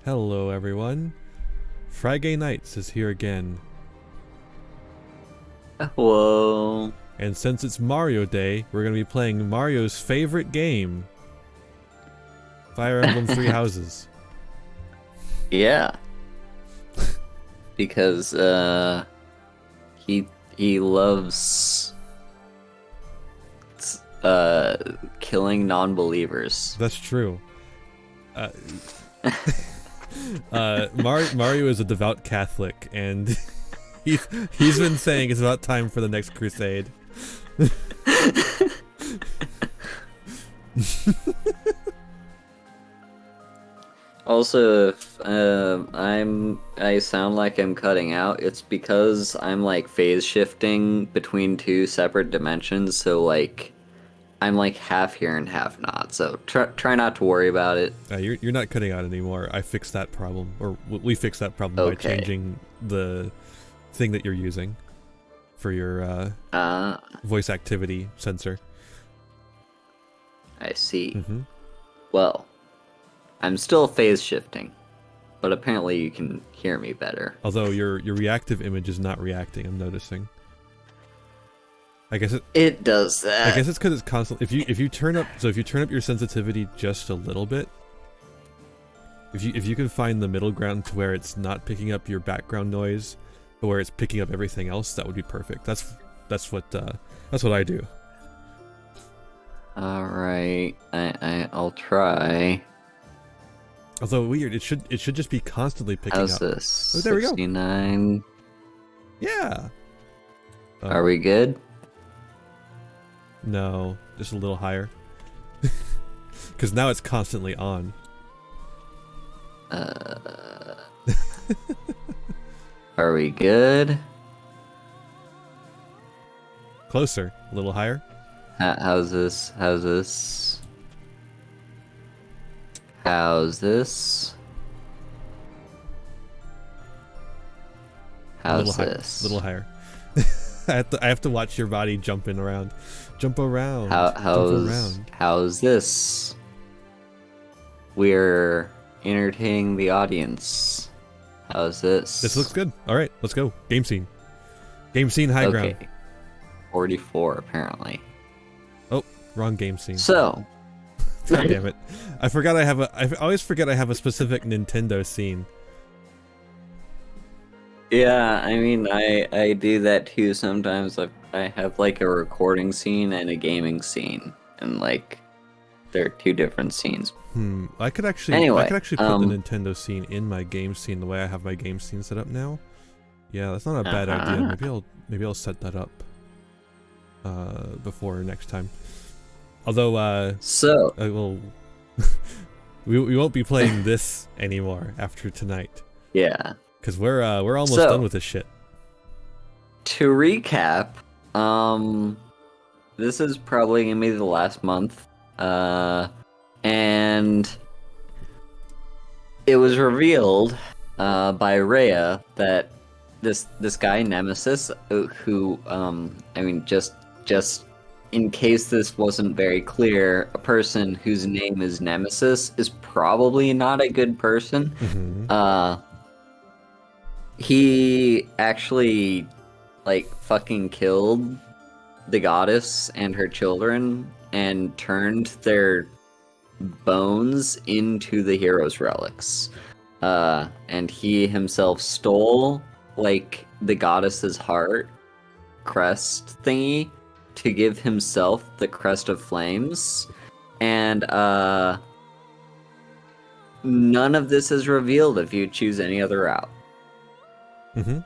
Hello everyone, FriGay Night is here again, Whoa. and since it's Mario Day, we're going to be playing Mario's favorite game, Fire Emblem Three Houses. Yeah. Because he loves killing non-believers. That's true. Mario is a devout Catholic, and he's been saying it's about time for the next crusade. Also, if I sound like I'm cutting out, it's because I'm like phase shifting between two separate dimensions, so like I'm like half here and half not. So try not to worry about it. You're not cutting out anymore. I fixed that problem, or we fixed that problem by changing the thing that you're using for your voice activity sensor. I see. Mm-hmm. Well, I'm still phase shifting, but apparently you can hear me better. Although your reactive image is not reacting, I'm noticing. I guess it does that. I guess it's because it's constant. If you turn up your sensitivity just a little bit, if you can find the middle ground to where it's not picking up your background noise, but where it's picking up everything else, that would be perfect. That's what I do. All right, I'll try. Although weird, it should just be constantly picking up. How's this? Oh, there we go. 69. Yeah. Are we good? No, just a little higher. Because now it's constantly on. Are we good? Closer, a little higher. How's this? How's this? How's this? How's this? A little higher. I have to watch your body jumping around. Jump around. How's this? We're entertaining the audience. How's this? This looks good. All right, let's go. Game scene. Game scene high ground. 44 apparently. Oh, wrong game scene. So. God damn it! I always forget I have a specific Nintendo scene. Yeah, I mean, I do that too sometimes. I have like a recording scene and a gaming scene, and like they're two different scenes. I could actually put the Nintendo scene in my game scene the way I have my game scene set up now. Yeah, that's not a bad idea. Maybe I'll set that up before next time. Although well, we won't be playing this anymore after tonight. Yeah. Because we're almost done with this shit. To recap, this is probably gonna be the last month, and it was revealed by Rhea that this guy Nemesis, who I mean just in case this wasn't very clear, a person whose name is Nemesis is probably not a good person. Mm-hmm. He actually, like, fucking killed the goddess and her children and turned their bones into the hero's relics. And he himself stole, like, the goddess's heart crest thingy to give himself the crest of flames. And, none of this is revealed if you choose any other route. Mm-hmm.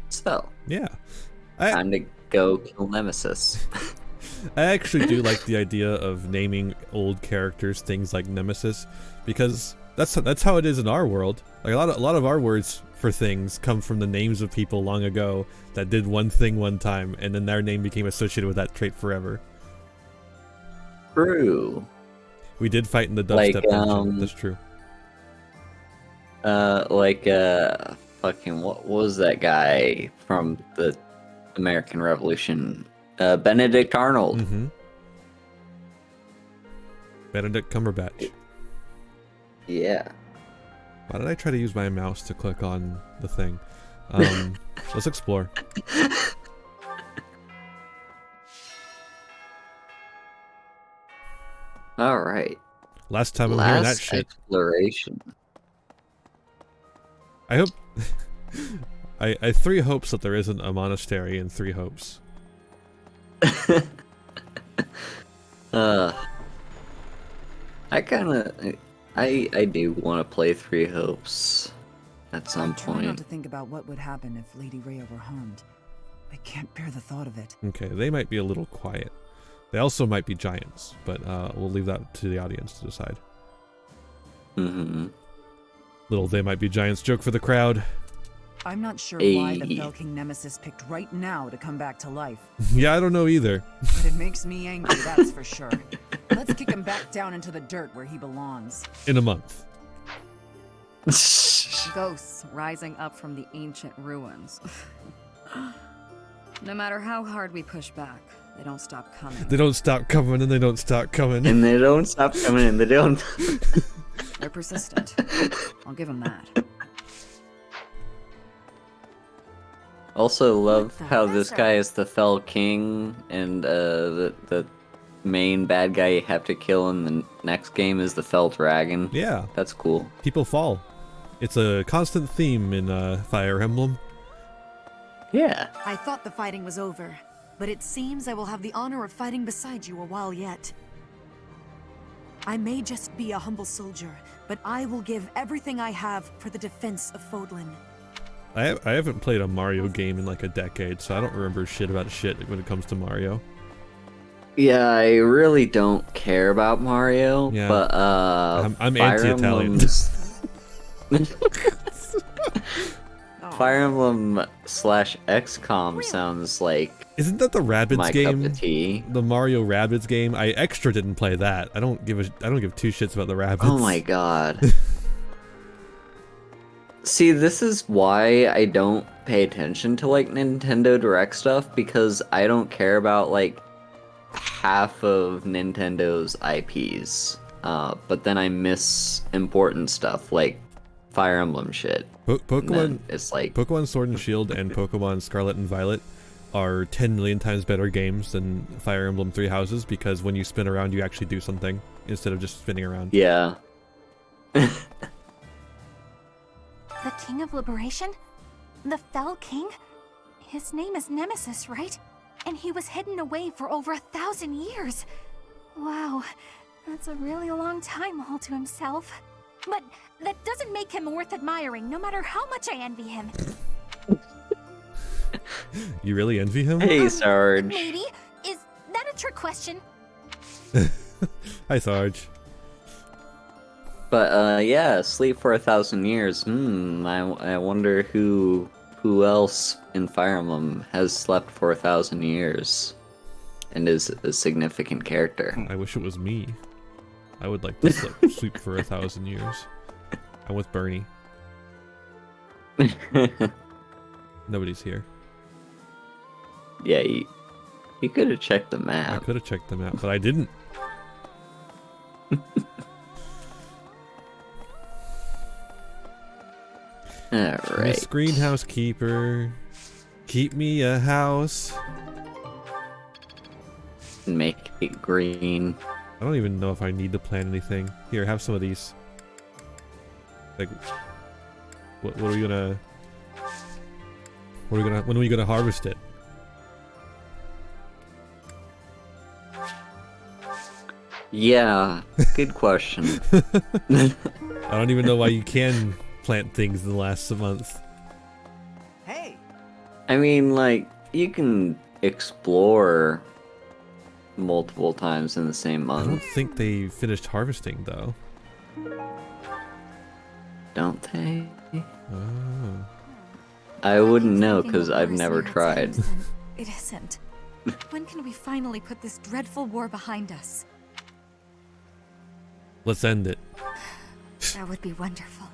So, yeah, time to go kill Nemesis. I actually do like the idea of naming old characters things like Nemesis, because that's how it is in our world. Like a lot of our words for things come from the names of people long ago that did one thing one time, and then their name became associated with that trait forever. True. We did fight in the dubstep dungeon. That's true. Fucking what was that guy from the American Revolution? Benedict Arnold. Mm-hmm. Benedict Cumberbatch. Yeah. Why did I try to use my mouse to click on the thing? Let's explore. All right. Last time I'm hearing that Last shit. exploration. I hope... I 3 hopes that there isn't a monastery in 3 hopes. I kind of... I do want to play 3 hopes at some I try not point. to think about what would happen if Lady Rhea were harmed. I can't bear the thought of it. Okay, they might be a little quiet. They also might be giants, but we'll leave that to the audience to decide. Mm-hmm. Little they might be giants joke for the crowd. I'm not sure why the Ayy. Fell King Nemesis picked right now to come back to life, Yeah, I don't know either. but it makes me angry, that's for sure. Let's kick him back down into the dirt where he belongs. In a month. Ghosts rising up from the ancient ruins. No matter how hard we push back, they don't stop coming. They don't stop coming and they don't stop coming. And they don't stop coming in. They don't... They're persistent. I'll give them that. Also love What the how this hell? guy is the Fell King, and the main bad guy you have to kill in the next game is the Fell Dragon. Yeah, That's cool. people fall. It's a constant theme in Fire Emblem. Yeah. I thought the fighting was over, but it seems I will have the honor of fighting beside you a while yet. I may just be a humble soldier, but I will give everything I have for the defense of Fodlan. I haven't played a Mario game in like a decade, so I don't remember shit about shit when it comes to Mario. Yeah, I really don't care about Mario, Yeah. but I'm Fire anti-Italian. Emblem's- Oh. Fire Emblem / XCOM sounds like Isn't that the Rabbids my game? cup of tea. The Mario Rabbids game? I extra didn't play that. I don't give 2 shits about the Rabbids. Oh my god. See, this is why I don't pay attention to like Nintendo Direct stuff, because I don't care about like half of Nintendo's IPs. But then I miss important stuff like Fire Emblem shit. And Pokemon then it's like, Pokemon Sword and Shield and Pokemon Scarlet and Violet are 10 million times better games than Fire Emblem 3 Houses, because when you spin around you actually do something instead of just spinning around. yeah. The King of Liberation? The Fell King? His name is Nemesis, right? And he was hidden away for over 1,000 years. Wow, that's a really long time all to himself. But that doesn't make him worth admiring, no matter how much I envy him. You really envy him? Hey, Sarge. Maybe? Is that a trick question? Hi, Sarge. But yeah, sleep for 1,000 years. I wonder who else in Fire Emblem has slept for 1,000 years and is a significant character. I wish it was me. I would like to sleep for 1,000 years. I'm with Bernie. Nobody's here. Yeah, you could have checked the I map. could have checked them out, but I didn't. Miss Alright. Greenhouse Keeper, keep me a house. Make it green. I don't even know if I need to plant anything. Here, have some of these. Like, what are we gonna? When are we gonna harvest it? Yeah, good question. I don't even know why you can plant things in the last month. Hey! I mean, like, you can explore multiple times in the same I don't month, think they finished harvesting though. don't they? Oh. I wouldn't know Thinking because the I've worst never in our tried. times, and It isn't. When can we finally put this dreadful war behind us? Let's end it. That would be wonderful.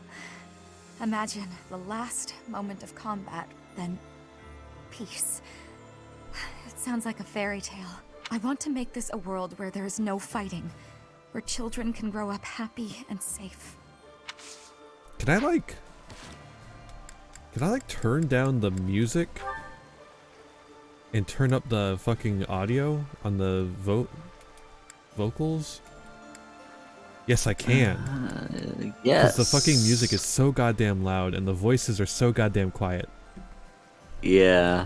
Imagine the last moment of combat, then peace. It sounds like a fairy tale. I want to make this a world where there is no fighting, where children can grow up happy and safe. Can I like turn down the music and turn up the fucking audio on the vocals? Yes, I can. Yes. Because the fucking music is so goddamn loud and the voices are so goddamn quiet. Yeah.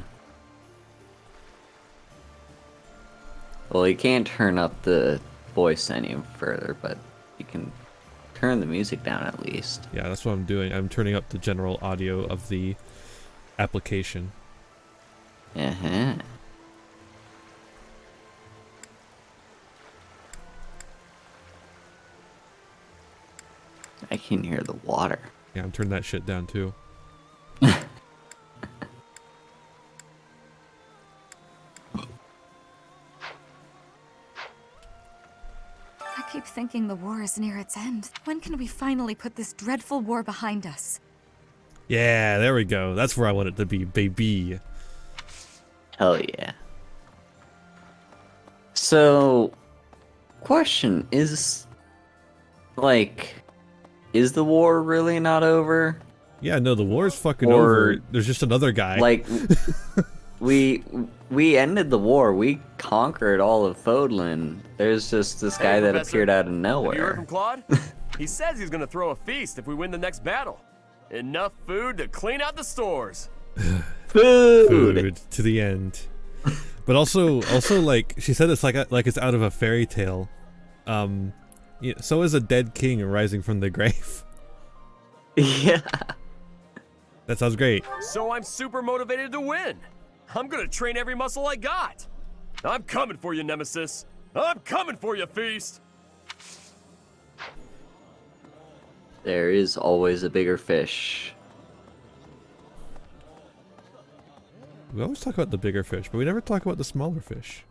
Well, you can't turn up the voice any further, but you can turn the music down at least. Yeah, that's what I'm doing. I'm turning up the general audio of the application. Uh-huh. I can hear the water. Yeah, I'm turning that shit down too. I keep thinking the war is near its end. When can we finally put this dreadful war behind us? Yeah, there we go. That's where I want it to be, baby. Hell yeah. So, question is, like, is the war really not over? Yeah, no, the war's fucking Or, over. There's just another guy. Like, we ended the war. We conquered all of Fodlan. There's just this guy that Professor. appeared out of Have you heard nowhere. from Claude? He says he's gonna throw a feast if we win the next battle. Enough food to clean out the stores. Food. To the end. But also like she said, it's like it's out of a fairy tale. Yeah, so is a dead king rising from the grave. Yeah. That sounds great. So I'm super motivated to win. I'm gonna train every muscle I got. I'm coming for you, Nemesis. I'm coming for you, Feast. There is always a bigger fish. We always talk about the bigger fish, but we never talk about the smaller fish.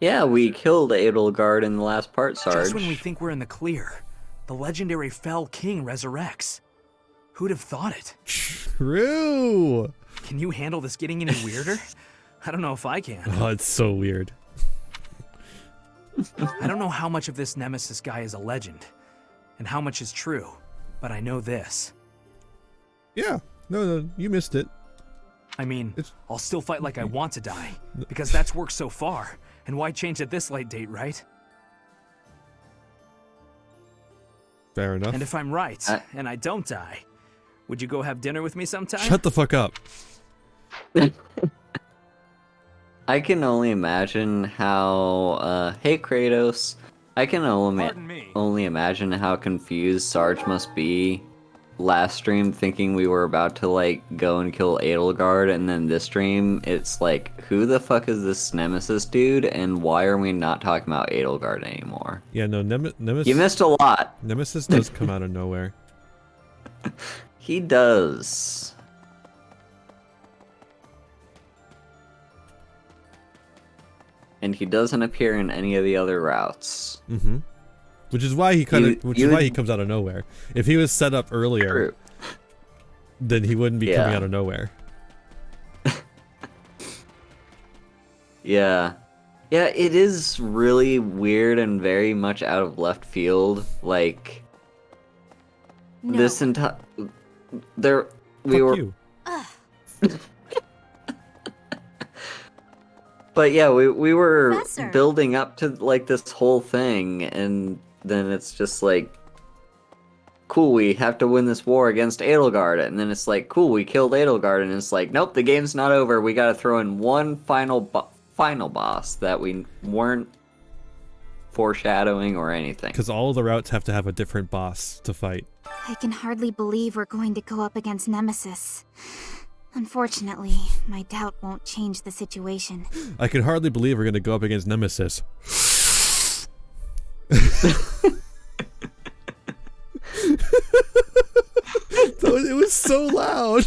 Yeah, we killed Edelgard in the last part, Sarge. Just when we think we're in the clear, the legendary Fell King resurrects. Who'd have thought it? True. Can you handle this getting any weirder? I don't know if I can. Oh, it's so weird. I don't know how much of this Nemesis guy is a legend, and how much is true, but I know this. Yeah. No, you missed it. I mean, It's- I'll still fight like I want to die, because that's worked so far, and why change at this late date, right? Fair enough. And if I'm right, and I don't die, would you go have dinner with me sometime? Shut the fuck up. I can only imagine how, hey Kratos, I can only imagine how confused Sarge must be last stream thinking we were about to, like, go and kill Edelgard, and then this stream, it's like, who the fuck is this Nemesis dude, and why are we not talking about Edelgard anymore? Yeah, no, Nemesis. You missed a lot. Nemesis does come out of nowhere. He does. And he doesn't appear in any of the other routes. Mm-hmm. Which is why he kind of, You- which you is why would- he comes out of nowhere. If he was set up earlier, True. then he wouldn't be coming Yeah. out of nowhere. Yeah. Yeah, it is really weird and very much out of left field. Like, No. this entire... There... We Fuck were... you. But yeah, we were Professor. building up to, like, this whole thing, and then it's just like... Cool, we have to win this war against Edelgard, and then it's like, cool, we killed Edelgard, and it's like, nope, the game's not over, we gotta throw in one final boss that we weren't foreshadowing or anything. Because all the routes have to have a different boss to fight. I can hardly believe we're going to go up against Nemesis. Unfortunately, my doubt won't change the situation. I can hardly believe we're going to go up against Nemesis. It was so loud.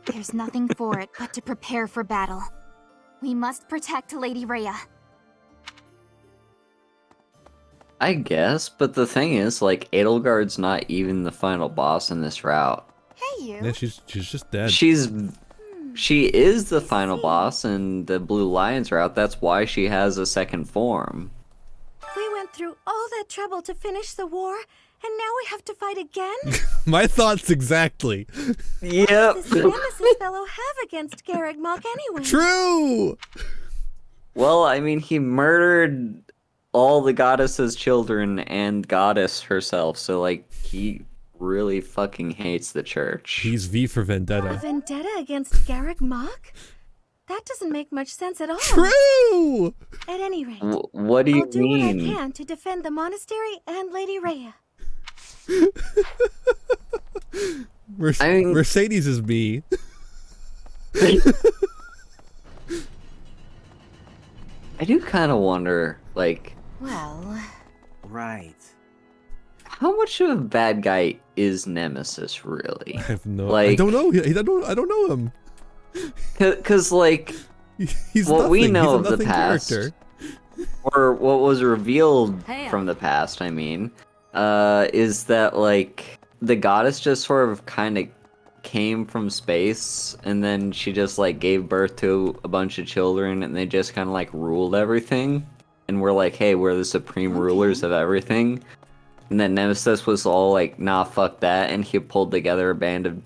There's nothing for it but to prepare for battle. We must protect Lady Rhea. I guess, but the thing is, like, Edelgard's not even the final boss in this route. Hey, you. Yeah, she's just dead. She is the final boss in the Blue Lions route, that's why she has a second form. We went through all that trouble to finish the war, and now we have to fight again? My thoughts exactly. Yep. What does this Nemesis fellow have against Garreg Mach anyway? True! Well, I mean, he murdered all the goddess's children and goddess herself, so, like, he really fucking hates the church. He's V for A Vendetta. vendetta against Garreg Mach? That doesn't make much sense at all. True! At any rate, What do you I'll do mean? what I can to defend the monastery and Lady Rhea. I mean- Mercedes is me. I do kind of wonder, like, Well, Right. how much of a bad guy is Nemesis really? I have no. I Like- don't know. I don't know him. Because, like, He's what nothing. we know He's a of the nothing past, character. or what was revealed Hey, from the past, I mean, is that, like, the goddess just sort of kind of came from space, and then she just, like, gave birth to a bunch of children, and they just kind of, like, ruled everything, and we're like, hey, we're the supreme rulers of everything. And then Nemesis was all like, nah, fuck that, and he pulled together a band of,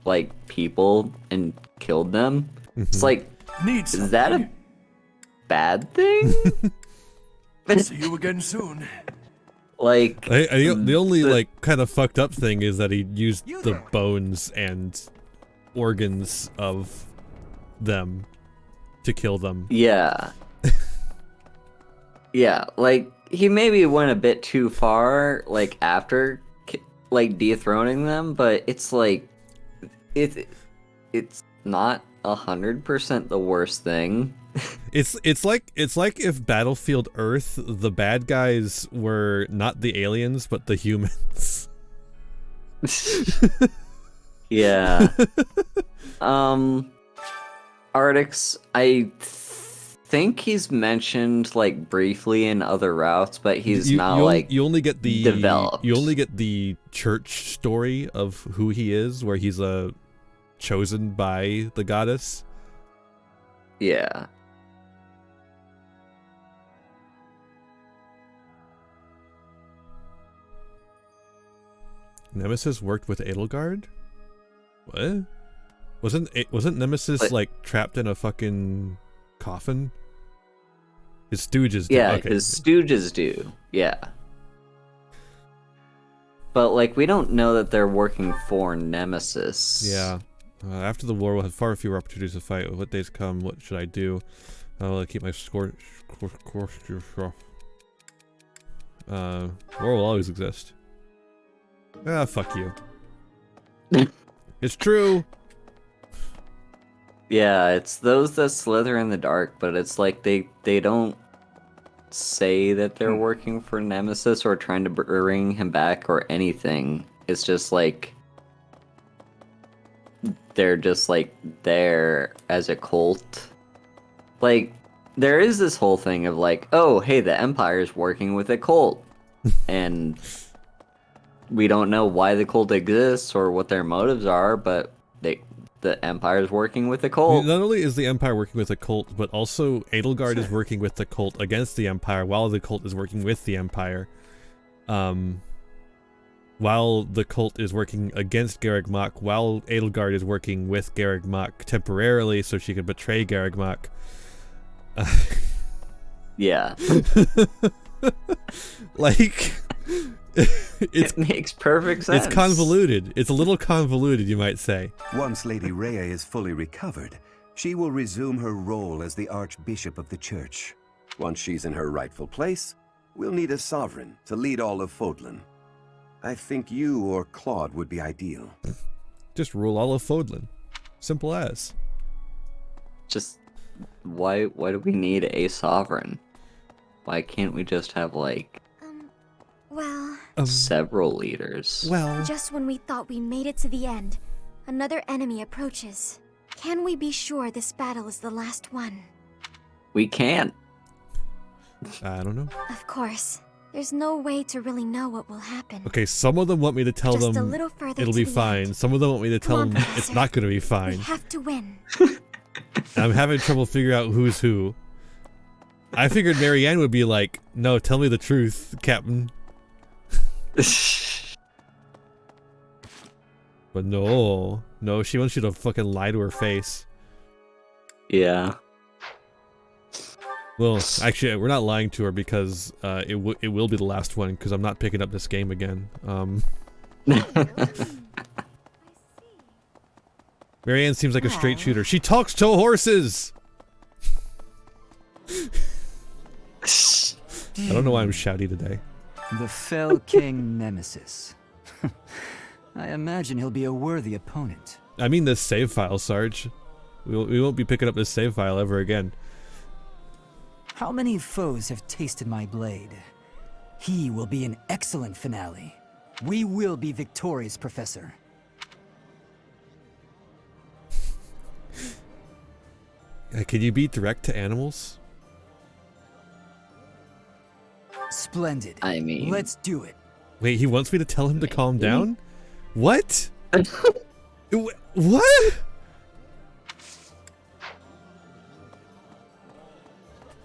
like, people and killed them. It's like, is that a bad thing? See you again soon. Like, The only like kind of fucked up thing is that he used the bones and organs of them to kill them. yeah. Yeah, like, he maybe went a bit too far, like, after, like, dethroning them, but it's like, it's not 100% the worst thing. It's like if Battlefield Earth, the bad guys were not the aliens but the humans. Yeah. Artix, I think he's mentioned, like, briefly in other routes, but he's not like you only get the developed. You only get the church story of who he is, where he's chosen by the goddess. Yeah. Nemesis worked with Edelgard? What? Wasn't Nemesis like trapped in a fucking coffin? His stooges do. Yeah, Okay. his stooges do. Yeah. But, like, we don't know that they're working for Nemesis. Yeah. After the war, we'll have far fewer opportunities to fight. What days come? What should I do? I'll keep my score. War will always exist. Ah, fuck you. It's true. Yeah, it's those that slither in the dark, but it's like they don't say that they're working for Nemesis or trying to bring him back or anything. It's just like they're just like there as a cult. Like, there is this whole thing of like, oh, hey, the Empire's working with a cult. And we don't know why the cult exists or what their motives are, but the Empire's working with a cult. Not only is the Empire working with a cult, but also Edelgard is working with the cult against the Empire, while the cult is working with the Empire. While the cult is working against Garreg Mach, while Edelgard is working with Garreg Mach temporarily so she could betray Garreg Mach. Yeah. Like, It makes perfect sense. it's convoluted. It's a little convoluted, you might say. Once Lady Rhea is fully recovered, she will resume her role as the Archbishop of the Church. Once she's in her rightful place, we'll need a sovereign to lead all of Fodlan. I think you or Claude would be ideal. Just rule all of Fodlan. Simple as. Just why do we need a sovereign? Why can't we just have like Well, several leaders? Well, just when we thought we made it to the end, another enemy approaches. Can we be sure this battle is the last one? We can't. I don't know. Of course. There's no way to really know what will happen. Okay, some of them want me to tell Just a them little further it'll to be the fine. end. Some of them want me to tell Come on, them it's Professor. not going to be We fine. have to win. I'm having trouble figuring out who's who. I figured Marianne would be like, no, tell me the truth, Captain. But no, she wants you to fucking lie to her face. Yeah. Well, actually, we're not lying to her because it will be the last one because I'm not picking up this game again. Marianne seems like a straight shooter. She talks to horses! I don't know why I'm shouty today. The Fell King Nemesis. I imagine he'll be a worthy opponent. I mean this save file, Sarge. We won't be picking up this save file ever again. How many foes have tasted my blade? He will be an excellent finale. We will be victorious, Professor. Can you be direct to animals? Splendid. I mean... Let's do it. Wait, he wants me to tell him to calm down? What? What?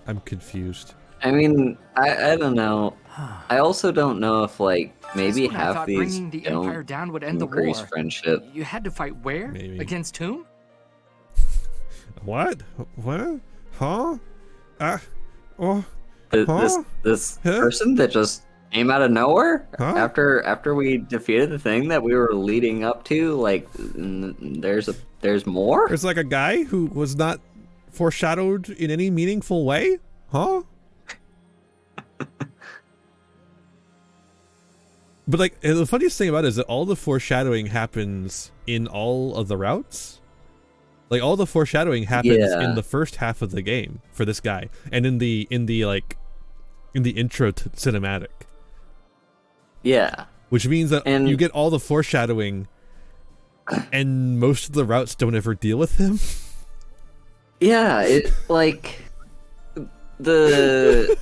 I'm confused. I mean, I don't know. I also don't know if, like, maybe half these bringing the Empire down would end the war. increase friendship. You had to fight where? Maybe. Against whom? What? What? Huh? Oh. This person that just came out of nowhere Huh? after we defeated the thing that we were leading up to. Like, there's more. There's like a guy who was not foreshadowed in any meaningful way? Huh? But like, the funniest thing about it is that all the foreshadowing happens in all of the routes. Like all the foreshadowing happens in the first half of the game for this guy, and in the intro to cinematic. Yeah. Which means that you get all the foreshadowing, and most of the routes don't ever deal with him. Yeah, it like the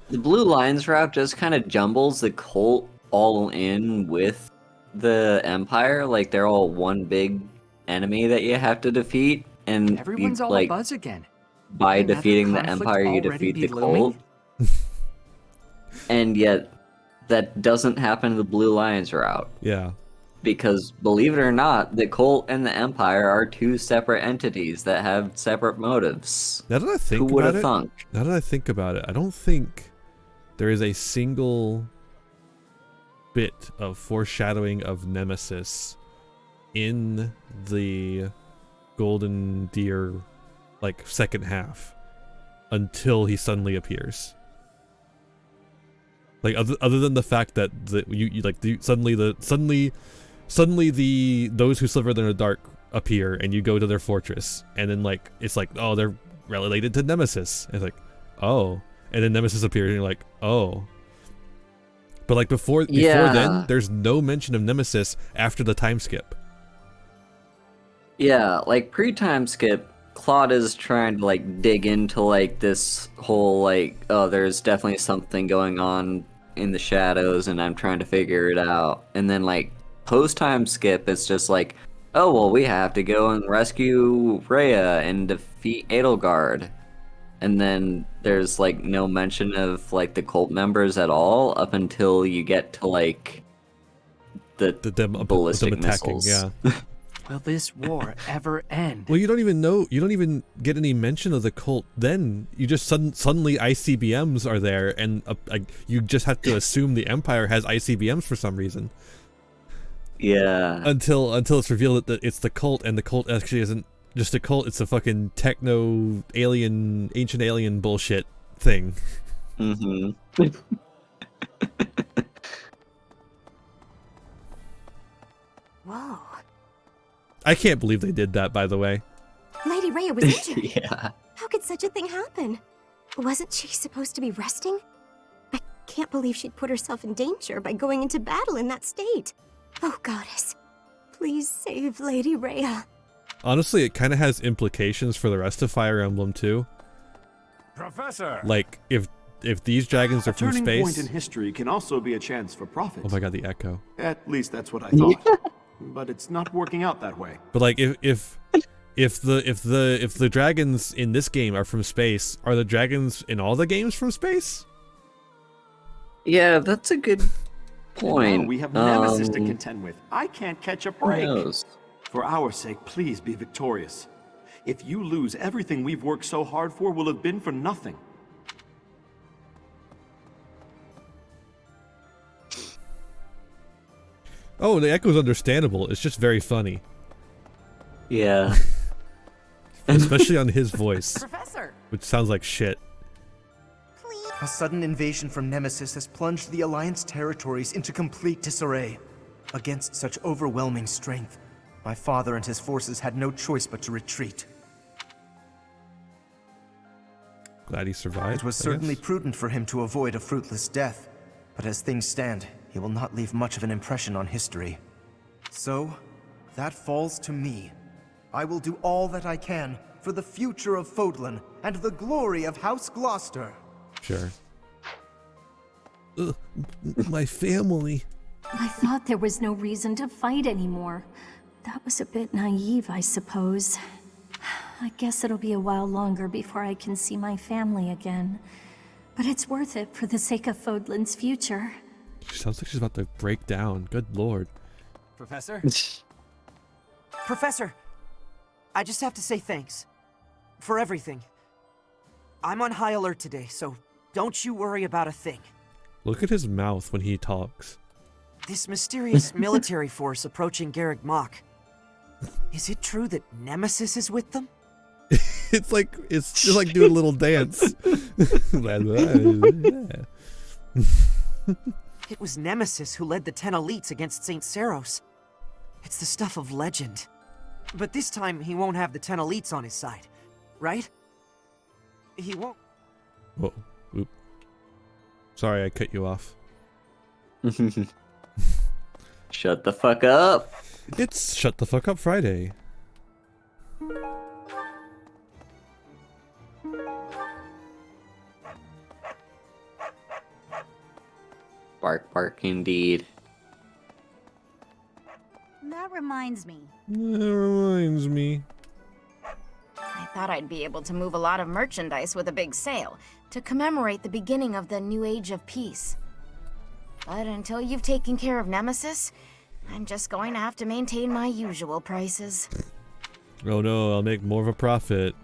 Blue Lines route just kind of jumbles the cult all in with the Empire. Like they're all one big enemy that you have to defeat, and everyone's all like abuzz again. by defeating the Empire, you defeat the cult. And yet, that doesn't happen in the Blue Lions route. Yeah. Because, believe it or not, the cult and the Empire are two separate entities that have separate motives. Now that I think Who would about have it, thunk? now that I think about it, I don't think there is a single bit of foreshadowing of Nemesis in the Golden Deer, like, second half until he suddenly appears. Like other than the fact that suddenly those who sliver in the dark appear and you go to their fortress, and then like it's like, oh, they're related to Nemesis. And it's like, oh, and then Nemesis appears and you're like, oh. But like before then, there's no mention of Nemesis after the time skip. Yeah, like pre-time skip, Claude is trying to like dig into like this whole like, oh, there's definitely something going on in the shadows and I'm trying to figure it out. And then like post-time skip, it's just like, oh, well, we have to go and rescue Rhea and defeat Edelgard. And then there's like no mention of like the cult members at all up until you get to like the ballistic missiles. Yeah. Will this war ever end? Well, you don't even get any mention of the cult then. You just suddenly ICBMs are there, and you just have to assume the Empire has ICBMs for some reason. Yeah. Until it's revealed that it's the cult, and the cult actually isn't just a cult, it's a fucking techno alien, ancient alien bullshit thing. Mm-hmm. Whoa. I can't believe they did that, by the way. Lady Rhea was injured. Yeah. How could such a thing happen? Wasn't she supposed to be resting? I can't believe she'd put herself in danger by going into battle in that state. Oh, goddess. Please save Lady Rhea. Honestly, it kind of has implications for the rest of Fire Emblem too. Professor! Like, if these dragons are from space... A turning point in history can also be a chance for profit. Oh my god, the echo. At least that's what I thought. But it's not working out that way. But like, if if the dragons in this game are from space, are the dragons in all the games from space? Yeah, that's a good point. Now we have Nemesis to contend with. I can't catch a break. Who knows? For our sake, please be victorious. If you lose, everything we've worked so hard for will have been for nothing. Oh, the echo's understandable. It's just very funny. Yeah. Especially on his voice. Professor! Which sounds like shit. A sudden invasion from Nemesis has plunged the Alliance territories into complete disarray. Against such overwhelming strength, my father and his forces had no choice but to retreat. Glad he survived. It was certainly prudent for him to avoid a fruitless death, but as things stand, he will not leave much of an impression on history. So, that falls to me. I will do all that I can for the future of Fodlan and the glory of House Gloucester. Sure. Ugh, my family. I thought there was no reason to fight anymore. That was a bit naive, I suppose. I guess it'll be a while longer before I can see my family again. But it's worth it for the sake of Fodlan's future. She sounds like she's about to break down. Good lord. Professor? Professor! I just have to say thanks. For everything. I'm on high alert today, so don't you worry about a thing. Look at his mouth when he talks. This mysterious military force approaching Garreg Mach. Is it true that Nemesis is with them? It's just like doing a little dance. It was Nemesis who led the 10 elites against St. Saros. It's the stuff of legend. But this time, he won't have the 10 elites on his side, right? He won't... Whoa. Oop. Sorry, I cut you off. Shut the fuck up. It's Shut the Fuck Up Friday. Bark, bark, indeed. That reminds me. I thought I'd be able to move a lot of merchandise with a big sale to commemorate the beginning of the new age of peace. But until you've taken care of Nemesis, I'm just going to have to maintain my usual prices. Oh no, I'll make more of a profit.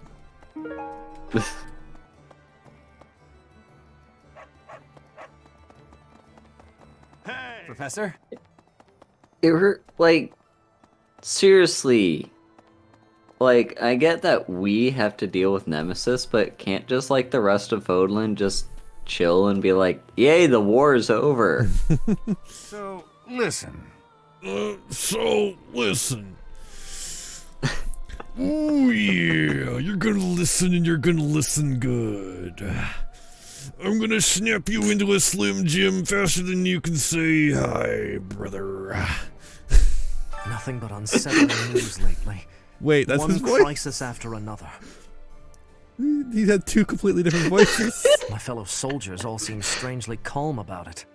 Professor? It hurt, like, seriously. Like, I get that we have to deal with Nemesis, but can't just, like, the rest of Fodlan just chill and be like, yay, the war is over. So, listen. Listen. Oh yeah, you're gonna listen and you're gonna listen good. I'm gonna snap you into a Slim Jim faster than you can say hi, brother. Nothing but unsettling news lately. Wait, that's his voice? One crisis after another. He had two completely different voices. My fellow soldiers all seem strangely calm about it.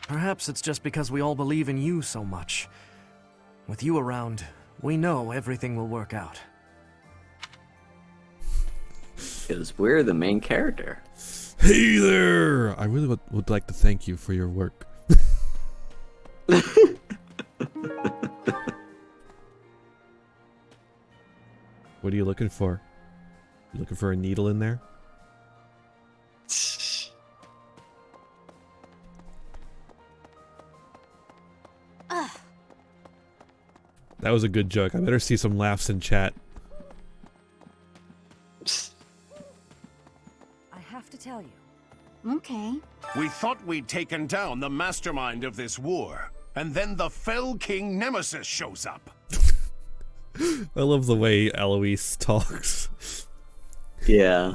Perhaps it's just because we all believe in you so much. With you around, we know everything will work out. Because we're the main character. Hey there! I really would like to thank you for your work. What are you looking for? You looking for a needle in there? That was a good joke. I better see some laughs in chat. I have to tell you. Okay. We thought we'd taken down the mastermind of this war, and then the Fell King Nemesis shows up. I love the way Eloise talks. Yeah.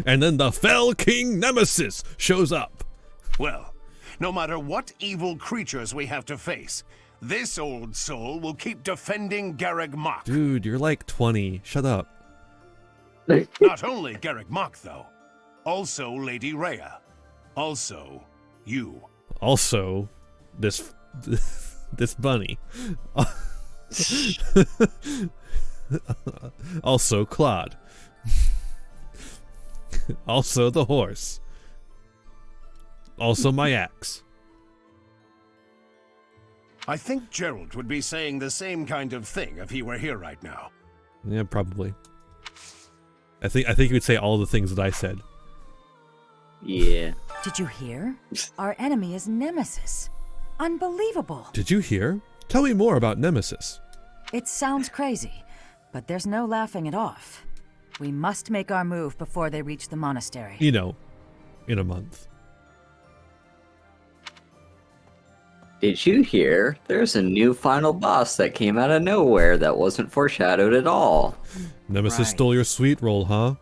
And then the Fell King Nemesis shows up. Well, no matter what evil creatures we have to face, this old soul will keep defending Garreg Mach. Dude, you're like 20. Shut up. Not only Garreg Mach, though. Also Lady Rhea. Also, you. Also, this bunny. Also Claude. Also the horse. Also my axe. I think Gerald would be saying the same kind of thing if he were here right now. Yeah, probably. I think he would say all the things that I said. Yeah. Did you hear? Our enemy is Nemesis. Unbelievable. Did you hear? Tell me more about Nemesis. It sounds crazy, but there's no laughing it off. We must make our move before they reach the monastery. You know, in a month. Did you hear? There's a new final boss that came out of nowhere that wasn't foreshadowed at all. Nemesis stole your sweet roll, huh?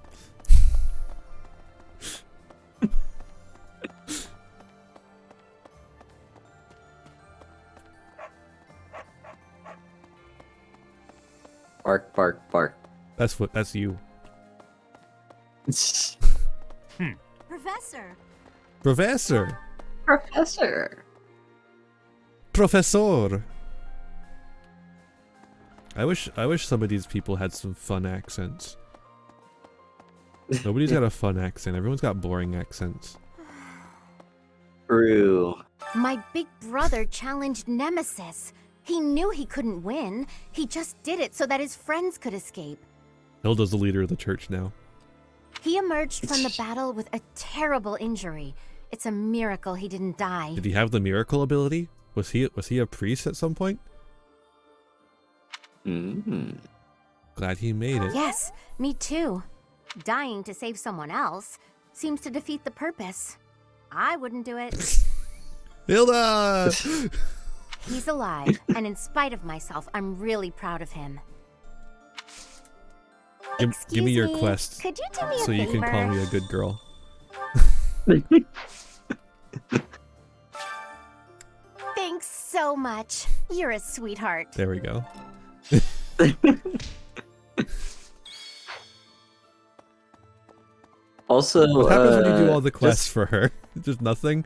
Bark, bark, bark. That's you. Professor! Professor! Professor! Professor! I wish some of these people had some fun accents. Nobody's got a fun accent. Everyone's got boring accents. True. My big brother challenged Nemesis. He knew he couldn't win. He just did it so that his friends could escape. Hilda's the leader of the church now. He emerged from the battle with a terrible injury. It's a miracle he didn't die. Did he have the miracle ability? Was he a priest at some point? Glad he made it. Yes, me too. Dying to save someone else seems to defeat the purpose. I wouldn't do it. Hilda! He's alive, and in spite of myself, I'm really proud of him. Give me your quest, Could you do me a so you can call favor? me a good girl. Thanks so much. You're a sweetheart. There we go. Also, what happens when you do all the quests just- for her? Just nothing?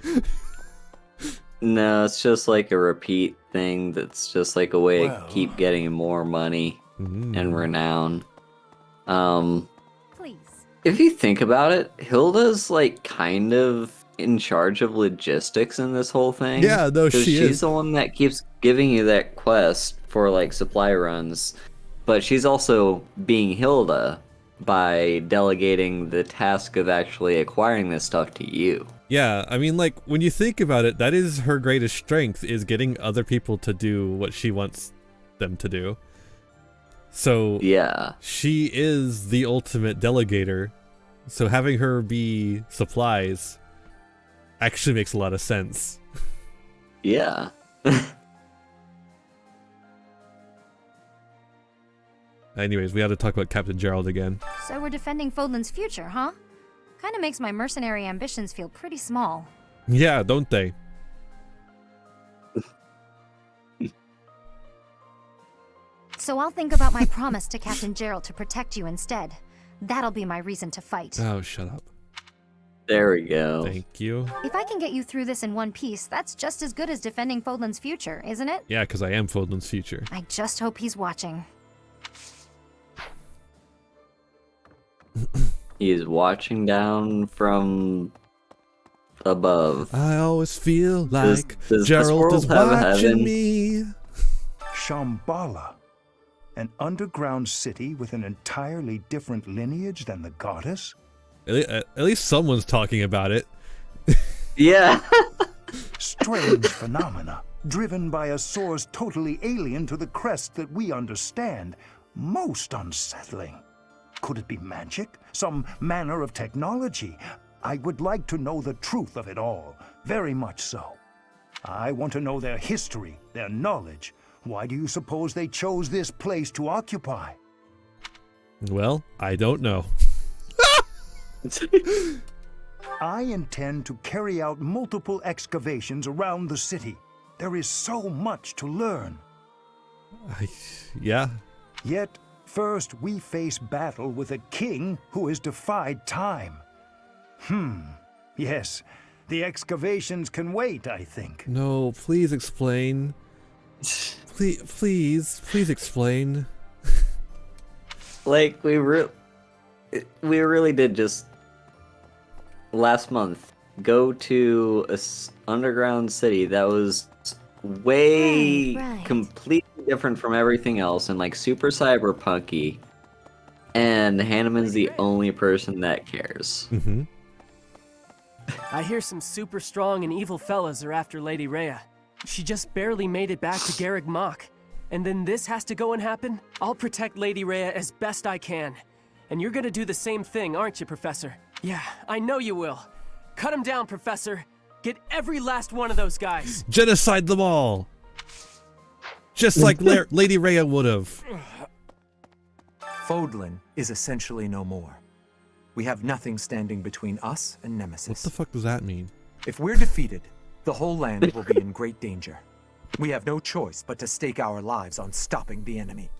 No, it's just like a repeat thing that's just like a way to keep getting more money and renown. Please. If you think about it, Hilda's like kind of in charge of logistics in this whole thing. Yeah, no, 'Cause she she's is. the one that keeps giving you that quest for like supply runs. But she's also being Hilda by delegating the task of actually acquiring this stuff to you. Yeah, I mean, like, when you think about it, that is her greatest strength, is getting other people to do what she wants them to do. So, yeah, she is the ultimate delegator. So having her be supplies actually makes a lot of sense. Yeah. Anyways, we had to talk about Captain Gerald again. So we're defending Fodlan's future, huh? Kinda makes my mercenary ambitions feel pretty small. Yeah, don't they? So I'll think about my promise to Captain Gerald to protect you instead. That'll be my reason to fight. Oh, shut up. There we go. Thank you. If I can get you through this in one piece, that's just as good as defending Fodlan's future, isn't it? Yeah, because I am Fodlan's future. I just hope he's watching. He is watching down from above. I always feel like does Gerald this is world have watching heaven? me. Shambhala, an underground city with an entirely different lineage than the goddess? At least someone's talking about it. Yeah. Strange phenomena, driven by a source totally alien to the crest that we understand. Most unsettling. Could it be magic? Some manner of technology? I would like to know the truth of it all. Very much so. I want to know their history, their knowledge. Why do you suppose they chose this place to occupy? Well, I don't know. I intend to carry out multiple excavations around the city. There is so much to learn. Yeah. Yet, first we face battle with a king who has defied time. Yes, the excavations can wait, I think. No, please explain. Please explain. Like, we really did just last month go to a underground city that was way completely different from everything else and like super cyberpunky, and Hanneman's the only person that cares. Mm-hmm. I hear some super strong and evil fellas are after Lady Rhea. She just barely made it back to Garreg Mach. And then this has to go and happen? I'll protect Lady Rhea as best I can. And you're gonna do the same thing, aren't you, Professor? Yeah, I know you will. Cut him down, Professor. Get every last one of those guys. Genocide them all! Just like Lady Rhea would've. Fodlan is essentially no more. We have nothing standing between us and Nemesis. What the fuck does that mean? If we're defeated, the whole land will be in great danger. We have no choice but to stake our lives on stopping the enemy.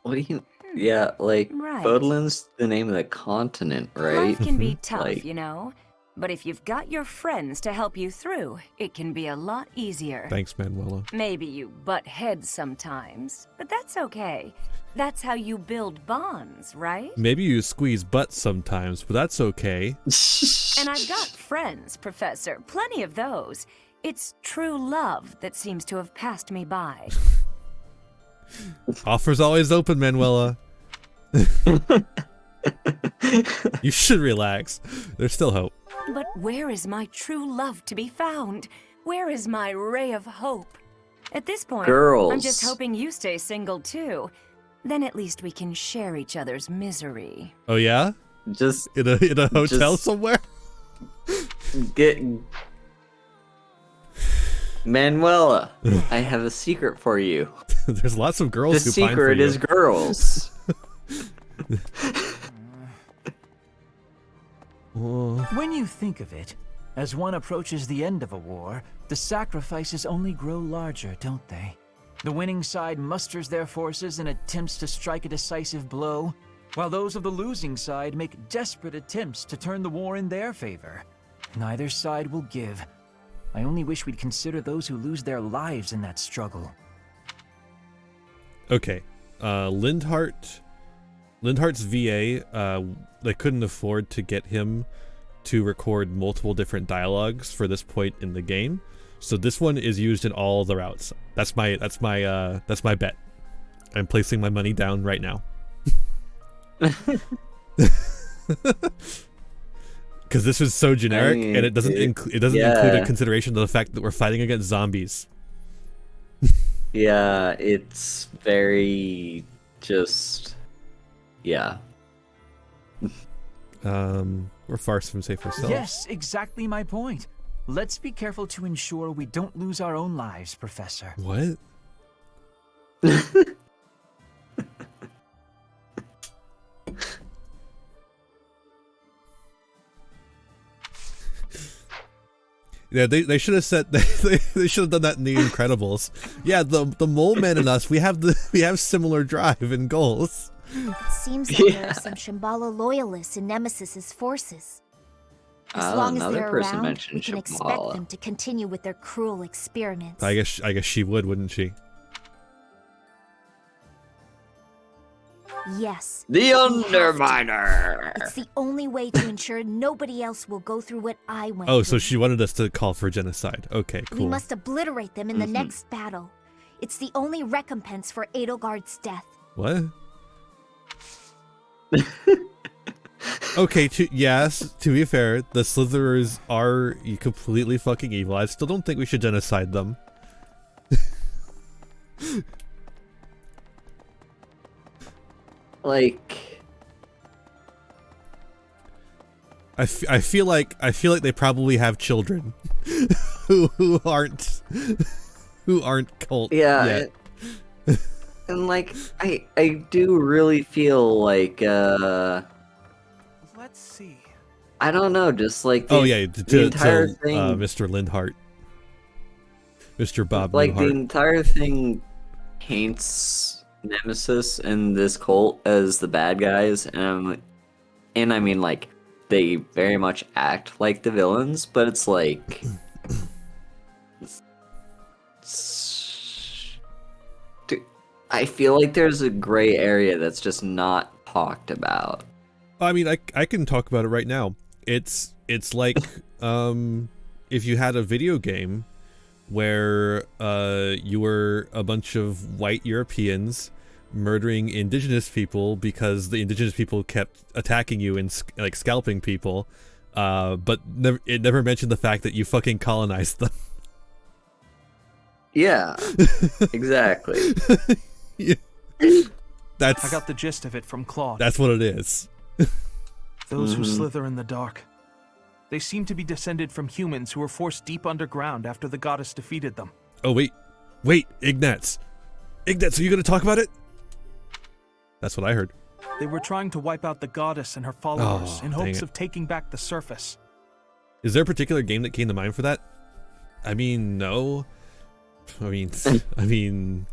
What do you... Yeah, like, Right. Fodlan's the name of the continent, right? Life can be tough, Like, you know. But if you've got your friends to help you through, it can be a lot easier. Thanks, Manuela. Maybe you butt heads sometimes, but that's okay. That's how you build bonds, right? Maybe you squeeze butts sometimes, but that's okay. And I've got friends, Professor. Plenty of those. It's true love that seems to have passed me by. Offer's always open, Manuela. You should relax. There's still hope. But where is my true love to be found? Where is my ray of hope? At this point, I'm just hoping you stay single too. Then at least we can share each other's misery. Oh yeah? Just in a hotel somewhere? Get Manuela, I have a secret for you. There's lots of girls The who pine for secret you. is girls. When you think of it, as one approaches the end of a war, the sacrifices only grow larger, don't they? The winning side musters their forces and attempts to strike a decisive blow, while those of the losing side make desperate attempts to turn the war in their favor. Neither side will give. I only wish we'd consider those who lose their lives in that struggle. Okay. Lindhart's VA, they couldn't afford to get him to record multiple different dialogues for this point in the game. So this one is used in all the routes. That's my bet. I'm placing my money down right now. Because this is so generic, and it doesn't include a consideration of the fact that we're fighting against zombies. Yeah, it's very just yeah. We're far from safe ourselves. Yes, exactly my point. Let's be careful to ensure we don't lose our own lives, Professor. What? Yeah, they should have said they should have done that in The Incredibles. Yeah, the mole man and us, we have similar drive and goals. It seems like there are some Shambhala loyalists in Nemesis's forces. As long as they're around, we can expect them to continue with their cruel experiments. I guess she would, wouldn't she? Yes. The Underminer! It's the only way to ensure nobody else will go through what I went Oh, through. so she wanted us to call for genocide. Okay, cool. We must obliterate them in the next battle. It's the only recompense for Edelgard's death. What? Okay, to be fair, the Slitherers are completely fucking evil. I still don't think we should genocide them. Like, I feel like they probably have children who aren't cult yet. And like I do really feel like let's see. I don't know, just like the entire thing, Mr. Lindhart, Mr. Bob like Newhart. the entire thing paints Nemesis and this cult as the bad guys, and I mean like they very much act like the villains, but it's like I feel like there's a gray area that's just not talked about. I mean, I can talk about it right now. It's like if you had a video game where you were a bunch of white Europeans murdering indigenous people because the indigenous people kept attacking you and like scalping people, but it never mentioned the fact that you fucking colonized them. Yeah, exactly. Yeah. I got the gist of it from Claude. That's what it is. Those who slither in the dark. They seem to be descended from humans who were forced deep underground after the goddess defeated them. Oh, wait, Ignatz, are you gonna talk about it? That's what I heard. They were trying to wipe out the goddess and her followers in hopes of taking back the surface. Is there a particular game that came to mind for that? I mean, no. I mean,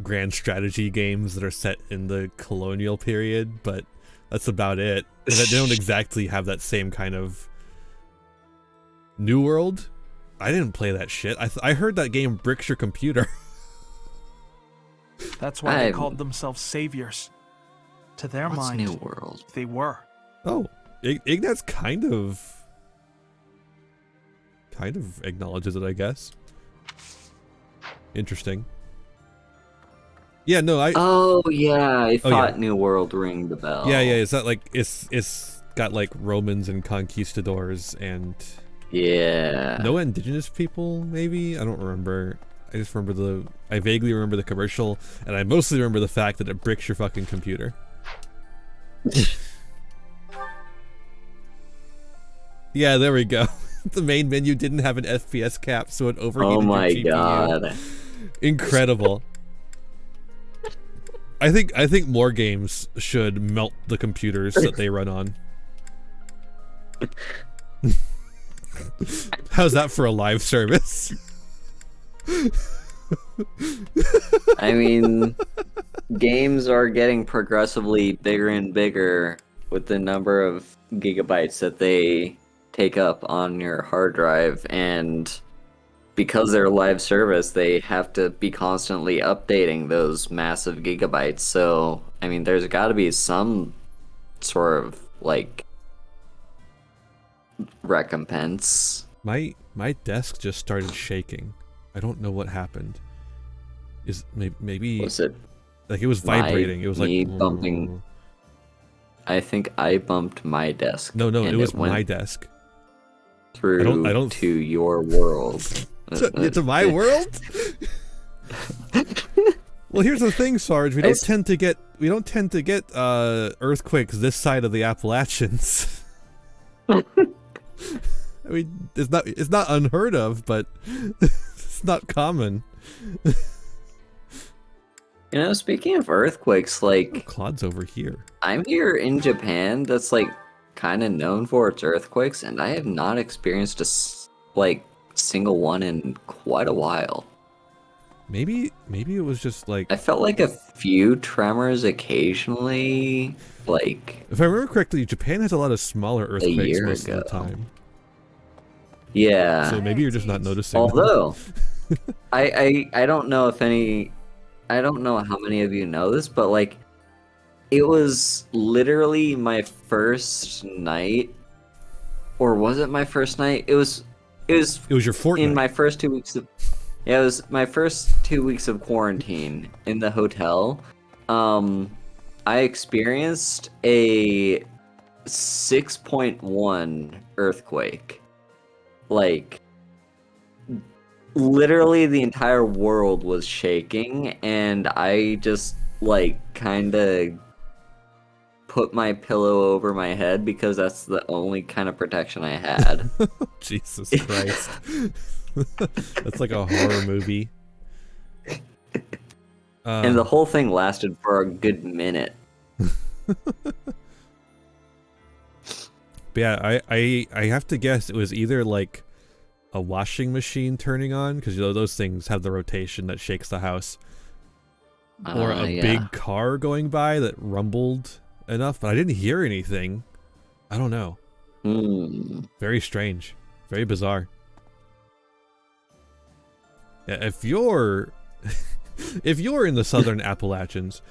grand strategy games that are set in the colonial period, but that's about it. They don't exactly have that same kind of New World. I didn't play that shit. I heard that game bricks your computer. That's why they called themselves saviors. To their mind, New World? They were. Oh, Ignatz kind of acknowledges it, I guess. Interesting. Yeah, no, Oh yeah, I thought New World ring the bell. Yeah, is that like it's got like Romans and conquistadors and no indigenous people, maybe? I don't remember. I vaguely remember the commercial, and I mostly remember the fact that it bricks your fucking computer. Yeah, there we go. The main menu didn't have an FPS cap, so it overheated Oh my your GPU. god. Incredible. I think more games should melt the computers that they run on. How's that for a live service? I mean, games are getting progressively bigger and bigger with the number of gigabytes that they take up on your hard drive, and because they're live service, they have to be constantly updating those massive gigabytes. So, I mean, there's got to be some sort of like recompense. My desk just started shaking. I don't know what happened. Is maybe was it like it was vibrating? It was like bumping. I think I bumped my desk. No, it was my desk. Through I don't to your world. To my world? Well, here's the thing, Sarge. We don't tend to get earthquakes this side of the Appalachians. I mean, it's not unheard of, but it's not common. You know, speaking of earthquakes, like Claude's over here. I'm here in Japan. That's like kind of known for its earthquakes, and I have not experienced a single one in quite a while. Maybe it was just like I felt like a few tremors occasionally. Like if I remember correctly, Japan has a lot of smaller earthquakes most of the time. Yeah. So maybe you're just not noticing. Although I don't know if I don't know how many of you know this, but like it was literally my first night, or was it my first night? It was your fortnight. In my first 2 weeks of it was my first 2 weeks of quarantine in the hotel. I experienced a 6.1 earthquake. Like literally the entire world was shaking, and I just like kind of put my pillow over my head because that's the only kind of protection I had. Jesus Christ. That's like a horror movie. And the whole thing lasted for a good minute. But yeah, I have to guess it was either like a washing machine turning on, because you know those things have the rotation that shakes the house, or a big car going by that rumbled enough, but I didn't hear anything. I don't know. Very strange, very bizarre. Yeah, if you're If you're in the southern Appalachians,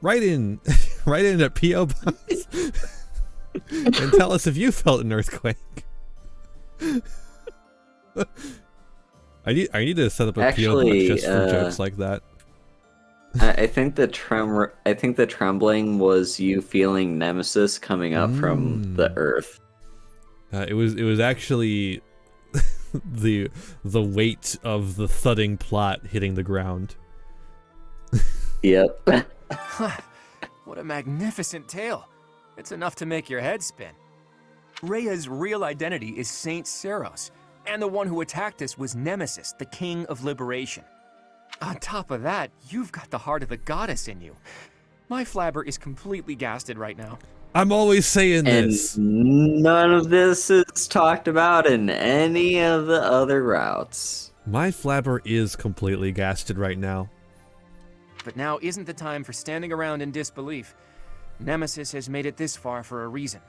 write in at P.O. Box and tell us if you felt an earthquake. I need to set up a P.O. Box just for jokes like that. I think the trembling was you feeling Nemesis coming up from the earth. It was actually the weight of the thudding plot hitting the ground. Yep. What a magnificent tale. It's enough to make your head spin. Rhea's real identity is Saint Seiros, and the one who attacked us was Nemesis, the King of Liberation. On top of that, you've got the heart of the goddess in you. My flabber is completely gasted right now. I'm always saying this. And none of this is talked about in any of the other routes. My flabber is completely gasted right now. But now isn't the time for standing around in disbelief. Nemesis has made it this far for a reason.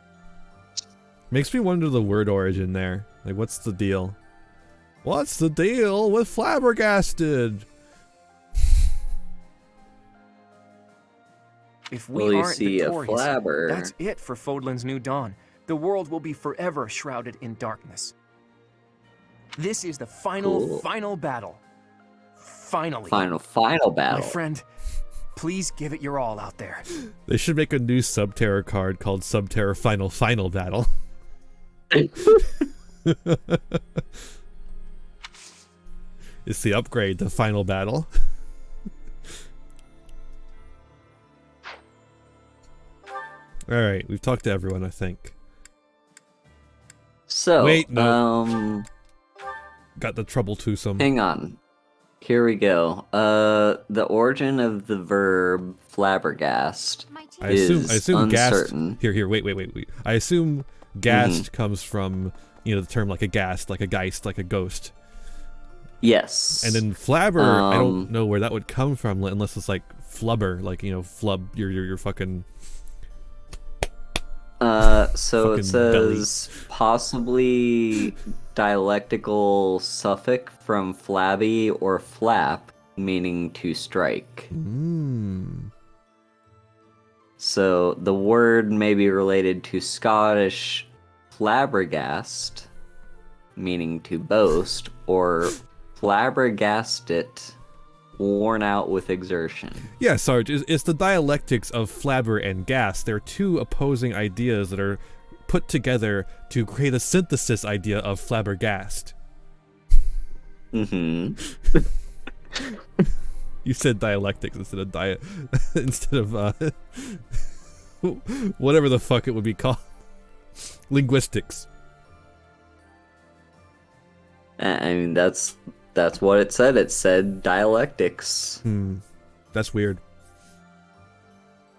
Makes me wonder the word origin there. Like, what's the deal? What's the deal with flabbergasted? If we aren't victorious, that's it for Fodlan's New Dawn. The world will be forever shrouded in darkness. This is the final battle. Finally. Final battle. My friend, please give it your all out there. They should make a new Subterra card called Subterra Final Battle. It's the upgrade to Final Battle. Alright, we've talked to everyone, I think. So, wait, no. Got the trouble twosome. Hang on. Here we go. The origin of the verb flabbergast is I assume uncertain. Gassed. Here, wait. I assume gassed comes from, the term like a ghast, like a geist, like a ghost. Yes. And then flabber, I don't know where that would come from unless it's like flubber, like, flub your fucking... So it says belly. possibly dialectical suffix from flabby or flap, meaning to strike. So the word may be related to Scottish flabbergast, meaning to boast, or flabbergasted, worn out with exertion. Yeah, Sarge, it's the dialectics of flabber and gas. They're two opposing ideas that are put together to create a synthesis idea of flabbergast. Mm-hmm. You said dialectics instead of whatever the fuck it would be called. Linguistics. I mean, that's what it said. It said dialectics. That's weird.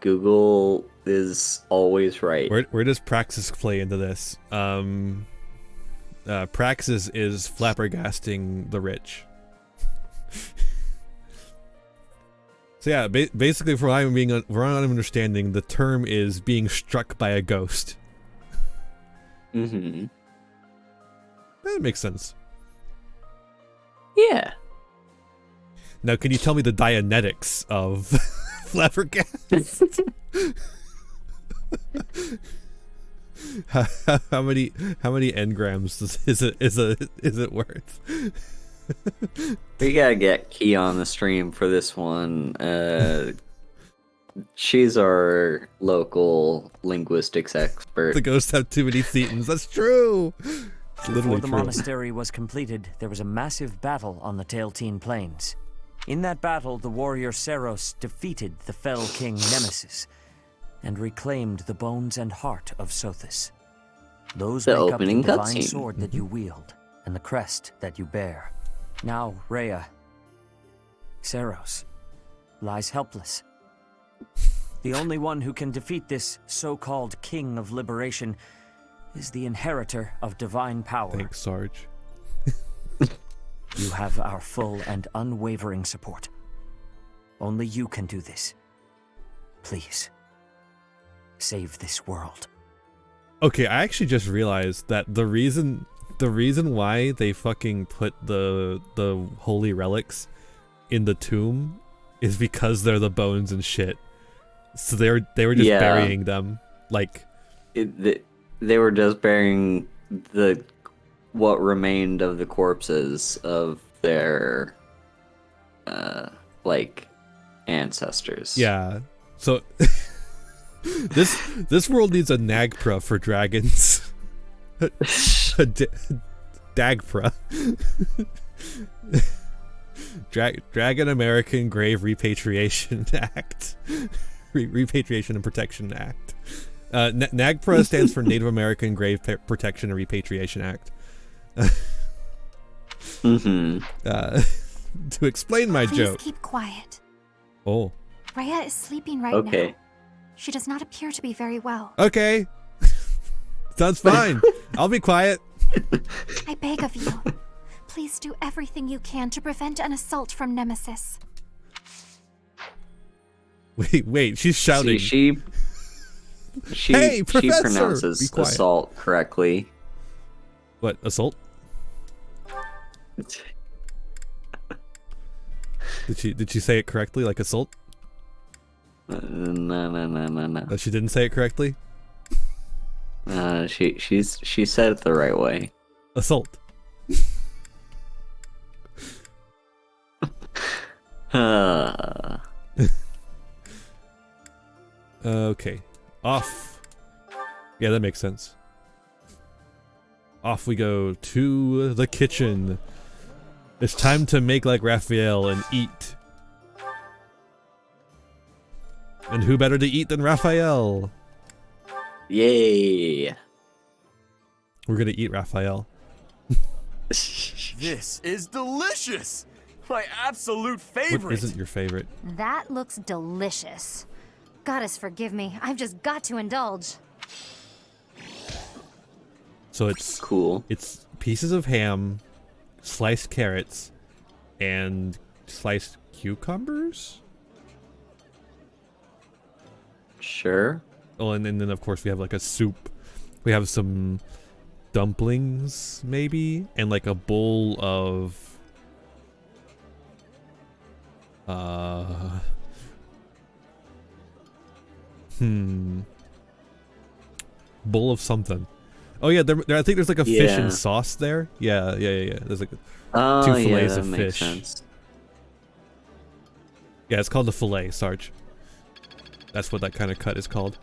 Google is always right. Where does praxis play into this? Praxis is flabbergasting the rich. So yeah, basically, from what I'm understanding, the term is being struck by a ghost. Mm-hmm. That makes sense. Yeah. Now, can you tell me the Dianetics of flabbergast? how many engrams is it worth? We gotta get Key on the stream for this one. She's our local linguistics expert. The ghosts have too many thetans. That's true. Before the monastery was completed, there was a massive battle on the Tailteen Plains. In that battle, the warrior Seiros defeated the fell king Nemesis and reclaimed the bones and heart of Sothis. Those make up the divine sword that you wield and the crest that you bear. Now, Rhea, Seiros, lies helpless. The only one who can defeat this so-called King of Liberation is the inheritor of divine power. Thanks, Sarge. You have our full and unwavering support. Only you can do this. Please, save this world. Okay, I actually just realized that the reason why they fucking put the holy relics in the tomb is because they're the bones and shit. So they were just burying them, like they were just burying what remained of the corpses of their like ancestors. Yeah. So this world needs a Nagpra for dragons. Dagpra. Dragon American Grave Repatriation Act. Repatriation and Protection Act. NAGPRA stands for Native American Grave Protection and Repatriation Act. To explain my joke. Please keep quiet. Oh. Rhea is sleeping right now. She does not appear to be very well. Okay. Sounds fine. I'll be quiet. I beg of you. Please do everything you can to prevent an assault from Nemesis. Wait, she's shouting. See, hey, she Professor! pronounces assault correctly. What, assault? Did she say it correctly, like assault? No. She didn't say it correctly? She said it the right way. Assault. Okay. Off. Yeah, that makes sense. Off we go to the kitchen. It's time to make like Raphael and eat. And who better to eat than Raphael? Yay. We're gonna eat Raphael. This is delicious! My absolute favorite! What isn't your favorite? That looks delicious. Goddess forgive me, I've just got to indulge. So it's cool. It's pieces of ham, sliced carrots, and sliced cucumbers? Sure. Oh, and then of course we have like a soup. We have some dumplings, maybe, and like a bowl of bowl of something. Oh yeah, I think there's like a fish and sauce there. Yeah. There's like 2 fillets of fish. Sense. Yeah, it's called a fillet, Sarge. That's what that kind of cut is called.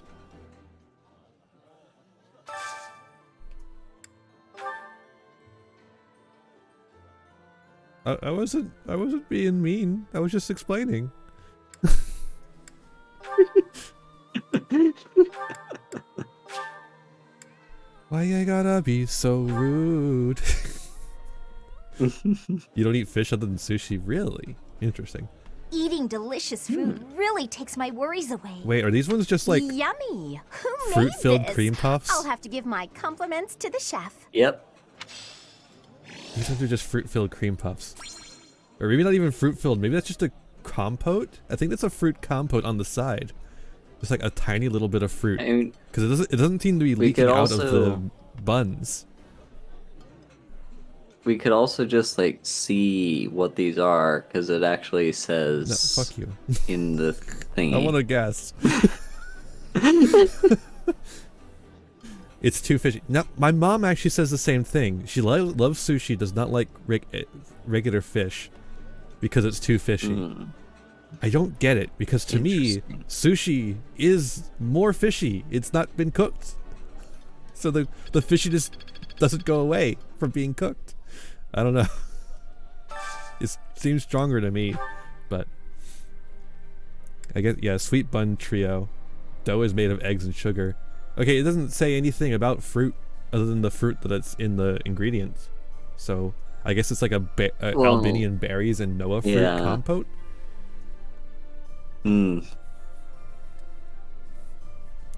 I wasn't being mean. I was just explaining. Why you gotta be so rude? You don't eat fish other than sushi? Really? Interesting. Eating delicious food really takes my worries away. Wait, are these ones just like yummy? Who made fruit-filled this? cream puffs? I'll have to give my compliments to the chef. Yep. These ones are just fruit-filled cream puffs. Or maybe not even fruit-filled. Maybe that's just a compote? I think that's a fruit compote on the side. Just like a tiny little bit of fruit. Because it doesn't seem to be leaking out of the buns. We could also just like see what these are, because it actually says no, fuck you. In the thingy. I want to guess. It's too fishy. No, my mom actually says the same thing. She loves sushi, does not like regular fish because it's too fishy. I don't get it, because to me, sushi is more fishy. It's not been cooked. So the fishiness doesn't go away from being cooked. I don't know. It seems stronger to me, but I guess, yeah, sweet bun trio. Dough is made of eggs and sugar. Okay, it doesn't say anything about fruit other than the fruit that's in the ingredients. So I guess it's like Albanian berries and Noah fruit compote. But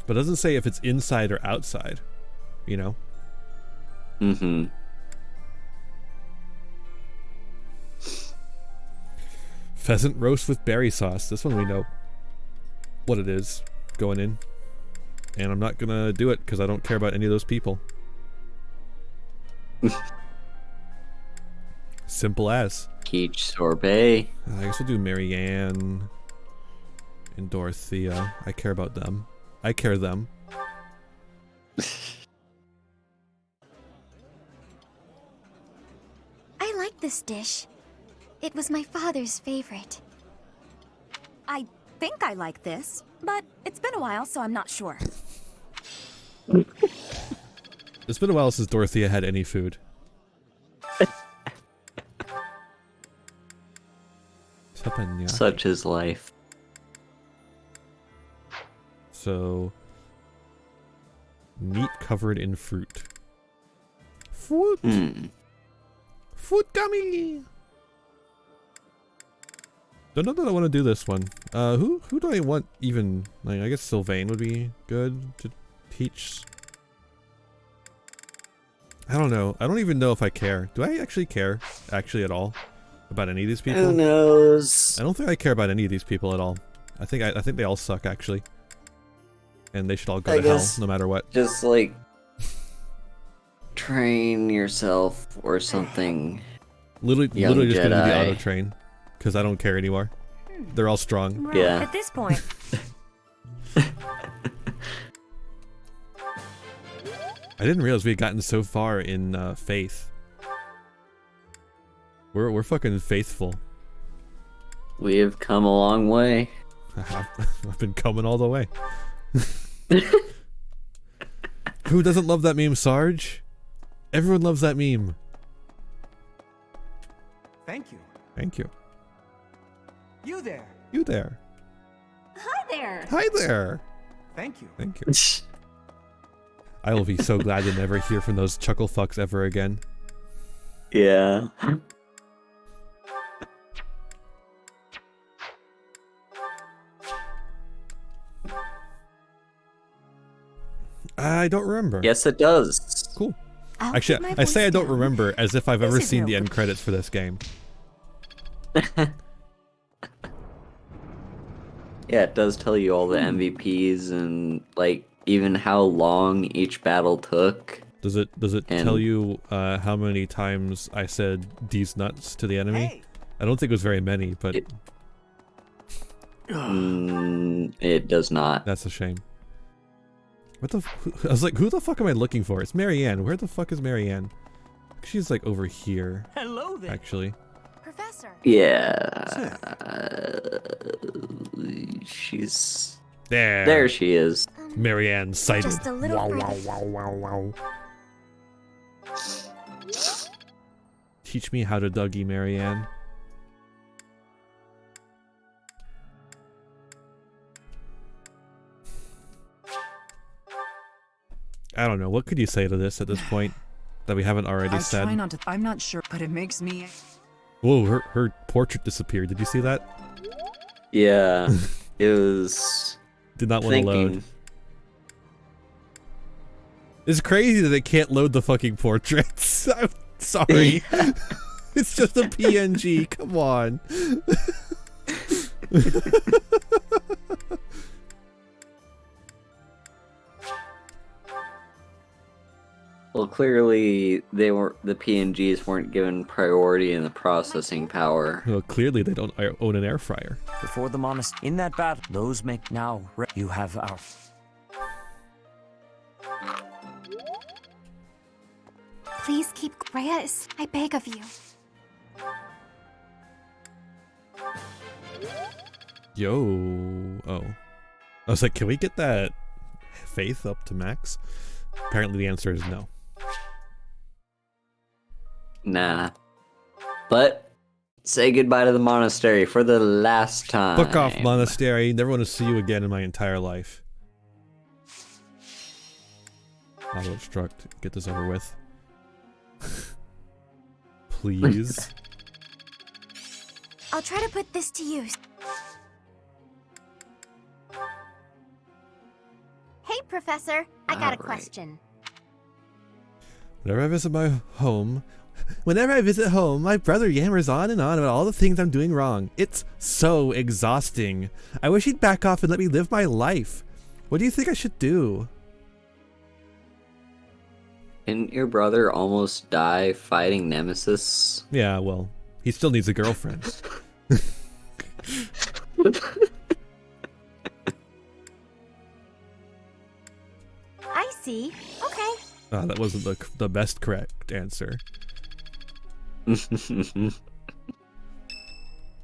it doesn't say if it's inside or outside, you know? Pheasant roast with berry sauce. This one we know what it is going in. And I'm not gonna do it because I don't care about any of those people. Simple as. Quiche sorbet. I guess we'll do Marianne. and Dorothea. I care about them. I care them. I like this dish. It was my father's favorite. I think I like this, but it's been a while, so I'm not sure. It's been a while since Dorothea had any food. Such is life. So, meat covered in fruit. Fruit. Fruit gummy. Don't know that I want to do this one. Who do I want even? Like, I guess Sylvain would be good to teach. I don't know. I don't even know if I care. Do I actually care at all about any of these people? Who knows? I don't think I care about any of these people at all. I think they all suck actually, and they should all go to hell no matter what. Just like train yourself or something. Literally just Jedi. gonna do the auto train because I don't care anymore. They're all strong. Right. At this point. I didn't realize we had gotten so far in faith. We're fucking faithful. We have come a long way. I've been coming all the way. Who doesn't love that meme, Sarge? Everyone loves that meme. Thank you. Thank you. You there. You there. Hi there. Hi there. Thank you. Thank you. I will be so glad to never hear from those chuckle fucks ever again. Yeah. I don't remember. Yes, it does. Cool. Actually, I say I don't remember as if I've ever seen the end credits for this game. Yeah, it does tell you all the MVPs and like even how long each battle took. Does it tell you how many times I said "these nuts" to the enemy? Hey. I don't think it was very many, but it does not. That's a shame. What the? I was like, who the fuck am I looking for? It's Marianne. Where the fuck is Marianne? She's like over here. Hello there. Actually. Professor. Yeah. She's there. There she is. Marianne sighted. Just a little Wow. Teach me how to Dougie, Marianne. I don't know. What could you say to this at this point that we haven't already said? I try not to. I'm not sure, but it makes me. Whoa, her portrait disappeared. Did you see that? Yeah, it was. Did not want to load. It's crazy that it can't load the fucking portraits. I'm sorry. It's just a PNG. Come on. Well, clearly the PNGs weren't given priority in the processing power. Well, clearly they don't own an air fryer. Before the monastery, in that battle, those make now. You have our. Please keep Reyes. I beg of you. Yo. Oh. I was like, can we get that faith up to max? Apparently the answer is no. Nah. But say goodbye to the monastery for the last time. Fuck off, monastery. Never want to see you again in my entire life. Auto-destruct. Get this over with. Please. I'll try to put this to use. Hey, Professor. I got a question. Whenever I visit home, my brother yammers on and on about all the things I'm doing wrong. It's so exhausting. I wish he'd back off and let me live my life. What do you think I should do? Didn't your brother almost die fighting Nemesis? Yeah, well, he still needs a girlfriend. see. Okay. That wasn't the best correct answer.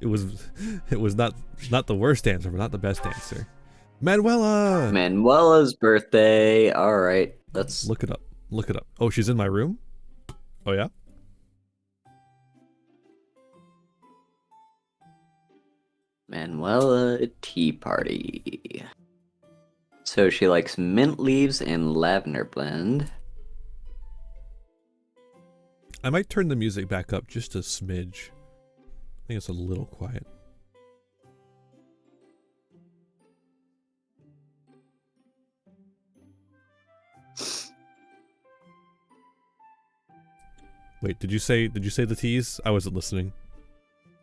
It was not the worst answer, but not the best answer. Manuela! Manuela's birthday. All right, let's look it up. Look it up. Oh, she's in my room? Oh, yeah? Manuela tea party. So she likes mint leaves and lavender blend. I might turn the music back up just a smidge. I think it's a little quiet. Wait, did you say the teas? I wasn't listening.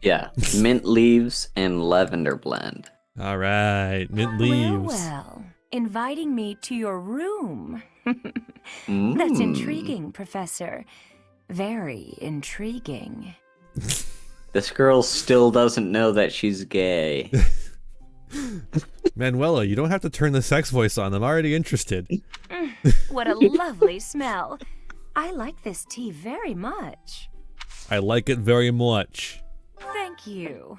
Yeah, mint leaves and lavender blend. All right, mint leaves. Well, inviting me to your room. That's intriguing, Professor. Very intriguing. This girl still doesn't know that she's gay. Manuela, you don't have to turn the sex voice on. I'm already interested. What a lovely smell. I like this tea very much. I like it very much. Thank you.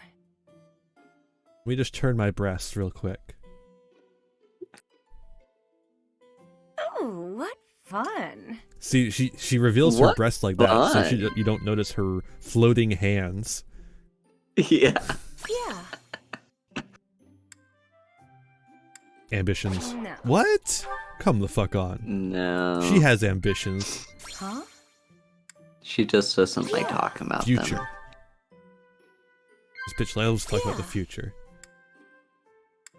Let me just turn my breasts real quick. Oh, what fun. See, she reveals her breast like that, so you don't notice her floating hands. Yeah. Yeah. Ambitions. No. What? Come the fuck on. No. She has ambitions. Huh? She just doesn't like talking about Future. them. This bitch loves talking about the future.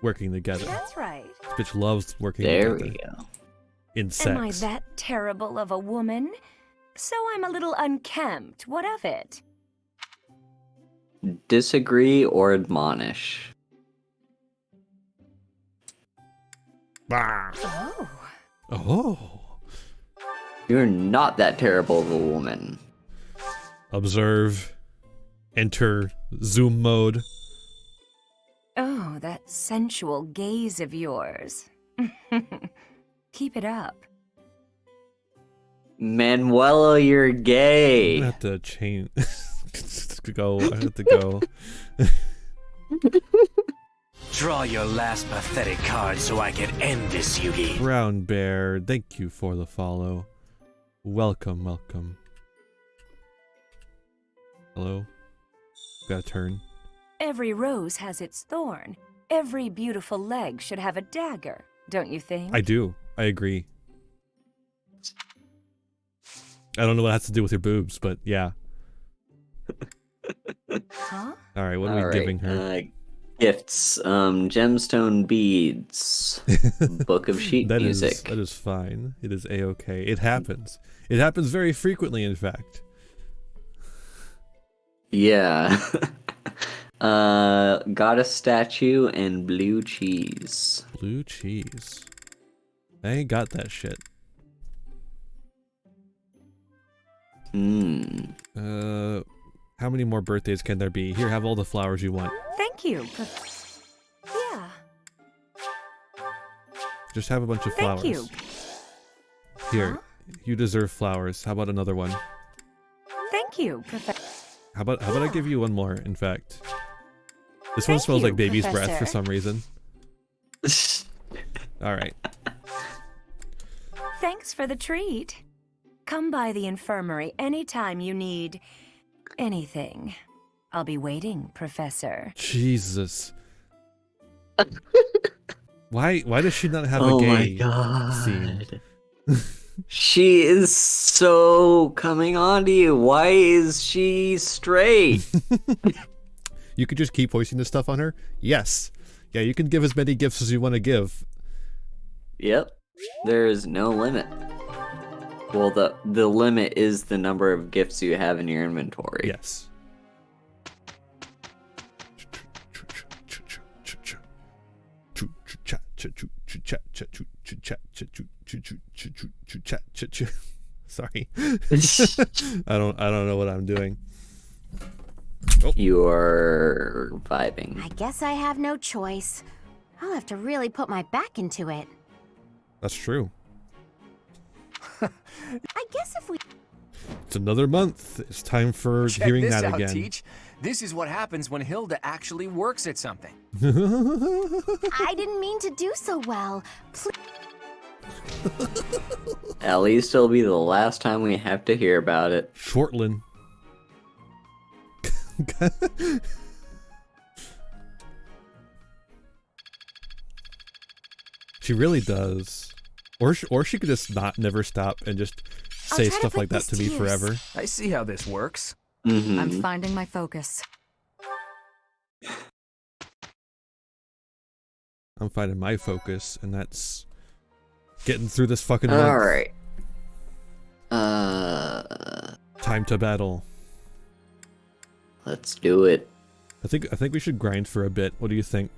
Working together. That's right. This bitch loves working There together. we go. In sex. Am I that terrible of a woman? So I'm a little unkempt. What of it? Disagree or admonish. Bah. Oh. Oh. You're not that terrible of a woman. Observe. Enter zoom mode. Oh, that sensual gaze of yours. Keep it up. Manuela, you're gay. I have to change. Go. I have to go. Draw your last pathetic card so I can end this, Yugi. Brown Bear, thank you for the follow. Welcome, welcome. Hello? Got a turn. Every rose has its thorn. Every beautiful leg should have a dagger, don't you think? I do. I agree. I don't know what it has to do with your boobs, but yeah. Huh? Alright, what are we giving her? Gifts, gemstone beads, book of sheet music. That is fine. It is a-okay. It happens. It happens very frequently, in fact. Yeah. Goddess statue and blue cheese. Blue cheese. I ain't got that shit. How many more birthdays can there be? Here, have all the flowers you want. Thank you. Yeah. Just have a bunch of flowers. Thank you. Here, you deserve flowers. How about another one? Thank you, Professor. How about I give you one more, in fact. This one Thank smells you, like baby's breath Professor. for some reason. Alright. Thanks for the treat. Come by the infirmary anytime you need anything. I'll be waiting, Professor. Jesus. Why does she not have a gay scene? She is so coming on to you. Why is she straight? You could just keep hoisting this stuff on her? Yes. Yeah, you can give as many gifts as you want to give. Yep. There is no limit. Well, the limit is the number of gifts you have in your inventory. Yes. Sorry. I don't know what I'm doing. Oh. You're vibing. I guess I have no choice. I'll have to really put my back into it. That's true. I guess if we... It's another month. It's time for Check hearing this that out, again. Teach. This is what happens when Hilda actually works at something. I didn't mean to do so well. At least it'll be the last time we have to hear about it. Shortland. She really does. Or she could just never stop and just say stuff like that to me forever. I see how this works. I'm finding my focus. I'm finding my focus, and that's getting through this fucking month. Alright. Time to battle. Let's do it. I think we should grind for a bit. What do you think?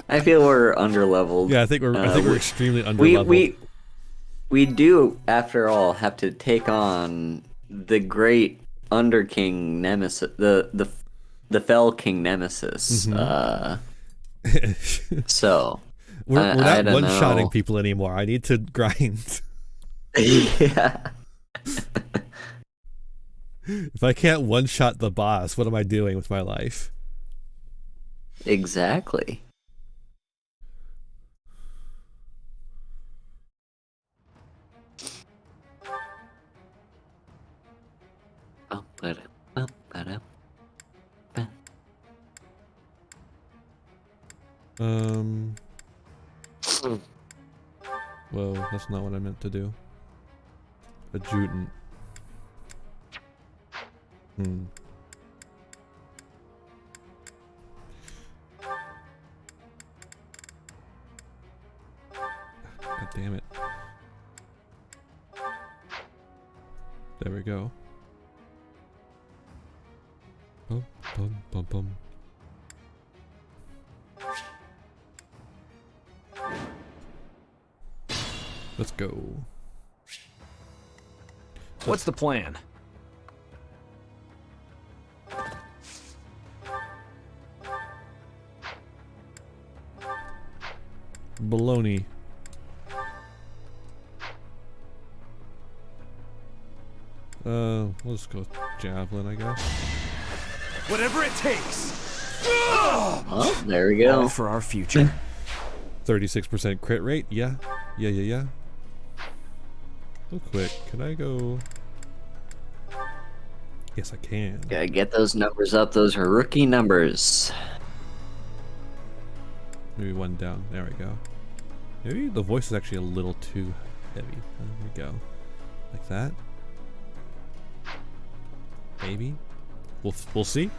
I feel we're underleveled. Yeah, I think we're extremely underleveled. We do, after all, have to take on the great Underking Nemesis, the Fell King Nemesis. So we're not one-shotting people anymore. I need to grind. Yeah. If I can't one-shot the boss, what am I doing with my life? Exactly. Whoa, that's not what I meant to do. Adjutant. God damn it. There we go. Bum, bum, bum, bum. Let's go. What's the plan? Baloney. Let's go with javelin, I guess. Whatever it takes. Oh, there we go. All for our future. 36% crit rate. Yeah. Real quick, can I go? Yes, I can. Gotta get those numbers up. Those are rookie numbers. Maybe one down. There we go. Maybe the voice is actually a little too heavy. There we go. Like that. Maybe. We'll see.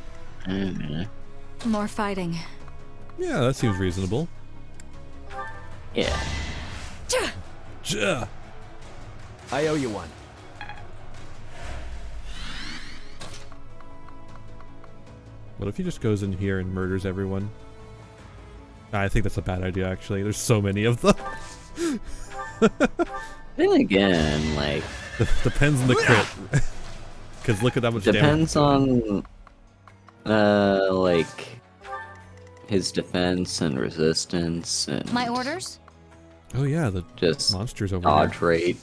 More fighting. Yeah, that seems reasonable. Yeah. Ja. I owe you one. What if he just goes in here and murders everyone? I think that's a bad idea, actually. There's so many of them. Then again, like... Depends on the crit. Because look at how much depends damage. on, like, his defense and resistance and... My orders? Oh yeah, the just monsters over dodge here. rate.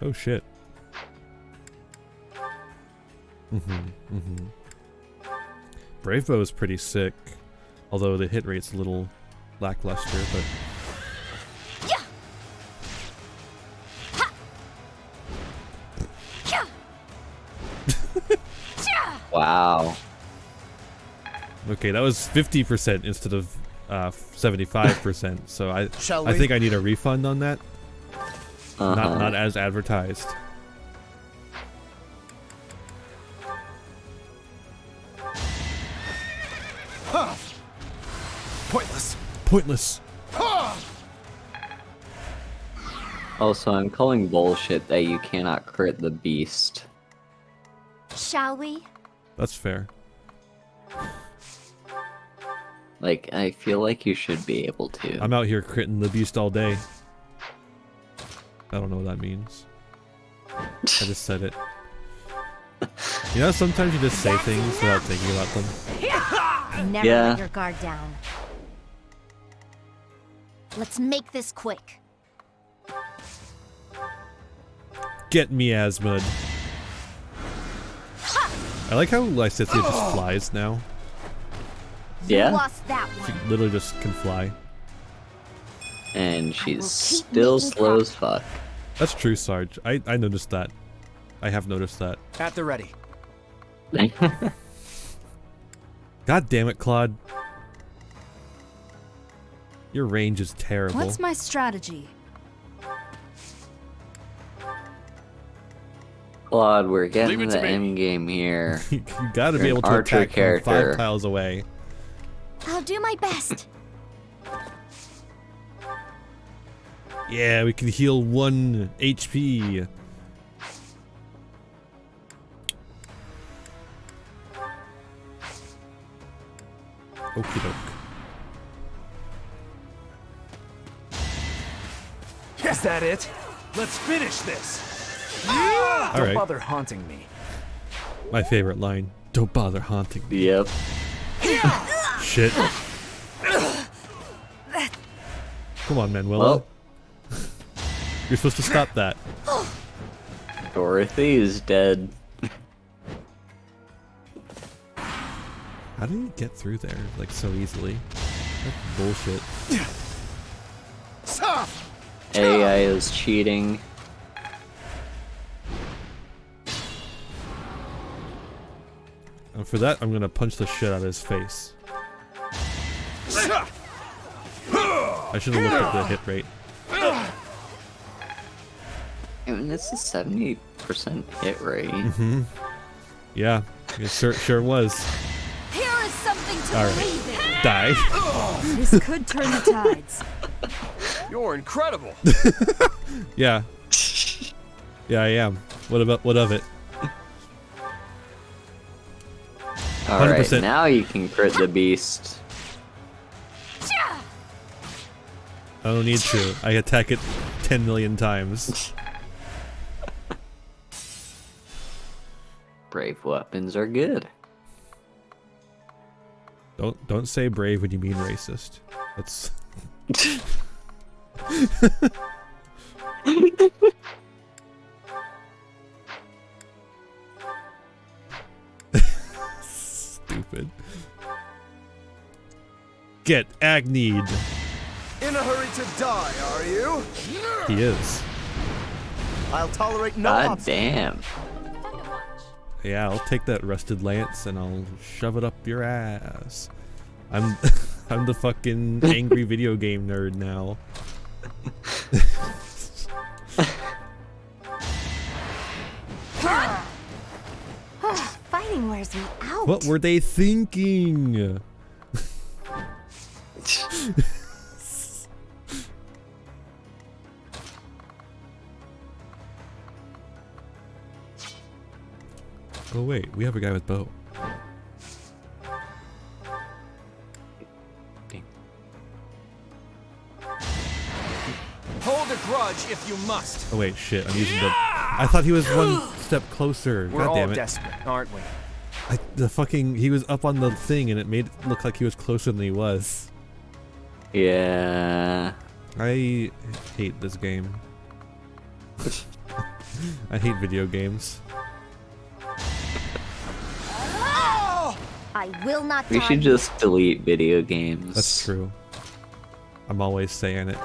Oh shit. Brave Bow is pretty sick, although the hit rate's a little lackluster, but... Wow. Okay, that was 50% instead of 75%, so I we? think I need a refund on that. Not as advertised. Huh. Pointless. Pointless. Also, I'm calling bullshit that you cannot crit the beast. Shall we? That's fair. Like, I feel like you should be able to. I'm out here critting the beast all day. I don't know what that means. I just said it. You know, sometimes you just say things without thinking about them. Never let your guard down. Let's make this quick. Get me, Asmod. I like how Lysithea just flies now. Yeah. Lost that one. She literally just can fly. And she's still slow as fuck. That's true, Sarge. I noticed that. I have noticed that. At the ready. God damn it, Claude. Your range is terrible. What's my strategy? Claude, we're getting the end game here. You gotta be able to attack from 5 tiles away. I'll do my best. Yeah, we can heal 1 HP. Okie doke. Is that it? Let's finish this. All Don't right. bother haunting me. My favorite line. Don't bother haunting me. Yep. Shit. Come on, Manuela. Well. You're supposed to stop that. Dorothy is dead. How did you get through there, like, so easily? That's bullshit. AI is cheating. And for that, I'm gonna punch the shit out of his face. I should have looked at the hit rate. I mean, this is 70% hit rate. Mm-hmm. Yeah, it sure was. Here is something to All believe in. right. Die. This could turn the tides. You're incredible. Yeah. Yeah, I am. What of it? Alright, 100%. now you can crit the beast. I don't need to. I attack it 10 million times. Brave weapons are good. Don't say brave when you mean racist. That's stupid. Get agnied. In a hurry to die, are you? He is. I'll tolerate no God obstacle. damn. Yeah, I'll take that rusted lance and I'll shove it up your ass. I'm I'm the fucking angry video game nerd now. Fighting wears me out. What were they thinking? Oh wait, we have a guy with bow. Hold a grudge if you must. Oh wait, shit, I'm using the... I thought he was one step closer. We're God all damn it. desperate, aren't we? He was up on the thing and it made it look like he was closer than he was. Yeah. I hate this game. I hate video games. I will not We die. should just delete video games. That's true. I'm always saying it.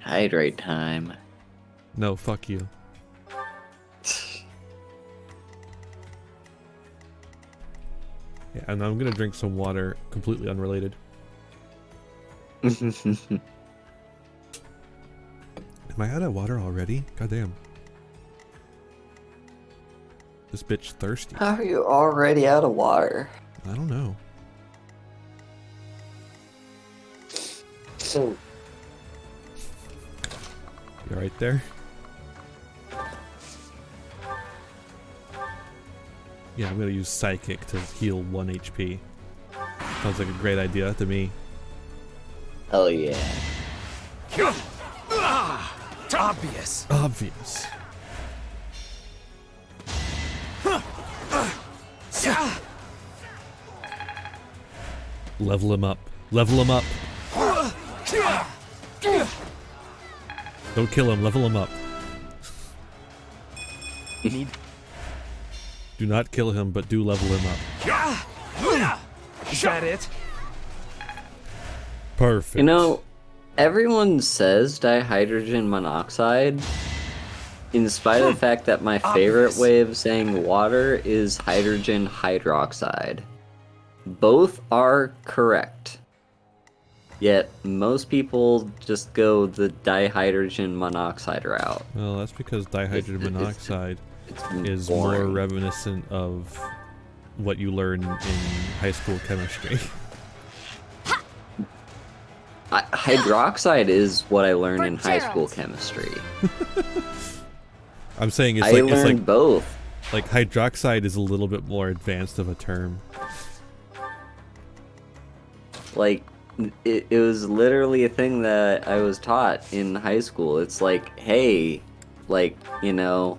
Hydrate time. No, fuck you. Yeah, and I'm gonna drink some water, completely unrelated. Am I out of water already? Goddamn. This bitch thirsty. How are you already out of water? I don't know. So. You right there? Yeah, I'm gonna use Psychic to heal 1 HP. Sounds like a great idea to me. Hell yeah. Obvious. Obvious. Level him up. Level him up. Don't kill him. Level him up. Do not kill him, but do level him up. Is that it? Perfect. You know, everyone says dihydrogen monoxide, in spite of the fact that my favorite way of saying water is hydrogen hydroxide. Both are correct. Yet, most people just go the dihydrogen monoxide route. Well, that's because dihydrogen monoxide is boring. more reminiscent of what you learn in high school chemistry. Hydroxide is what I learned in high school chemistry. I'm saying I learned both. Like hydroxide is a little bit more advanced of a term. Like, it was literally a thing that I was taught in high school. It's like, hey, like, you know,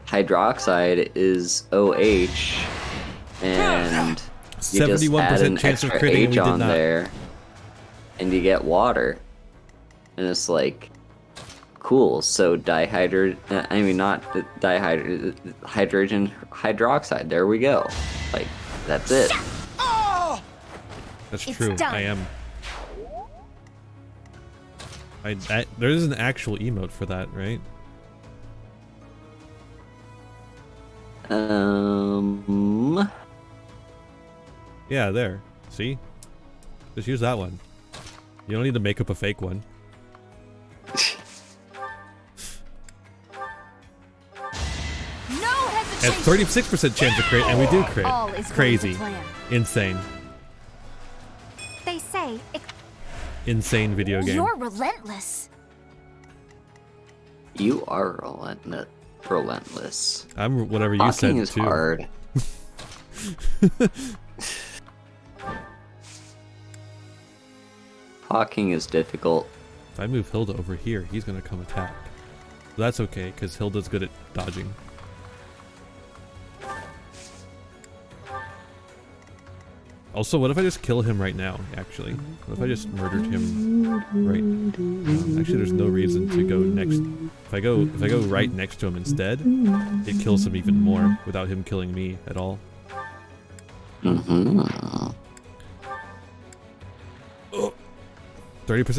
hydroxide is OH, and you just add an chance of extra critting, and we H did on not. there, and you get water. And it's like, cool, so hydrogen hydroxide, there we go. Like, that's it. That's It's true. done. I am. There is an actual emote for that, right? Yeah, there. See? Just use that one. You don't need to make up a fake one. At 36% chance of crit, and we do crit. All is Crazy. going to plan. Insane. They say Insane video game. you're relentless. You are relentless. I'm whatever you Talking said is too. hard. Hawking is difficult. If I move Hilda over here, he's gonna come attack. But that's okay, because Hilda's good at dodging. Also, what if I just kill him right now, actually? What if I just murdered him right... actually, there's no reason to go next... If I go right next to him instead, it kills him even more without him killing me at all. 30%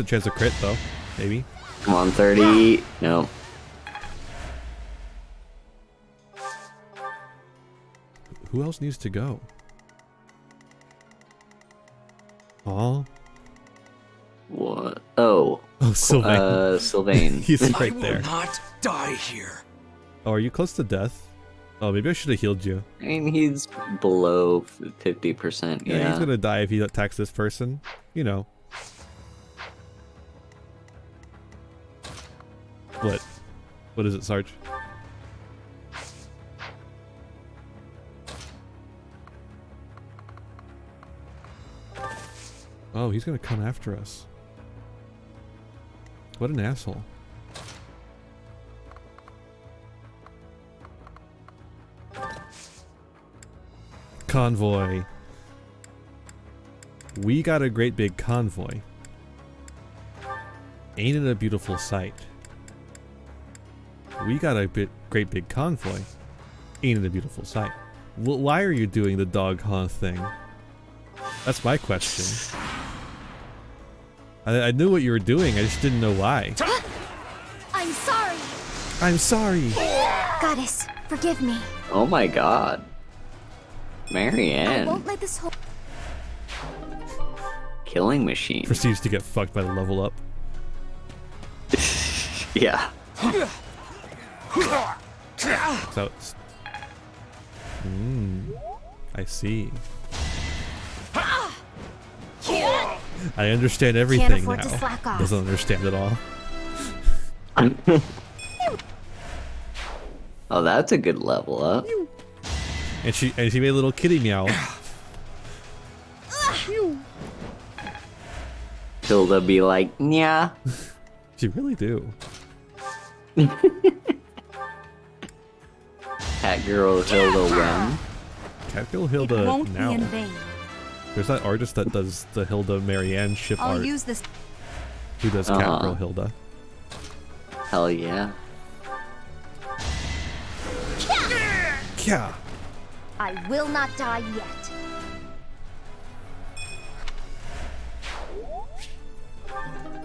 chance of crit, though. Maybe. Come on, 30. No. Who else needs to go? Aw. What? Oh. Oh, Sylvain. Sylvain. He's I right will there. not die here. Oh, are you close to death? Oh, maybe I should have healed you. I mean, he's below 50%, Yeah, he's gonna die if he attacks this person. You know. What? What is it, Sarge? Oh, he's gonna come after us. What an asshole. Convoy. We got a great big convoy. Ain't it a beautiful sight? We got a great big convoy. Ain't it a beautiful sight? Why are you doing the dog hunt thing? That's my question. I knew what you were doing, I just didn't know why. I'm sorry. I'm sorry. Goddess, forgive me. Oh my god. I Marianne. won't let this whole Killing machine. Proceeds to get fucked by the level up. Yeah. So, I see. I understand everything now. afford to slack off. Doesn't understand at all. Oh, that's a good level up. And she made a little kitty meow. Hilda be like, yeah. She really do. Cat girl Hilda when? Cat girl Hilda It won't now. be in vain. There's that artist that does the Hilda Marianne ship I'll art. use this. Who does Catgirl Hilda? Hell yeah. Yeah. I will not die yet.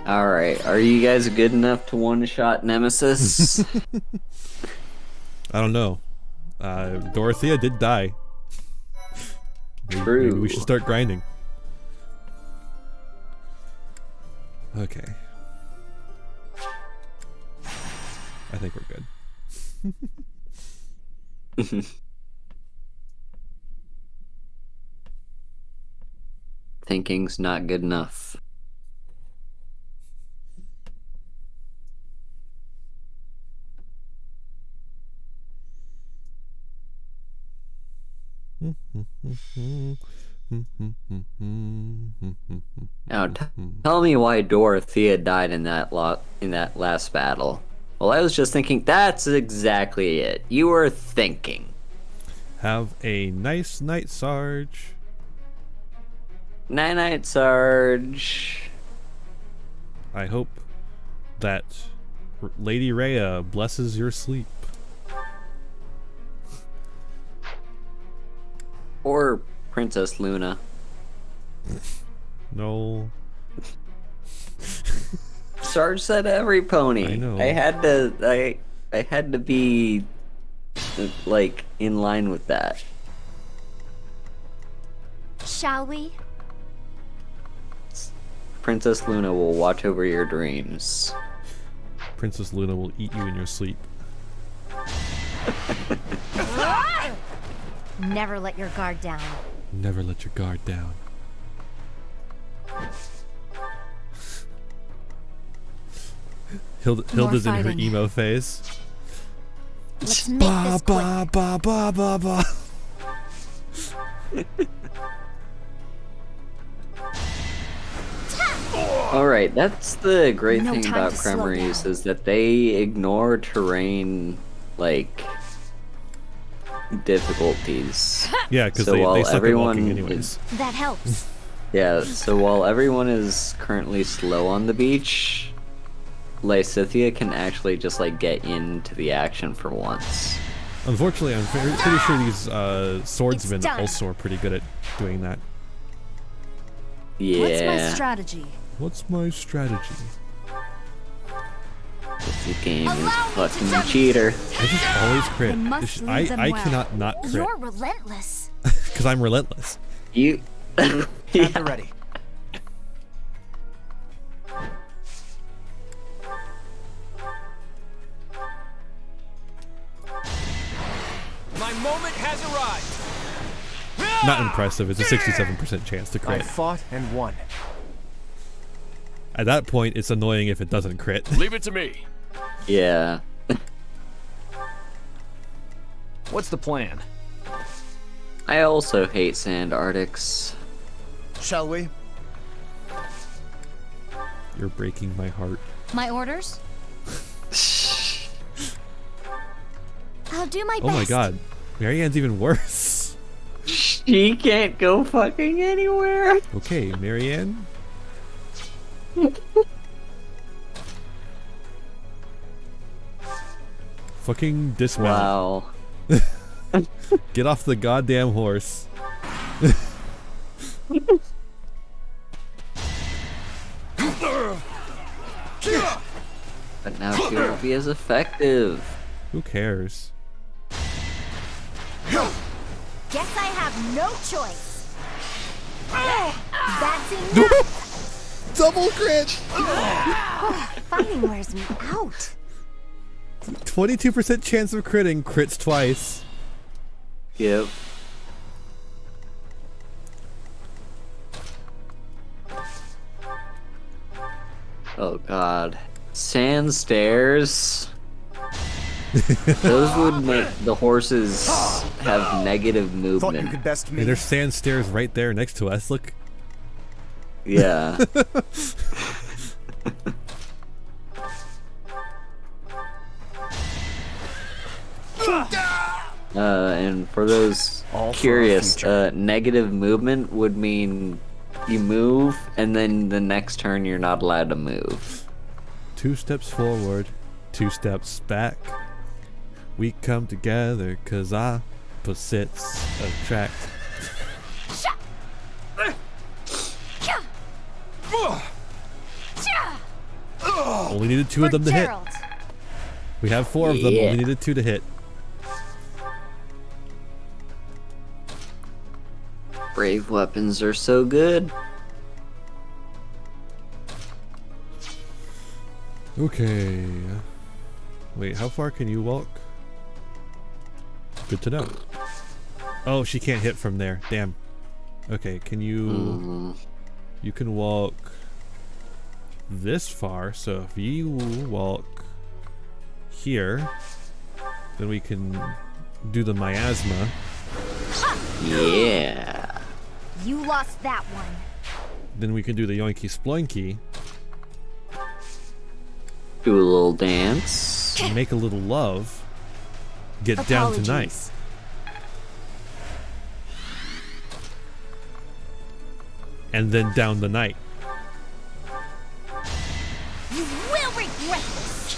Alright, are you guys good enough to one-shot Nemesis? I don't know. Dorothea did die. Maybe we should start grinding. Okay. I think we're good. Thinking's not good enough. Now, tell me why Dorothea died in that last battle. Well, I was just thinking, that's exactly it. You were thinking. Have a nice night, Sarge. Night, Sarge. I hope that Lady Rhea blesses your sleep. Or Princess Luna. No. Sarge said every pony. I know. I had to be like in line with that. Shall we? Princess Luna will watch over your dreams. Princess Luna will eat you in your sleep. Never let your guard down. Never let your guard down. Hilda's in her emo phase. Let's make this quick. Ba. Alright, that's the great No thing time about to slow Cremeries down. is that they ignore terrain, like, difficulties. Yeah, because So they while suck at everyone walking anyways. That helps. Yeah, so while everyone is currently slow on the beach, Lysithea can actually just, like, get into the action for once. Unfortunately, I'm pretty sure these swordsmen also are pretty good at doing that. Yeah. What's my strategy? What's my strategy? This game is fucking cheater. I just always crit. I must lead them I well. cannot not crit. You're relentless. Because I'm relentless. You... At the ready. My moment has arrived. Not impressive. It's a 67% chance to I crit. fought and won. At that point, it's annoying if it doesn't crit. Leave it to me. Yeah. What's the plan? I also hate sand arctics. Shall we? You're breaking my heart. My orders? I'll do my best. Oh my god. Marianne's even worse. She can't go fucking anywhere. Okay, Marianne. Fucking dismount. Wow. Get off the goddamn horse. But now she won't be as effective. Who cares? Guess I have no choice. That's enough. Double crit! Fighting wears me out. 22% chance of critting, crits twice. Yep. Oh god. Sand stairs. Those would make the horses have negative Thought you movement. could best Hey, me. there's sand stairs right there next to us. Look. Yeah. And for those curious, negative movement would mean you move, and then the next turn you're not allowed to move. 2 steps forward, 2 steps back. We come together 'cause opposites attract. Only needed 2 of them to hit. We have 4 of them, only needed 2 to hit. Brave weapons are so good. Okay. Wait, how far can you walk? Good to know. Oh, she can't hit from there. Damn. Okay, can you... You can walk this far, so if you walk here, then we can do the miasma. Yeah. You lost that one. Then we can do the yoinky sploinky. Do a little dance. Make a little love. Get down tonight. And then down the night. You will regret this.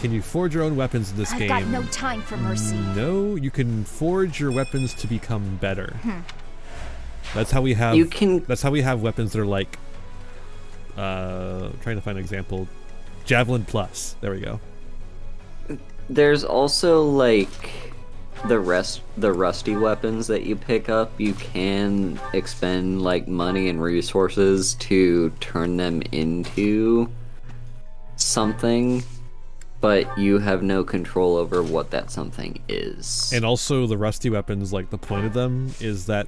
Can you forge your own weapons in this game? I've got no time for mercy. No, you can forge your weapons to become better. That's how we have. That's how we have weapons that are like. Trying to find an example. Javelin Plus. There we go. There's also like the rusty weapons that you pick up. You can expend like money and resources to turn them into something, but you have no control over what that something is. And also the rusty weapons, like the point of them is that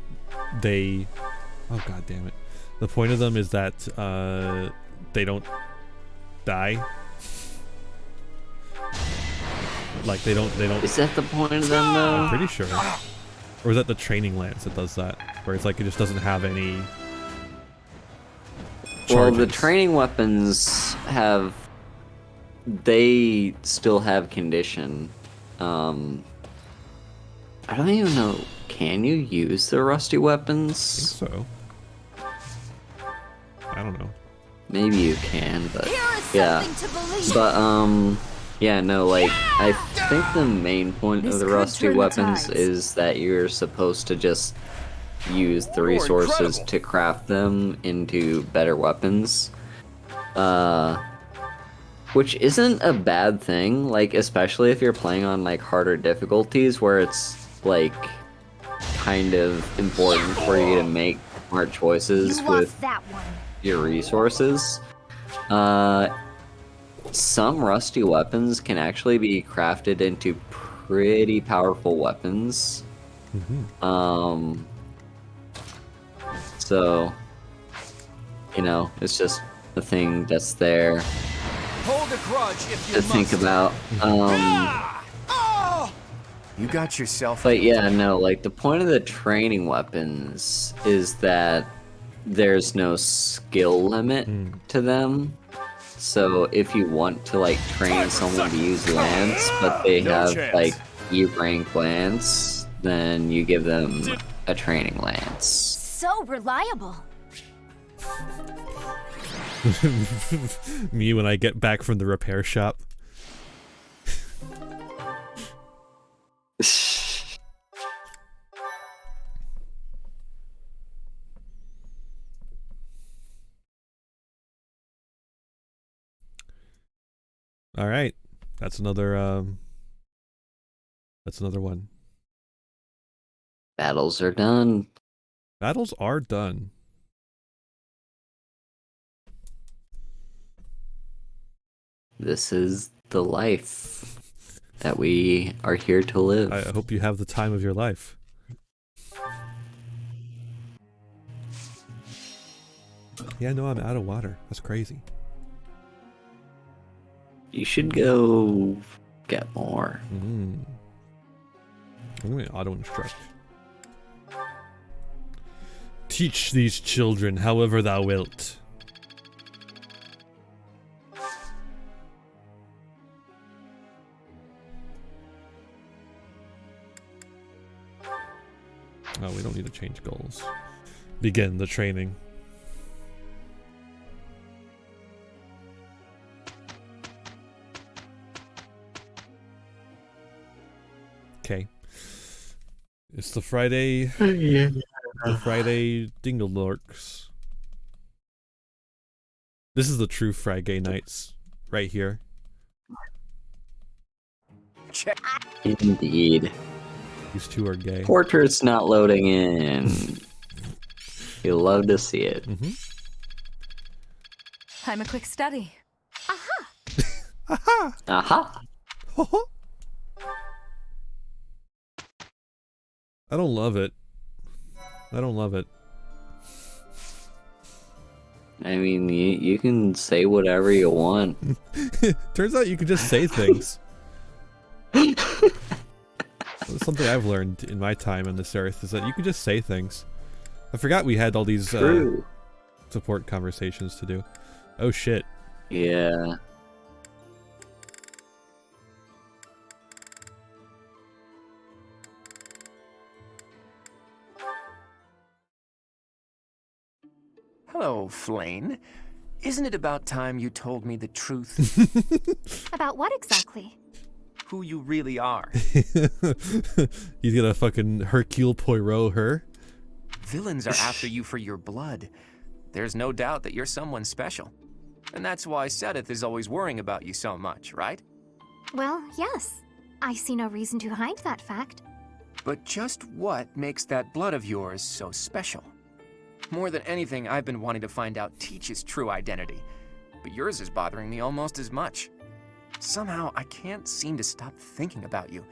they... Oh god damn it. The point of them is that they don't die. Like they don't... Is that the point of them though? I'm pretty sure. Or is that the training lance that does that? Where it's like it just doesn't have any charges. Well, the training weapons have... They still have condition. I don't even know. Can you use the rusty weapons? I think so. I don't know. Maybe you can, but yeah. But yeah, no, like I think the main point of the rusty weapons is that you're supposed to just use the resources to craft them into better weapons. Which isn't a bad thing, like especially if you're playing on like harder difficulties where it's like kind of important for you to make smart choices with your resources. Some rusty weapons can actually be crafted into pretty powerful weapons. So, you know, it's just a thing that's there Hold a grudge if you to think about. You got yourself. But yeah, no, like the point of the training weapons is that there's no skill limit to them. So if you want to like train someone to use lance, but they have like E-rank lance, then you give them a training lance. So reliable. Me when I get back from the repair shop. All right, that's another one. Battles are done. Battles are done. This is the life that we are here to live. I hope you have the time of your life. Yeah, no, I'm out of water. That's crazy. You should go get more. I'm going to auto-instruct. Teach these children however thou wilt. Oh, we don't need to change goals. Begin the training. Okay. It's the Friday. The Friday Dinglelorks. This is the true FriGay Nights, right here. Indeed. These two are gay. Portrait's not loading in. You'll love to see it. I'm a quick study. Aha! I don't love it. I don't love it. I mean, you can say whatever you want. Turns out you can just say things. Something I've learned in my time on this earth is that you can just say things. I forgot we had all these support conversations to do. Oh shit. Yeah. Hello, Flane. Isn't it about time you told me the truth? About what exactly? Who you really are. He's gonna fucking Hercule Poirot her. Villains are after you for your blood. There's no doubt that you're someone special. And that's why Sedith is always worrying about you so much, right? Well, yes. I see no reason to hide that fact. But just what makes that blood of yours so special? More than anything, I've been wanting to find out Teach's true identity. But yours is bothering me almost as much. Somehow, I can't seem to stop thinking about you.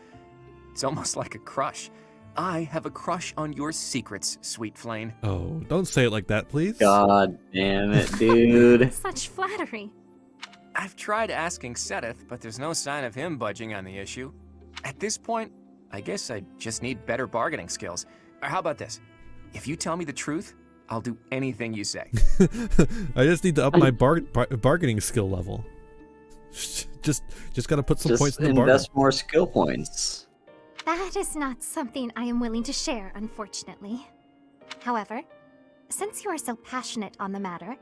It's almost like a crush. I have a crush on your secrets, sweet Flane. Oh, don't say it like that, please. God damn it, dude. Such flattery. I've tried asking Sedith, but there's no sign of him budging on the issue. At this point, I guess I just need better bargaining skills. Or how about this? If you tell me the truth, I'll do anything you say. I just need to up my bargaining skill level. Just gotta put some points in the bargain. Invest more skill points. That is not something I am willing to share, unfortunately. However, since you are so passionate on the matter,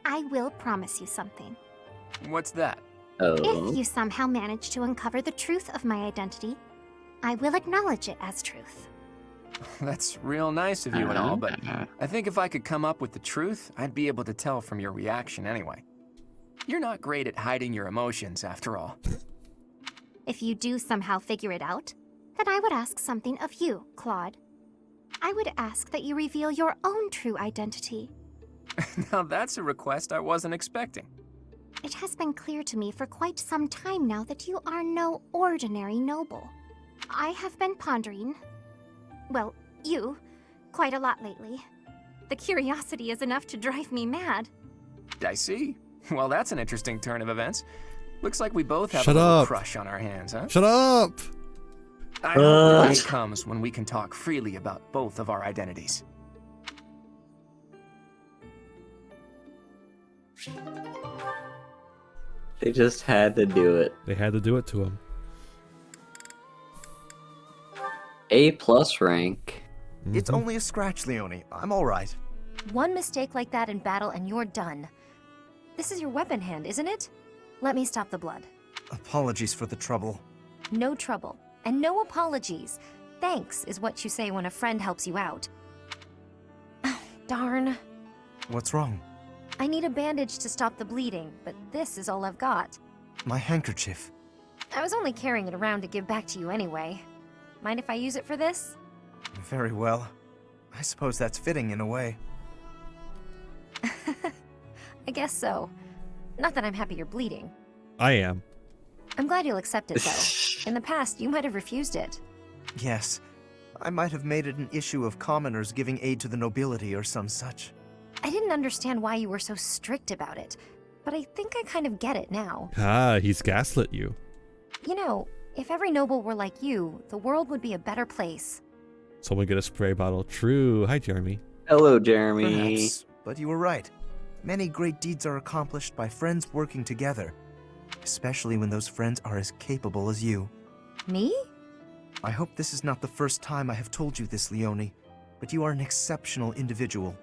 I will promise you something. What's that? If you somehow manage to uncover the truth of my identity, I will acknowledge it as truth. That's real nice of you and all, but I think if I could come up with the truth, I'd be able to tell from your reaction anyway. You're not great at hiding your emotions, after all. If you do somehow figure it out, then I would ask something of you, Claude. I would ask that you reveal your own true identity. Now that's a request I wasn't expecting. It has been clear to me for quite some time now that you are no ordinary noble. I have been pondering, well, you, quite a lot lately. The curiosity is enough to drive me mad. I see. Well, that's an interesting turn of events. Looks like we both have Shut a little up. crush on our hands, huh? Shut up! I hope the day comes when we can talk freely about both of our identities. They just had to do it. They had to do it to him. A+ rank. It's only a scratch, Leone. I'm alright. One mistake like that in battle and you're done. This is your weapon hand, isn't it? Let me stop the blood. Apologies for the trouble. No trouble. And no apologies. Thanks is what you say when a friend helps you out. Darn. What's wrong? I need a bandage to stop the bleeding, but this is all I've got. My handkerchief. I was only carrying it around to give back to you anyway. Mind if I use it for this? Very well. I suppose that's fitting in a way. I guess so. Not that I'm happy you're bleeding. I am. I'm glad you'll accept it, though. In the past, you might have refused it. Yes. I might have made it an issue of commoners giving aid to the nobility or some such. I didn't understand why you were so strict about it, but I think I kind of get it now. Ah, he's gaslit you. You know, if every noble were like you, the world would be a better place. Someone get a spray bottle. True. Hi, Jeremy. Hello, Jeremy. Perhaps, but you were right. Many great deeds are accomplished by friends working together, especially when those friends are as capable as you. Me? I hope this is not the first time I have told you this, Leone. but you are an exceptional individual.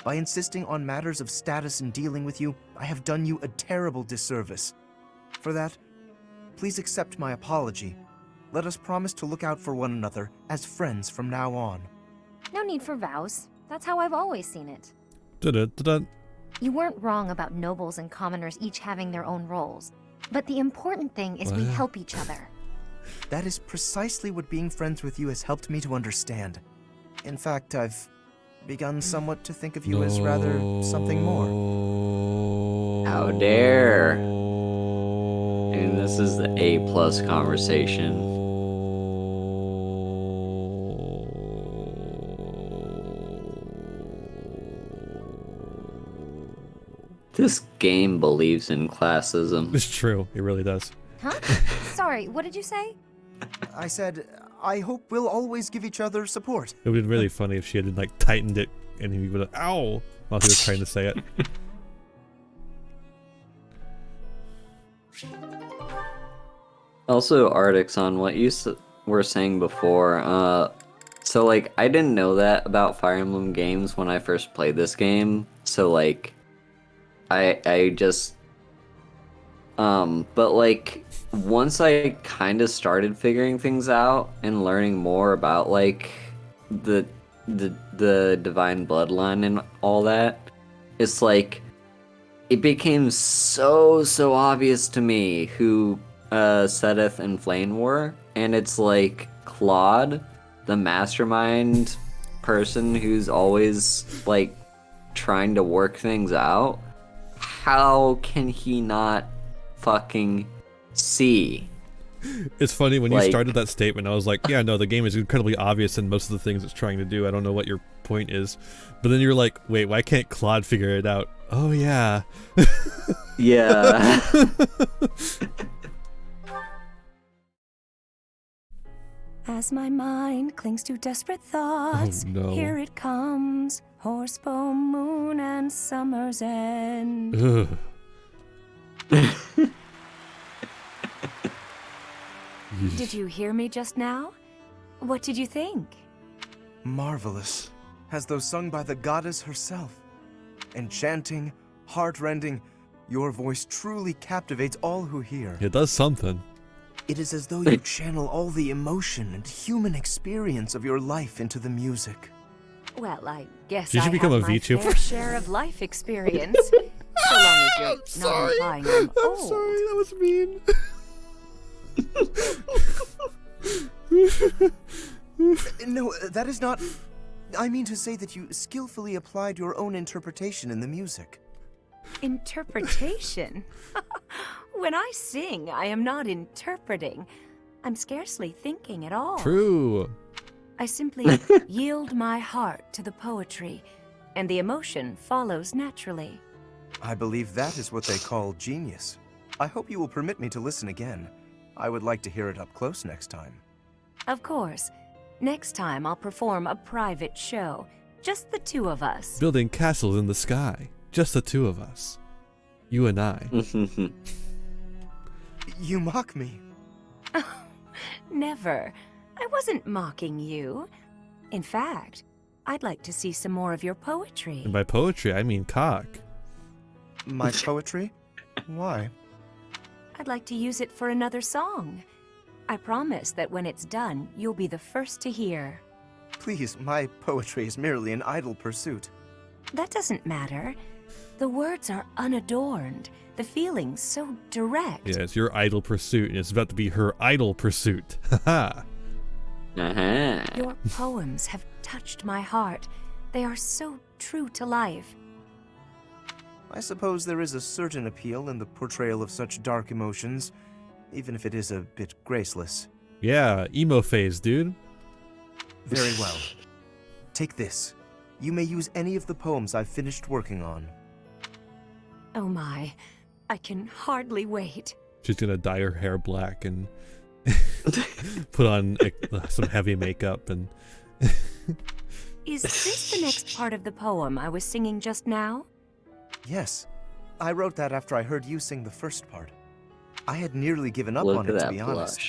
By insisting on matters of status in dealing with you, I have done you a terrible disservice. For that, please accept my apology. Let us promise to look out for one another as friends from now on. No need for vows. That's how I've always seen it. Dun-dun-dun-dun. You weren't wrong about nobles and commoners each having their own roles. But the important thing is we help each other. That is precisely what being friends with you has helped me to understand. In fact, I've begun somewhat to think of you as rather something more. How dare. And this is the A+ conversation. This game believes in classism. It's true. It really does. Huh? Sorry, what did you say? I said, I hope we'll always give each other support. It would have been really funny if she had like tightened it and he would have, ow, while he was trying to say it. Also, Artix, on what you were saying before, so like, I didn't know that about Fire Emblem games when I first played this game, so like, I just, but like, once I kind of started figuring things out and learning more about like the divine bloodline and all that, it's like it became so obvious to me who Sedith and Flame were, and it's like Claude, the mastermind person who's always like trying to work things out. How can he not fucking see? It's funny when you started that statement, I was like, yeah, no, the game is incredibly obvious in most of the things it's trying to do. I don't know what your point is. But then you're like, wait, why can't Claude figure it out? Oh, yeah. Yeah. As my mind clings to desperate thoughts, here it comes, horsebone, moon, and summer's end. Did you hear me just now? What did you think? Marvelous, as though sung by the goddess herself. Enchanting, heart-rending, your voice truly captivates all who hear. It does something. It is as though you channel all the emotion and human experience of your life into the music. Well, I guess Did you I become have a my VTuber? fair share of life experience. So long as you're not implying I'm old. Sorry, that was mean. No, that is not... I mean to say that you skillfully applied your own interpretation in the music. Interpretation? When I sing, I am not interpreting. I'm scarcely thinking at all. True. I simply yield my heart to the poetry, and the emotion follows naturally. I believe that is what they call genius. I hope you will permit me to listen again. I would like to hear it up close next time. Of course. Next time I'll perform a private show. Just the two of us. Building castles in the sky. Just the two of us. You and I. You mock me. Oh, never. I wasn't mocking you. In fact, I'd like to see some more of your poetry. And by poetry, I mean cock. My poetry? Why? I'd like to use it for another song. I promise that when it's done, you'll be the first to hear. Please, my poetry is merely an idle pursuit. That doesn't matter. The words are unadorned, the feelings so direct. Yeah, it's your idle pursuit, and it's about to be her idle pursuit. Haha. Your poems have touched my heart. They are so true to life. I suppose there is a certain appeal in the portrayal of such dark emotions, even if it is a bit graceless. Yeah, emo phase, dude. Very well. Take this. You may use any of the poems I've finished working on. Oh my, I can hardly wait. She's gonna dye her hair black and put on some heavy makeup and... Is this the next part of the poem I was singing just now? Yes. I wrote that after I heard you sing the first part. I had nearly given up on it, to be honest.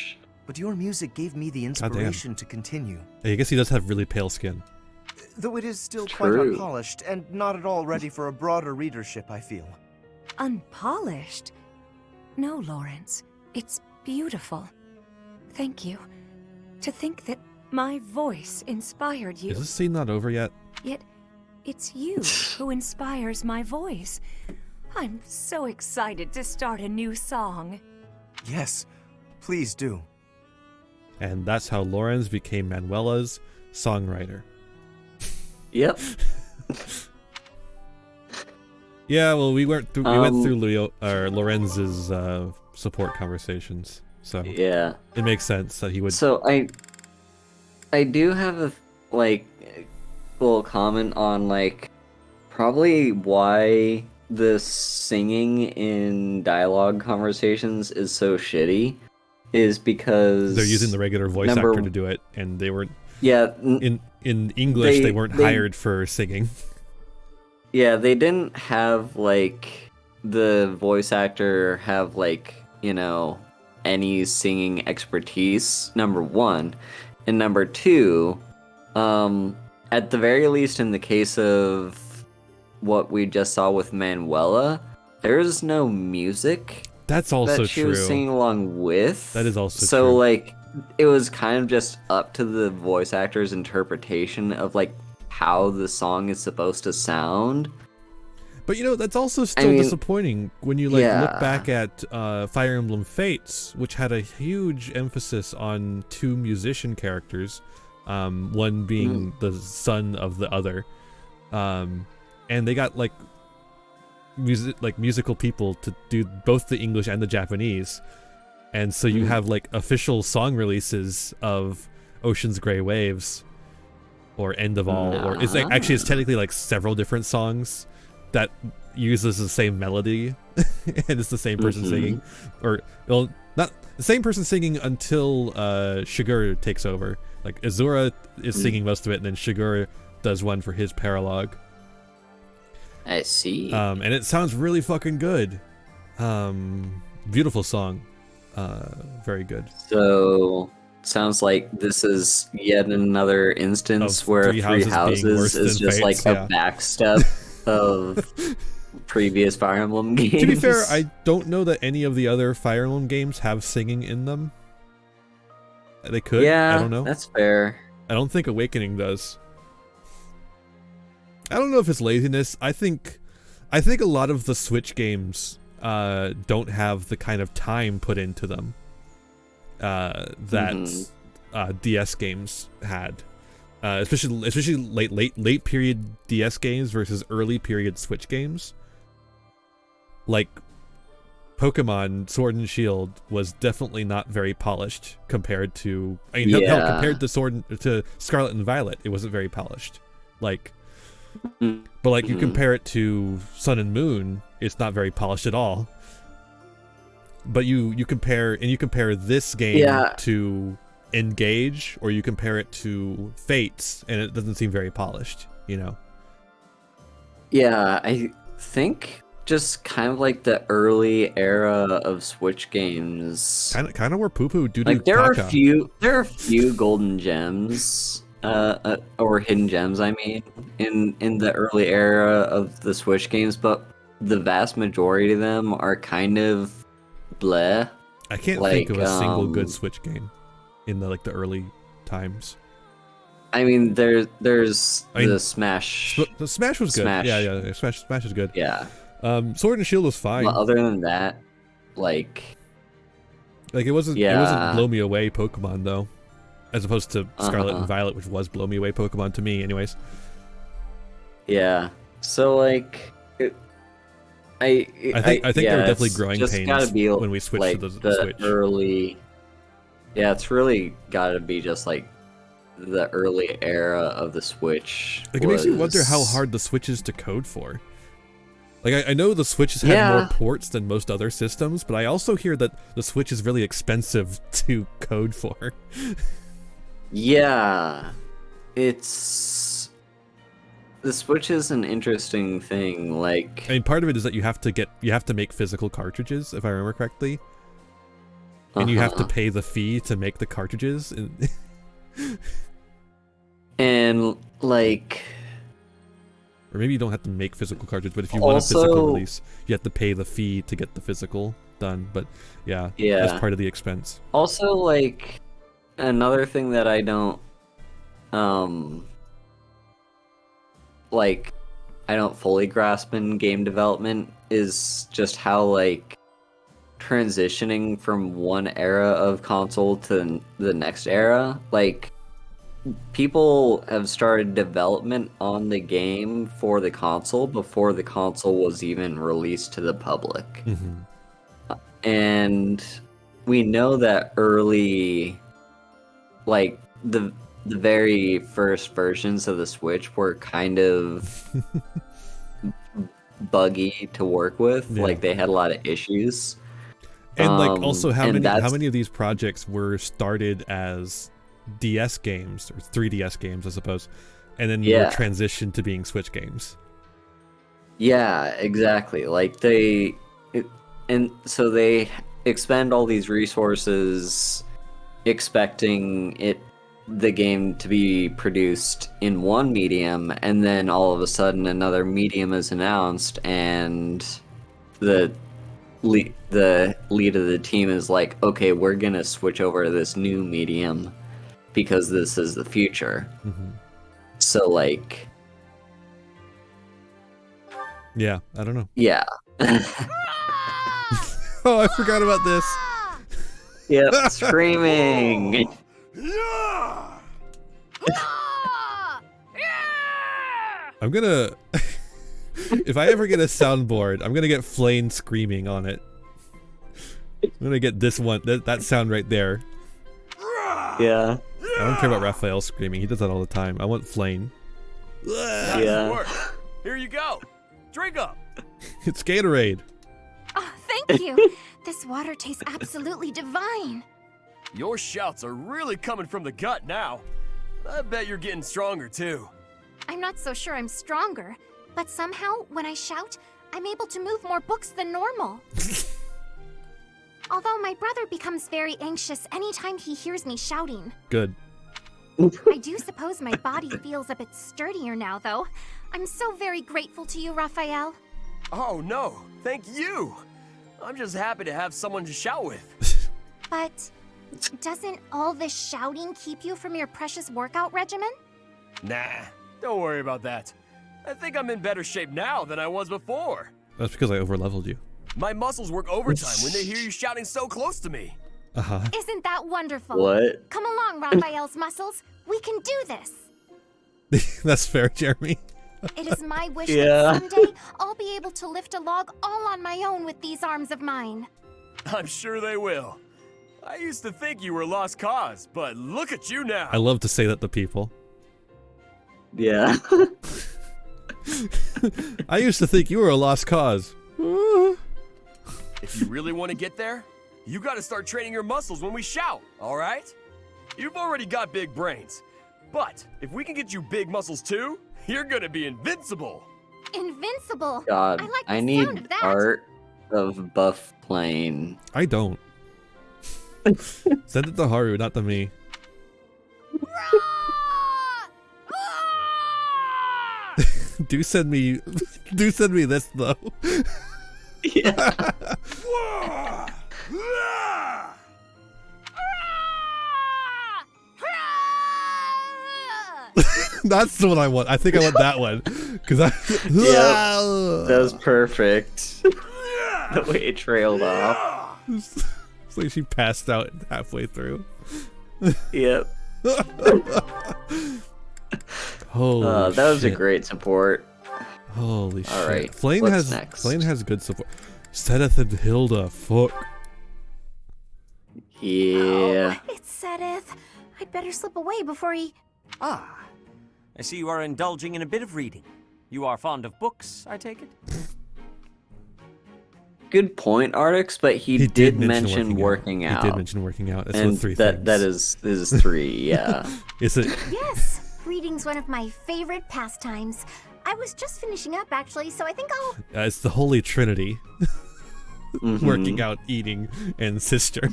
But your music gave me the inspiration to continue. Hey, I guess he does have really pale skin. Though it is still quite unpolished and not at all ready for a broader readership, I feel. Unpolished? No, Lawrence. It's beautiful. Thank you. To think that my voice inspired you. Is this scene not over yet? Yet, it's you who inspires my voice. I'm so excited to start a new song. Yes, please do. And that's how Lawrence became Manuela's songwriter. Yep. Yeah, well, we went through Lorenz's support conversations, so yeah, it makes sense that he would. So I do have a full comment on probably why the singing in dialogue conversations is so shitty, is because they're using the regular voice actor to do it, and they weren't. Yeah, in English they weren't hired for singing. Yeah, they didn't have the voice actor have any singing expertise, number one. And number two, at the very least in the case of what we just saw with Manuela, there's no music. That's also that she was singing along with. That is also so true. It was kind of just up to the voice actor's interpretation of how the song is supposed to sound. But that's also still disappointing when you look back at Fire Emblem Fates, which had a huge emphasis on two musician characters, one being the son of the other, and they got musical people to do both the English and the Japanese, and so you have official song releases of Ocean's Grey Waves, or End of All, or it's technically several different songs that uses the same melody and it's the same person singing, or not the same person singing until Shigur takes over. Azura is singing most of it, and then Shigur does one for his paralogue. I see. And it sounds really fucking good. Beautiful song. Very good. So sounds like this is yet another instance where Three Houses is just Fates, a backstep of previous Fire Emblem games. To be fair, I don't know that any of the other Fire Emblem games have singing in them. They could. Yeah, I don't know. That's fair. I don't think Awakening does. I don't know if it's laziness. I think a lot of the Switch games don't have the kind of time put into them that DS games had. Especially late period DS games versus early period Switch games. Pokemon Sword and Shield was definitely not very polished compared to compared to Scarlet and Violet, it wasn't very polished. But you compare it to Sun and Moon, it's not very polished at all. But you compare this game to Engage, or you compare it to Fates, and it doesn't seem very polished, Yeah, I think just kind of the early era of Switch games. Kind of where Poo-Poo there are a few golden gems, or hidden gems, I mean, in the early era of the Switch games, but the vast majority of them are kind of bleh. I can't think of a single good Switch game in the early times. I mean, there's the Smash. The Smash was good. Smash. Yeah, Smash is good. Yeah. Sword and Shield was fine. Well, other than that, it wasn't blow me away Pokemon though, as opposed to Scarlet and Violet, which was blow me away Pokemon to me, anyways. Yeah. So I think there were definitely growing pains when we switched to the Switch. Early. Yeah, it's really got to be just the early era of the Switch. It makes me wonder how hard the Switch is to code for. I know the Switch has had more ports than most other systems, but I also hear that the Switch is really expensive to code for. Yeah, the Switch is an interesting thing. Part of it is that you have to make physical cartridges, if I remember correctly, and you have to pay the fee to make the cartridges. And like... Or maybe you don't have to make physical cartridge, but if you want a physical release, you have to pay the fee to get the physical done. But yeah, that's part of the expense. Also, like, another thing that I don't, like, I don't fully grasp in game development is just how, like, transitioning from one era of console to the next era, like, people have started development on the game for the console before the console was even released to the public. And we know that early, like, the very first versions of the Switch were kind of buggy to work with. Like, they had a lot of issues. And like, also, how many of these projects were started as DS games, or 3DS games, I suppose, and then were transitioned to being Switch games? Yeah, exactly. Like, and so they expend all these resources expecting the game to be produced in one medium, and then all of a sudden another medium is announced, and the lead of the team is like, okay, we're gonna switch over to this new medium because this is the future. So, like... Yeah, I don't know. Yeah. Oh, I forgot about this. Yep, screaming. I'm gonna... if I ever get a soundboard, I'm gonna get Flane screaming on it. I'm gonna get this one, that sound right there. Yeah. I don't care about Raphael screaming. He does that all the time. I want Flane. Yeah. Here you go. Drink up. It's Gatorade. Oh, thank you. This water tastes absolutely divine. Your shouts are really coming from the gut now. I bet you're getting stronger too. I'm not so sure I'm stronger, but somehow when I shout, I'm able to move more books than normal. Although my brother becomes very anxious anytime he hears me shouting. Good. I do suppose my body feels a bit sturdier now, though. I'm so very grateful to you, Raphael. Oh no, thank you. I'm just happy to have someone to shout with. But doesn't all this shouting keep you from your precious workout regimen? Nah, don't worry about that. I think I'm in better shape now than I was before. That's because I overleveled you. My muscles work overtime when they hear you shouting so close to me. Isn't that wonderful? What? Come along, Raphael's muscles. We can do this. That's fair, Jeremy. It is my wish that someday I'll be able to lift a log all on my own with these arms of mine. I'm sure they will. I used to think you were a lost cause, but look at you now. I love to say that to people. Yeah. I used to think you were a lost cause. If you really want to get there, you got to start training your muscles when we shout, all right? You've already got big brains, but if we can get you big muscles too, you're gonna be invincible. Invincible? God, I like the I sound need of that. art of Buff Plane. I don't. Send it to Haru, not to me. Do send me this though. Yeah. That's the one I want. I think I want that one. Cause Yep, that was perfect. The way it trailed off. It's like she passed out halfway through. Yep. Holy that was shit. a great support. Holy shit. Alright, Flane what's next? has good support. Sedith and Hilda, fuck. Yeah. Oh, it's Sedith. I'd better slip away before he... Ah, I see you are indulging in a bit of reading. You are fond of books, I take it? Good point, Artix, but he did mention working out. He did mention working out. That's and the three things. That is three, yeah. Is it? Yes, reading's one of my favorite pastimes. I was just finishing up, actually, so I think I'll... It's the Holy Trinity. Working out, eating, and sister.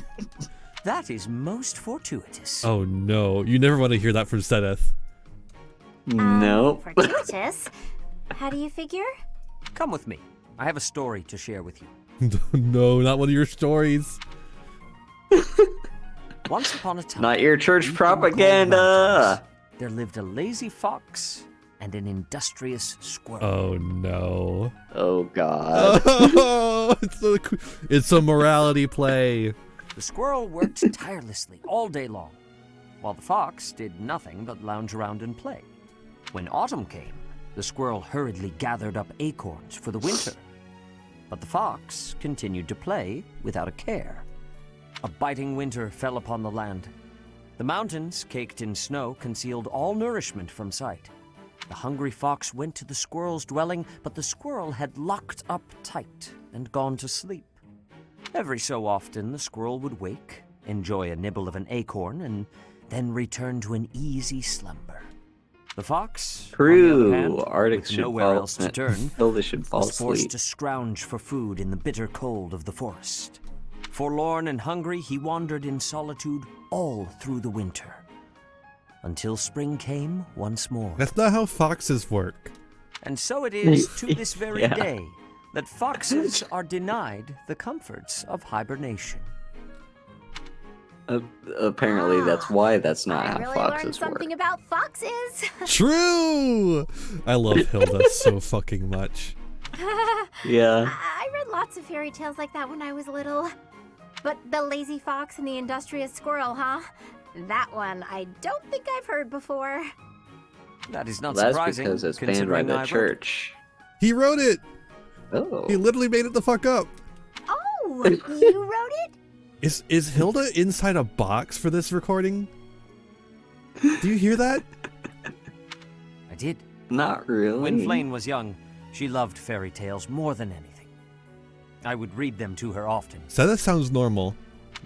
That is most fortuitous. Oh no, you never want to hear that from Sedith. Nope. Fortuitous? How do you figure? Come with me. I have a story to share with you. No, not one of your stories. Once upon a time, Not your church propaganda. There lived a lazy fox and an industrious squirrel. Oh no. Oh god. Oh, it's a morality play. The squirrel worked tirelessly all day long, while the fox did nothing but lounge around and play. When autumn came, the squirrel hurriedly gathered up acorns for the winter. But the fox continued to play without a care. A biting winter fell upon the land. The mountains, caked in snow, concealed all nourishment from sight. The hungry fox went to the squirrel's dwelling, but the squirrel had locked up tight and gone to sleep. Every so often, the squirrel would wake, enjoy a nibble of an acorn, and then return to an easy slumber. The fox, True. on the other hand, Arctic with should nowhere fall, else to turn, Hilda should fall was forced asleep. to scrounge for food in the bitter cold of the forest. Forlorn and hungry, he wandered in solitude all through the winter, until spring came once more. That's not how foxes work. And so it is to this very Yeah. day that foxes are denied the comforts of hibernation. Apparently, that's why that's not I how really learned foxes work. something about foxes. True! I love Hilda so fucking much. Yeah. I read lots of fairy tales like that when I was little. But the lazy fox and the industrious squirrel, huh? That one I don't think I've heard before. That is not That's surprising, because it's banned by considering the I wrote it. church. He wrote it! Oh. He literally made it the fuck up. Oh, you wrote it? Is Hilda inside a box for this recording? Do you hear that? I did. Not really. When Flame was young, she loved fairy tales more than anything. I would read them to her often. So that sounds normal.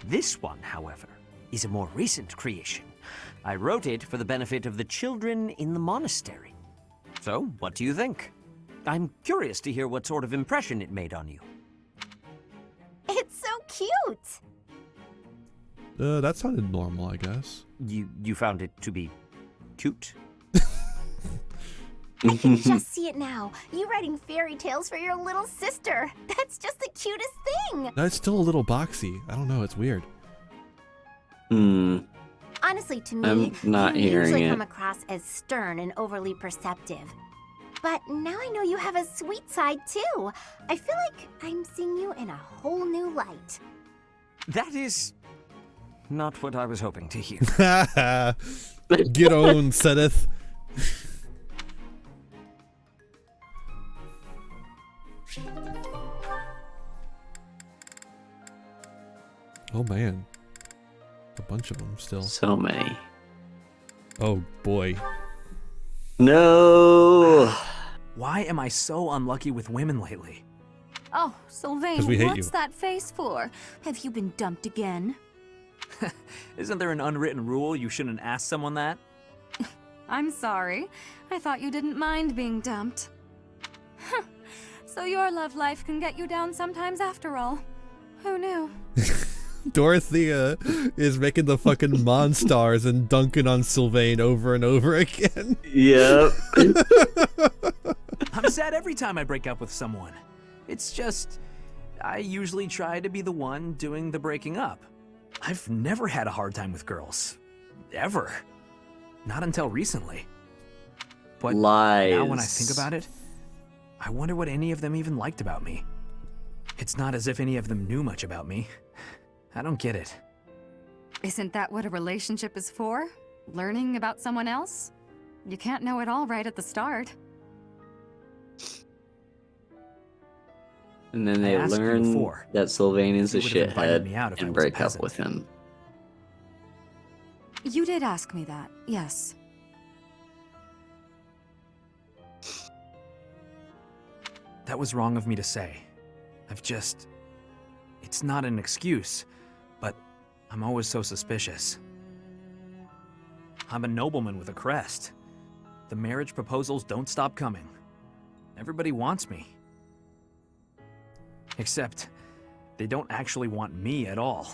This one, however, is a more recent creation. I wrote it for the benefit of the children in the monastery. So, what do you think? I'm curious to hear what sort of impression it made on you. It's so cute. That sounded normal, I guess. You found it to be cute? I can just see it now. You writing fairy tales for your little sister. That's just the cutest thing. No, it's still a little boxy. I don't know, it's weird. Honestly, to me, I'm not you hearing usually it. come across as stern and overly perceptive. But now I know you have a sweet side too. I feel like I'm seeing you in a whole new light. That is not what I was hoping to hear. Get on, Sedith. Oh man. A bunch of them still. So many. Oh boy. No. Why am I so unlucky with women lately? Oh, Sylvain, 'Cause we hate what's you. that face for? Have you been dumped again? Isn't there an unwritten rule you shouldn't ask someone that? I'm sorry. I thought you didn't mind being dumped. So your love life can get you down sometimes after all. Who knew? Dorothea is making the fucking Monstars and dunking on Sylvain over and over again. Yep. I'm sad every time I break up with someone. It's just, I usually try to be the one doing the breaking up. I've never had a hard time with girls. Ever. Not until recently. But now when I think about it, I wonder what any of them even liked about me. It's not as if any of them knew much about me. I don't get it. Isn't that what a relationship is for? Learning about someone else? You can't know it all right at the start. And then they asked you learn before that Sylvain is a if you would've invited me out shithead if I and was a break up peasant. with him. You did ask me that, yes. That was wrong of me to say. It's not an excuse, but I'm always so suspicious. I'm a nobleman with a crest. The marriage proposals don't stop coming. Everybody wants me. Except, they don't actually want me at all.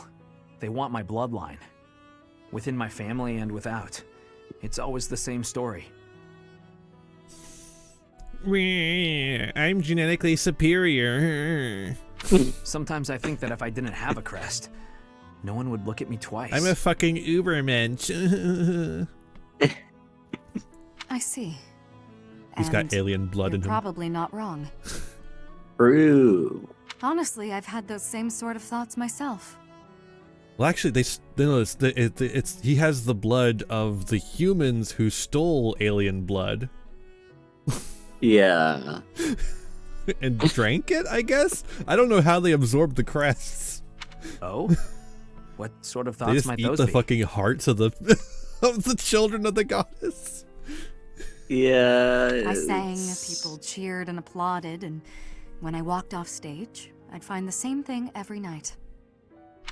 They want my bloodline. Within my family and without. It's always the same story. I'm genetically superior. Sometimes I think that if I didn't have a crest, no one would look at me twice. I'm a fucking Ubermensch. I see. He's got alien blood in him. Probably not wrong. True. Honestly, I've had those same sort of thoughts myself. Well, actually, he has the blood of the humans who stole alien blood. Yeah. And drank it, I guess? I don't know how they absorbed the crests. Oh? What sort of thoughts might those be? They just eat the be? fucking hearts of the of the children of the goddess. Yeah. I sang, people cheered and applauded, and when I walked off stage, I'd find the same thing every night.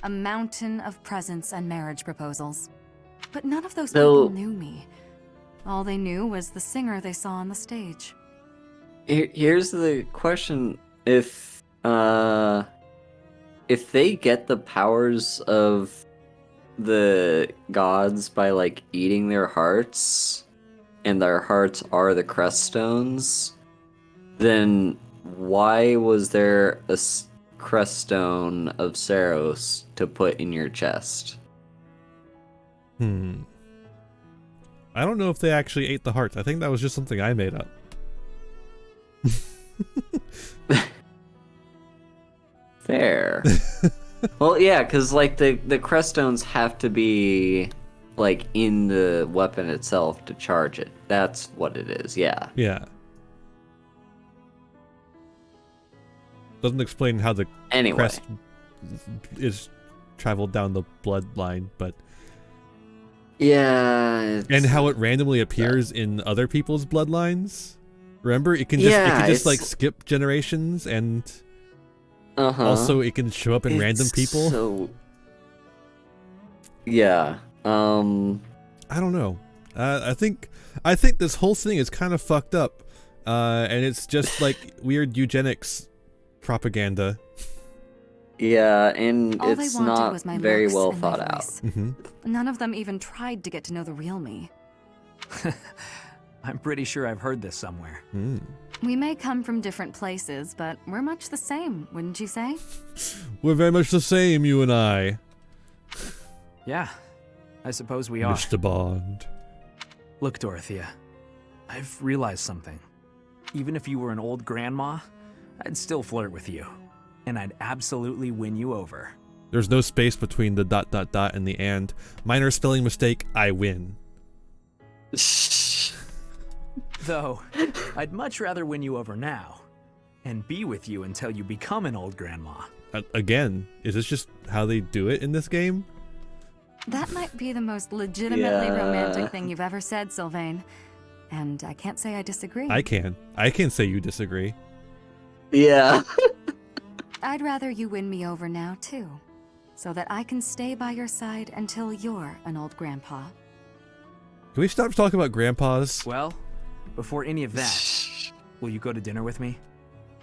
A mountain of presents and marriage proposals. But none of those people knew me. All they knew was the singer they saw on the stage. Here's the question: if they get the powers of the gods by like eating their hearts, and their hearts are the crest stones, then why was there a crest stone of Saros to put in your chest? I don't know if they actually ate the hearts. I think that was just something I made up. Fair. Well, yeah, because like the crest stones have to be like in the weapon itself to charge it. That's what it is. Yeah. Yeah. Doesn't explain how the crest is traveled down the bloodline, but yeah, and how it randomly appears in other people's bloodlines. Remember, it can just like skip generations, and also it can show up in random people. So yeah, I don't know. I think this whole thing is kind of fucked up, and it's just like weird eugenics propaganda. Yeah, and All it's they wanted not was my very looks well and my thought out. voice. Mm-hmm. None of them even tried to get to know the real me. I'm pretty sure I've heard this somewhere. We may come from different places, but we're much the same, wouldn't you say? We're very much the same, you and I. Yeah, I suppose we are. Mr. Bond. Look, Dorothea, I've realized something. Even if you were an old grandma, I'd still flirt with you. And I'd absolutely win you over. There's no space between the ... and the and. Minor spelling mistake, I win. Though, I'd much rather win you over now, and be with you until you become an old grandma. Again, is this just how they do it in this game? That might be the most legitimately romantic thing you've ever said, Sylvain. And I can't say I disagree. I can say you disagree. Yeah. I'd rather you win me over now, too. So that I can stay by your side until you're an old grandpa. Can we stop talking about grandpas? Well, before any of that, will you go to dinner with me?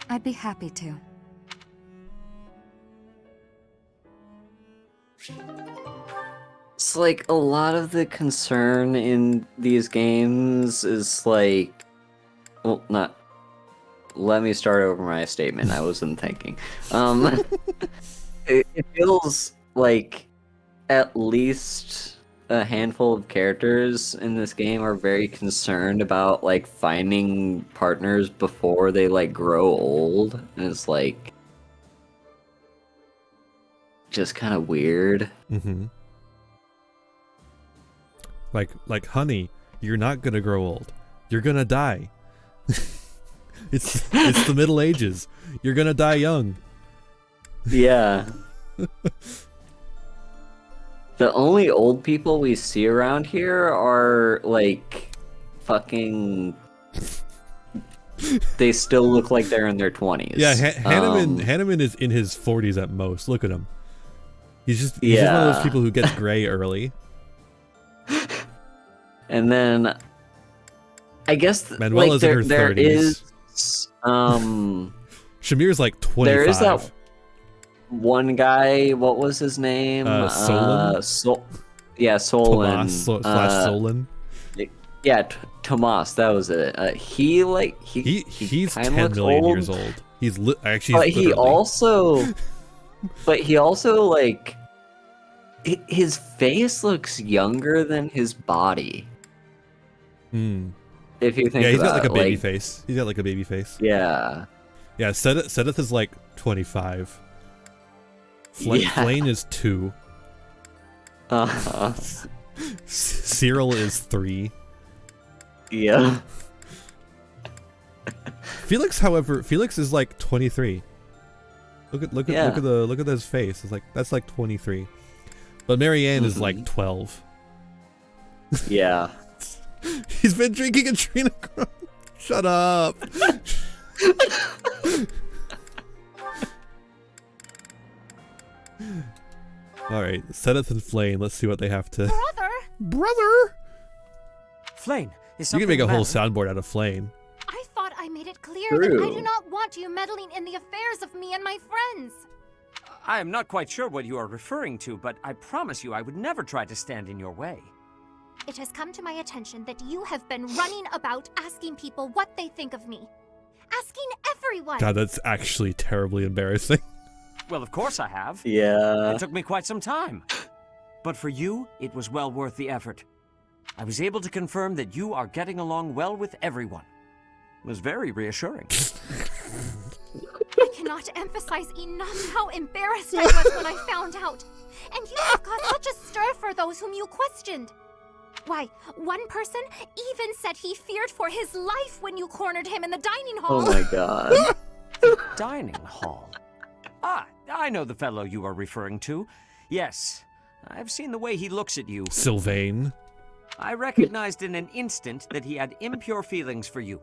I'd be happy to. It's like a lot of the concern in these games is like, well, not. Let me start over my statement. I wasn't thinking. It feels like at least a handful of characters in this game are very concerned about like finding partners before they like grow old, and it's like just kind of weird. Mm-hmm. Like, honey, you're not gonna grow old. You're gonna die. It's the Middle Ages. You're gonna die young. Yeah. The only old people we see around here are like fucking. They still look like they're in their 20s. Yeah, Hanneman is in his 40s at most. Look at him. He's just one of those people who gets gray early. And then I guess Manuela's like there in her 30s. is Shamir's like 25. There is that one guy, what was his name? Solon? Yeah, Solon. Solon. Yeah, Tomas, that was it. He's kinda 10 looks million old, years old. He's actually. but he also, like, his face looks younger than his body. If you think yeah, he's got about like a it, baby face. He's got like a baby face. Yeah. Yeah, Sedith is like 25. Yeah. Flane is 2. Cyril is 3. Yeah. Felix, however, Felix is like 23. Look at his face. It's like that's like 23. But Marianne is like 12. Yeah. He's been drinking adrenochrome. Shut up. Alright, Sedith and Flane, let's see what they have to... Brother! Flane, is You something can make a whole the matter? soundboard out of Flane. I thought I made it clear True. that I do not want you meddling in the affairs of me and my friends. I am not quite sure what you are referring to, but I promise you I would never try to stand in your way. It has come to my attention that you have been running about asking people what they think of me. Asking everyone. God, that's actually terribly embarrassing. Well, of course I have. Yeah. It took me quite some time. But for you, it was well worth the effort. I was able to confirm that you are getting along well with everyone. It was very reassuring. I cannot emphasize enough how embarrassed I was when I found out. And you have caused such a stir for those whom you questioned. Why, one person even said he feared for his life when you cornered him in the dining hall. Oh my god. Dining hall? Ah, I know the fellow you are referring to. Yes, I've seen the way he looks at you. Sylvain. I recognized in an instant that he had impure feelings for you.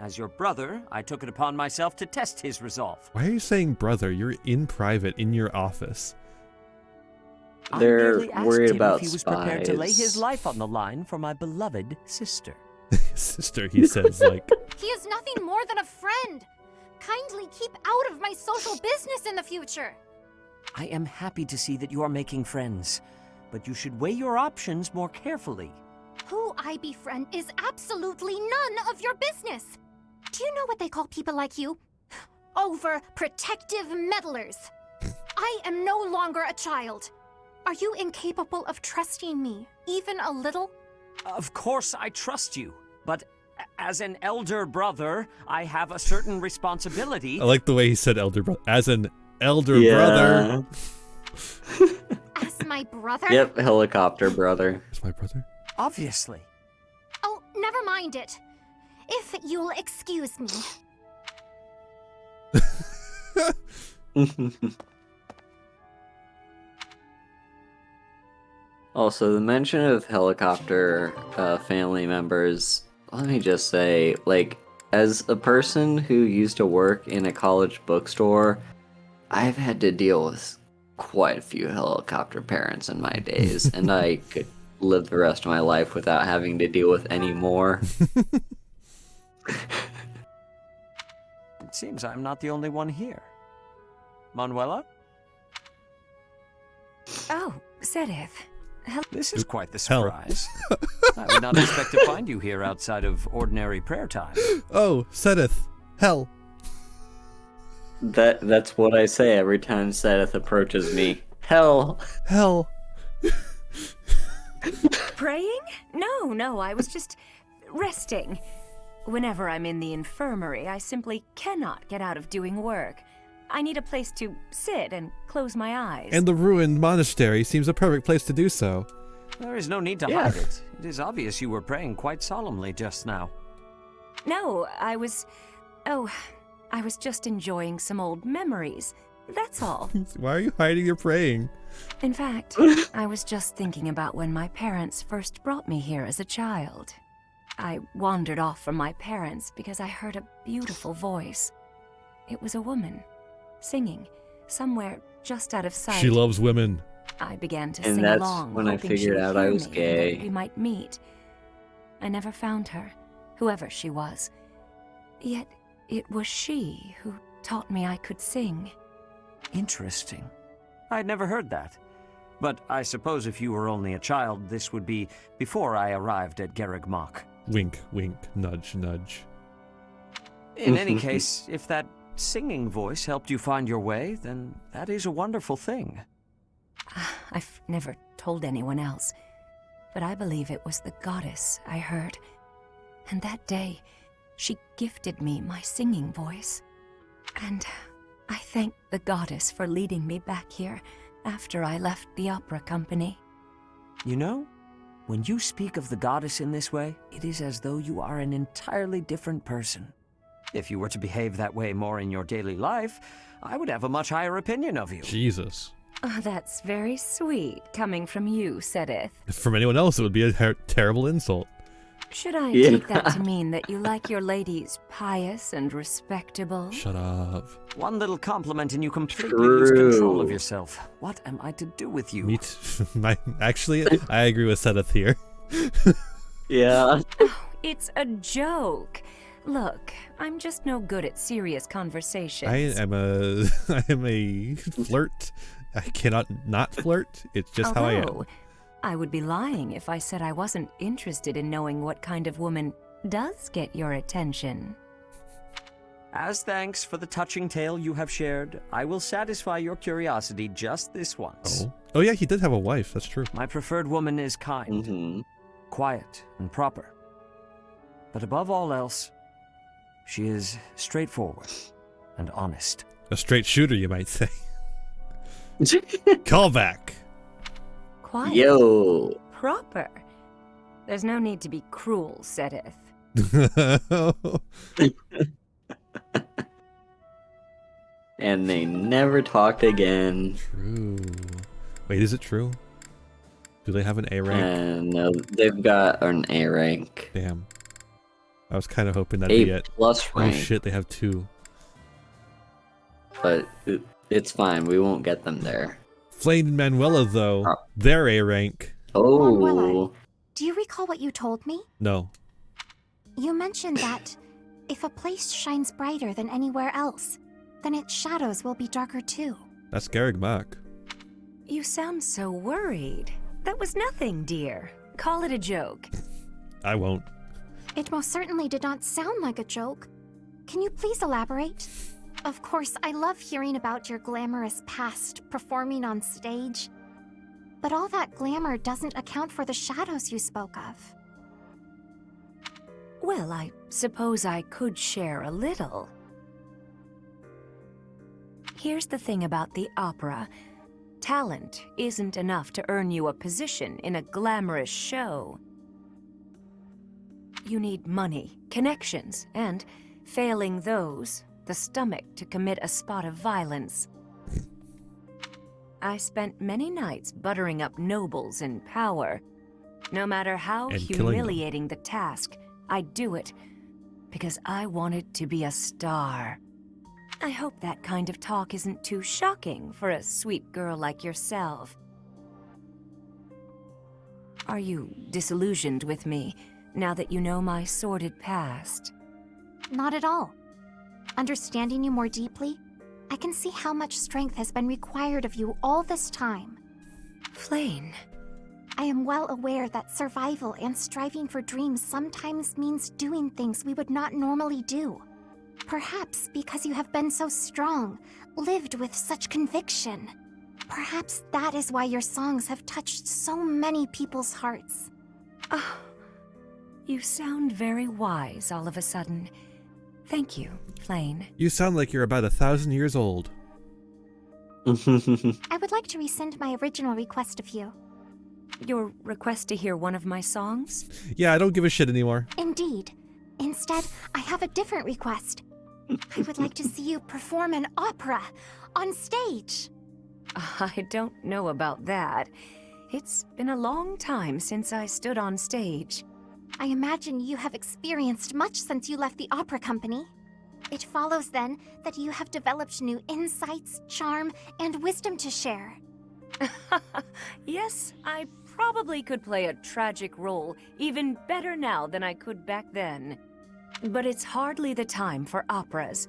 As your brother, I took it upon myself to test his resolve. Why are you saying brother? You're in private, in your office. They're I merely asked worried him about if he was prepared to lay spies. his life on the line for my beloved sister. Sister, he says, like... He is nothing more than a friend. Kindly keep out of my social business in the future. I am happy to see that you are making friends, but you should weigh your options more carefully. Who I befriend is absolutely none of your business. Do you know what they call people like you? Overprotective meddlers. I am no longer a child. Are you incapable of trusting me, even a little? Of course I trust you, but as an elder brother, I have a certain responsibility. I like the way he said elder brother. As an elder Yeah. brother. As my brother? Yep, helicopter brother. That's my brother. Obviously. Oh, never mind it. If you'll excuse me. Also, the mention of helicopter family members, let me just say, like, as a person who used to work in a college bookstore, I've had to deal with quite a few helicopter parents in my days, and I could live the rest of my life without having to deal with any more. It seems I'm not the only one here. Manuela? Oh, Sedith. This is quite the surprise. I would not expect to find you here outside of ordinary prayer time. Oh, Sedith. Hell. That's what I say every time Sedith approaches me. Hell. Hell. Praying? No, I was just resting. Whenever I'm in the infirmary, I simply cannot get out of doing work. I need a place to sit and close my eyes. And the ruined monastery seems a perfect place to do so. There is no need to hide it. It is obvious you were praying quite solemnly just now. No, I was just enjoying some old memories. That's all. Why are you hiding your praying? In fact, I was just thinking about when my parents first brought me here as a child. I wandered off from my parents because I heard a beautiful voice. It was a woman, singing, somewhere just out of sight. She loves women. I began to And sing that's along, when I hoping she figured would out I hear was me and gay. that we might meet. I never found her, whoever she was. Yet it was she who taught me I could sing. Interesting. I'd never heard that. But I suppose if you were only a child, this would be before I arrived at Garreg Mach. Wink, wink, nudge, nudge. In any case, if that singing voice helped you find your way, then that is a wonderful thing. I've never told anyone else, but I believe it was the goddess I heard. And that day, she gifted me my singing voice. And I thank the goddess for leading me back here after I left the opera company. You know, when you speak of the goddess in this way, it is as though you are an entirely different person. If you were to behave that way more in your daily life, I would have a much higher opinion of you. Jesus. Oh, that's very sweet, coming from you, Sedith. From anyone else, it would be a terrible insult. Should I take that to mean that you like your ladies pious and respectable? Shut up. One little compliment and you completely lose control of yourself. What am I to do with you? Actually, I agree with Sedith here. Yeah. Oh, it's a joke. Look, I'm just no good at serious conversations. I am a flirt. I cannot not flirt. It's just how I am. I would be lying if I said I wasn't interested in knowing what kind of woman does get your attention. As thanks for the touching tale you have shared, I will satisfy your curiosity just this once. Oh yeah, he did have a wife. That's true. My preferred woman is kind, quiet, and proper. But above all else, she is straightforward and honest. A straight shooter, you might say. Call back. Quiet. Yo. Proper. There's no need to be cruel, Sedith. And they never talked again. True. Wait, is it true? Do they have an A rank? No, they've got an A rank. Damn. I was kind of hoping that'd be it. A+ rank. Oh shit, they have 2. But it's fine, we won't get them there. Flame and Manuela, though, they're A rank. Oh. Do you recall what you told me? No. You mentioned that if a place shines brighter than anywhere else, then its shadows will be darker too. That's Garreg Mach. You sound so worried. That was nothing, dear. Call it a joke. I won't. It most certainly did not sound like a joke. Can you please elaborate? Of course, I love hearing about your glamorous past performing on stage. But all that glamour doesn't account for the shadows you spoke of. Well, I suppose I could share a little. Here's the thing about the opera. Talent isn't enough to earn you a position in a glamorous show. You need money, connections, and, failing those, the stomach to commit a spot of violence. I spent many nights buttering up nobles in power. No matter how humiliating the task, I'd do it, because I wanted to be a star. I hope that kind of talk isn't too shocking for a sweet girl like yourself. Are you disillusioned with me, now that you know my sordid past? Not at all. Understanding you more deeply, I can see how much strength has been required of you all this time. Flayn. I am well aware that survival and striving for dreams sometimes means doing things we would not normally do. Perhaps because you have been so strong, lived with such conviction. Perhaps that is why your songs have touched so many people's hearts. Oh, you sound very wise all of a sudden. Thank you, Flayn. You sound like you're about 1,000 years old. I would like to rescind my original request of you. Your request to hear one of my songs? Yeah, I don't give a shit anymore. Indeed. Instead, I have a different request. I would like to see you perform an opera on stage. I don't know about that. It's been a long time since I stood on stage. I imagine you have experienced much since you left the opera company. It follows then that you have developed new insights, charm, and wisdom to share. Yes, I probably could play a tragic role even better now than I could back then. But it's hardly the time for operas.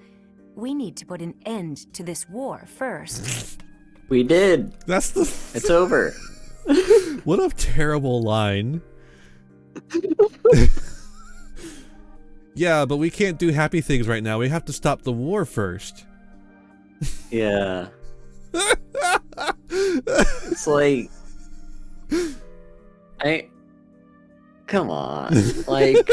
We need to put an end to this war first. We did. That's the. It's over. What a terrible line. Yeah, but we can't do happy things right now. We have to stop the war first. Yeah. It's like, come on, like.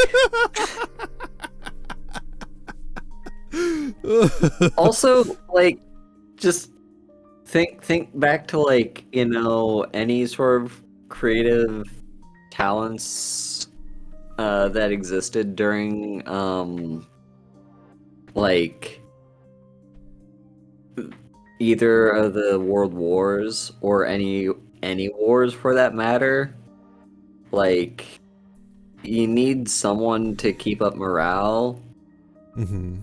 Also, like, just think back to, like, you know, any sort of creative talents that existed during like either of the world wars or any wars for that matter. Like, you need someone to keep up morale. Mm-hmm.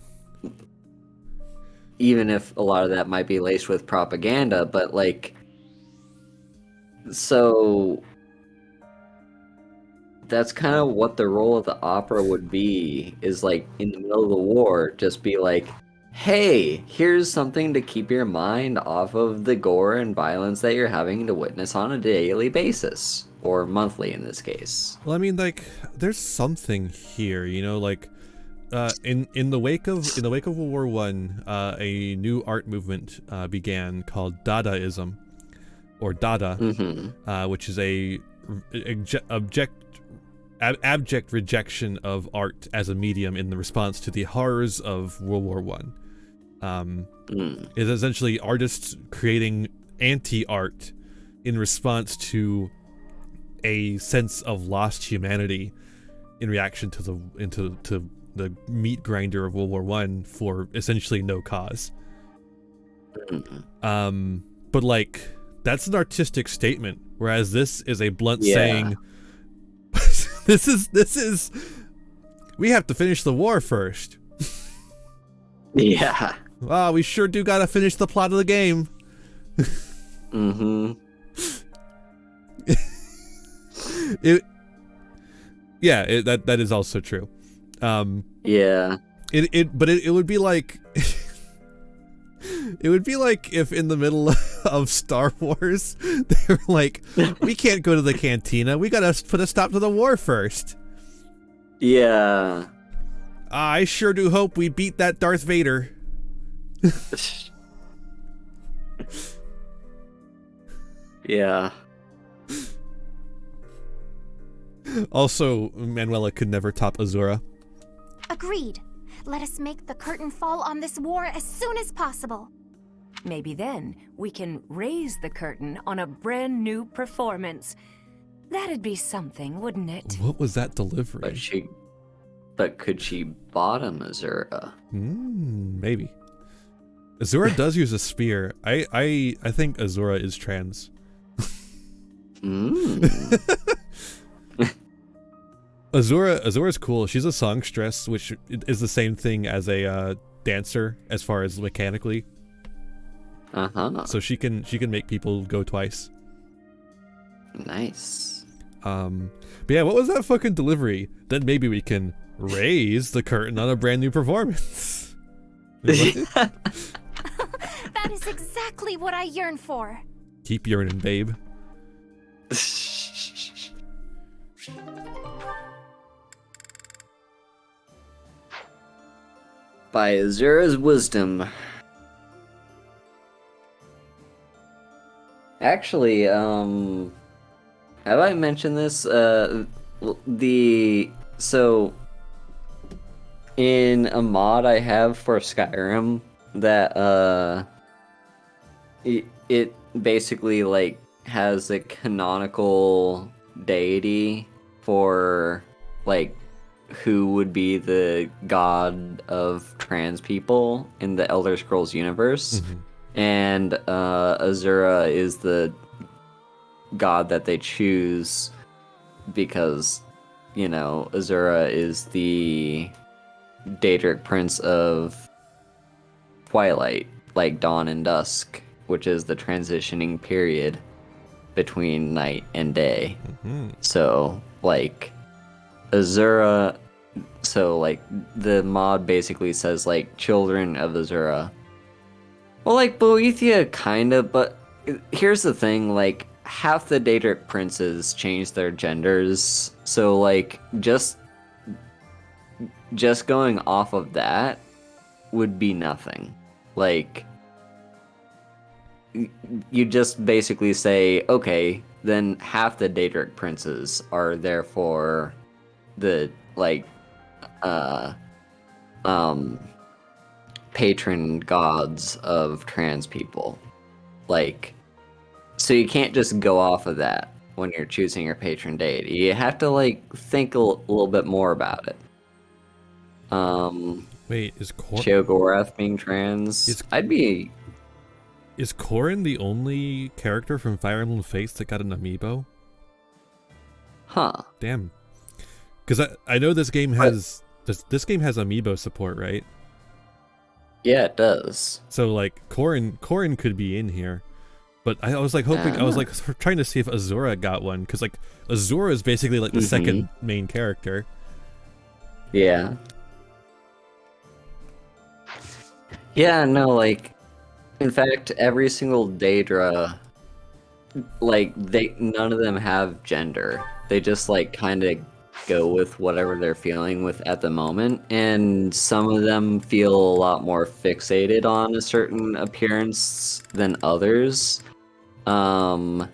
Even if a lot of that might be laced with propaganda, but like, so that's kind of what the role of the opera would be, is like in the middle of the war, just be like, hey, here's something to keep your mind off of the gore and violence that you're having to witness on a daily basis, or monthly in this case. Well, I mean, like, there's something here, you know, like, in the wake of World War I, a new art movement began called Dadaism, or Dada, which is a abject rejection of art as a medium in the response to the horrors of World War I. Is essentially artists creating anti-art in response to a sense of lost humanity in reaction to the meat grinder of World War I for essentially no cause. But like, that's an artistic statement, whereas this is a blunt saying, this is we have to finish the war first. Yeah. Wow, we sure do gotta finish the plot of the game. That is also true. Yeah. It would be like it would be like if in the middle of Star Wars they were like, we can't go to the cantina, we gotta put a stop to the war first. Yeah. I sure do hope we beat that Darth Vader. Yeah. Also, Manuela could never top Azura. Agreed. Let us make the curtain fall on this war as soon as possible. Maybe then we can raise the curtain on a brand new performance. That'd be something, wouldn't it? What was that delivery? But could she bottom Azura? Maybe. Azura does use a spear. I think Azura is trans. Azura's cool. She's a songstress, which is the same thing as a dancer as far as mechanically. So she can make people go twice. Nice. But yeah, what was that fucking delivery? Then maybe we can raise the curtain on a brand new performance. That is exactly what I yearn for. Keep yearning, babe. By Azura's wisdom. Actually, have I mentioned this? So in a mod I have for Skyrim that it basically like has a canonical deity for like who would be the god of trans people in the Elder Scrolls universe. And Azura is the god that they choose because, you know, Azura is the Daedric prince of Twilight, like dawn and dusk, which is the transitioning period between night and day. So, like, Azura, so, like, the mod basically says, like, children of Azura. Well, like, Boethia, kind of, but here's the thing, like, half the Daedric princes changed their genders, so, like, just going off of that would be nothing. Like, you just basically say, okay, then half the Daedric princes are therefore the, like, patron gods of trans people. Like, so you can't just go off of that when you're choosing your patron deity. You have to, like, think a little bit more about it. Wait, is Sheogorath being trans? Is Corrin the only character from Fire Emblem Fates that got an amiibo? Huh. Damn. Because I know this game has this game has amiibo support, right? Yeah, it does. So like Corrin could be in here, but I was like hoping I was like trying to see if Azura got one, because like Azura is basically like the second main character. Yeah. Yeah, no, like, in fact, every single Daedra, like, none of them have gender. They just, like, kind of go with whatever they're feeling with at the moment, and some of them feel a lot more fixated on a certain appearance than others. So,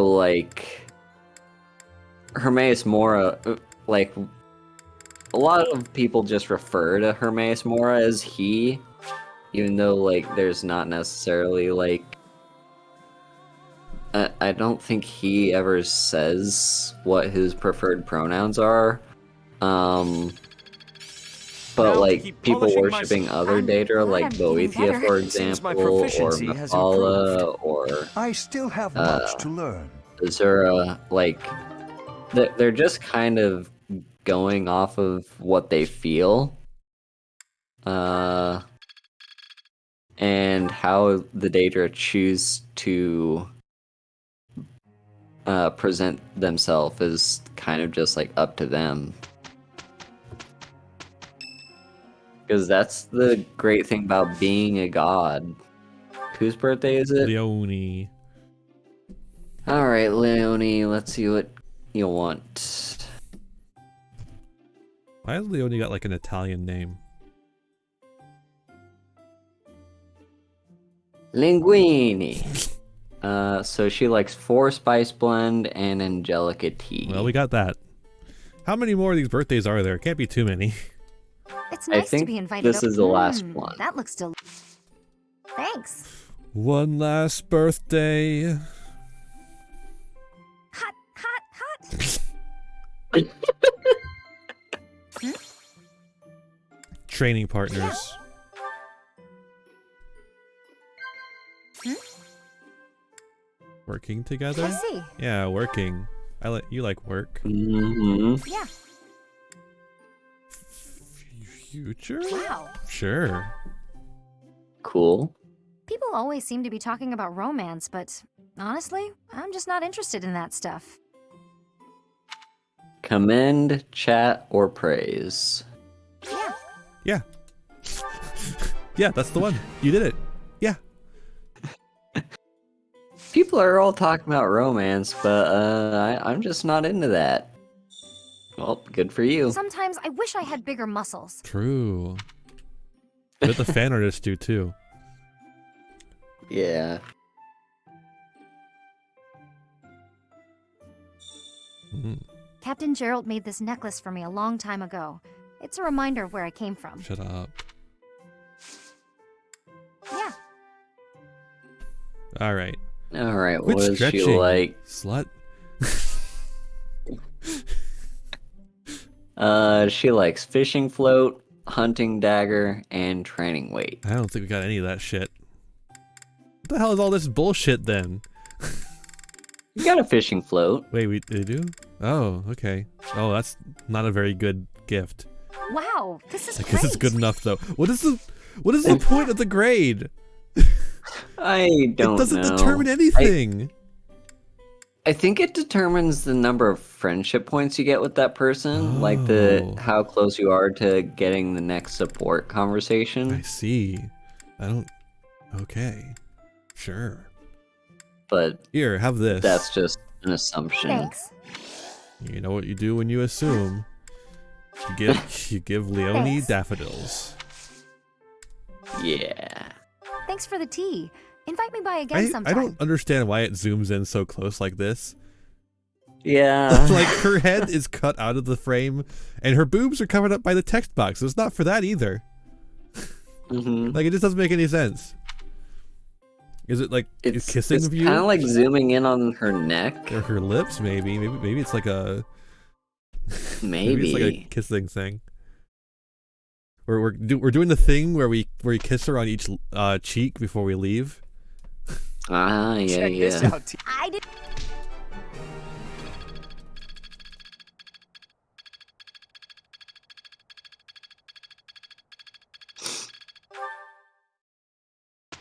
like, Hermaeus Mora, like, a lot of people just refer to Hermaeus Mora as he, even though, like, there's not necessarily, like, I don't think he ever says what his preferred pronouns are. But, like, people worshipping other Daedra, like Boethia, for example, or Mephala, or I still have much to learn. Azura, like, they're just kind of going off of what they feel. And how the Daedra choose to present themselves is kind of just like up to them. Because that's the great thing about being a god. Whose birthday is it? Leone. Alright, Leone, let's see what you want. Why has Leone got like an Italian name? Linguini. So she likes 4 spice blend and Angelica tea. Well, we got that. How many more of these birthdays are there? Can't be too many. It's nice to be invited. This is the last one. That looks Thanks. One last birthday. Hot. Training partners. Working together? I see. Yeah, working. You like work. Yeah. Future? Wow. Sure. Cool. People always seem to be talking about romance, but honestly, I'm just not interested in that stuff. Commend, chat, or praise. Yeah. Yeah, that's the one. You did it. Yeah. People are all talking about romance, but I'm just not into that. Well, good for you. Sometimes I wish I had bigger muscles. True. But the fan artists do too. Yeah. Captain Gerald made this necklace for me a long time ago. It's a reminder of where I came from. Shut up. Alright, Quit what does stretching, she like? Slut. She likes fishing float, hunting dagger, and training weight. I don't think we got any of that shit. What the hell is all this bullshit then? You got a fishing float. Wait, they do? Oh, okay. Oh, that's not a very good gift. Wow, this is I guess it's good enough though. What is the point of the grade? I don't know. It doesn't determine anything. I think it determines the number of friendship points you get with that person, like how close you are to getting the next support conversation. I see. Okay. Sure. But here, have this. That's just an assumption. Thanks. You know what you do when you assume. You give Leonie daffodils. Yeah. Thanks for the tea. Invite me by again sometime. I don't understand why it zooms in so close like this. Yeah. Like her head is cut out of the frame and her boobs are covered up by the text box. So it's not for that either. Like it just doesn't make any sense. Is it like kissing of you? It's kind of like zooming in on her neck. Or her lips, maybe. Maybe it's like a... Maybe it's like a kissing thing. We're doing the thing where we kiss her on each cheek before we leave. Ah, yeah, Check yeah. this out. I did.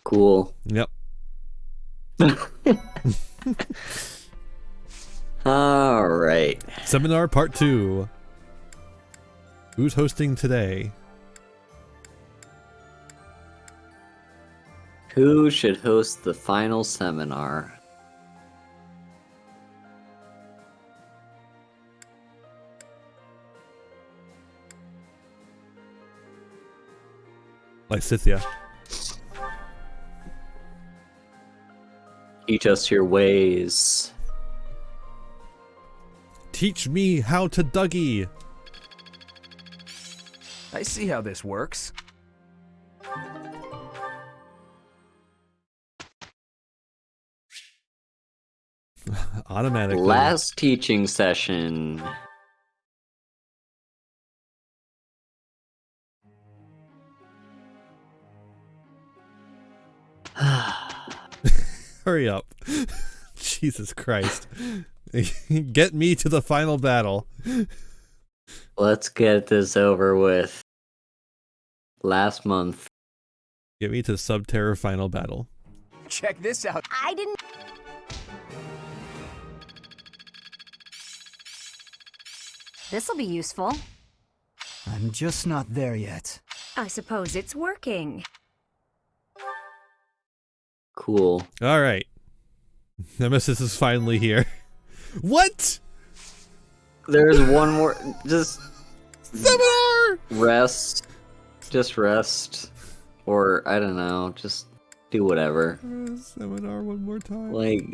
Cool. Yep. All right. Seminar part 2. Who's hosting today? Who should host the final seminar? Lysithia. Teach us your ways. Teach me how to Dougie. I see how this works. Automatically. Last teaching session. Hurry up. Jesus Christ. Get me to the final battle. Let's get this over with. Last month. Get me to Subterra final battle. Check this out. I didn't. This'll be useful. I'm just not there yet. I suppose it's working. Cool. All right. Nemesis is finally here. What? There's one more. Just seminar. Rest. Just rest. Or I don't know. Just do whatever. Seminar one more time. Like.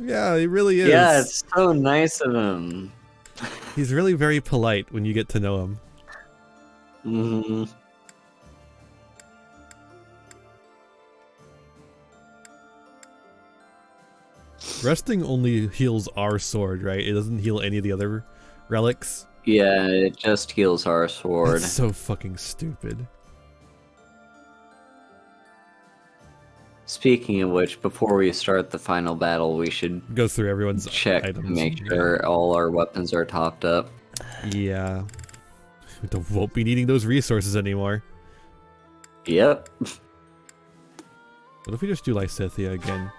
Yeah, he really is. Yeah, it's so nice of him. He's really very polite when you get to know him. Mm-hmm. Resting only heals our sword, right? It doesn't heal any of the other relics. Yeah, it just heals our sword. That's so fucking stupid. Speaking of which, before we start the final battle, we should go through everyone's check items. To make sure all our weapons are topped up. Yeah. We won't be needing those resources anymore. Yep. What if we just do Lysithia again?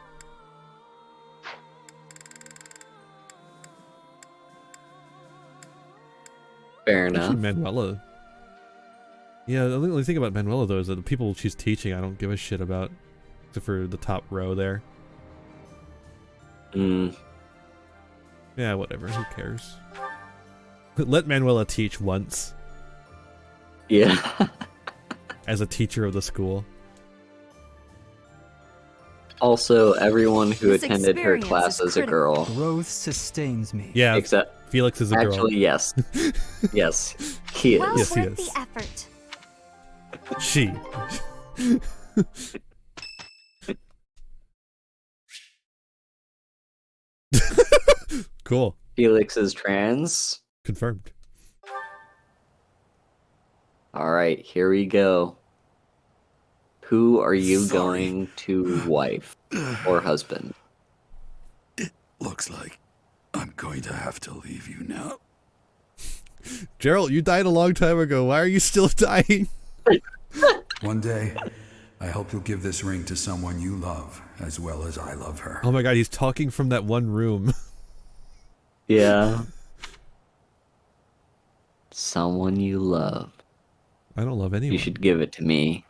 Fair enough. Actually, Manuela. Yeah, the only thing about Manuela, though, is that the people she's teaching I don't give a shit about. Except for the top row there. Yeah, whatever. Who cares? Let Manuela teach once. Yeah. As a teacher of the school. Also, everyone who attended her class is a girl. Growth sustains me. Yeah, except Felix is a girl. Actually, yes. Yes, he is. Well yes, he worth is. the effort. She. Cool. Felix is trans. Confirmed. All right, here we go. Who are you going to wife or husband? Looks like I'm going to have to leave you now. Gerald, you died a long time ago. Why are you still dying? One day, I hope you'll give this ring to someone you love as well as I love her. Oh my god, he's talking from that one room. Yeah. Someone you love. I don't love anyone. You should give it to me.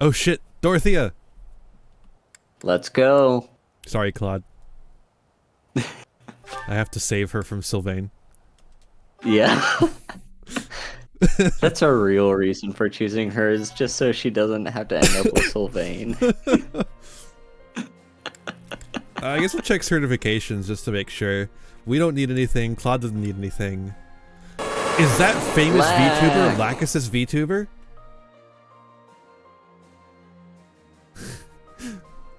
Oh shit, Dorothea! Let's go. Sorry, Claude. I have to save her from Sylvain. Yeah. That's a real reason for choosing her, is just so she doesn't have to end up with Sylvain. I guess we'll check certifications just to make sure. We don't need anything. Claude doesn't need anything. Is that famous VTuber Lacus's VTuber?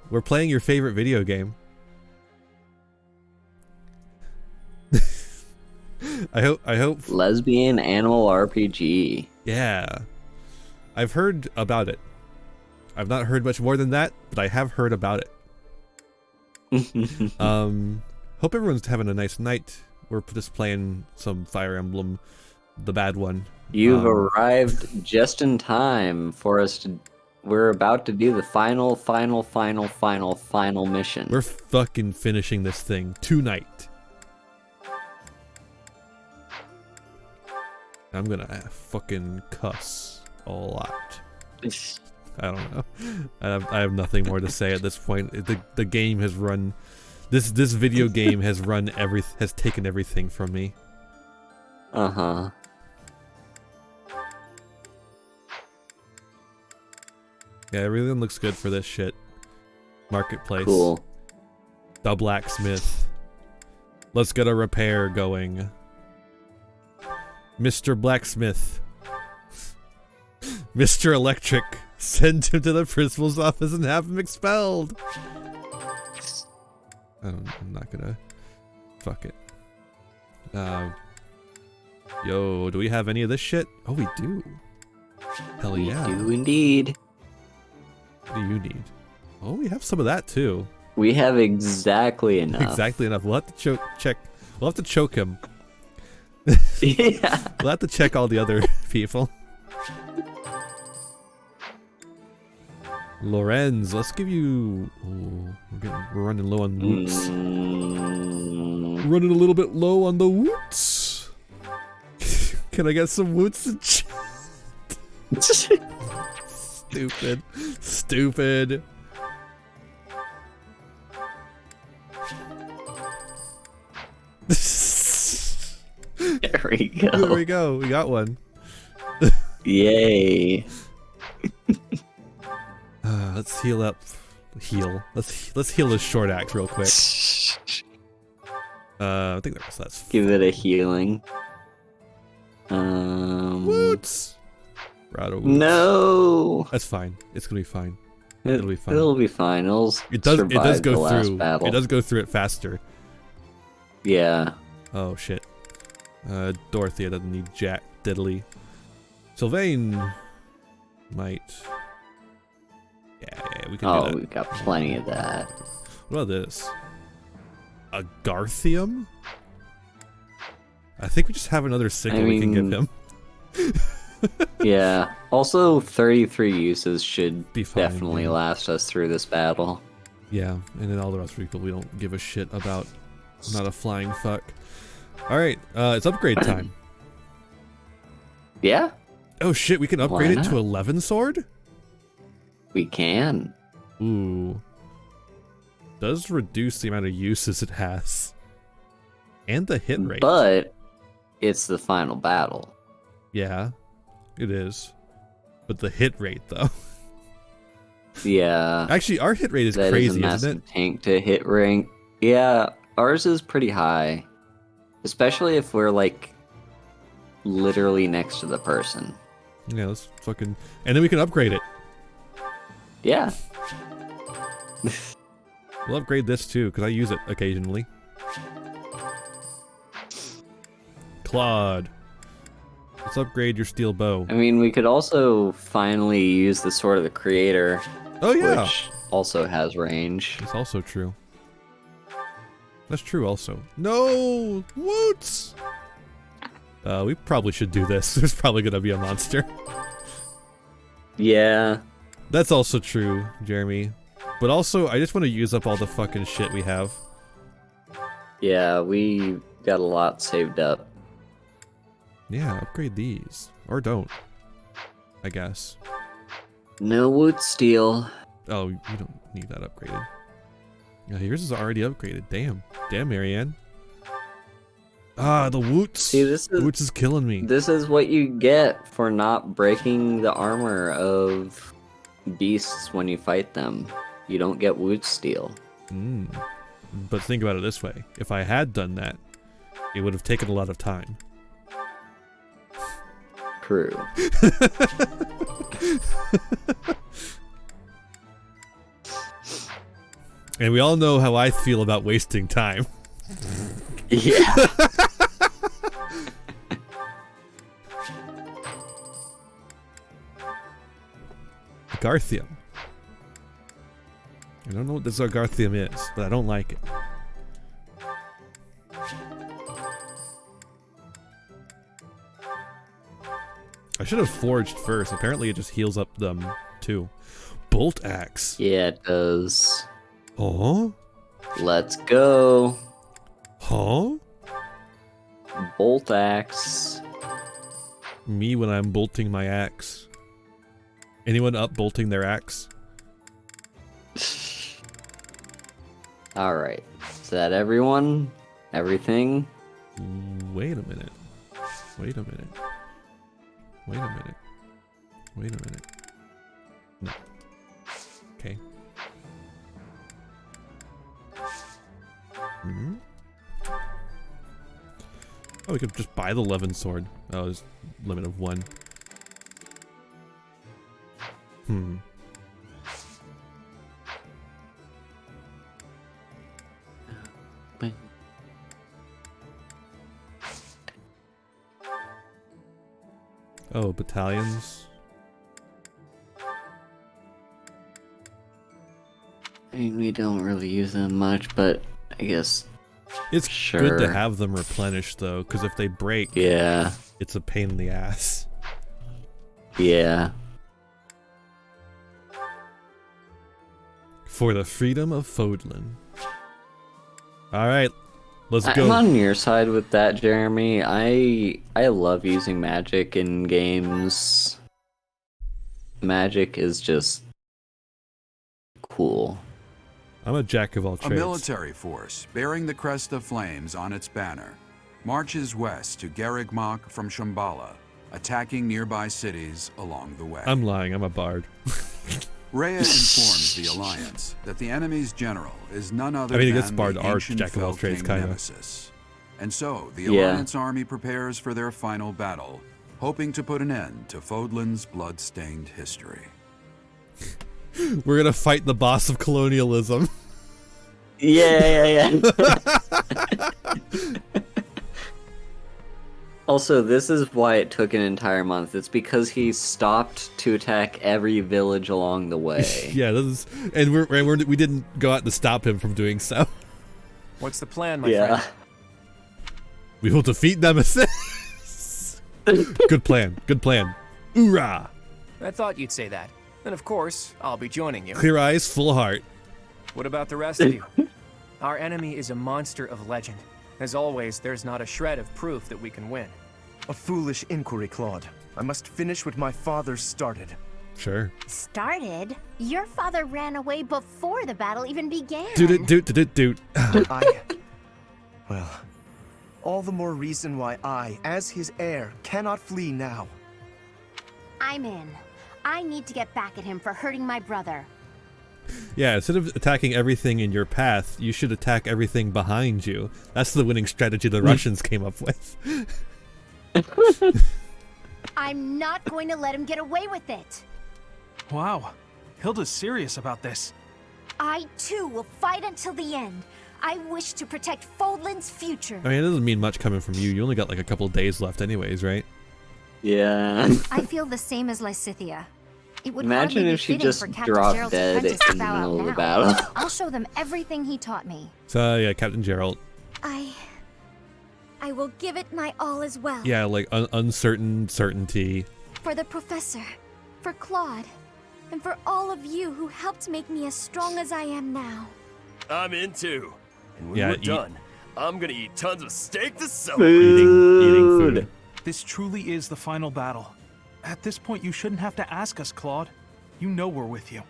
We're playing your favorite video game. I hope Lesbian Animal RPG. Yeah. I've heard about it. I've not heard much more than that, but I have heard about it. Hope everyone's having a nice night. We're just playing some Fire Emblem, the bad one. You've arrived just in time for us to... We're about to do the final mission. We're fucking finishing this thing tonight. I'm gonna fucking cuss a lot. I don't know. I have nothing more to say at this point. The game has run... This video game has taken everything from me. Uh-huh. Yeah, everything looks good for this shit. Marketplace. Cool. The blacksmith. Let's get a repair going. Mr. Blacksmith. Mr. Electric. Send him to the principal's office and have him expelled. I'm not gonna... Fuck it. Yo, do we have any of this shit? Oh, we do. Hell yeah. We do indeed. What do you need? Oh, we have some of that too. We have exactly enough. Exactly enough. We'll have to check. We'll have to choke him. Yeah. We'll have to check all the other people. Lorenz, let's give you... Oh, we're running low on woots. We're running a little bit low on the woots. Can I get some woots and chat? Stupid. Stupid. There we go. There we go. We got one. Yay. Let's heal up. Let's heal this short axe real quick. I think that's give it a healing. Woots. We're out of woots. No. That's fine. It's gonna be fine. It'll be fine. It'll be fine. It does go through. Battle. It does go through it faster. Yeah. Oh shit. Dorothea doesn't need jack diddly. Sylvain might. Yeah, we can do that. We've got plenty of that. What about this? A Garthium? I think we just have another sickle we can give him. Yeah. Also, 33 uses should be fine, definitely last us through this battle. Yeah, and then all the rest of people we don't give a shit about. Not a flying fuck. Alright, it's upgrade time. Yeah? Oh shit, we can upgrade it to 11 sword? We can. Ooh. Does reduce the amount of uses it has. And the hit rate. But it's the final battle. Yeah, it is. But the hit rate though. Yeah. Actually, our hit rate is crazy, isn't it? Tank to hit rank. Yeah, ours is pretty high. Especially if we're like literally next to the person. Yeah, let's fucking... And then we can upgrade it. Yeah. We'll upgrade this too, because I use it occasionally. Claude. Let's upgrade your steel bow. I mean, we could also finally use the Sword of the Creator. Oh yeah. Which also has range. It's also true. That's true also. No! Woots! We probably should do this. There's probably gonna be a monster. Yeah. That's also true, Jeremy. But also, I just want to use up all the fucking shit we have. Yeah, we got a lot saved up. Yeah, upgrade these. Or don't. I guess. No wood steel. Oh, you don't need that upgraded. Yeah, yours is already upgraded. Damn. Damn, Marianne. Ah, the Woots. See, Woots is killing me. This is what you get for not breaking the armor of beasts when you fight them. You don't get wood steel. But think about it this way. If I had done that, it would have taken a lot of time. True. And we all know how I feel about wasting time. Yeah. Garthium. I don't know what this Garthium is, but I don't like it. I should have forged first. Apparently it just heals up them too. Bolt axe. Yeah, it does. Oh? Let's go. Huh? Bolt axe. Me when I'm bolting my axe. Anyone up bolting their axe? Alright. Is that everyone? Everything? Wait a minute. Wait a minute. Wait a minute. Wait a minute. No. Okay. Oh, we could just buy the Levin sword. Oh, there's a limit of 1. Oh, battalions. I mean, we don't really use them much, but I guess it's sure. good to have them replenished though, because if they break, yeah, it's a pain in the ass. Yeah. For the freedom of Fodlan. Alright, let's go. I'm on your side with that, Jeremy. I love using magic in games. Magic is just cool. I'm a jack of all trades. A military force bearing the crest of flames on its banner marches west to Garrigmach from Shambhala, attacking nearby cities along the way. I'm lying, I'm a bard. Rhea informs the Alliance that the enemy's general is none other I mean, than it gets bard the arch, ancient jack of all Fell trades, King kinda. Nemesis. And so, the Alliance army prepares for their final battle, hoping to put an end to Fodlan's blood-stained history. We're gonna fight the boss of colonialism. Yeah. Also, this is why it took an entire month. It's because he stopped to attack every village along the way. Yeah, this is, and we didn't go out to stop him from doing so. What's the plan, my friend? We will defeat Nemesis. Good plan. Good plan. Hoorah! I thought you'd say that. And of course, I'll be joining you. Clear eyes, full heart. What about the rest of you? Our enemy is a monster of legend. As always, there's not a shred of proof that we can win. A foolish inquiry, Claude. I must finish what my father started. Sure. Started? Your father ran away before the battle even began. Dude. Well, all the more reason why I, as his heir, cannot flee now. I'm in. I need to get back at him for hurting my brother. Yeah, instead of attacking everything in your path, you should attack everything behind you. That's the winning strategy the Russians came up with. I'm not going to let him get away with it. Wow, Hilda's serious about this. I, too, will fight until the end. I wish to protect Fodlan's future. I mean, it doesn't mean much coming from you. You only got like a couple days left anyways, right? Yeah. I feel the same as Lysithea. It would Imagine hardly if be she fitting just for Captain dropped Gerald's dead apprentice to in the bow out middle of the now. battle. I'll show them everything he taught me. So yeah, Captain Gerald. I will give it my all as well. Yeah, like uncertain certainty. For the professor, for Claude, and for all of you who helped make me as strong as I am now. I'm in too. And when Yeah, we're done, I'm gonna eat tons of steak to celebrate. Eating food. This truly is the final battle. At this point, you shouldn't have to ask us, Claude. You know we're with you.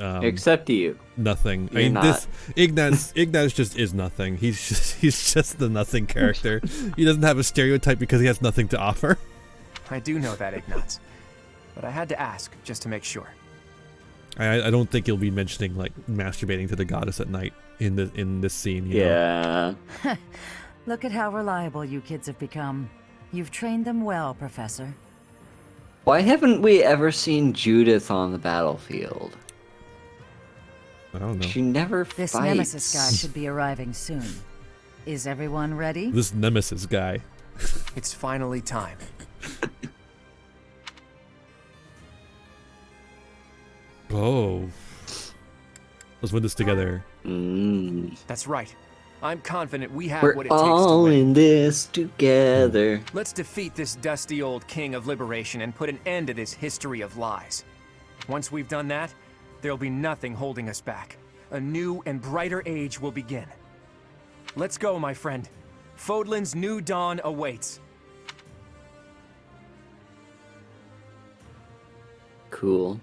Except you. Nothing. You're not. Ignaz just is nothing. He's just the nothing character. He doesn't have a stereotype because he has nothing to offer. I do know that, Ignaz. But I had to ask, just to make sure. I don't think you'll be mentioning like masturbating to the goddess at night in this scene. You know? Look at how reliable you kids have become. You've trained them well, Professor. Why haven't we ever seen Judith on the battlefield? I don't know. She never This fights. Nemesis guy should be arriving soon. Is everyone ready? This Nemesis guy. It's finally time. Oh. Let's win this together. That's right. I'm confident we have We're what it takes to all win. in this together. Let's defeat this dusty old king of liberation and put an end to this history of lies. Once we've done that, there'll be nothing holding us back. A new and brighter age will begin. Let's go, my friend. Fodlan's new dawn awaits. Cool.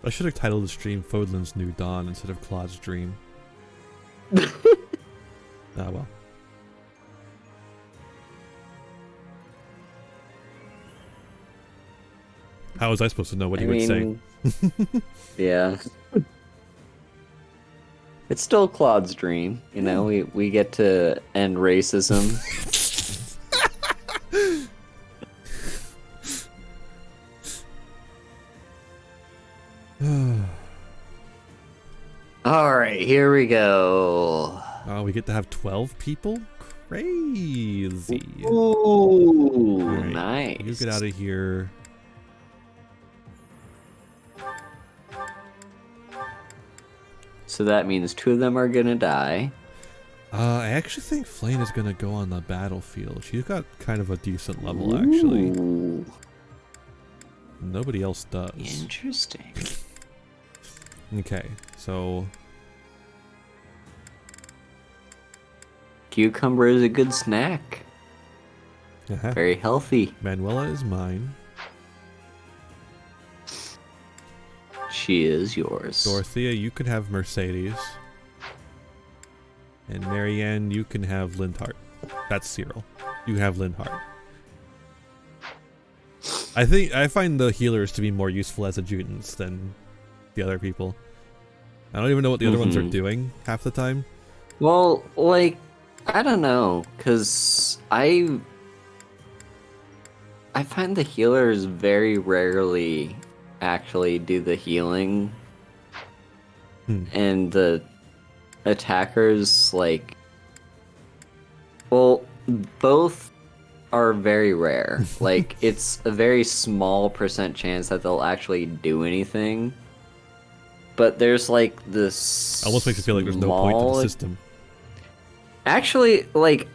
I should have titled the stream Fodlan's New Dawn instead of Claude's Dream. Ah, well. How was I supposed to know what he would say? Yeah. It's still Claude's dream, you know. We get to end racism. All right, here we go. Oh, we get to have 12 people? Crazy. Ooh, right, nice. You get out of here. So that means 2 of them are gonna die. I actually think Flame is gonna go on the battlefield. She's got kind of a decent level, actually. Ooh. Nobody else does. Interesting. Okay, so... Cucumber is a good snack. Very healthy. Manuela is mine. She is yours. Dorothea, you can have Mercedes. And Marianne, you can have Lindhart. That's Cyril. You have Lindhart. I find the healers to be more useful as adjutants than the other people. I don't even know what the other ones are doing half the time. Well, like, I don't know, cause I find the healers very rarely actually do the healing, and the attackers, like, well, both are very rare. Like, it's a very small % chance that they'll actually do anything. But there's like this. Almost makes it feel like there's no point to the system. Actually, like,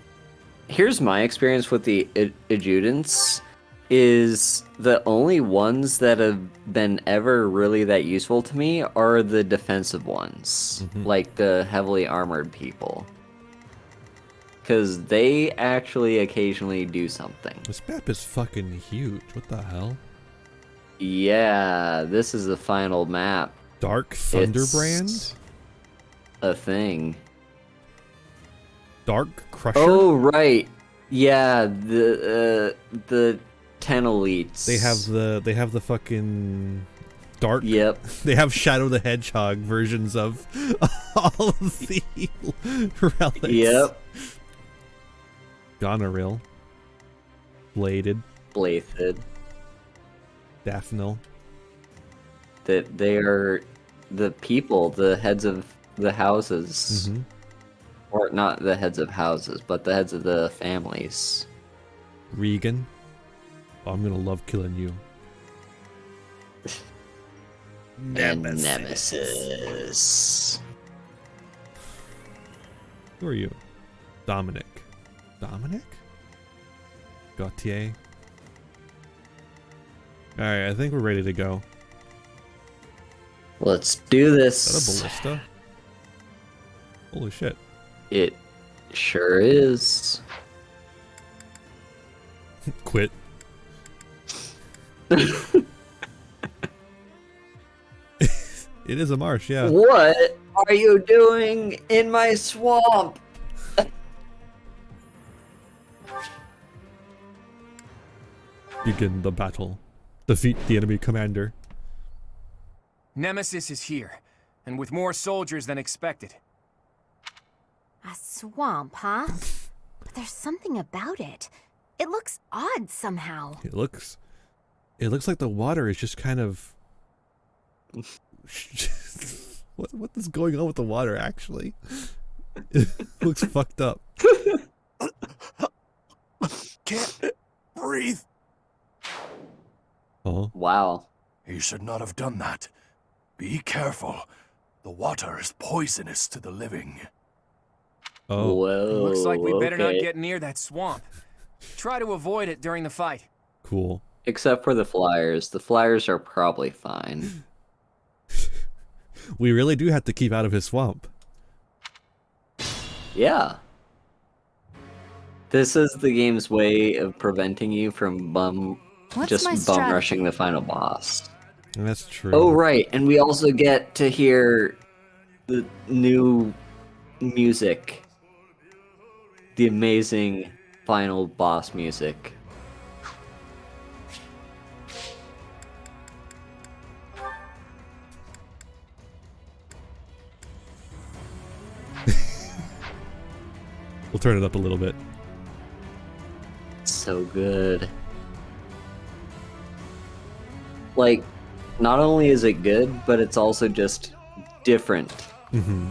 here's my experience with the adjutants. Is the only ones that have been ever really that useful to me are the defensive ones, like the heavily armored people. Because they actually occasionally do something. This map is fucking huge. What the hell? Yeah, this is the final map. Dark Thunderbrand? It's a thing. Dark Crusher? Oh, right. Yeah, the 10 elites. They have the fucking dark. Yep. They have Shadow the Hedgehog versions of all of the relics. Yep. Goneril. Bladed. Daphnel. That they are the people, the heads of the houses. Or not the heads of houses, but the heads of the families. Regan. Oh, I'm gonna love killing you. Nemesis. Who are you? Dominic. Dominic? Gautier. Alright, I think we're ready to go. Let's do this. Is that a ballista? Holy shit. It sure is. Quit. It is a marsh, yeah. What are you doing in my swamp? Begin the battle. Defeat the enemy commander. Nemesis is here, and with more soldiers than expected. A swamp, huh? But there's something about it. It looks odd somehow. It looks like the water is just kind of what is going on with the water actually? It looks fucked up. Can't breathe. Oh. Wow. He should not have done that. Be careful. The water is poisonous to the living. Oh. Whoa. Looks like we better not okay. get near that swamp. Try to avoid it during the fight. Cool. Except for the flyers. The flyers are probably fine. We really do have to keep out of his swamp. Yeah. This is the game's way of preventing you from bum rushing the final boss. That's true. Oh right, and we also get to hear the new music. The amazing final boss music. We'll turn it up a little bit. So good. Like, not only is it good, but it's also just different. Mm-hmm.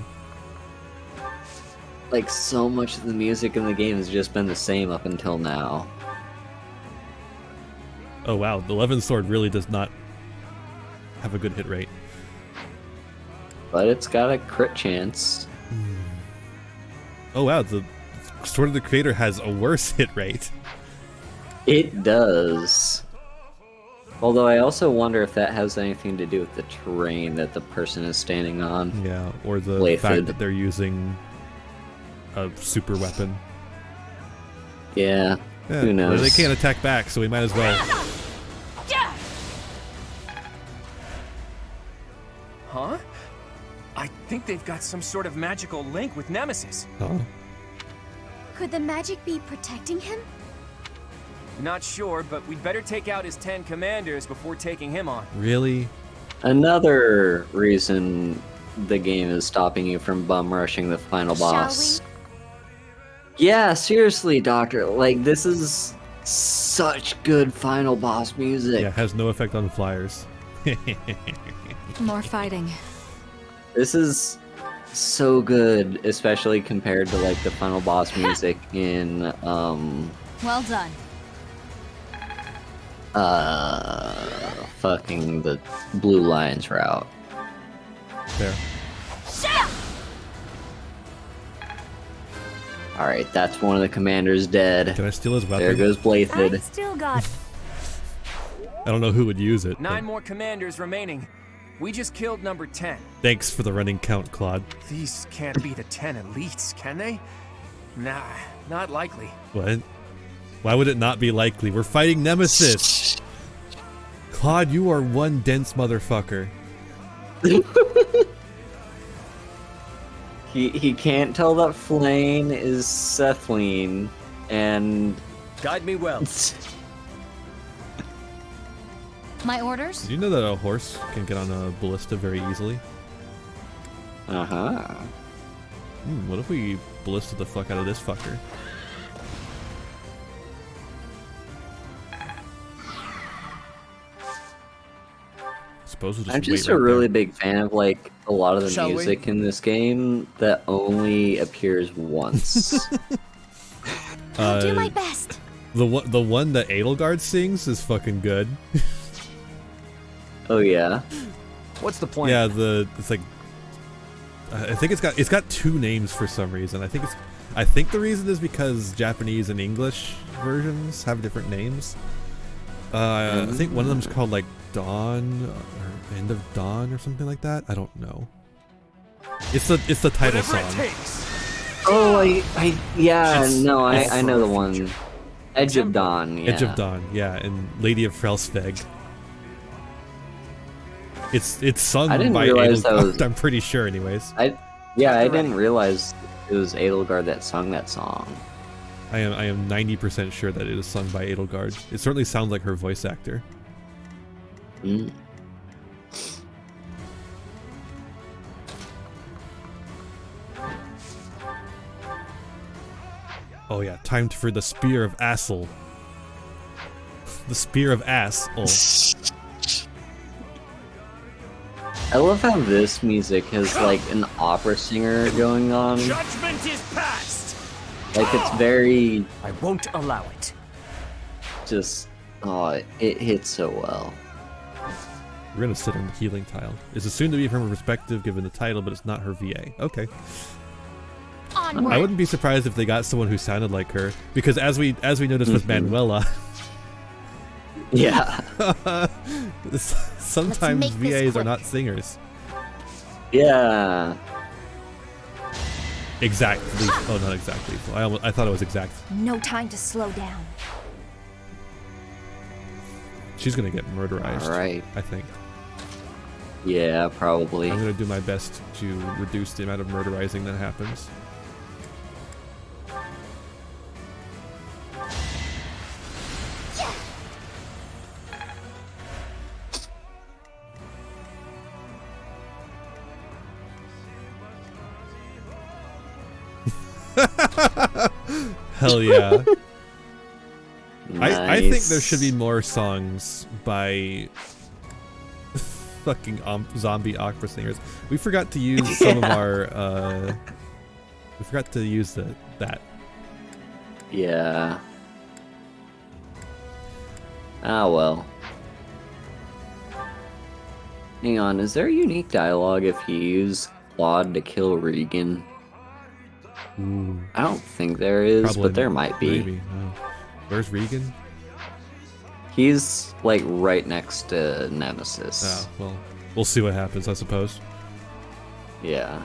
Like, so much of the music in the game has just been the same up until now. Oh wow, the 11 sword really does not have a good hit rate. But it's got a crit chance. Oh wow, the Sword of the Creator has a worse hit rate. It does. Although I also wonder if that has anything to do with the terrain that the person is standing on. Yeah, or the Lathed. fact that they're using a super weapon. Yeah, who knows? They can't attack back, so we might as well. Huh? I think they've got some sort of magical link with Nemesis. Huh? Could the magic be protecting him? Not sure, but we'd better take out his 10 commanders before taking him on. Really? Another reason the game is stopping you from bum rushing the final boss. Yeah, seriously, Doctor. Like, this is such good final boss music. Yeah, has no effect on flyers. More fighting. This is so good, especially compared to like the final boss music in Well done. fucking the Blue Lions route. There. Alright, that's one of the commanders dead. Can I steal his weapon? There goes Blathed. Still got I don't know who would use it. 9 more commanders remaining. We just killed number 10. Thanks for the running count, Claude. These can't be the 10 elites, can they? Nah, not likely. What? Why would it not be likely? We're fighting Nemesis! Claude, you are one dense motherfucker. He can't tell that Flane is Sethleen, and... Guide me well. My orders? Did you know that a horse can get on a ballista very easily? Uh-huh. What if we ballista the fuck out of this fucker? Suppose we'll just I'm just wait a right really there. big fan of like a lot of the Shall we? music in this game that only appears once. I'll do my best. The one that Edelgard sings is fucking good. Oh yeah. What's the point? Yeah, it's like I think it's got 2 names for some reason. I think the reason is because Japanese and English versions have different names. I think one of them's called like Dawn or End of Dawn or something like that. I don't know. It's the title song. Oh, I know the one. Edge of Dawn. Yeah. Edge of Dawn. Yeah, and Lady of Frelsveg. It's sung by Edelgard. I'm pretty sure, anyways. I didn't realize it was Edelgard that sung that song. I am 90% sure that it is sung by Edelgard. It certainly sounds like her voice actor. Mm. Oh yeah, time for the Spear of Assel. The Spear of Ass. I love how this music has like an opera singer going on. Judgment is passed. Like it's very. I won't allow it. Just, it hits so well. We're gonna sit on the healing tile. It's assumed to be from her perspective given the title, but it's not her VA. Okay. Onward. I wouldn't be surprised if they got someone who sounded like her, because as we noticed with Manuela. Yeah. Sometimes VAs are not singers. Yeah. Exactly. Oh, not exactly. I thought it was exact. No time to slow down. She's gonna get murderized. All right. I think. Yeah, probably. I'm gonna do my best to reduce the amount of murderizing that happens. Hell yeah. Nice. I think there should be more songs by fucking zombie opera singers. We forgot to use some of our we forgot to use that. Yeah. Ah well. Hang on, is there unique dialogue if you use Claude to kill Regan? Ooh. I don't think there is, Probably but there might be. Maybe. Where's Regan? He's like right next to Nemesis. Oh, well, we'll see what happens, I suppose. Yeah.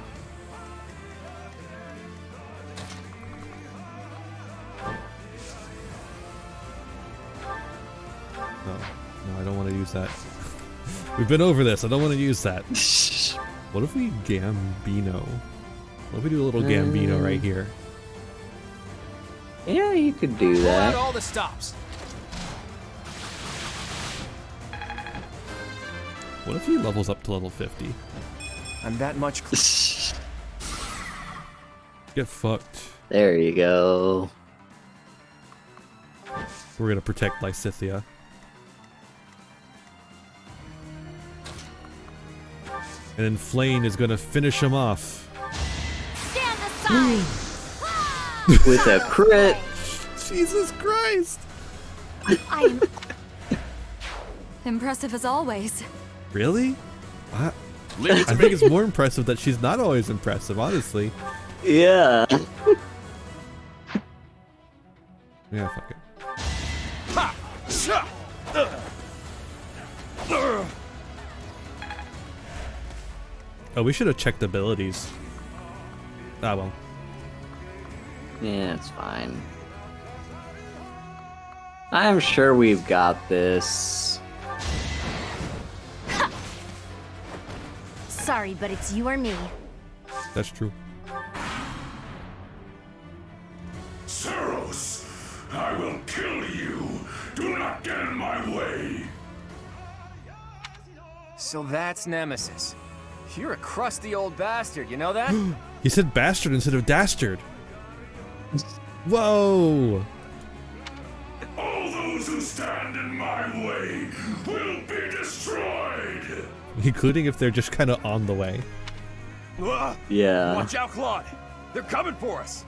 No, I don't want to use that. We've been over this. I don't want to use that. What if we Gambino? What if we do a little Gambino right here? Yeah, you could do that. Pull out all the stops. What if he levels up to level 50? I'm that much. Get fucked. There you go. We're gonna protect Lysithea. And then Flane is gonna finish him off. Stand aside. With a crit. Jesus Christ. I'm impressive as always. Really? I think it's more impressive that she's not always impressive, honestly. Yeah. Yeah, fuck it. Ha! Sha! Oh, we should have checked abilities. Ah, well. Yeah, it's fine. I'm sure we've got this. Sorry, but it's you or me. That's true. Saros, I will kill you. Do not get in my way. So that's Nemesis. You're a crusty old bastard, you know that? He said bastard instead of dastard. Whoa! All those who stand in my way will be destroyed. Including if they're just kind of on the way. Yeah. Watch out, Claude. They're coming for us.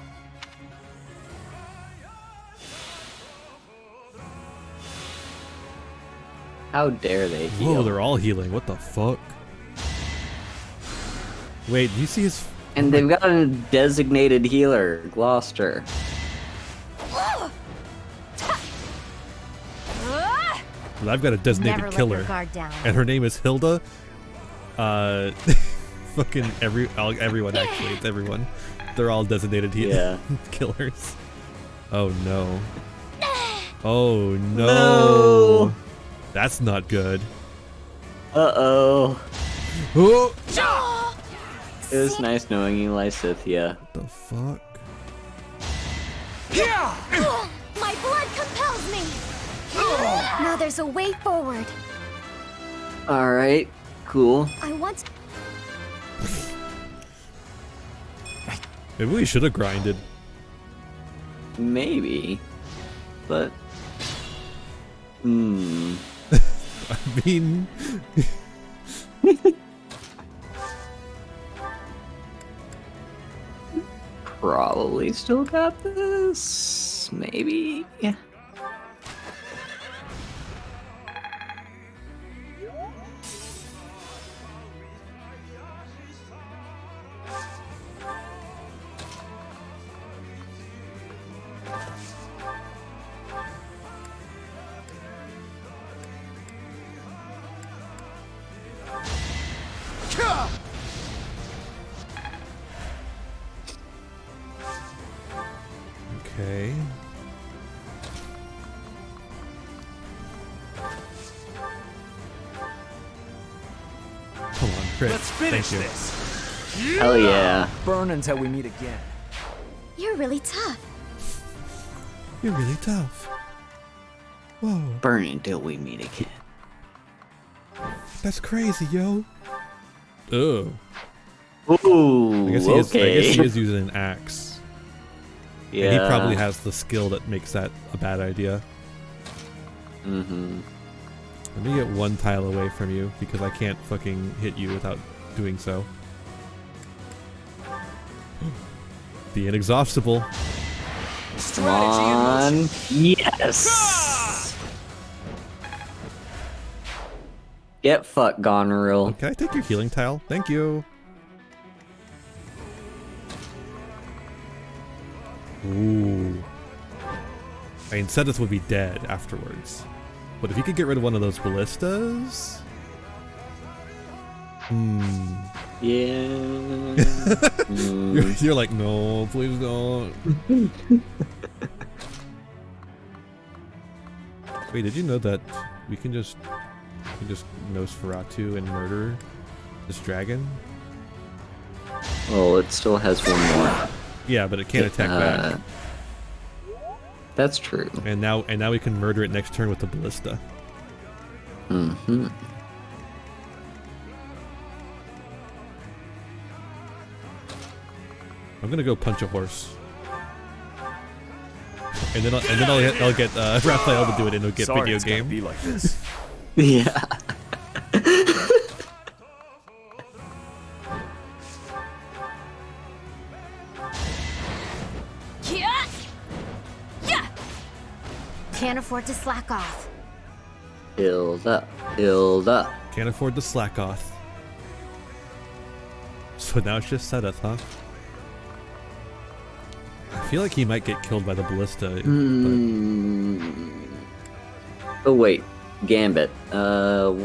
How dare they heal? Whoa, they're all healing. What the fuck? Wait, do you see his... And they've got a designated healer, Gloucester. Well, I've got a designated Never let killer. your guard down. And her name is Hilda. Fucking everyone actually. It's everyone. They're all designated killers. Oh no. Oh no. No. That's not good. Uh-oh. Oh. It was nice knowing you, Lysithia. What the fuck? My blood compels me! Now there's a way forward. Alright, cool. I want... Maybe we should have grinded. Maybe. But... I mean... Probably still got this. Maybe. Okay. Come on, crit. Let's finish Thank you. this. Hell yeah. Burn until we meet again. You're really tough. You're really tough. Whoa. Burn until we meet again. That's crazy, yo. Ugh. Ooh, I guess he is using an axe. Yeah. And he probably has the skill that makes that a bad idea. Mm-hmm. Let me get one tile away from you because I can't fucking hit you without doing so. The inexhaustible. Come on. Yes. Get fucked, Goneril. Can I take your healing tile? Thank you. Ooh. I mean, Sedith would be dead afterwards. But if you could get rid of one of those ballistas... Yeah. You're like, no, please don't. Wait, did you know that we can just Nosferatu and murder this dragon? Well, it still has one more. Yeah, but it can't attack back. That's true. And now we can murder it next turn with the ballista. Mm-hmm. I'm gonna go punch a horse. And then I'll get Raphael to do it in a video game. Be like this. Yeah. Can't afford to slack off. Build up. Build up. Can't afford to slack off. So now it's just Sedith, huh? I feel like he might get killed by the ballista. Oh wait, Gambit.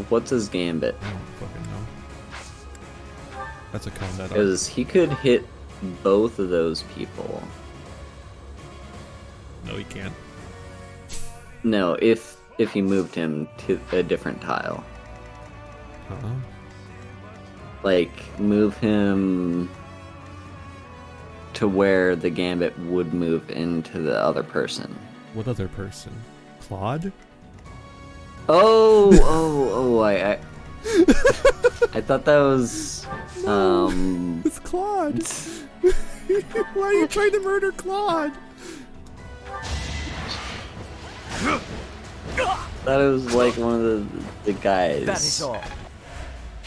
What's his Gambit? I don't fucking know. That's a combat art. Because he could hit both of those people. No, he can't. No, if he moved him to a different tile. Like, move him to where the Gambit would move into the other person. What other person? Claude? I thought that was It's Claude. Why are you trying to murder Claude? That was like one of the guys. That is all.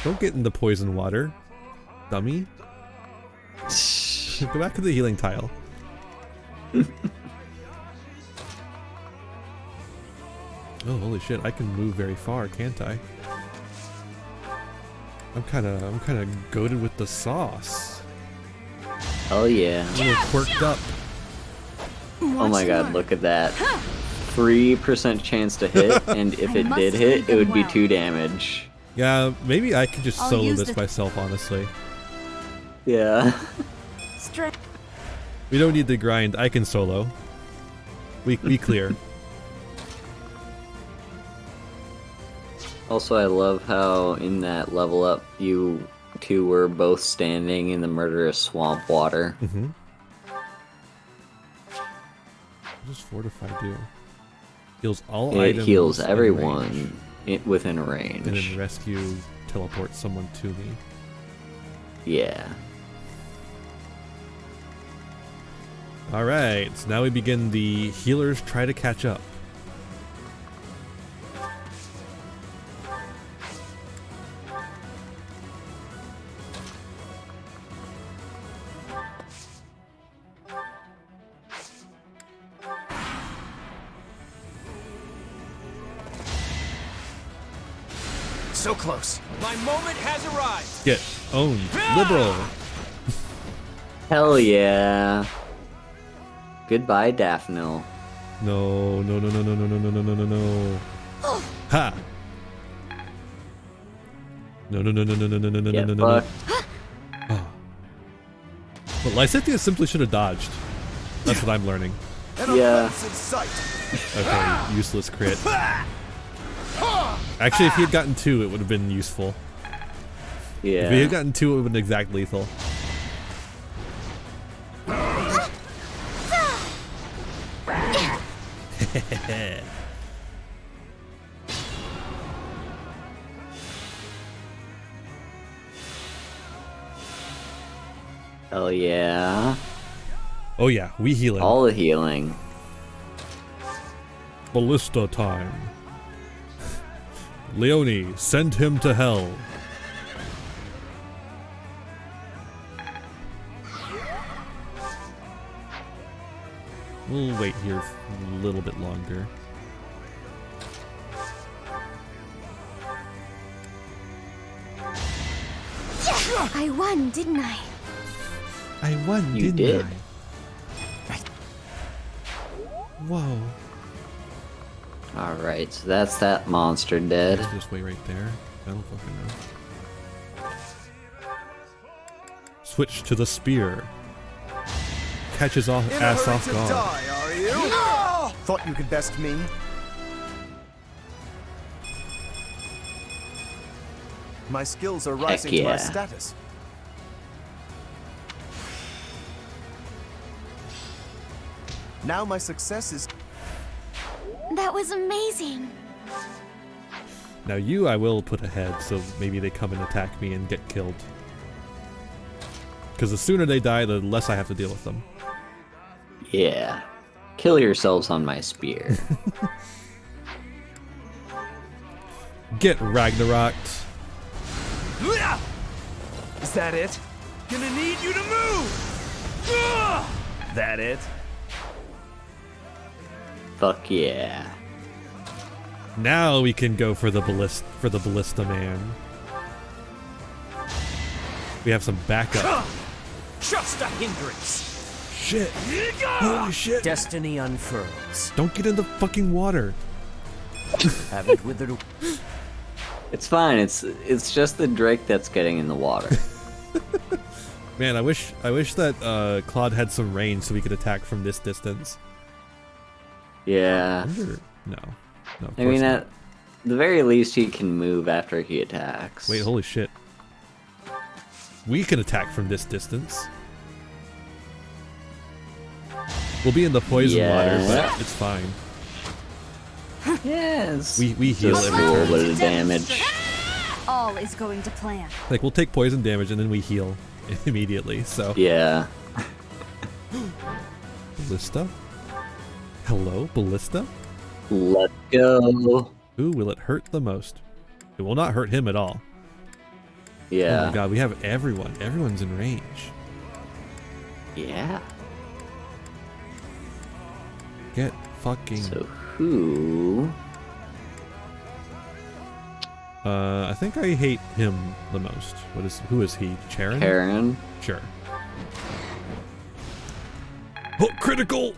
Don't get in the poison water, dummy. Go back to the healing tile. Oh, holy shit! I can move very far, can't I? I'm kind of goated with the sauce. Oh yeah. A little quirked up. Oh my god, look at that. 3% chance to hit, and if it did hit, it would be 2 damage. Yeah, maybe I could just solo this myself, honestly. Yeah. We don't need to grind. I can solo. We clear. Also, I love how in that level up, you two were both standing in the murderous swamp water. Mm-hmm. What does Fortify do? Heals all It items. heals in everyone within range. And then rescue teleports someone to me. Yeah. Alright, so now we begin the healers try to catch up. So close. My moment has arrived. Get owned. Liberal. Hell yeah. Goodbye, Daphne. No. Ha! No. Oh. But Lysithea simply should have dodged. That's what I'm learning. Yeah. Okay, useless crit. Actually, if he had gotten 2, it would have been useful. Yeah. If he had gotten 2, it would have been exact lethal. Hell yeah. Oh yeah, we healing. All the healing. Ballista time. Leone, send him to hell. We'll wait here a little bit longer. I won, didn't I? I won, You didn't did. I? Whoa. Alright, so that's that monster dead. This way right there. I don't fucking know. Switch to the spear. Catches ass off guard. Are you? Thought you could best me? My skills are rising to my yeah. status. Now my success is... That was amazing. Now you I will put ahead, so maybe they come and attack me and get killed. Because the sooner they die, the less I have to deal with them. Yeah. Kill yourselves on my spear. Get Ragnaroked. Is that it? Gonna need you to move! That it? Fuck yeah. Now we can go for the ballista man. We have some backup. Just a hindrance. Shit. Holy shit. Destiny unfurls. Don't get in the fucking water. Have it withered. It's fine. It's just the Drake that's getting in the water. Man, I wish that Claude had some range so we could attack from this distance. Yeah. No. I mean, at the very least, he can move after he attacks. Wait, holy shit. We can attack from this distance. We'll be in the poison water, but it's fine. Yes. We heal Just every a turn. little bit of damage. All is going to plan. Like, we'll take poison damage and then we heal immediately, so. Yeah. Ballista? Hello, Ballista? Let's go. Who will it hurt the most? It will not hurt him at all. Yeah. Oh my god, we have everyone. Everyone's in range. Yeah. Get fucking... So who... I think I hate him the most. Who is he? Charon? Charon? Sure. Oh, critical!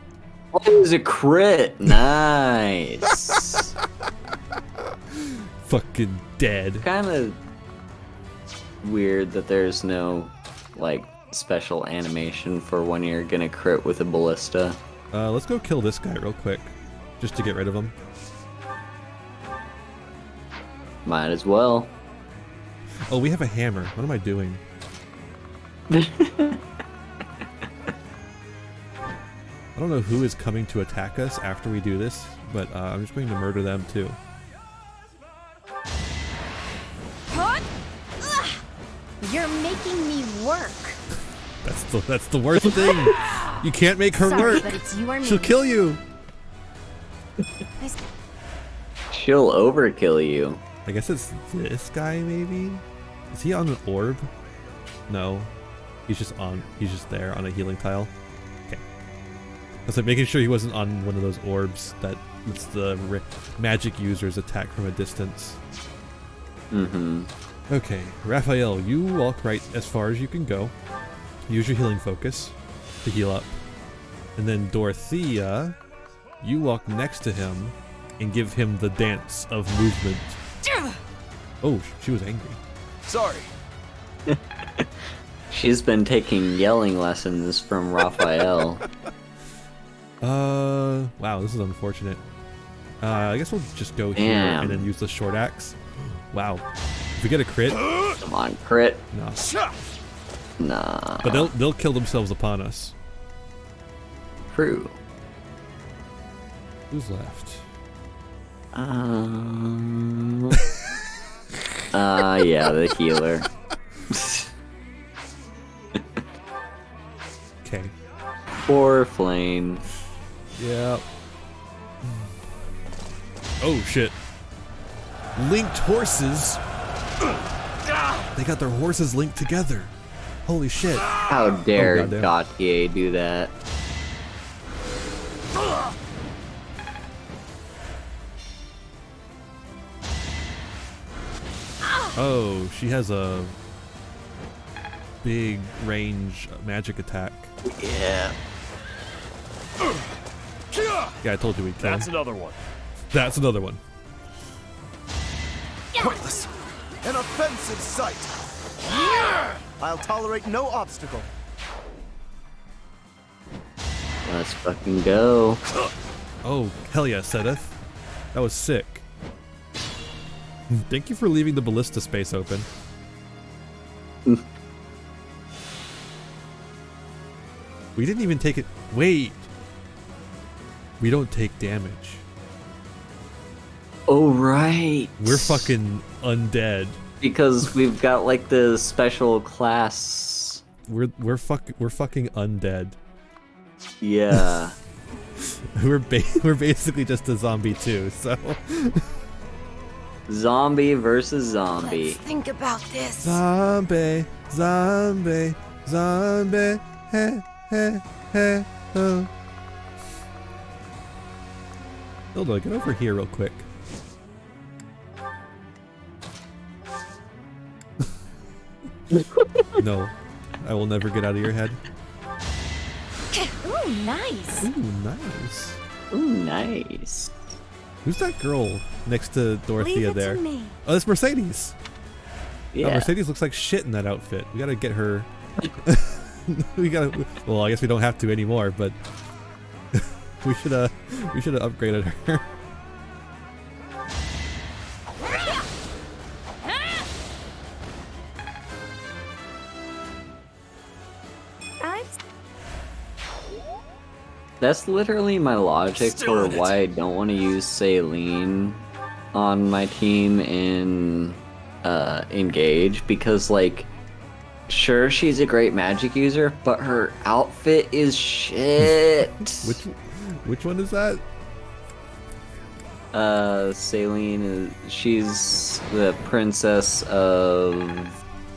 Oh, it was a crit. Nice. Fucking dead. Kind of weird that there's no, like, special animation for when you're gonna crit with a ballista. Let's go kill this guy real quick, just to get rid of him. Might as well. Oh, we have a hammer. What am I doing? I don't know who is coming to attack us after we do this, but I'm just going to murder them too. You're making me work. That's the worst thing. You can't make her Sorry, work. but it's you or me. She'll kill you. She'll overkill you. I guess it's this guy maybe? Is he on an orb? No. He's just there on a healing tile. Okay. I was like making sure he wasn't on one of those orbs that lets the magic users attack from a distance. Mm-hmm. Okay, Raphael, you walk right as far as you can go. Use your healing focus to heal up. And then Dorothea, you walk next to him and give him the dance of movement. Oh, she was angry. Sorry. She's been taking yelling lessons from Raphael. Wow, this is unfortunate. I guess we'll just go here and then use the short axe. Wow. If we get a crit. Come on, crit. No. Nah. But they'll kill themselves upon us. True. Who's left? Yeah, the healer. Okay. Poor Flame. Yeah. Oh shit. Linked horses. They got their horses linked together. Holy shit. How dare Gautier do that? Oh, she has a big range magic attack. Yeah. Yeah, I told you we'd kill him. That's another one. That's another one. Pointless. An offensive sight. I'll tolerate no obstacle. Let's fucking go. Oh, hell yeah, Sedith. That was sick. Thank you for leaving the ballista space open. We didn't even take it. Wait. We don't take damage. Oh, right. We're fucking undead. Because we've got like the special class. We're fucking undead. Yeah. we're basically just a zombie too, so. Zombie versus zombie. Let's think about this. Zombie, zombie, zombie, hey, hey, hey, oh. Hilda, get over here real quick. No, I will never get out of your head. Ooh, nice. Ooh, nice. Ooh, nice. Who's that girl next to Dorothea Leave it there? to me. Oh, that's Mercedes. Yeah. Oh, Mercedes looks like shit in that outfit. We gotta get her. Well, I guess we don't have to anymore, but we should have upgraded her. That's literally my logic for why I don't want to use Saline on my team in Engage, because like, sure, she's a great magic user, but her outfit is shit. Which one is that? Saline she's the princess of,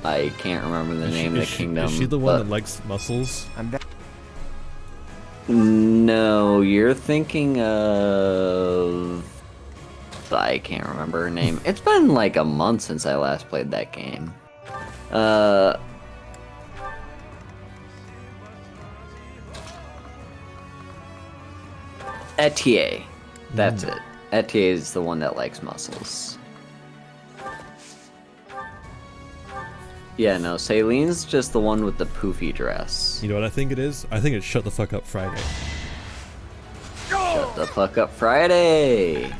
I can't remember the name of the kingdom. Is she the one that likes muscles? No, you're thinking of, I can't remember her name. It's been like a month since I last played that game. Etier. That's it. Etier is the one that likes muscles. Yeah, no, Saileen's just the one with the poofy dress. You know what I think it is? I think it's Shut the Fuck Up Friday. Shut the fuck up, Friday!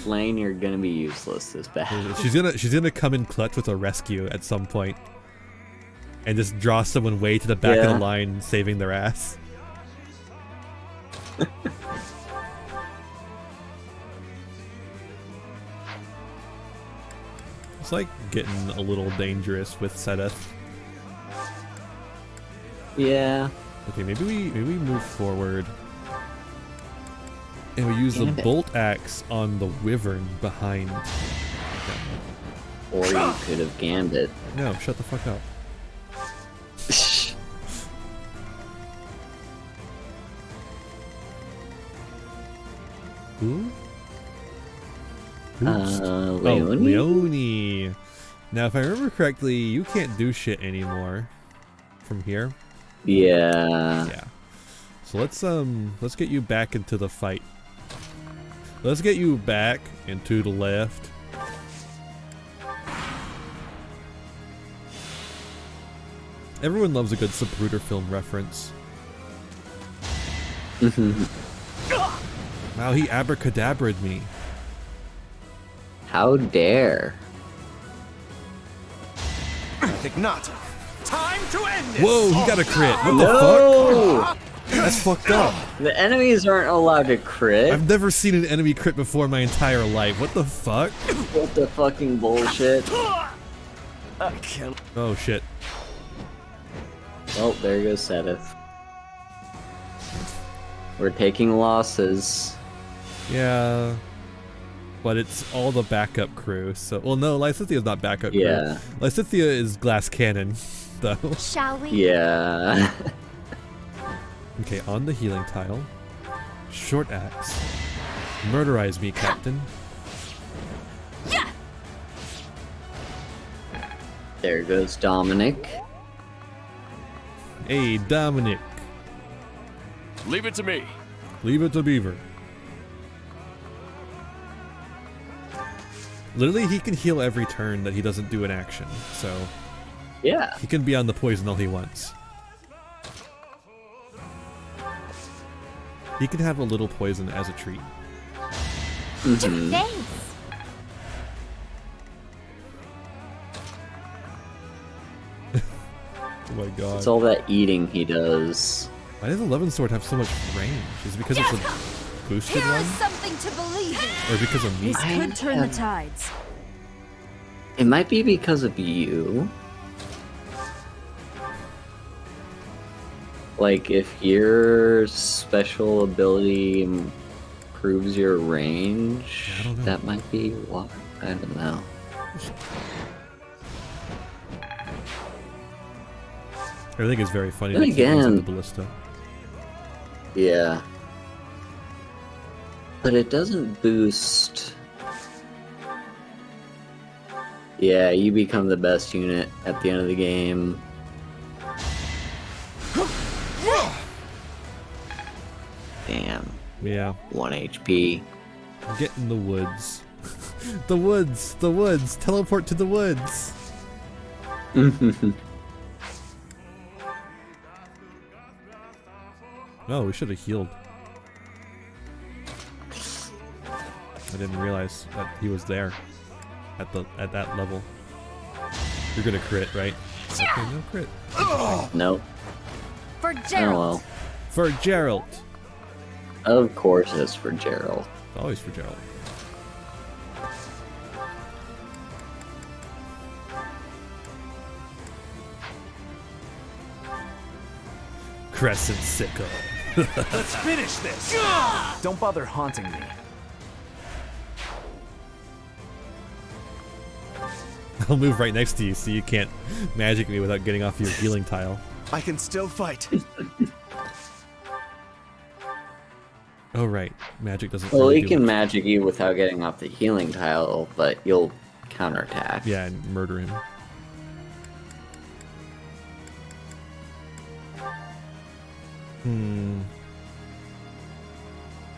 Lane, you're gonna be useless this battle. She's gonna come in clutch with a rescue at some point, and just draw someone way to the back of the line, saving their ass. It's like getting a little dangerous with Sedith. Yeah. Okay, maybe we move forward. And we use the bolt axe on the wyvern behind them. Or you could have gambit. No, shut the fuck up. Who? Leone. Now, if I remember correctly, you can't do shit anymore from here. Yeah. Yeah. So let's get you back into the fight. Let's get you back and to the left. Everyone loves a good Zapruder film reference. Wow, he abracadabra'd me. How dare. I think not. Time to end this! Whoa, he got a crit. What the fuck? That's fucked up. The enemies aren't allowed to crit. I've never seen an enemy crit before in my entire life. What the fuck? What the fucking bullshit? Oh shit. Oh, there goes Sedith. We're taking losses. Yeah. But it's all the backup crew, so... Well, no, Lysithia's not backup crew. Yeah. Lysithia is glass cannon, though. Shall we? Yeah. Okay, on the healing tile. Short axe. Murderize me, Captain. Yeah. There goes Dominic. Hey, Dominic. Leave it to me. Leave it to Beaver. Literally, he can heal every turn that he doesn't do an action, so... Yeah. He can be on the poison all he wants. He can have a little poison as a treat. Thanks. Oh my god. It's all that eating he does. Why does 11 Sword have so much range? Is it because it's a boosted one? Something to believe in. Or because of me? This could turn the tides. It might be because of you. Like, if your special ability improves your range, that might be what? I don't know. I think it's very funny Then that he ends again- with the ballista. Yeah. But it doesn't boost... Yeah, you become the best unit at the end of the game. Damn. Yeah. 1 HP. Get in the woods. The woods! The woods! Teleport to the woods! Oh, we should have healed. I didn't realize that he was there at that level. You're gonna crit, right? Okay, no crit. Nope. For Oh Gerald. well. For Gerald. Of course it's for Gerald. Always for Gerald. Crescent Sickle. Let's finish this! Don't bother haunting me. I'll move right next to you so you can't magic me without getting off your healing tile. I can still fight. Oh right, magic doesn't. Well, really he do can much. magic you without getting off the healing tile, but you'll counterattack. Yeah, and murder him.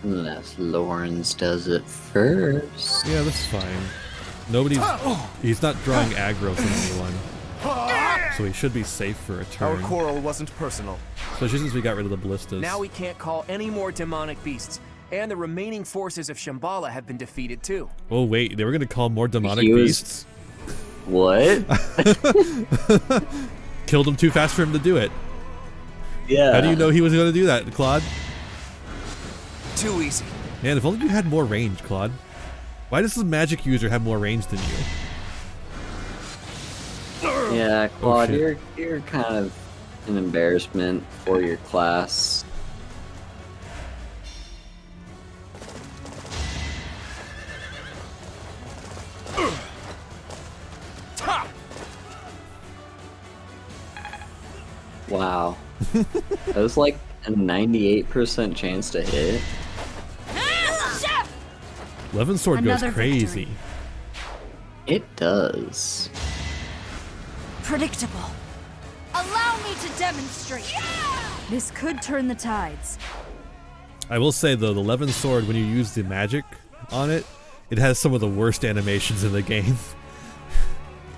Unless Lawrence does it first. Yeah, that's fine. He's not drawing aggro from anyone. So he should be safe for a turn. Our quarrel wasn't personal. Especially since we got rid of the ballistas. Now we can't call any more demonic beasts. And the remaining forces of Shambhala have been defeated too. Oh wait, they were gonna call more demonic beasts? What? Killed him too fast for him to do it. Yeah. How do you know he was gonna do that, Claude? Too easy. Man, if only you had more range, Claude. Why does the magic user have more range than you? Yeah, Claude, Oh, you're kind of an embarrassment for your class. Wow. That was like a 98% chance to hit. Levin Sword goes Another crazy. It does. Predictable. Allow me to demonstrate. This could turn the tides. I will say though, the Levin Sword, when you use the magic on it, it has some of the worst animations in the game.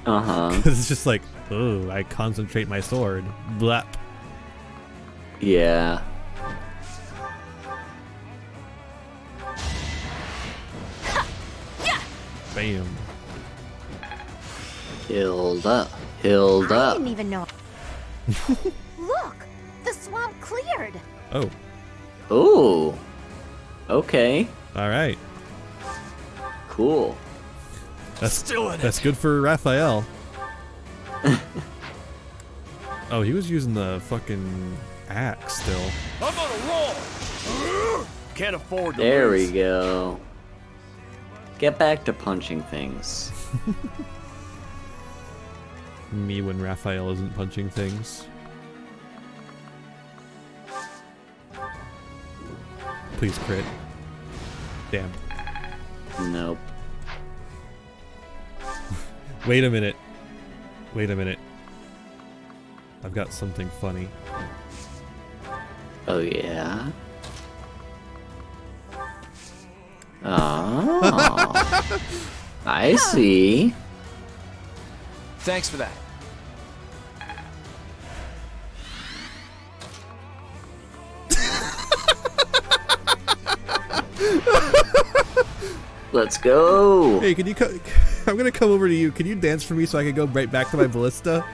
Uh-huh. Because it's just like, oh, I concentrate my sword. Blap. Yeah. Bam. Healed up. Healed I up. didn't even know. Look, the swamp cleared. Oh. Ooh. Okay. All right. Cool. That's good for Raphael. Oh, he was using the fucking axe still. I'm on a roll. Can't afford to There lose. we go. Get back to punching things. Me when Raphael isn't punching things. Please crit. Damn. Nope. Wait a minute. Wait a minute. I've got something funny. Oh, yeah? Oh. I see. Thanks for that. Let's go. Hey, can you I'm gonna come over to you. Can you dance for me so I can go right back to my ballista?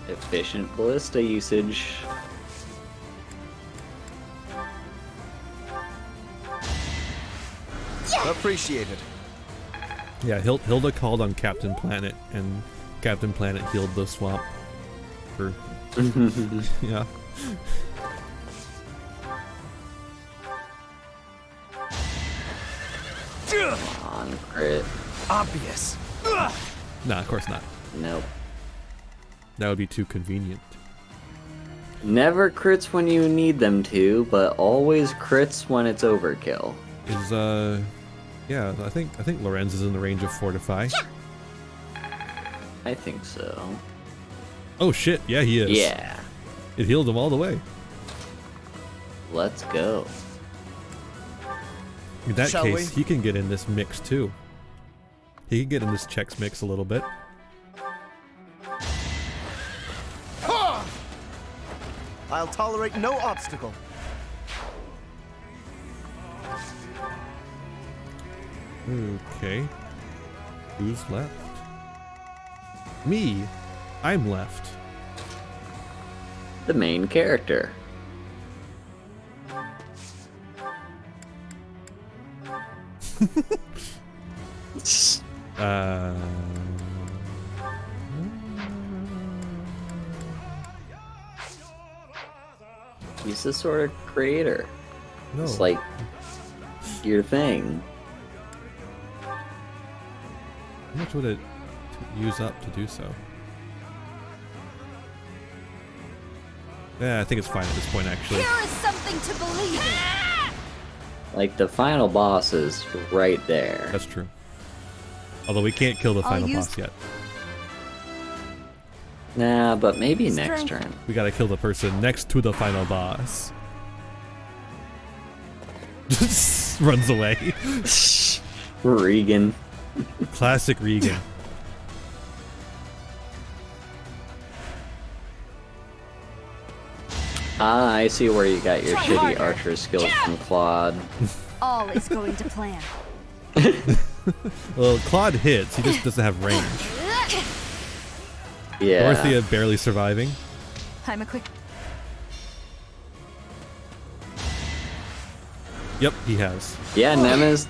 Efficient ballista usage. Appreciated. Yeah, Hilda called on Captain Planet, and Captain Planet healed the swamp. Or, yeah. Come on, crit. Obvious. Nah, of course not. Nope. That would be too convenient. Never crits when you need them to, but always crits when it's overkill. Yeah, I think Lorenz is in the range of Fortify. I think so. Oh shit, yeah he is. Yeah. It healed him all the way. Let's go. In that Shall case, we? he can get in this mix too. He can get in this Chex mix a little bit. I'll tolerate no obstacle. Okay. Who's left? Me. I'm left. The main character. He's the sort of creator. No. It's like your thing. How much would it use up to do so? Yeah, I think it's fine at this point, actually. Here is something to believe in. Like the final boss is right there. That's true. Although we can't kill the I'll final use- boss yet. Nah, but maybe next turn. We gotta kill the person next to the final boss. Just runs away. Regan. Classic Regan. Ah, I see where you got your shitty archer skills from Claude. All is going to plan. Well, Claude hits, he just doesn't have range. Yeah. Dorothea barely surviving. I'm a quick. Yep, he has. Yeah, Nemesis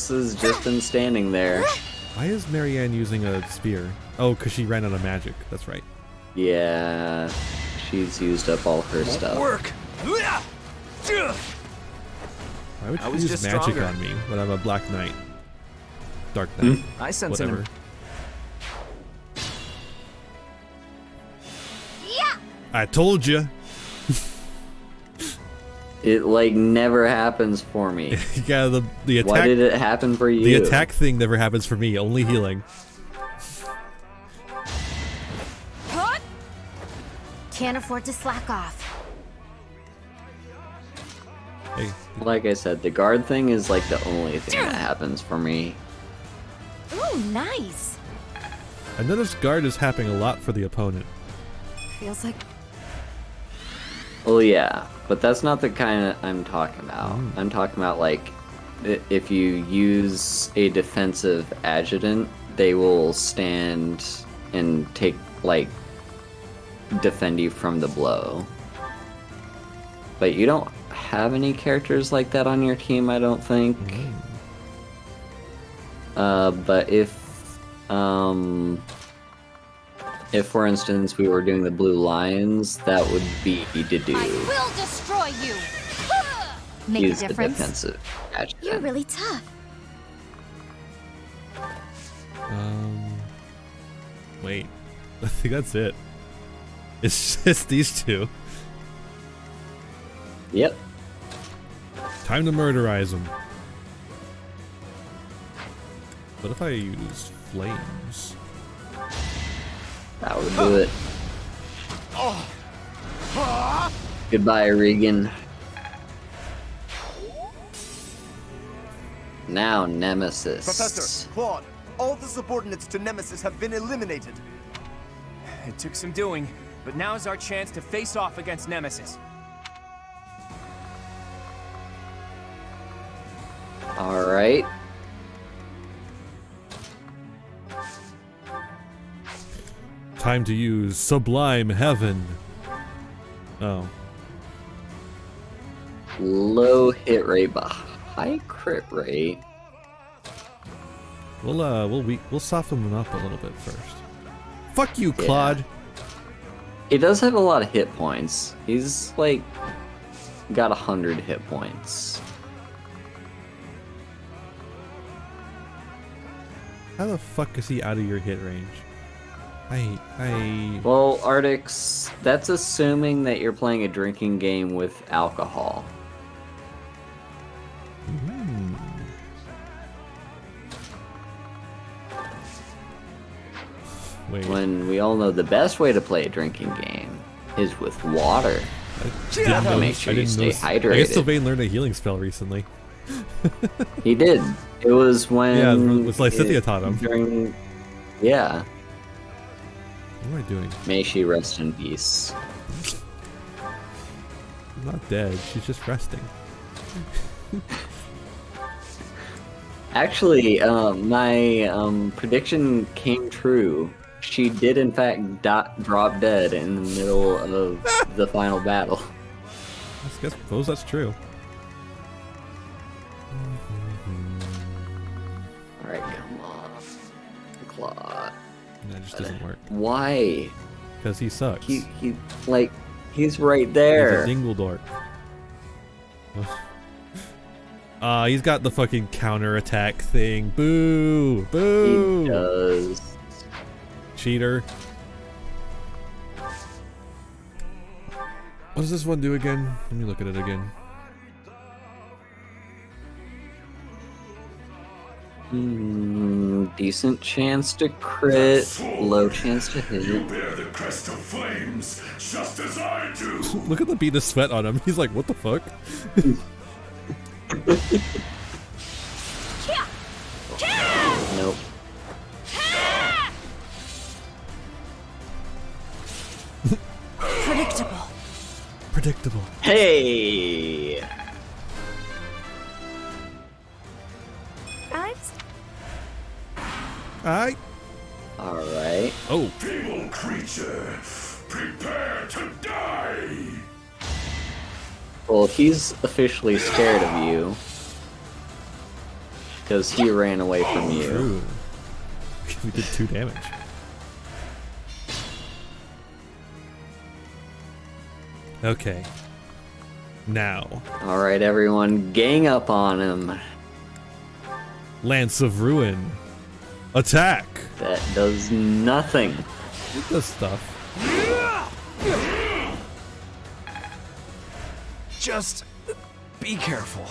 has just been standing there. Why is Marianne using a spear? Oh, because she ran out of magic. That's right. Yeah, she's used up all her stuff. Why would she use magic on me when I'm a Black Knight? Dark Knight. I sense whatever. him. I told you. It like never happens for me. Yeah, the attack. Why did it happen for you? The attack thing never happens for me. Only healing. Can't afford to slack off. Hey. Like I said, the guard thing is like the only thing that happens for me. Ooh, nice. I noticed guard is happening a lot for the opponent. Feels like. Well, yeah, but that's not the kind I'm talking about. I'm talking about like if you use a defensive adjutant, they will stand and take like defend you from the blow. But you don't have any characters like that on your team, I don't think. But if for instance we were doing the Blue Lions, that would be to do. I will destroy you. Make Use a the difference. defensive adjutant. You're really tough. Wait. I think that's it. It's just these two. Yep. Time to murderize them. What if I use flames? That would do it. Goodbye, Regan. Now, Nemesis. Professor, Claude, all the subordinates to Nemesis have been eliminated. It took some doing, but now's our chance to face off against Nemesis. Alright. Time to use Sublime Heaven. Oh. Low hit rate, but high crit rate. We'll soften him up a little bit first. Fuck you, Claude. Yeah. He does have a lot of hit points. He's like got 100 hit points. How the fuck is he out of your hit range? Well, Artix, that's assuming that you're playing a drinking game with alcohol. Wait. When we all know the best way to play a drinking game is with water. To make sure you stay hydrated. I guess Sylvain learned a healing spell recently. He did. It was when... Yeah, it was like Cynthia taught him. Yeah. What am I doing? May she rest in peace. She's not dead. She's just resting. Actually, my prediction came true. She did, in fact, drop dead in the middle of the final battle. I suppose that's true. Alright, come on. Claude. That just doesn't work. Why? Because he sucks. He's right there. He's a dingle dork. He's got the fucking counter attack thing. Boo! Boo! He does. Cheater. What does this one do again? Let me look at it again. Decent chance to crit, low chance to hit. You bear the crest of flames, just as I do. Look at the bead of sweat on him. He's like, what the fuck? Nope. Predictable. Predictable. Hey! Alright. Oh. Feeble creature, prepare to die. Well, he's officially scared of you. Because he ran away from you. True. We did 2 damage. Okay. Now. Alright, everyone, gang up on him. Lance of Ruin. Attack! That does nothing. It does stuff. Just be careful.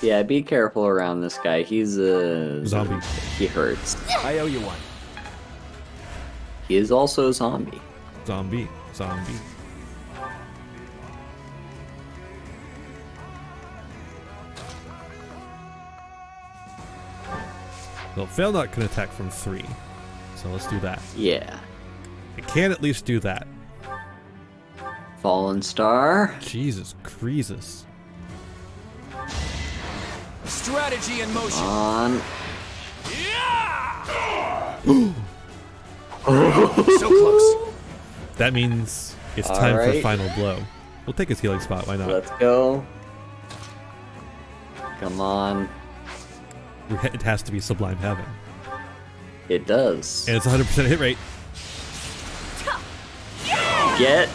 Yeah, be careful around this guy. He's a zombie. He hurts. I owe you one. He is also a zombie. Zombie. Well, Fail Not can attack from 3. So let's do that. Yeah. I can at least do that. Fallen Star. Jesus Creasus. Strategy in motion. On. So close. That means it's time for Alright. final blow. We'll take his healing spot, why not? Let's go. Come on. It has to be Sublime Heaven. It does. And it's 100% hit rate. Get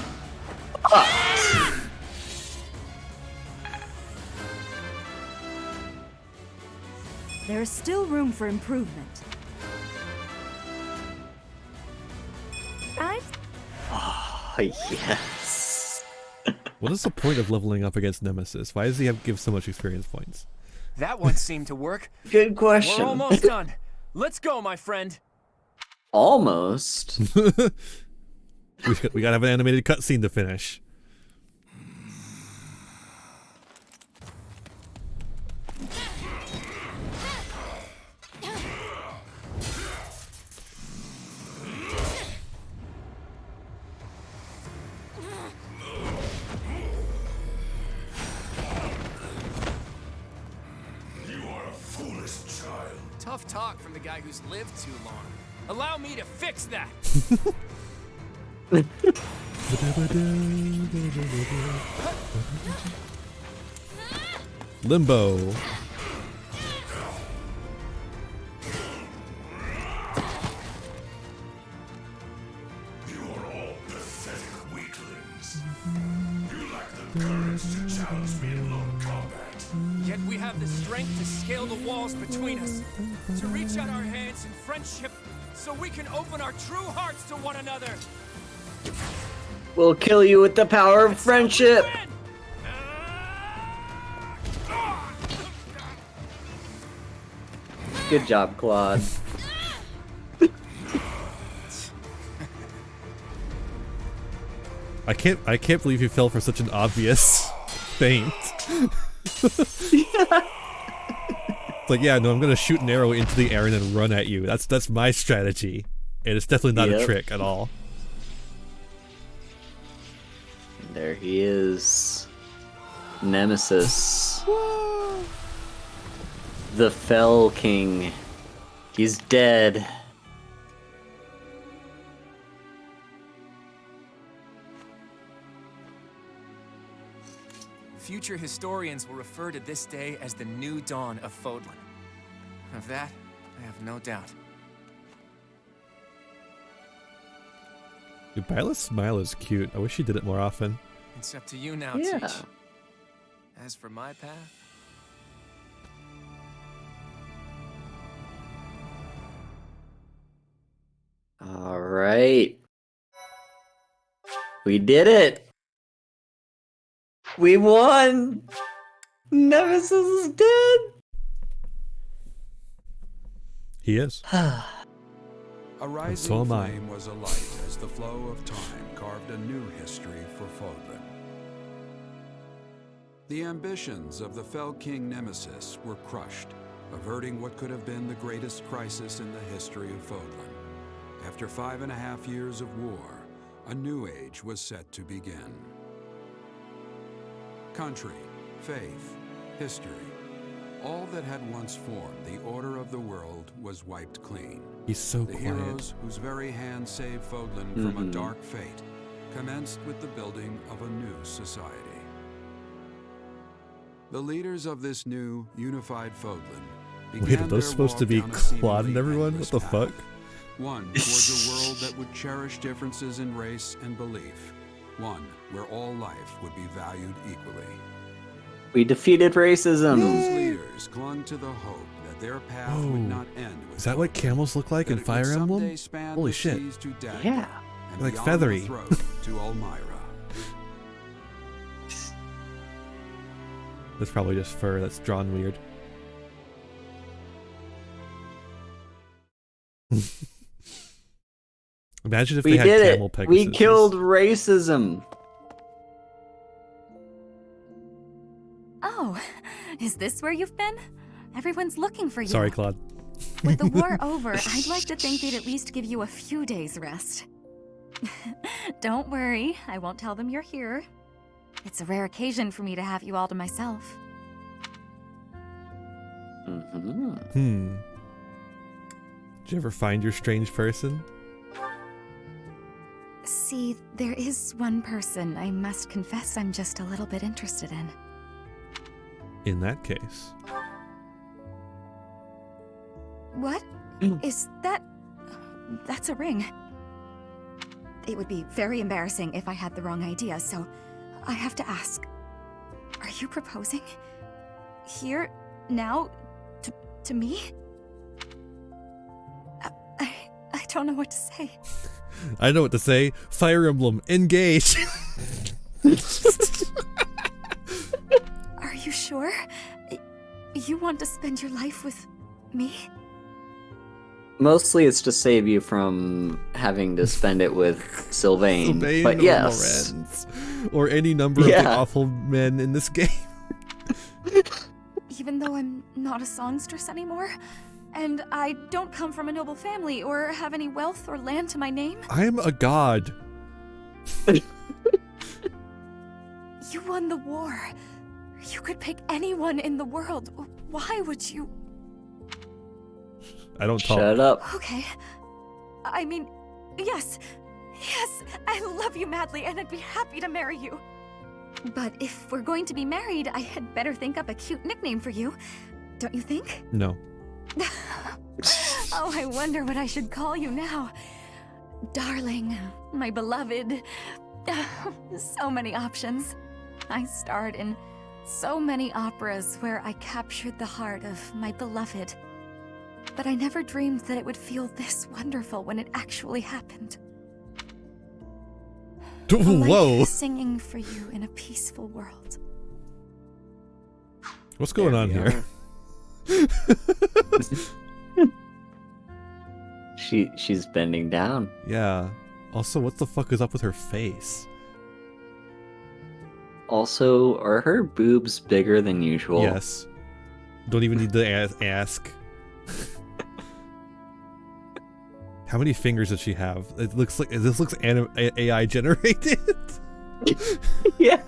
fucked. There is still room for improvement. Oh, yes. What is the point of leveling up against Nemesis? Why does he give so much experience points? That one seemed to work. Good question. We're almost done. Let's go, my friend. Almost. we gotta have an animated cutscene to finish. Tough talk from the guy who's lived too long. Allow me to fix that. Limbo. You are all pathetic weaklings. You lack the courage to challenge me in lone combat. Yet we have the strength to scale the walls between us, to reach out our hands in friendship, so we can open our true hearts to one another. We'll kill you with the power of friendship. Good job, Claude. I can't believe you fell for such an obvious feint. It's like, yeah, no, I'm gonna shoot an arrow into the air and then run at you. That's my strategy. And it's definitely not a trick at all. There he is. Nemesis. The Fell King. He's dead. Future historians will refer to this day as the new dawn of Fodlan. Of that, I have no doubt. Dude, Byla's smile is cute. I wish she did it more often. It's up to you now, Yeah. Teach. As for my path... All right. We did it. We won. Nemesis is dead. He is. A so rising am I. flame was alight as the flow of time carved a new history for Fodlan. The ambitions of the Fell King Nemesis were crushed, averting what could have been the greatest crisis in the history of Fodlan. After 5.5 years of war, a new age was set to begin. Country, faith, history, all that had once formed the order of the world was wiped clean. He's so the quiet. heroes whose very hand saved Fodlan from a dark fate commenced with the building of a new society. The leaders of this new, unified Fodlan began Wait, are those their supposed to walk be down a Claude and seemingly everyone? endless What the path. fuck? One towards a world that would cherish differences in race and belief. One where all life would be valued equally. We defeated racism. Those leaders clung to the hope that their path Oh, would not end with is that what camels look like in that it would Fire Emblem? someday span Holy the shit. seas to Dagda, Yeah. and Like beyond feathery. the throat to Elmira. That's probably just fur that's drawn weird. Imagine if We they had did camel it. Pegasus. We killed racism. Oh, is this where you've been? Everyone's looking for you. Sorry, Claude. With the war over, I'd like to think they'd at least give you a few days rest. Don't worry, I won't tell them you're here. It's a rare occasion for me to have you all to myself. Mm-hmm. Did you ever find your strange person? See, there is one person I must confess I'm just a little bit interested in. In that case. What? Is that... That's a ring. It would be very embarrassing if I had the wrong idea, so I have to ask. Are you proposing? Here? Now? To me? I don't know what to say. I know what to say. Fire Emblem, engage! Are you sure? You want to spend your life with me? Mostly it's to save you from having to spend it with Sylvain. Sylvain But or yes. Lorenz, or any number of the awful men in this game. Even though I'm not a songstress anymore, and I don't come from a noble family or have any wealth or land to my name. I'm a god. You won the war. You could pick anyone in the world. Why would you? I don't talk. Shut up. Okay. I mean, yes. Yes, I love you madly and I'd be happy to marry you. But if we're going to be married, I had better think up a cute nickname for you. Don't you think? No. Oh, I wonder what I should call you now. Darling, my beloved. So many options. I starred in so many operas where I captured the heart of my beloved. But I never dreamed that it would feel this wonderful when it actually happened. Whoa. Like singing for you in a peaceful world. What's going on here? She's bending down. Yeah. Also, what the fuck is up with her face? Also, are her boobs bigger than usual? Yes. Don't even need to ask. How many fingers does she have? It looks like this looks AI generated. Yeah.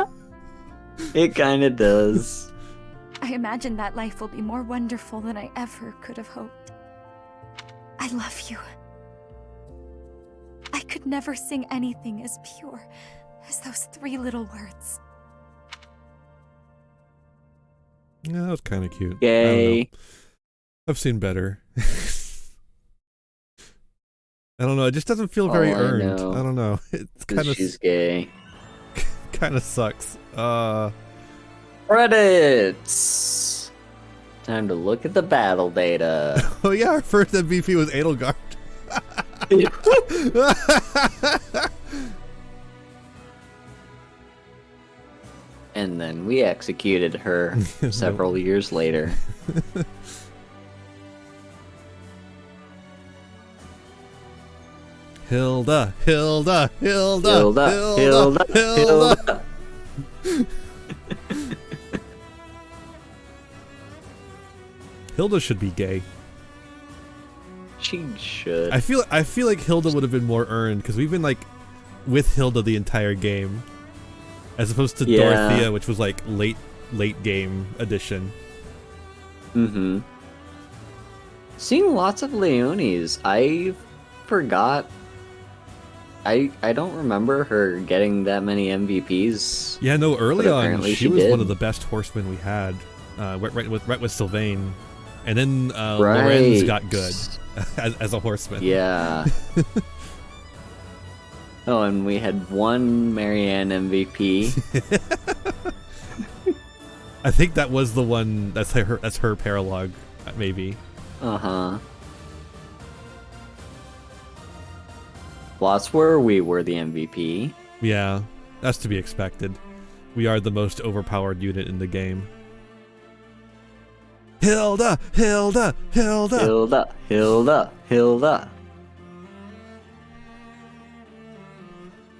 It kind of does. I imagine that life will be more wonderful than I ever could have hoped. I love you. I could never sing anything as pure as those 3 little words. Yeah, that was kind of cute. Gay. I've seen better. I don't know. It just doesn't feel very earned. I don't know. It's kind of. She's gay. Kind of sucks. Credits. Time to look at the battle data. Oh yeah, our first MVP was Edelgard. And then we executed her several years later. Hilda, Hilda, Hilda, Hilda, Hilda, Hilda, Hilda. Hilda should be gay. She should. I feel like Hilda would have been more earned because we've been like with Hilda the entire game, as opposed to Dorothea, which was like late game edition. Mm-hmm. Seeing lots of Leonis. I forgot. I don't remember her getting that many MVPs. Yeah, no. Early on, she was did. one of the best horsemen we had. Right with Sylvain, and then Lorenz got good as a horseman. Yeah. Oh, and we had one Marianne MVP. I think that was the one. That's her paralogue, maybe. Uh-huh. Well, that's where we were the MVP. Yeah, that's to be expected. We are the most overpowered unit in the game. Hilda, Hilda, Hilda, Hilda, Hilda, Hilda.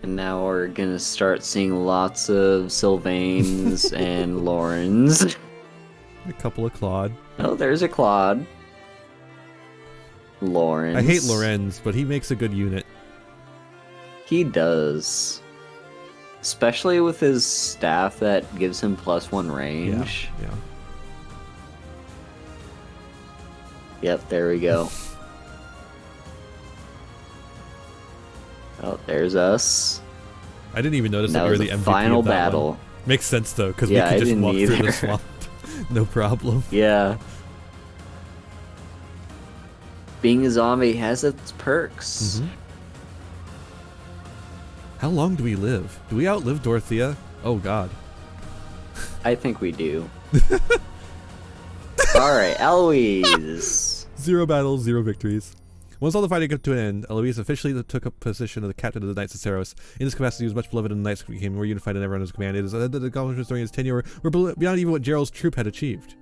And now we're gonna start seeing lots of Sylvains and Laurens. A couple of Claude. Oh, there's a Claude. Laurens. I hate Lorenz, but he makes a good unit. He does. Especially with his staff that gives him +1 range. Yeah. Yep, there we go. Oh, there's us. I didn't even notice that we were the MVP final of that battle. One. Makes sense though, because Yeah, we I could just didn't walk through either. the swamp, no problem. Yeah. Being a zombie has its perks. Mm-hmm. How long do we live? Do we outlive Dorothea? Oh god. I think we do. Alright, Eloise. 0 battles, 0 victories. Once all the fighting came to an end, Eloise officially took up position of the captain of the Knights of Saros. In this capacity, he was much beloved, and the Knights became more unified and everyone was command. It is that the accomplishments during his tenure were beyond even what Gerald's troop had achieved.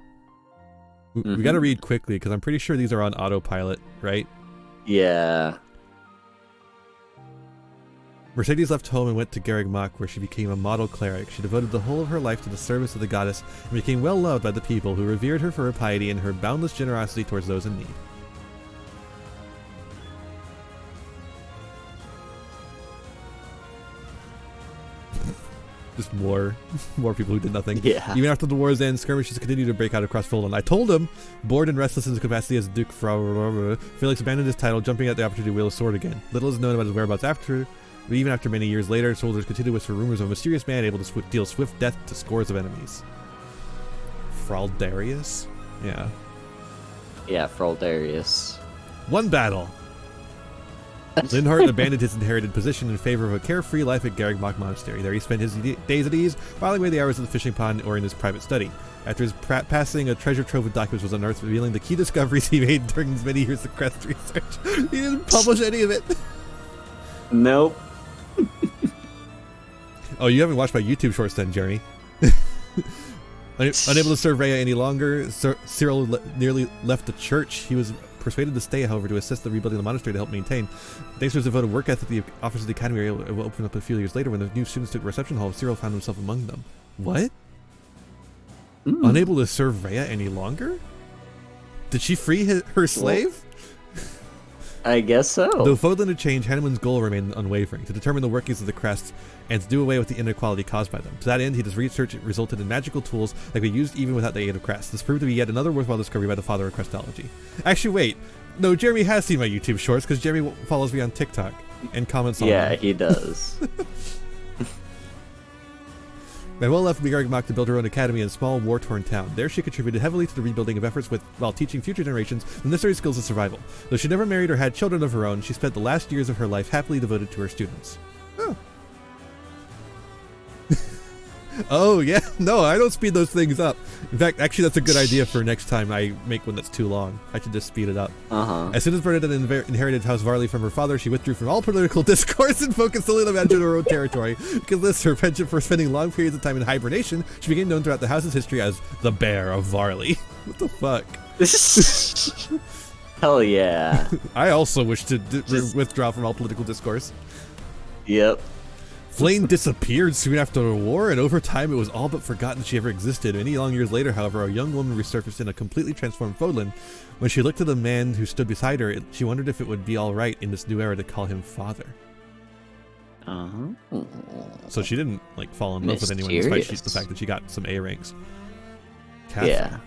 We gotta read quickly, because I'm pretty sure these are on autopilot, right? Yeah. Mercedes left home and went to Garreg Mach, where she became a model cleric. She devoted the whole of her life to the service of the goddess and became well loved by the people, who revered her for her piety and her boundless generosity towards those in need. Just more people who did nothing. Yeah. Even after the war's end, skirmishes continued to break out across Poland. I told him, bored and restless in his capacity as Duke Felix abandoned his title, jumping at the opportunity to wield a sword again. Little is known about his whereabouts after, but even after many years later, soldiers continued to whisper rumors of a mysterious man able to deal swift death to scores of enemies. Fraldarius? Yeah. Yeah, Fraldarius. 1 battle. Linhart abandoned his inherited position in favor of a carefree life at Garreg Mach Monastery. There he spent his days at ease, whiling away the hours of the fishing pond or in his private study. After his passing, a treasure trove of documents was unearthed, revealing the key discoveries he made during his many years of crest research. He didn't publish any of it. Nope. Oh, you haven't watched my YouTube shorts then, Jeremy. Unable to serve Rhea any longer, Cyril nearly left the church. He was persuaded to stay, however, to assist the rebuilding of the monastery to help maintain. Thanks to his devoted work ethic, the officers of the academy were able to open up a few years later. When the new students took reception hall, Cyril found himself among them. What? Unable to serve Rhea any longer? Did she free her slave? I guess so. Though Fodlan had changed, Hanneman's goal remained unwavering, to determine the workings of the crest and to do away with the inequality caused by them. To that end, his research resulted in magical tools that could be used even without the aid of crests. This proved to be yet another worthwhile discovery by the father of crestology. Actually, wait. No, Jeremy has seen my YouTube shorts, because Jeremy follows me on TikTok and comments on them. Yeah, he does. Manuel left Garreg Mach to build her own academy in a small, war-torn town. There she contributed heavily to the rebuilding of efforts while teaching future generations the necessary skills of survival. Though she never married or had children of her own, she spent the last years of her life happily devoted to her students. Oh. Oh, yeah. No, I don't speed those things up. In fact, actually, that's a good idea for next time I make one that's too long. I should just speed it up. As soon as Bernadette inherited House Varley from her father, she withdrew from all political discourse and focused solely on managing her own territory. Because this, her penchant for spending long periods of time in hibernation, she became known throughout the house's history as the Bear of Varley. What the fuck? Hell yeah. I also wish to withdraw from all political discourse. Yep. Flame disappeared soon after the war, and over time it was all but forgotten she ever existed. Many long years later, however, a young woman resurfaced in a completely transformed Fodlan. When she looked at the man who stood beside her, she wondered if it would be alright in this new era to call him father. So she didn't like fall in love with anyone despite the fact that she got some A ranks. Catherine. Yeah.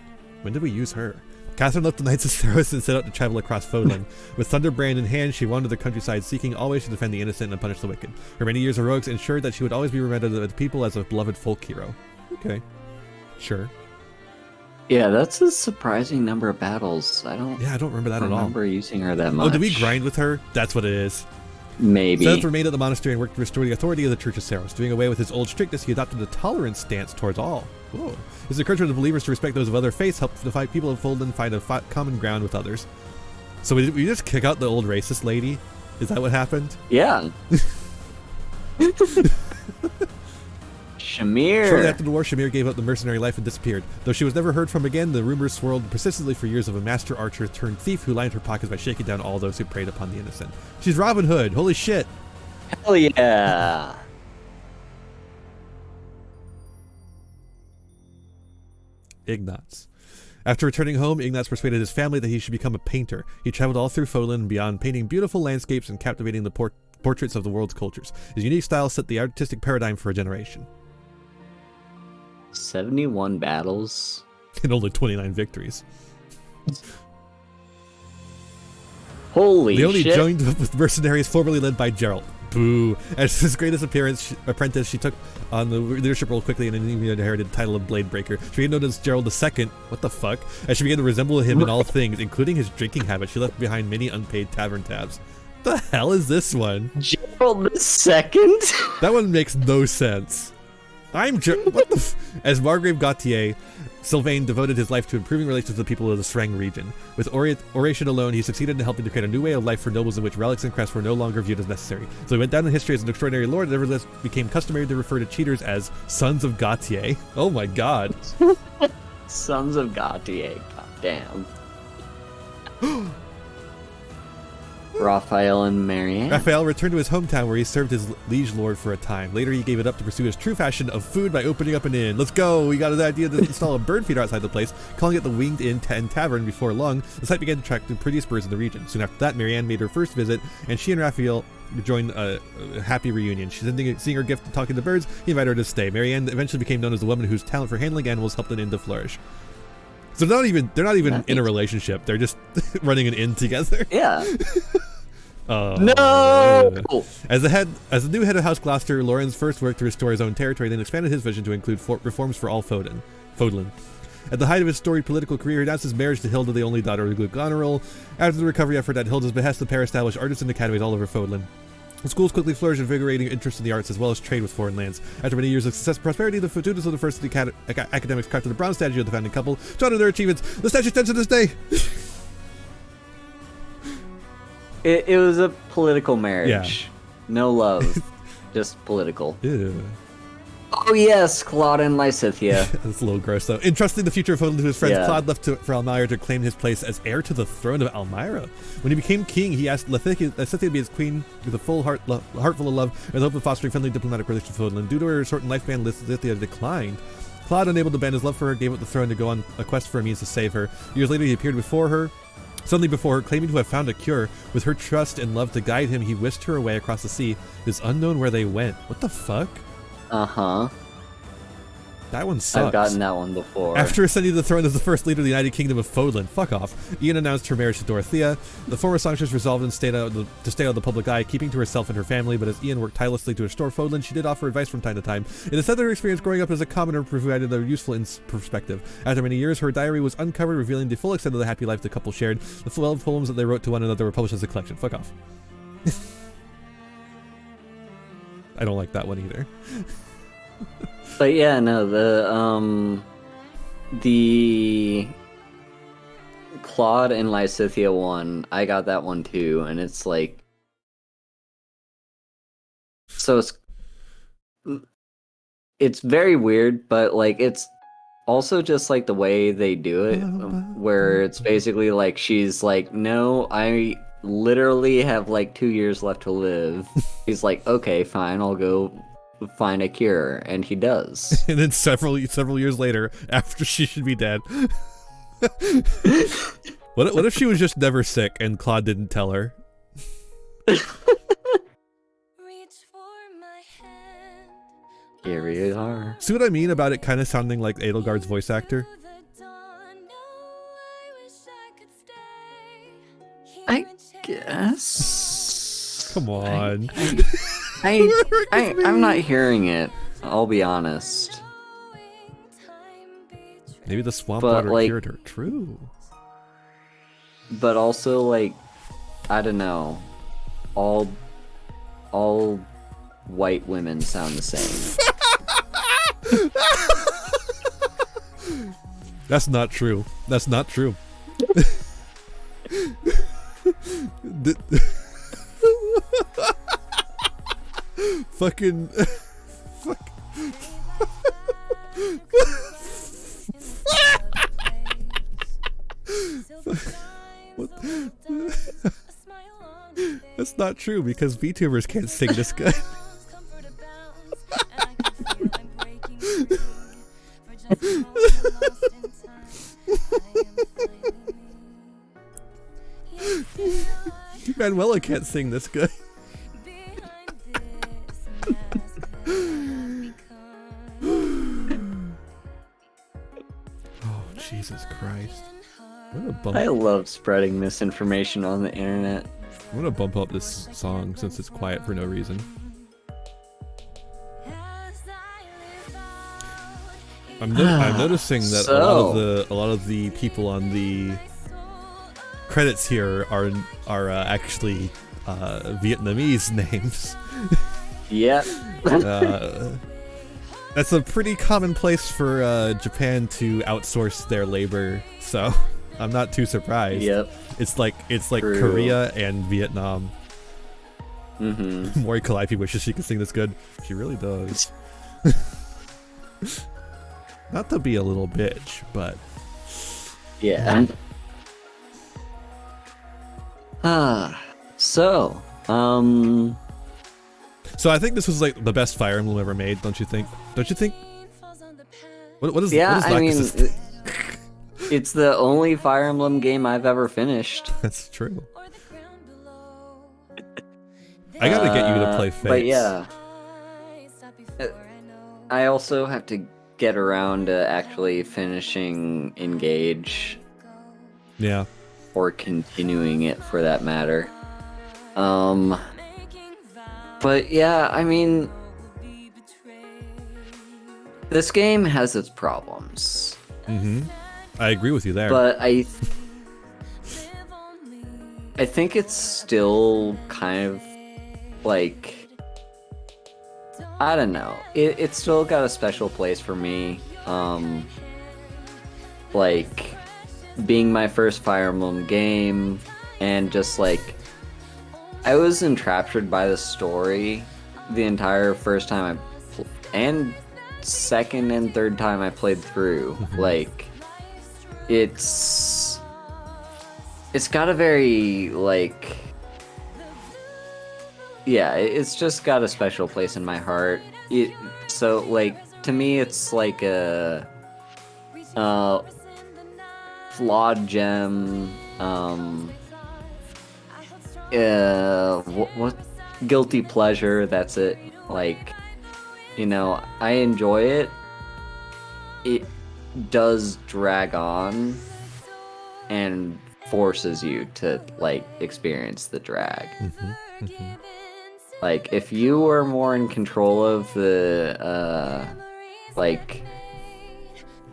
When did we use her? Catherine left the Knights of Theros and set out to travel across Fodlan. With Thunderbrand in hand, she wandered the countryside, seeking always to defend the innocent and punish the wicked. Her many years of heroics ensured that she would always be remembered by the people as a beloved folk hero. Okay. Sure. Yeah, that's a surprising number of battles. I don't remember that at all. Remember using her that much. Oh, did we grind with her? That's what it is. Maybe. Seth remained at the monastery and worked to restore the authority of the Church of Saros. Doing away with his old strictness, he adopted a tolerant stance towards all. Whoa. His encouragement of believers to respect those of other faiths helped the people of Fodlan find a common ground with others. So we just kick out the old racist lady? Is that what happened? Yeah. Shamir. Shortly after the war, Shamir gave up the mercenary life and disappeared. Though she was never heard from again, the rumors swirled persistently for years of a master archer turned thief who lined her pockets by shaking down all those who preyed upon the innocent. She's Robin Hood. Holy shit. Hell yeah. Ignatz. After returning home, Ignatz persuaded his family that he should become a painter. He traveled all through Fodlan and beyond, painting beautiful landscapes and captivating the portraits of the world's cultures. His unique style set the artistic paradigm for a generation. 71 battles. And only 29 victories. Holy shit. Leonie joined up with mercenaries formerly led by Geralt. Boo. As his greatest apprentice, she took on the leadership role quickly and even inherited the title of Bladebreaker. She became known as Gerald II. What the fuck? As she began to resemble him in all things, including his drinking habits, she left behind many unpaid tavern tabs. The hell is this one? Gerald II? That one makes no sense. What the As Margrave Gautier, Sylvain devoted his life to improving relations with the people of the Sreng region. With oration alone, he succeeded in helping to create a new way of life for nobles in which relics and crests were no longer viewed as necessary. So he went down in history as an extraordinary lord, and nevertheless became customary to refer to cheaters as Sons of Gautier. Oh my god. Sons of Gautier. God damn. Raphael and Marianne. Raphael returned to his hometown where he served his liege lord for a time. Later, he gave it up to pursue his true fashion of food by opening up an inn. Let's go! We got an idea to install a bird feeder outside the place, calling it the Winged Inn and Tavern. Before long, the site began to attract the prettiest birds in the region. Soon after that, Marianne made her first visit, and she and Raphael joined a happy reunion. She's seeing her gift of talking to birds. He invited her to stay. Marianne eventually became known as the woman whose talent for handling animals helped an inn to flourish. So they're not even in a relationship. They're just running an inn together. Yeah. No! As the new head of House Gloucester, Lorenz first worked to restore his own territory, then expanded his vision to include reforms for all Fodlan. At the height of his storied political career, he announced his marriage to Hilda, the only daughter of Glugoneril. After the recovery effort at Hilda's behest, the pair established artisan academies all over Fodlan. The schools quickly flourished, invigorating interest in the arts as well as trade with foreign lands. After many years of success and prosperity, the students of the first academics crafted a bronze statue of the founding couple to honor their achievements. The statue stands to this day. It was a political marriage. Yeah. No love. Just political. Ew. Oh yes, Claude and Lysithea. That's a little gross though. Entrusting the future of Fodlan to his friends, Claude left for Almyra to claim his place as heir to the throne of Almyra. When he became king, he asked Lysithea to be his queen with a heart full of love and the hope of fostering friendly diplomatic relations with Fodlan. Due to her shortened lifespan, Lysithea declined. Claude, unable to bend his love for her, gave up the throne to go on a quest for a means to save her. Years later, he appeared before her, claiming to have found a cure. With her trust and love to guide him, he whisked her away across the sea. It is unknown where they went. What the fuck? Uh-huh. That one sucks. I've gotten that one before. After ascending to the throne as the first leader of the United Kingdom of Fodlan, fuck off, Ian announced her marriage to Dorothea. The former songstress resolved to stay out of the public eye, keeping to herself and her family, but as Ian worked tirelessly to restore Fodlan, she did offer advice from time to time. It is said that her experience growing up as a commoner provided a useful perspective. After many years, her diary was uncovered, revealing the full extent of the happy life the couple shared. The 12 poems that they wrote to one another were published as a collection. Fuck off. I don't like that one either. But yeah, no, the Claude and Lysithea one, I got that one too, and it's like, so it's very weird, but like it's also just like the way they do it, where it's basically like she's like, no, I literally have like 2 years left to live. He's like, okay, fine, I'll go find a cure, and he does. And then several years later, after she should be dead. What if she was just never sick and Claude didn't tell her? Here we are. See what I mean about it kind of sounding like Edelgard's voice actor? I guess. Come on. I'm not hearing it. I'll be honest. Maybe the swamp But, water like, cured her. True. But also, like, I don't know. All white women sound the same. That's not true. That's not true. Fucking fuck. What? That's not true because VTubers can't sing this good. Manuela can't sing this good. Oh, Jesus Christ. What a bump. I love spreading misinformation on the internet. I'm gonna bump up this song since it's quiet for no reason. I'm noticing that a lot of the people on the credits here are actually Vietnamese names. Yep. That's a pretty common place for Japan to outsource their labor, so I'm not too surprised. Yep. It's like True. Korea and Vietnam. Mm-hmm. Mori Calliope wishes she could sing this good. She really does. Not to be a little bitch, but yeah. So I think this was like the best Fire Emblem ever made, don't you think? Don't you think? What is yeah, what is I mean, Lacus's it's the only Fire Emblem game I've ever finished. That's true. I gotta get you to play Fates. But yeah, I also have to get around to actually finishing Engage. Yeah. Or continuing it for that matter. But yeah, I mean, this game has its problems. Mm-hmm. I agree with you there. But I think it's still kind of like, I don't know. It's still got a special place for me. Like, being my first Fire Emblem game, and just like, I was enraptured by the story the entire first time and second and third time I played through. Like, it's got a very, like, yeah, it's just got a special place in my heart. So, like, to me, it's like a flawed gem. What guilty pleasure? That's it. Like, you know, I enjoy it. It does drag on and forces you to like experience the drag. Mm-hmm. Mm-hmm. Like, if you were more in control of the like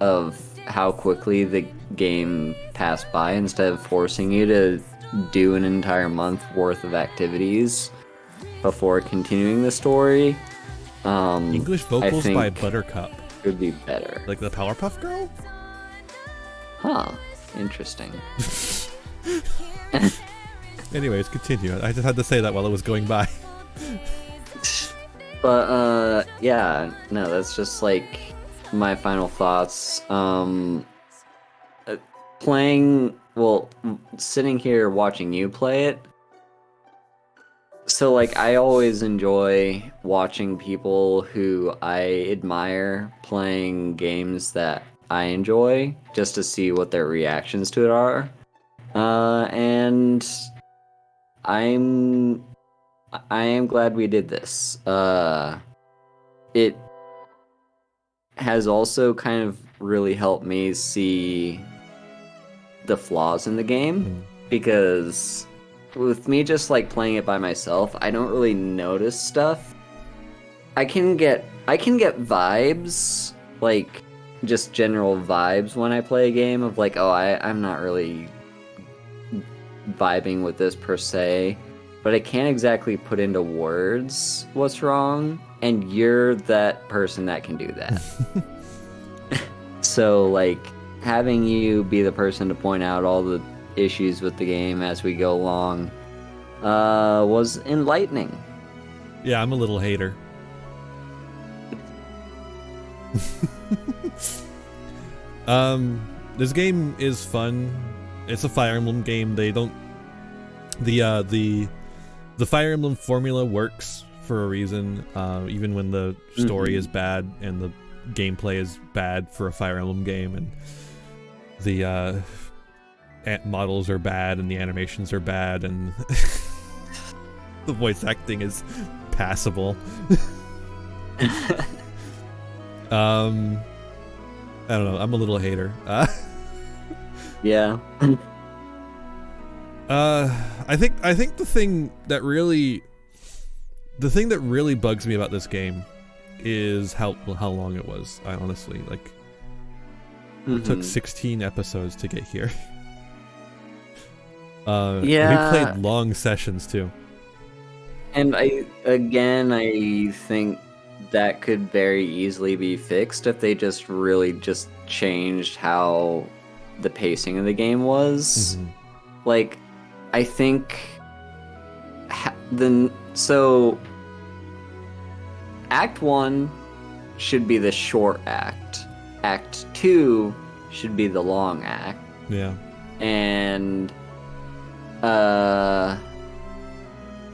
of how quickly the game passed by, instead of forcing you to do an entire month worth of activities before continuing the story, English vocals by Buttercup would be better. Like the Powerpuff Girl? Huh. Interesting. Anyways, continue. I just had to say that while it was going by. But yeah, no, that's just like, my final thoughts. Sitting here watching you play it. So, like, I always enjoy watching people who I admire playing games that I enjoy, just to see what their reactions to it are. And I am glad we did this. It has also kind of really helped me see the flaws in the game, because with me just like playing it by myself, I don't really notice stuff. I can get vibes, like just general vibes when I play a game of like, oh, I'm not really vibing with this per se, but I can't exactly put into words what's wrong, and you're that person that can do that. So like having you be the person to point out all the issues with the game as we go along was enlightening. Yeah, I'm a little hater. This game is fun. It's a Fire Emblem game. They don't the Fire Emblem formula works for a reason, even when the story is bad and the gameplay is bad for a Fire Emblem game, and the models are bad and the animations are bad and the voice acting is passable. I don't know, I'm a little hater. Yeah. I think the thing that really bugs me about this game is how long it was. I honestly, like, it took 16 episodes to get here. Yeah. We played long sessions too. And I think that could very easily be fixed if they just really just changed how the pacing of the game was. Like, I think so Act 1 should be the short act. Act 2 should be the long act. Yeah. And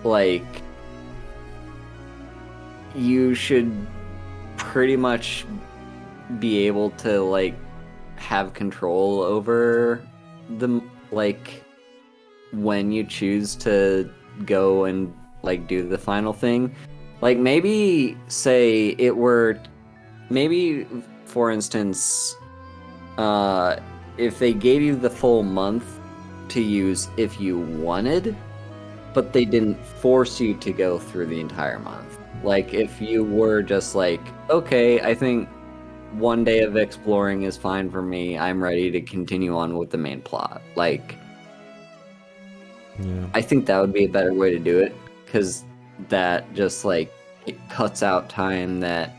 like, you should pretty much be able to like have control over the, like, when you choose to go and like do the final thing. Like, maybe say it were, maybe for instance, if they gave you the full month to use if you wanted, but they didn't force you to go through the entire month. Like, if you were just like, okay, I think one day of exploring is fine for me, I'm ready to continue on with the main plot. Like, yeah. I think that would be a better way to do it, because that just like, it cuts out time that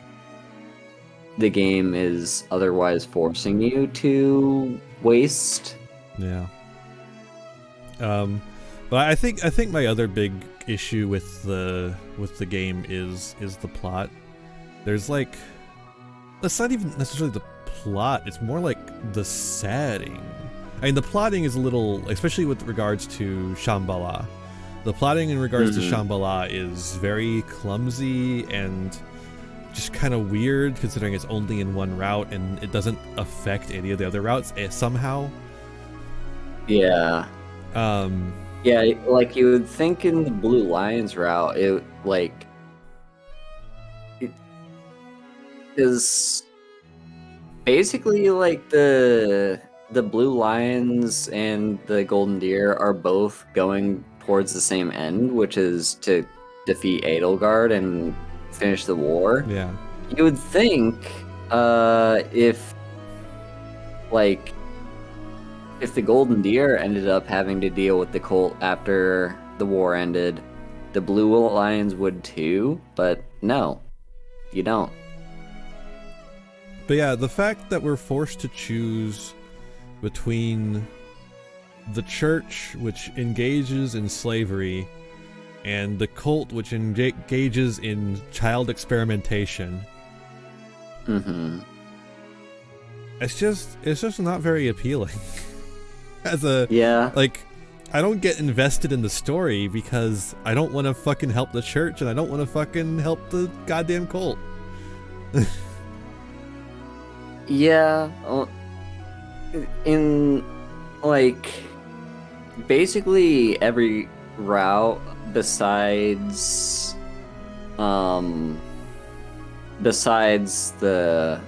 the game is otherwise forcing you to waste. Yeah. But I think my other big issue with the game is the plot. There's like, it's not even necessarily the plot, it's more like the setting. I mean, the plotting is a little, especially with regards to Shambhala. The plotting in regards to Shambhala is very clumsy and just kind of weird, considering it's only in one route and it doesn't affect any of the other routes somehow. Yeah. Yeah, like, you would think in the Blue Lions route, it is basically like the Blue Lions and the Golden Deer are both going towards the same end, which is to defeat Edelgard and finish the war. Yeah. You would think if the Golden Deer ended up having to deal with the cult after the war ended, the Blue Lions would too, but no, you don't. But yeah, the fact that we're forced to choose between the church, which engages in slavery, and the cult, which engages in child experimentation, it's just not very appealing. As a yeah, like, I don't get invested in the story because I don't want to fucking help the church and I don't want to fucking help the goddamn cult. Yeah, in like basically every route besides the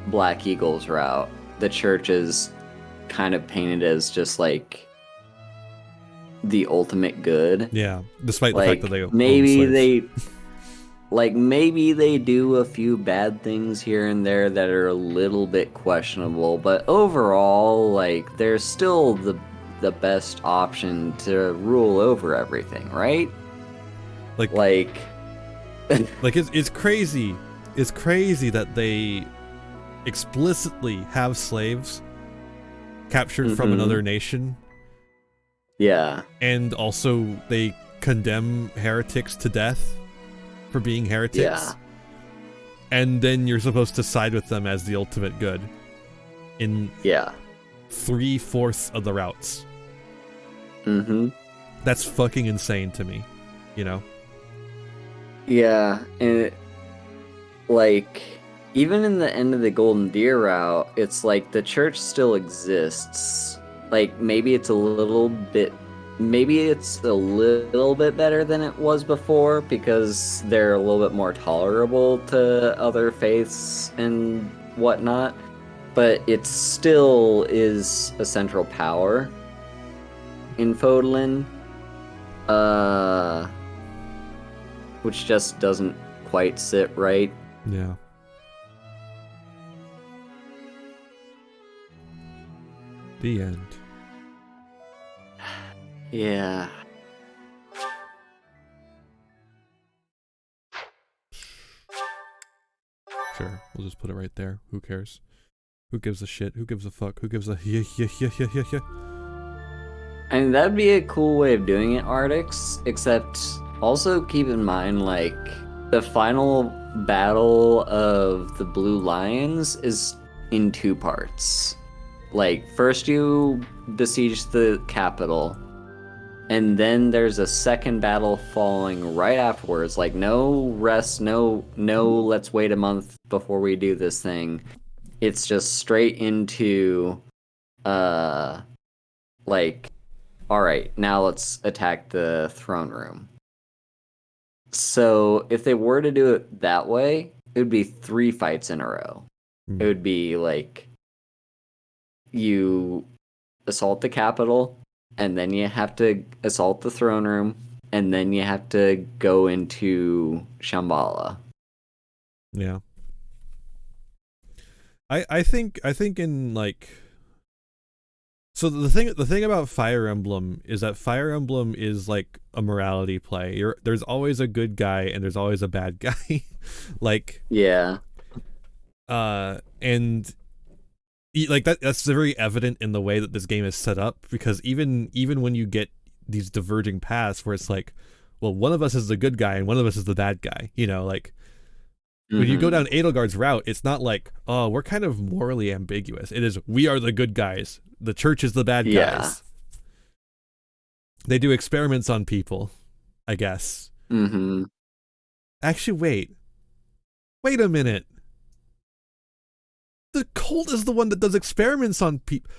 Black Eagles route, the church is kind of painted as just like the ultimate good. Yeah, despite the like, fact that they maybe they do a few bad things here and there that are a little bit questionable, but overall, like, they're still the best option to rule over everything, right? Like it's crazy. It's crazy that they explicitly have slaves captured from another nation. Yeah. And also they condemn heretics to death for being heretics. Yeah. And then you're supposed to side with them as the ultimate good in 3/4 of the routes. That's fucking insane to me, you know? Yeah, and like, even in the end of the Golden Deer route, it's like the church still exists. Like, maybe it's a little bit better than it was before because they're a little bit more tolerable to other faiths and whatnot, but it still is a central power in Fodlan, which just doesn't quite sit right. Yeah. The end. Yeah. Sure, we'll just put it right there. Who cares? Who gives a shit? Who gives a fuck? Who gives a yeah. I mean, that'd be a cool way of doing it, Artix, except also keep in mind, like, the final battle of the Blue Lions is in 2 parts. Like, first you besiege the capital, and then there's a second battle following right afterwards. Like, no rest, no let's wait a month before we do this thing. It's just straight into, like, alright, now let's attack the throne room. So, if they were to do it that way, it would be 3 fights in a row. It would be, like, you assault the capital, and then you have to assault the throne room, and then you have to go into Shambhala. Yeah. I think in, like, so the thing about Fire Emblem is that Fire Emblem is like a morality play. There's always a good guy and there's always a bad guy. Like, yeah. And like that's very evident in the way that this game is set up, because even when you get these diverging paths where it's like, well, one of us is the good guy and one of us is the bad guy, you know, like when you go down Edelgard's route, it's not like, oh, we're kind of morally ambiguous. It is, we are the good guys, the church is the bad guys. They do experiments on people, I guess. Actually, wait a minute. The cult is the one that does experiments on people.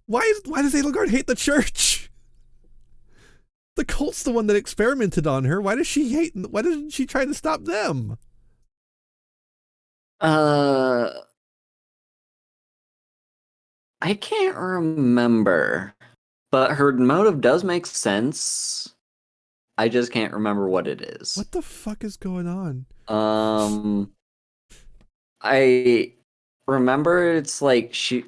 Why does Edelgard hate the church? The cult's the one that experimented on her. Why doesn't she try to stop them? I can't remember, but her motive does make sense. I just can't remember what it is. What the fuck is going on? I remember it's like she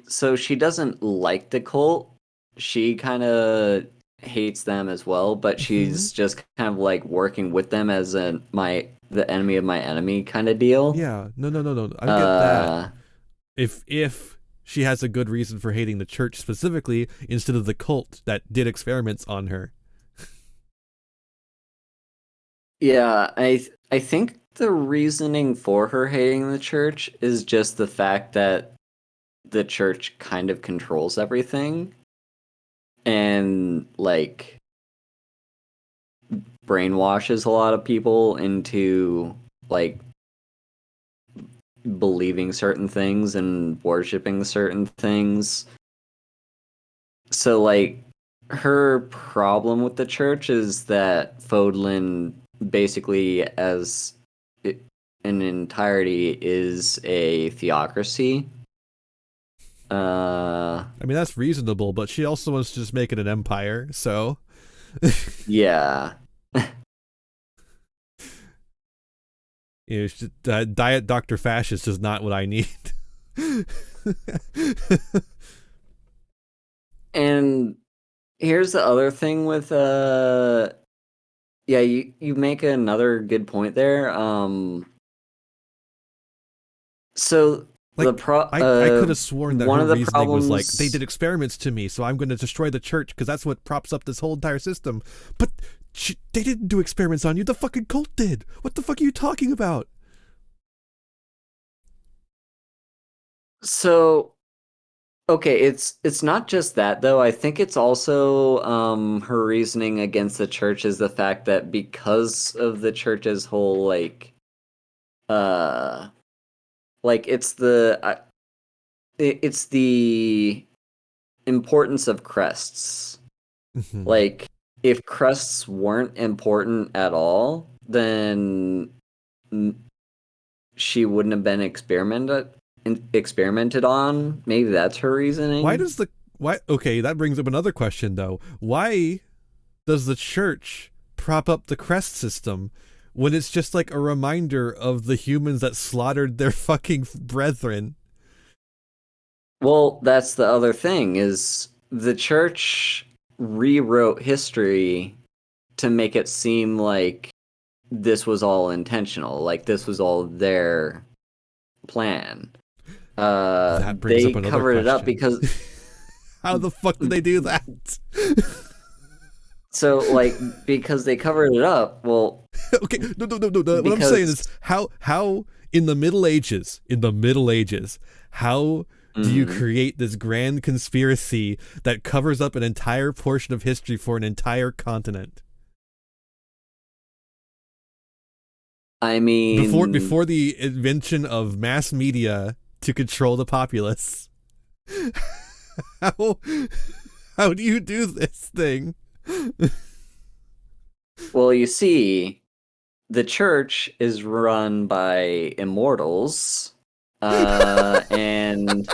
doesn't like the cult. She kind of hates them as well, but she's just kind of like working with them as the enemy of my enemy kind of deal. Yeah, no. I get that. If she has a good reason for hating the church specifically, instead of the cult that did experiments on her. Yeah, I think the reasoning for her hating the church is just the fact that the church kind of controls everything and like brainwashes a lot of people into like believing certain things and worshiping certain things. So like her problem with the church is that Fodlan basically as an entirety is a theocracy. I mean, that's reasonable, but she also wants to just make it an empire, so yeah. You know, Diet Dr. Fascist is not what I need. And here's the other thing with yeah, you make another good point there. So like, I could have sworn that one her of the reasoning problems was like, they did experiments to me, so I'm going to destroy the church because that's what props up this whole entire system. But they didn't do experiments on you. The fucking cult did. What the fuck are you talking about? So, okay, it's not just that though. I think it's also her reasoning against the church is the fact that because of the church's whole like it's the importance of crests. Like if crests weren't important at all, then she wouldn't have been experimented on. Maybe that's her reasoning. Okay, that brings up another question though. Why does the church prop up the crest system when it's just like a reminder of the humans that slaughtered their fucking brethren? Well, that's the other thing is the church rewrote history to make it seem like this was all intentional, like this was all their plan. That brings they up another covered question. it up because how the fuck did they do that? So like because they covered it up, well okay, no. What I'm saying is how in the Middle Ages, how do you create this grand conspiracy that covers up an entire portion of history for an entire continent? I mean, before the invention of mass media to control the populace, how do you do this thing? Well, you see, the church is run by immortals, and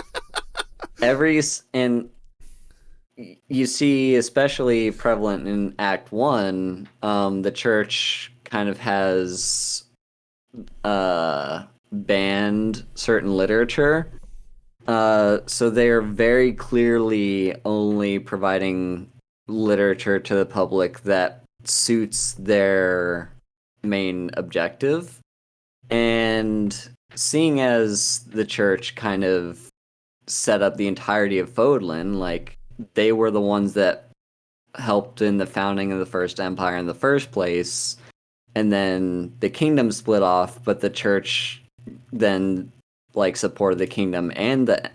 you see, especially prevalent in Act 1, the church kind of has banned certain literature. So they're very clearly only providing literature to the public that suits their main objective. And seeing as the church kind of set up the entirety of Fodlan, like they were the ones that helped in the founding of the First Empire in the first place, and then the kingdom split off, but the church then like supported the kingdom and the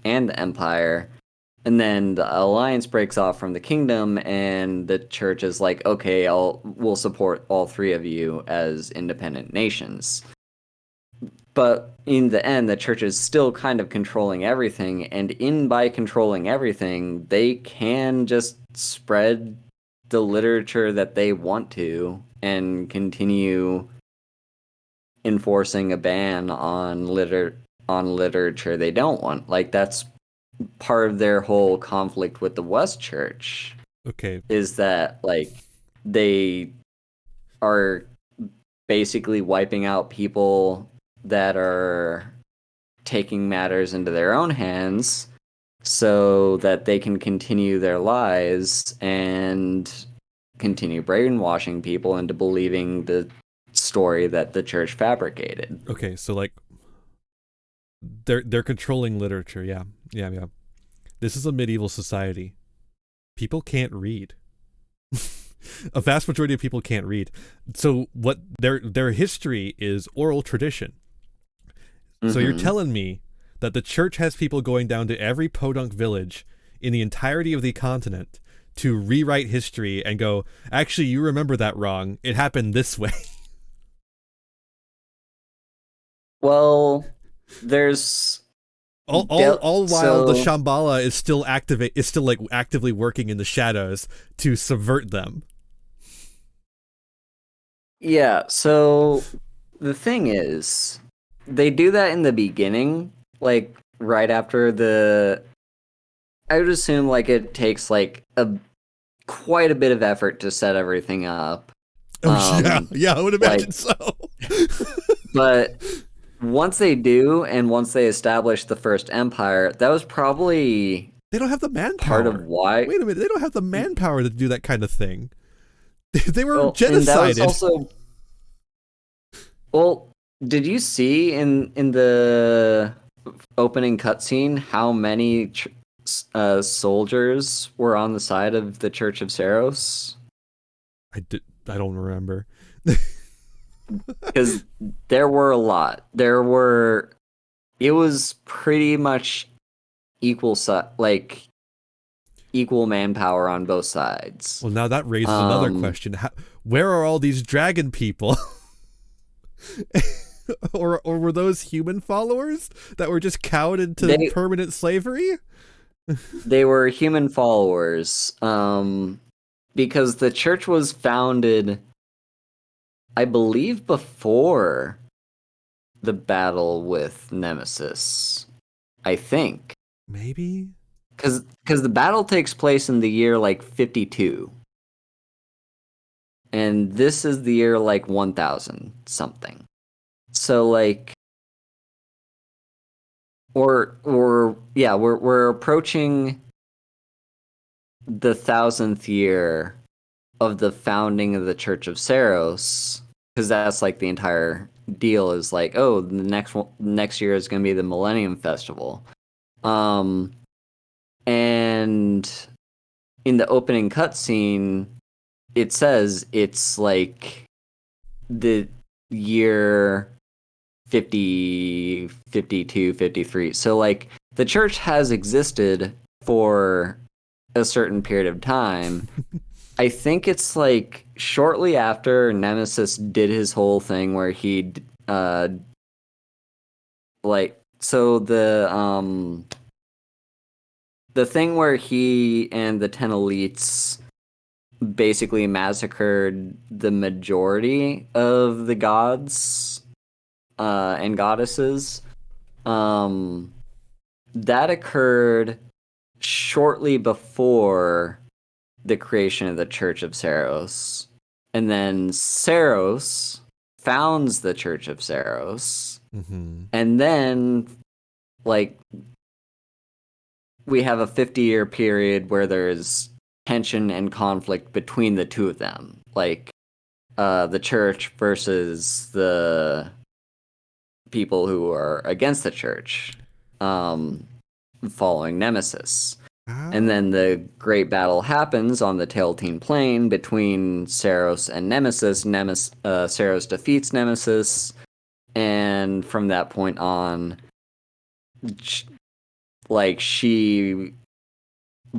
empire, and then the alliance breaks off from the kingdom, and the church is like, okay, we'll support all three of you as independent nations. But in the end, the church is still kind of controlling everything, and by controlling everything, they can just spread the literature that they want to and continue enforcing a ban on literature they don't want. Like that's part of their whole conflict with the West Church. Okay. Is that like they are basically wiping out people that are taking matters into their own hands so that they can continue their lies and continue brainwashing people into believing the story that the church fabricated. Okay, so like they're controlling literature. Yeah. This is a medieval society. People can't read. A vast majority of people can't read. So what their history is oral tradition. So you're telling me that the church has people going down to every podunk village in the entirety of the continent to rewrite history and go, actually, you remember that wrong. It happened this way. Well, there's all while the Shambhala is still like actively working in the shadows to subvert them. Yeah, so the thing is, they do that in the beginning, like right after I would assume like it takes like quite a bit of effort to set everything up. Yeah, I would imagine so. But once they do, and once they establish the first empire, that was probably they don't have the manpower. Part of why? Wait a minute, they don't have the manpower to do that kind of thing. They were genocided. That was also, well, did you see in the opening cutscene how many soldiers were on the side of the Church of Saros? I don't remember. Because there were a lot. It was pretty much equal manpower on both sides. Well, now that raises another question. Where are all these dragon people? or were those human followers that were just cowed into permanent slavery? They were human followers. Because the church was founded, I believe, before the battle with Nemesis. I think. Maybe? Because the battle takes place in the year, 52. And this is the year, 1000 something. So, we're approaching the 1000th year of the founding of the Church of Saros, because that's the entire deal is the next year is going to be the Millennium Festival. And in the opening cutscene, it says it's the year 50, 52, 53. So the church has existed for a certain period of time. I think it's shortly after Nemesis did his whole thing where he the thing where he and the 10 elites basically massacred the majority of the gods and goddesses. That occurred shortly before the creation of the Church of Saros. And then Saros founds the Church of Saros. Mm-hmm. And then, we have a 50-year period where there's tension and conflict between the two of them. The church versus the people who are against the church, following Nemesis. And then the great battle happens on the Tailtean Plain between Saros and Nemesis. Saros defeats Nemesis, and from that point on, she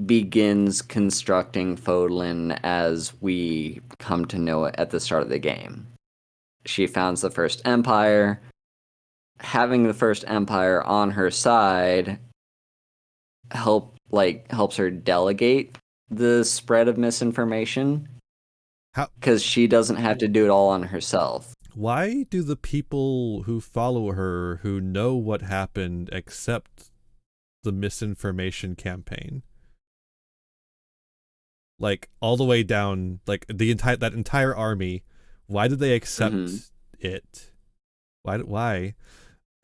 begins constructing Fodlan as we come to know it at the start of the game. She founds the First Empire. Having the First Empire on her side helps her delegate the spread of misinformation. Because she doesn't have to do it all on herself. Why do the people who follow her, who know what happened, accept the misinformation campaign? All the way down, that entire army, why did they accept it? Why?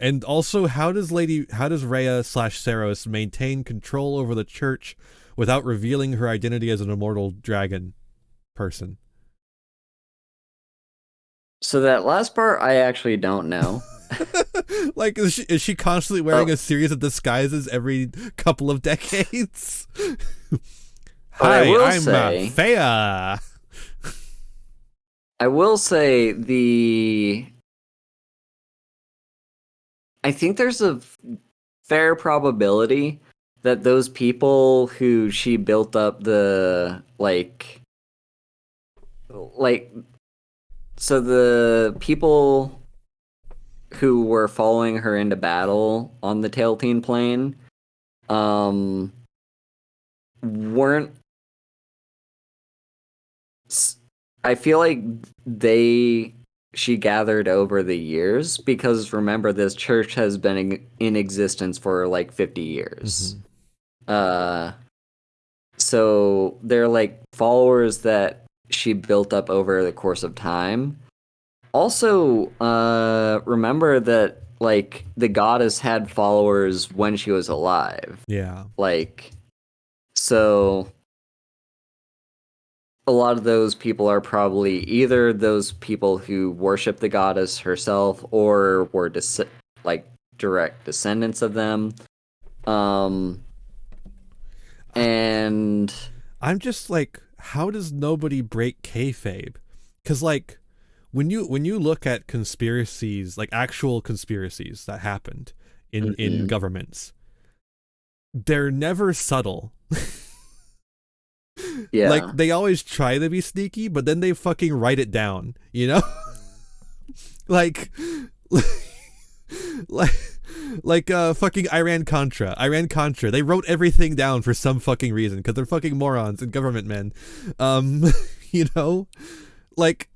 And also, how does Rhea/Saros maintain control over the church without revealing her identity as an immortal dragon person? So that last part, I actually don't know. Is she constantly wearing a series of disguises every couple of decades? Hi, I'm Fea. I will say I think there's a fair probability that those people who she built up the so the people who were following her into battle on the Tailteen Plain weren't. I feel like she gathered over the years, because remember, this church has been in existence for like 50 years. So they're like followers that she built up over the course of time. Also, remember that like the goddess had followers when she was alive. Yeah. Like, so a lot of those people are probably either those people who worship the goddess herself or were direct descendants of them. And I'm just like, how does nobody break kayfabe? Because like, when you look at conspiracies, like actual conspiracies that happened in governments, they're never subtle. Yeah. Like, they always try to be sneaky, but then they fucking write it down, you know? like fucking Iran-Contra. They wrote everything down for some fucking reason, because they're fucking morons and government men. You know? Like,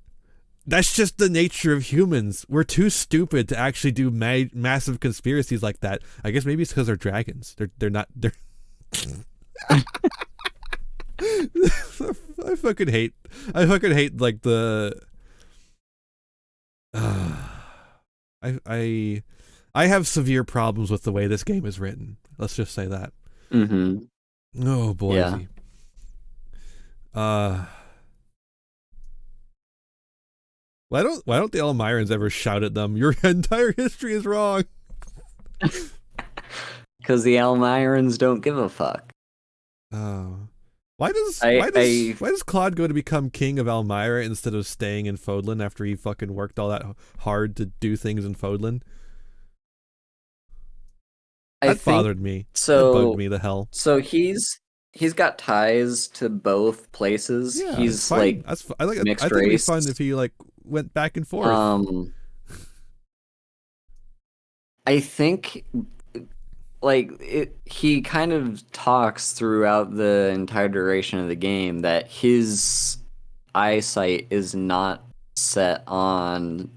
that's just the nature of humans. We're too stupid to actually do massive conspiracies like that. I guess maybe it's because they're dragons. They're not... I fucking hate like the I have severe problems with the way this game is written. Let's just say that. Oh boy. Yeah. Why don't the Elmirans ever shout at them, your entire history is wrong? Because the Elmirans don't give a fuck. Oh. Why does Claude go to become king of Elmira instead of staying in Fodlan after he fucking worked all that hard to do things in Fodlan? That bothered me. So, that bugged me the hell. So he's got ties to both places. Yeah, he's like mixed I think race. it'd be fun if he like went back and forth. I think he kind of talks throughout the entire duration of the game that his eyesight is not set on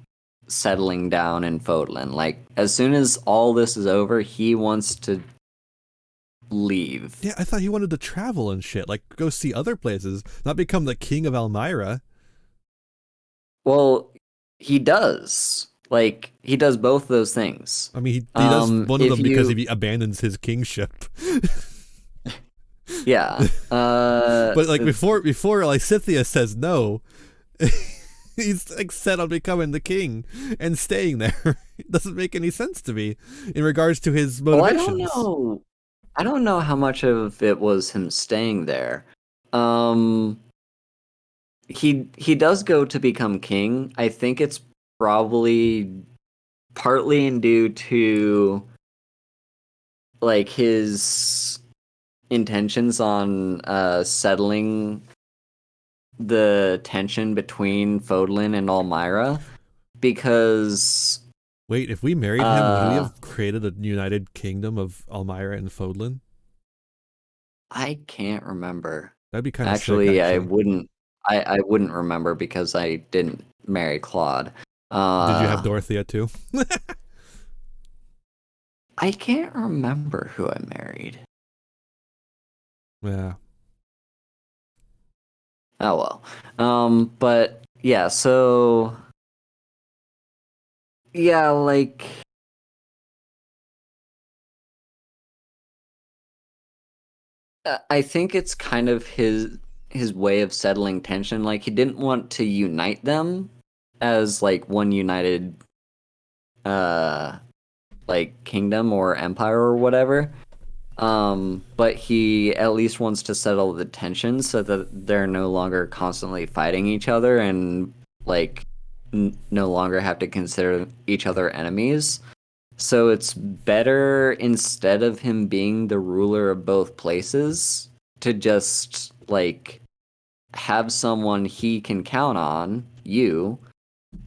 settling down in Fodlan. Like, as soon as all this is over, he wants to leave. Yeah, I thought he wanted to travel and shit, like go see other places, not become the king of Elmira. Well, he does. Like, he does both those things. I mean, he does one of them because he abandons his kingship. Yeah. But like before like Scythia says no, he's like set on becoming the king and staying there. It doesn't make any sense to me in regards to his motivations. Well, I don't know how much of it was him staying there. He does go to become king. I think it's probably partly due to like his intentions on settling the tension between Fodlan and Elmira, because wait, if we married him, would we have created a united kingdom of Elmira and Fodlan? I can't remember. That'd be kind of actually, sick, I wouldn't remember because I didn't marry Claude. Did you have Dorothea too? I can't remember who I married. Yeah. Oh well. But yeah, so yeah, like I think it's kind of his way of settling tension. Like, he didn't want to unite them as like one united like kingdom or empire or whatever, but he at least wants to settle the tension so that they're no longer constantly fighting each other and like no longer have to consider each other enemies. So it's better, instead of him being the ruler of both places, to just like have someone he can count on, you,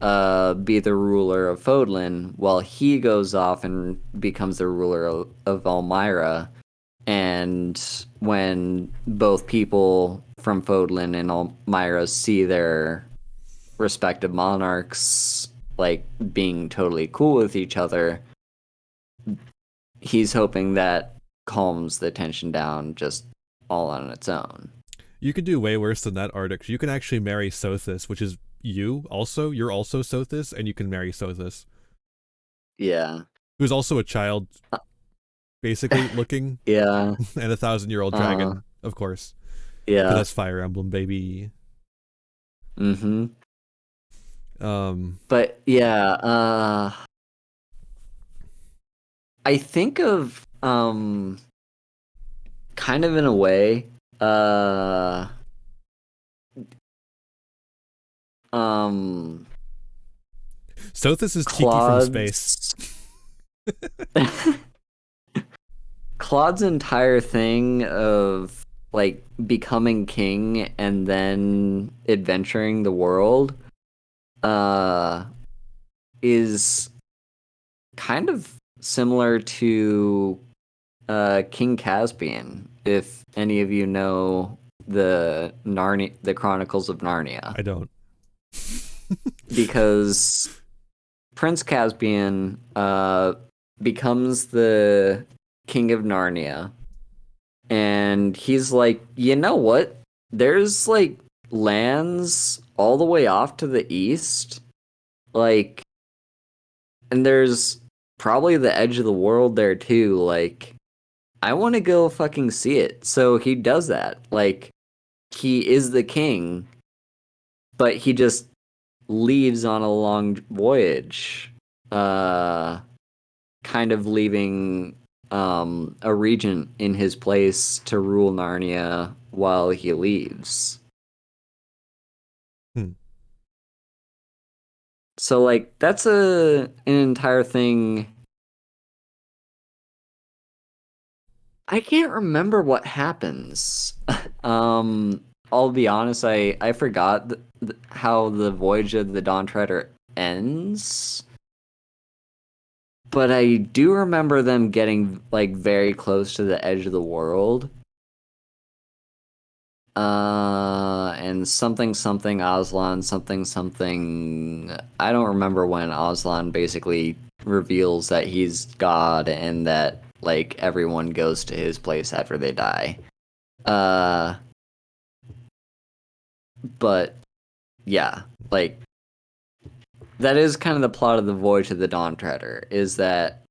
be the ruler of Fodlan while he goes off and becomes the ruler of Elmira. And when both people from Fodlan and Elmira see their respective monarchs like being totally cool with each other, he's hoping that calms the tension down just all on its own. You could do way worse than that, Ardix. You can actually marry Sothis, which is you also. You're also Sothis, and you can marry Sothis. Yeah. Who's also a child, basically, looking. Yeah. And a 1,000-year-old dragon, of course. Yeah. 'Cause that's Fire Emblem, baby. Mm-hmm. But yeah, I think of kind of in a way, Sothis is Claude's... Tiki from space. Claude's entire thing of like becoming king and then adventuring the world is kind of similar to King Caspian, if any of you know the Chronicles of Narnia. I don't. Because Prince Caspian becomes the king of Narnia, and he's like, you know what? There's like lands all the way off to the east, like, and there's probably the edge of the world there too. Like, I want to go fucking see it. So he does that. Like, he is the king, but he just leaves on a long voyage, kind of leaving a regent in his place to rule Narnia while he leaves. So like that's an entire thing. I can't remember what happens. I'll be honest, I forgot how the Voyage of the Dawn Treader ends. But I do remember them getting like very close to the edge of the world. And something Aslan, something. I don't remember when Aslan basically reveals that he's God and that like everyone goes to his place after they die. But yeah, like that is kind of the plot of the Voyage of the Dawn Treader, is that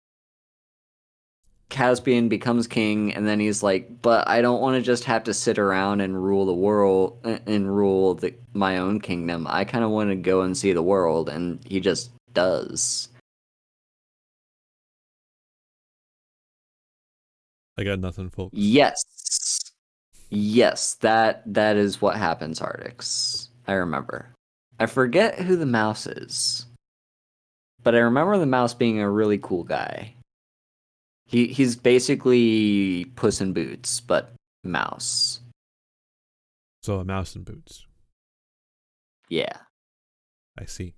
Caspian becomes king, and then he's like, but I don't want to just have to sit around and rule the world and rule my own kingdom. I kind of want to go and see the world, and he just does. I got nothing, folks. Yes, that is what happens, Ardix. I remember. I forget who the mouse is, but I remember the mouse being a really cool guy. He's basically Puss in Boots, but mouse. So a mouse in boots. Yeah. I see.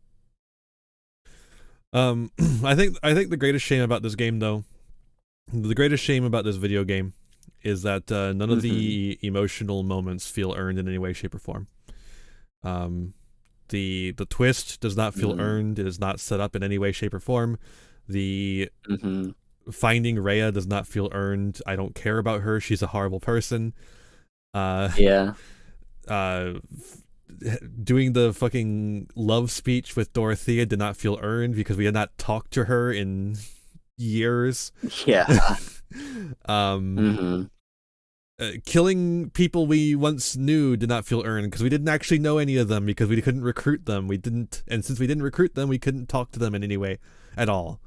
I think the greatest shame about this game, though, the greatest shame about this video game, is that none of the emotional moments feel earned in any way, shape, or form. The twist does not feel earned. It is not set up in any way, shape, or form. The finding Rhea does not feel earned. I don't care about her. She's a horrible person. Yeah. Doing the fucking love speech with Dorothea did not feel earned because we had not talked to her in years. Yeah. Killing people we once knew did not feel earned because we didn't actually know any of them because we couldn't recruit them. And since we didn't recruit them, we couldn't talk to them in any way at all.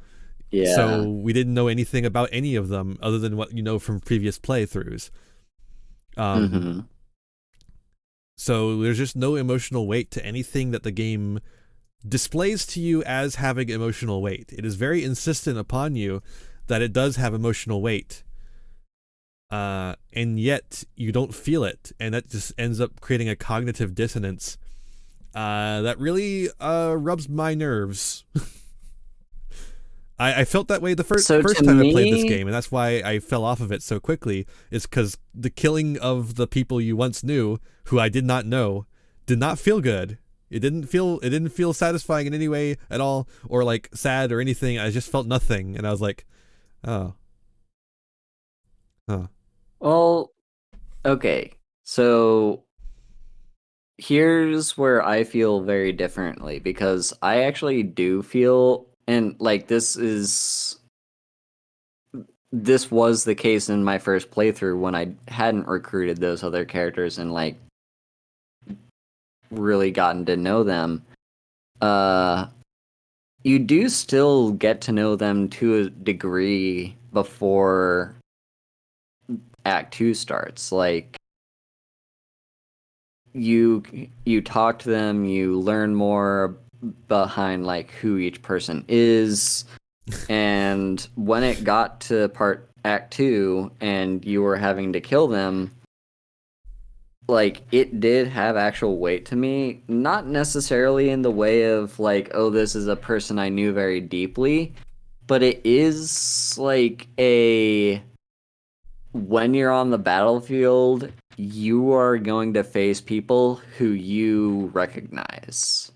Yeah. So we didn't know anything about any of them other than what you know from previous playthroughs. So there's just no emotional weight to anything that the game displays to you as having emotional weight. It is very insistent upon you that it does have emotional weight. And yet you don't feel it, and that just ends up creating a cognitive dissonance that really rubs my nerves. I felt that way the first time I played this game, and that's why I fell off of it so quickly, is because the killing of the people you once knew, who I did not know, did not feel good. It didn't feel satisfying in any way at all, or like sad or anything. I just felt nothing, and I was like, oh. Huh. Well, okay. So here's where I feel very differently, because I actually do feel, and like this was the case in my first playthrough when I hadn't recruited those other characters and like really gotten to know them. You do still get to know them to a degree before Act 2 starts. Like you talk to them, you learn more behind like who each person is, and when it got to Act 2 and you were having to kill them, like it did have actual weight to me, not necessarily in the way of like, oh, this is a person I knew very deeply, but it is like when you're on the battlefield, you are going to face people who you recognize,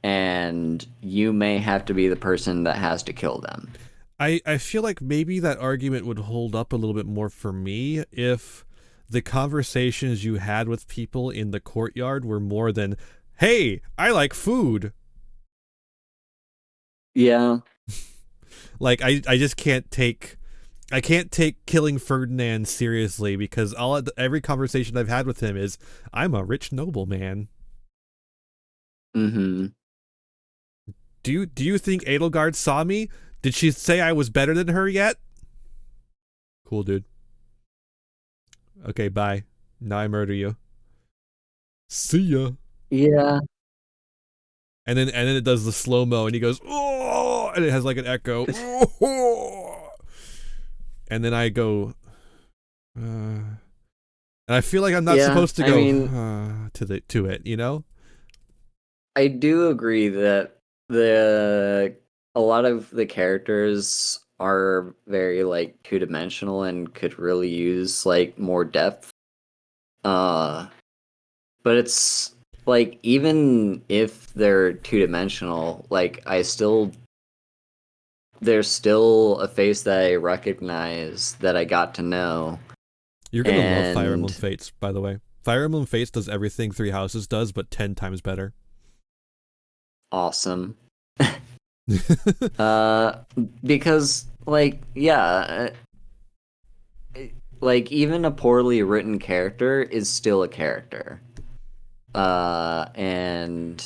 and you may have to be the person that has to kill them. I feel like maybe that argument would hold up a little bit more for me if the conversations you had with people in the courtyard were more than, hey, I like food. Yeah. Like, I just can't take killing Ferdinand seriously, because every conversation I've had with him is, I'm a rich nobleman. Mm-hmm. Do you think Edelgard saw me? Did she say I was better than her yet? Cool, dude. Okay, bye. Now I murder you. See ya. Yeah. And then it does the slow-mo, and he goes, oh, and it has like an echo. And then I go, and I feel like I'm not supposed to go to it, you know? I do agree that a lot of the characters are very like two-dimensional and could really use like more depth. But it's like, even if they're two-dimensional, like there's still a face that I recognize that I got to know. You're gonna love Fire Emblem Fates, by the way. Fire Emblem Fates does everything Three Houses does, but 10 times better. Awesome. Because like, yeah, like even a poorly written character is still a character. And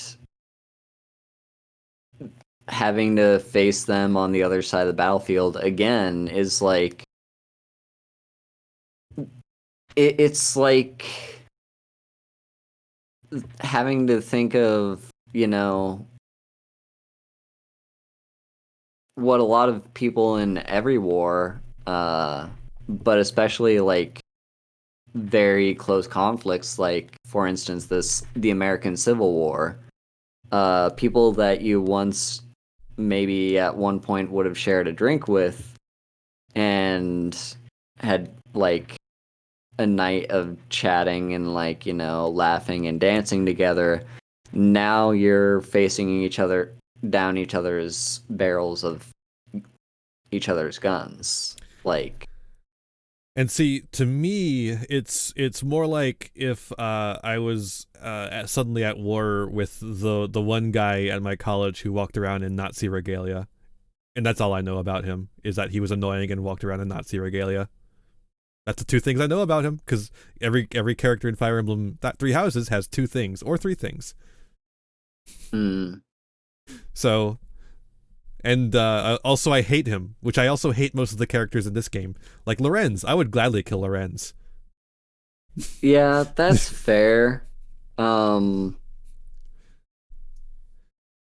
having to face them on the other side of the battlefield again is like, it's like having to think of, you know, what a lot of people in every war, but especially like very close conflicts, like for instance the American Civil War, people that you once maybe at one point would have shared a drink with and had like a night of chatting and like, you know, laughing and dancing together. Now you're facing each other down each other's barrels of each other's guns, like. And see, to me, it's more like if I was suddenly at war with the one guy at my college who walked around in Nazi regalia, and that's all I know about him, is that he was annoying and walked around in Nazi regalia. That's the two things I know about him, because every character in Fire Emblem Three Houses has two things or three things. So, and also I hate him, which I also hate most of the characters in this game. Like Lorenz, I would gladly kill Lorenz. Yeah, that's fair.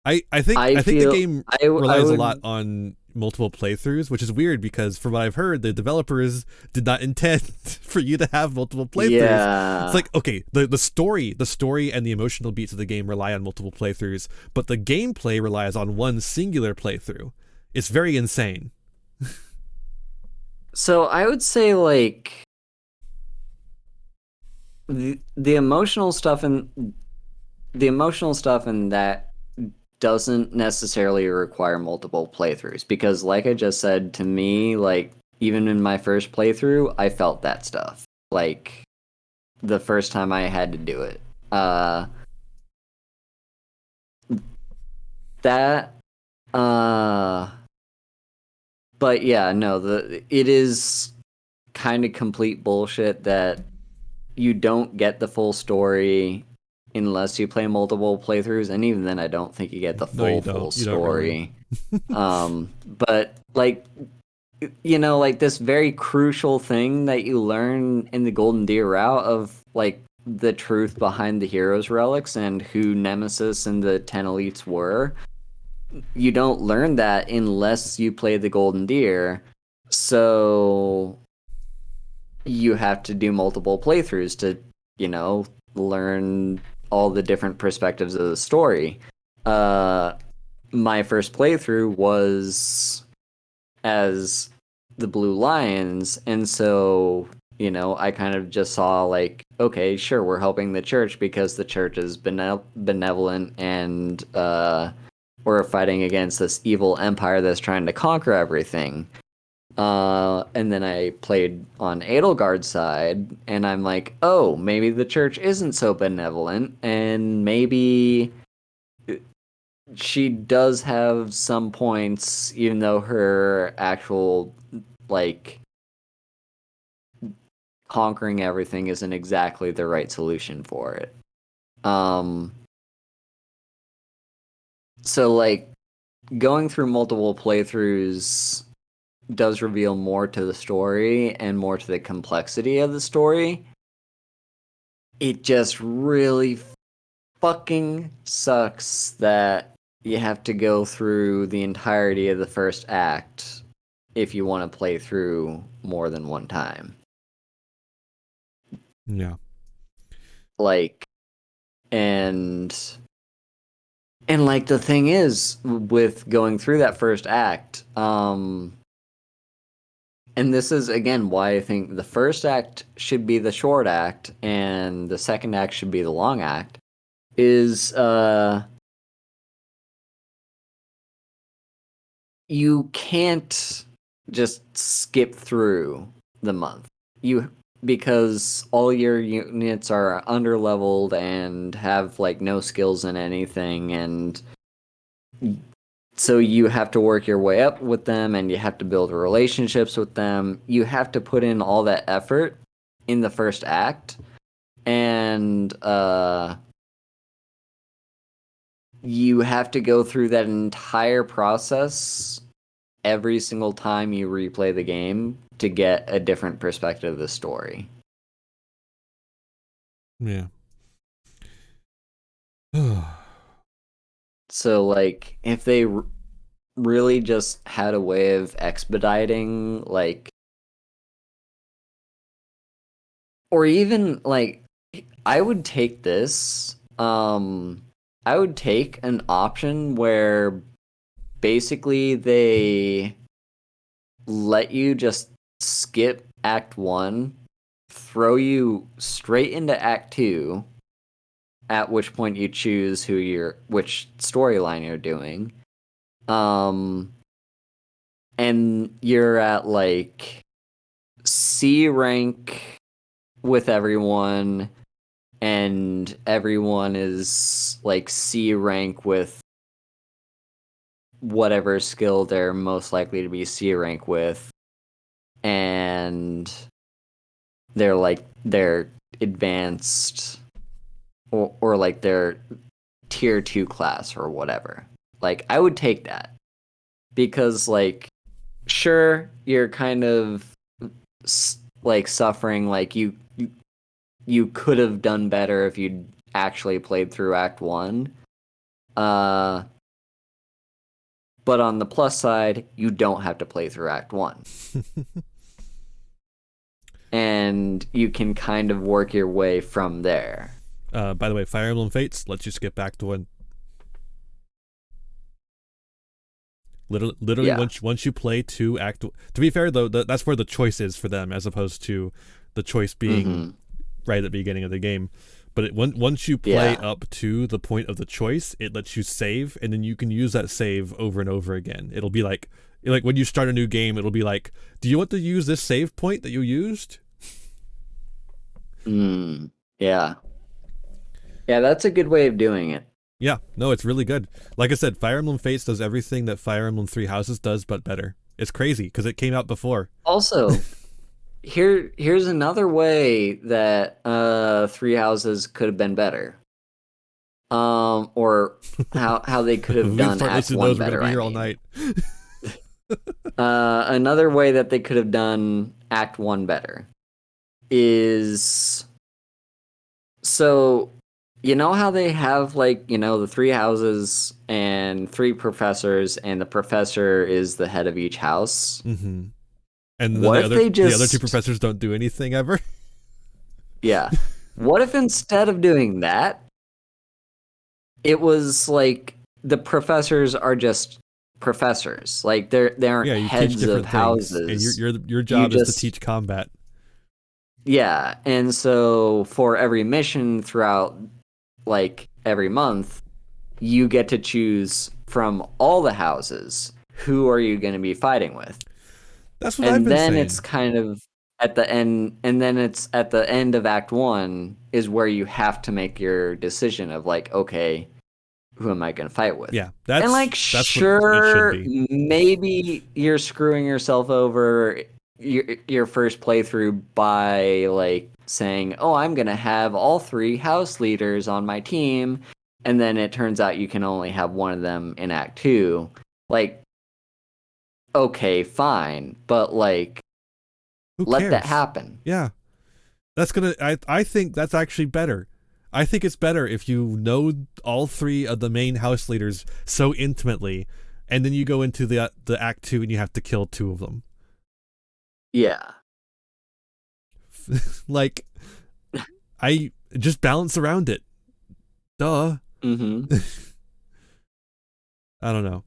I think the game relies a would- lot on multiple playthroughs, which is weird because from what I've heard, the developers did not intend for you to have multiple playthroughs. Yeah. It's like, okay, the story and the emotional beats of the game rely on multiple playthroughs, but the gameplay relies on one singular playthrough. It's very insane. So I would say like the emotional stuff in that doesn't necessarily require multiple playthroughs, because like I just said, to me, like even in my first playthrough, I felt that stuff. Like the first time I had to do it. But yeah, no, it is kind of complete bullshit that you don't get the full story unless you play multiple playthroughs, and even then I don't think you get the full story. But like, you know, like this very crucial thing that you learn in the Golden Deer route of like the truth behind the heroes relics and who Nemesis and the 10 elites were. You don't learn that unless you play the Golden Deer. So you have to do multiple playthroughs to, you know, learn all the different perspectives of the story. My first playthrough was as the Blue Lions, and so, you know, I kind of just saw like, okay, sure, we're helping the church because the church is benevolent, and we're fighting against this evil empire that's trying to conquer everything. And then I played on Edelgard's side, and I'm like, oh, maybe the church isn't so benevolent, and maybe she does have some points, even though her actual, like, conquering everything isn't exactly the right solution for it. So, like, going through multiple playthroughs does reveal more to the story and more to the complexity of the story. It just really fucking sucks that you have to go through the entirety of the first act if you want to play through more than one time. Yeah. Like, and like the thing is with going through that first act, and this is, again, why I think the first act should be the short act and the second act should be the long act, is you can't just skip through the month. Because all your units are underleveled and have like no skills in anything, and so you have to work your way up with them, and you have to build relationships with them. You have to put in all that effort in the first act, and you have to go through that entire process every single time you replay the game to get a different perspective of the story. Yeah. So, like, if they really just had a way of expediting, like, or even, like, I would take this, I would take an option where basically they let you just skip Act 1, throw you straight into Act 2, at which point you choose which storyline you're doing. And you're at like C rank with everyone, and everyone is like C rank with whatever skill they're most likely to be C rank with, and they're advanced or like they're tier 2 class or whatever. Like, I would take that, because like, sure, you're kind of like suffering, like you could have done better if you'd actually played through Act 1. But on the plus side, you don't have to play through Act 1. And you can kind of work your way from there. By the way, Fire Emblem Fates lets you skip Act 1. Literally, Yeah. once you play to Act 1. To be fair, though, that's where the choice is for them, as opposed to the choice being right at the beginning of the game. But once you play up to the point of the choice, it lets you save, and then you can use that save over and over again. It'll be like when you start a new game, it'll be like, do you want to use this save point that you used? Yeah. Yeah, that's a good way of doing it. Yeah, no, it's really good. Like I said, Fire Emblem Fates does everything that Fire Emblem Three Houses does, but better. It's crazy, because it came out before. Also, here's another way that Three Houses could have been better. Or how they could have done Act 1 better. We're gonna be here all night. Another way that they could have done Act 1 better is, so you know how they have, like, you know, the 3 houses and 3 professors, and the professor is the head of each house? Mm-hmm. And what if the other 2 professors don't do anything ever? Yeah. What if instead of doing that, it was like the professors are just professors? Like they aren't heads of houses. And your job is to teach combat. Yeah, and so for every mission throughout, like, every month, you get to choose from all the houses who are you going to be fighting with. That's what I've been saying. And then it's kind of at the end, and then it's at the end of Act 1 is where you have to make your decision of, like, okay, who am I going to fight with? Yeah, and, like, sure, maybe you're screwing yourself over your first playthrough by, like, saying, oh, I'm gonna have all 3 house leaders on my team, and then it turns out you can only have one of them in Act 2. Like, okay, fine, but, like, let that happen. Yeah, that's gonna. I think that's actually better. I think it's better if you know all 3 of the main house leaders so intimately, and then you go into the Act 2 and you have to kill 2 of them. Yeah. Like, I just balance around it. Duh. Mm-hmm. I don't know.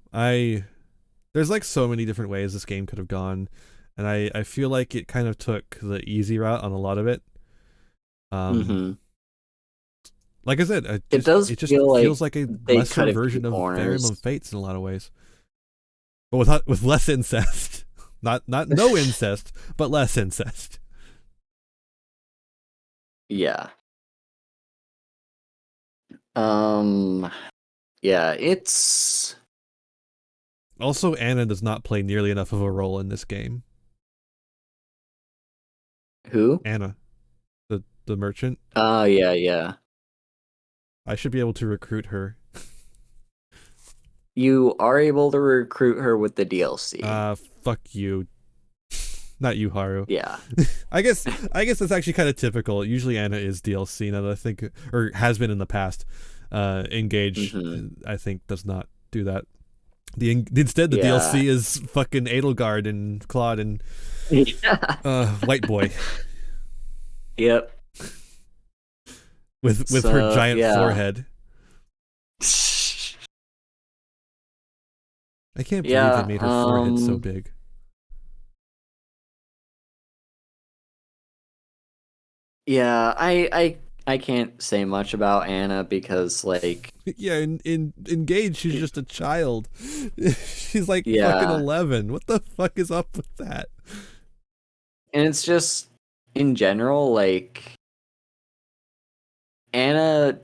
There's like so many different ways this game could have gone, and I feel like it kind of took the easy route on a lot of it. Like I said, it just feels like a lesser version of Fire Emblem Fates in a lot of ways, but with less incest. Not no incest, but less incest. Yeah. Yeah, it's... Also, Anna does not play nearly enough of a role in this game. Who? Anna. The merchant. Oh, yeah. I should be able to recruit her. You are able to recruit her with the DLC. Fuck you. Not you, Haru. Yeah. I guess that's actually kind of typical. Usually Anna is DLC, now that I think, or has been in the past. Engage, I think, does not do that. Instead, the DLC is fucking Edelgard and Claude and White Boy. Yep. With her giant forehead. I can't believe they made her forehead so big. Yeah, I can't say much about Anna because, like... Yeah, in Engage, she's just a child. She's like fucking 11. What the fuck is up with that? And it's just, in general, like... Anna,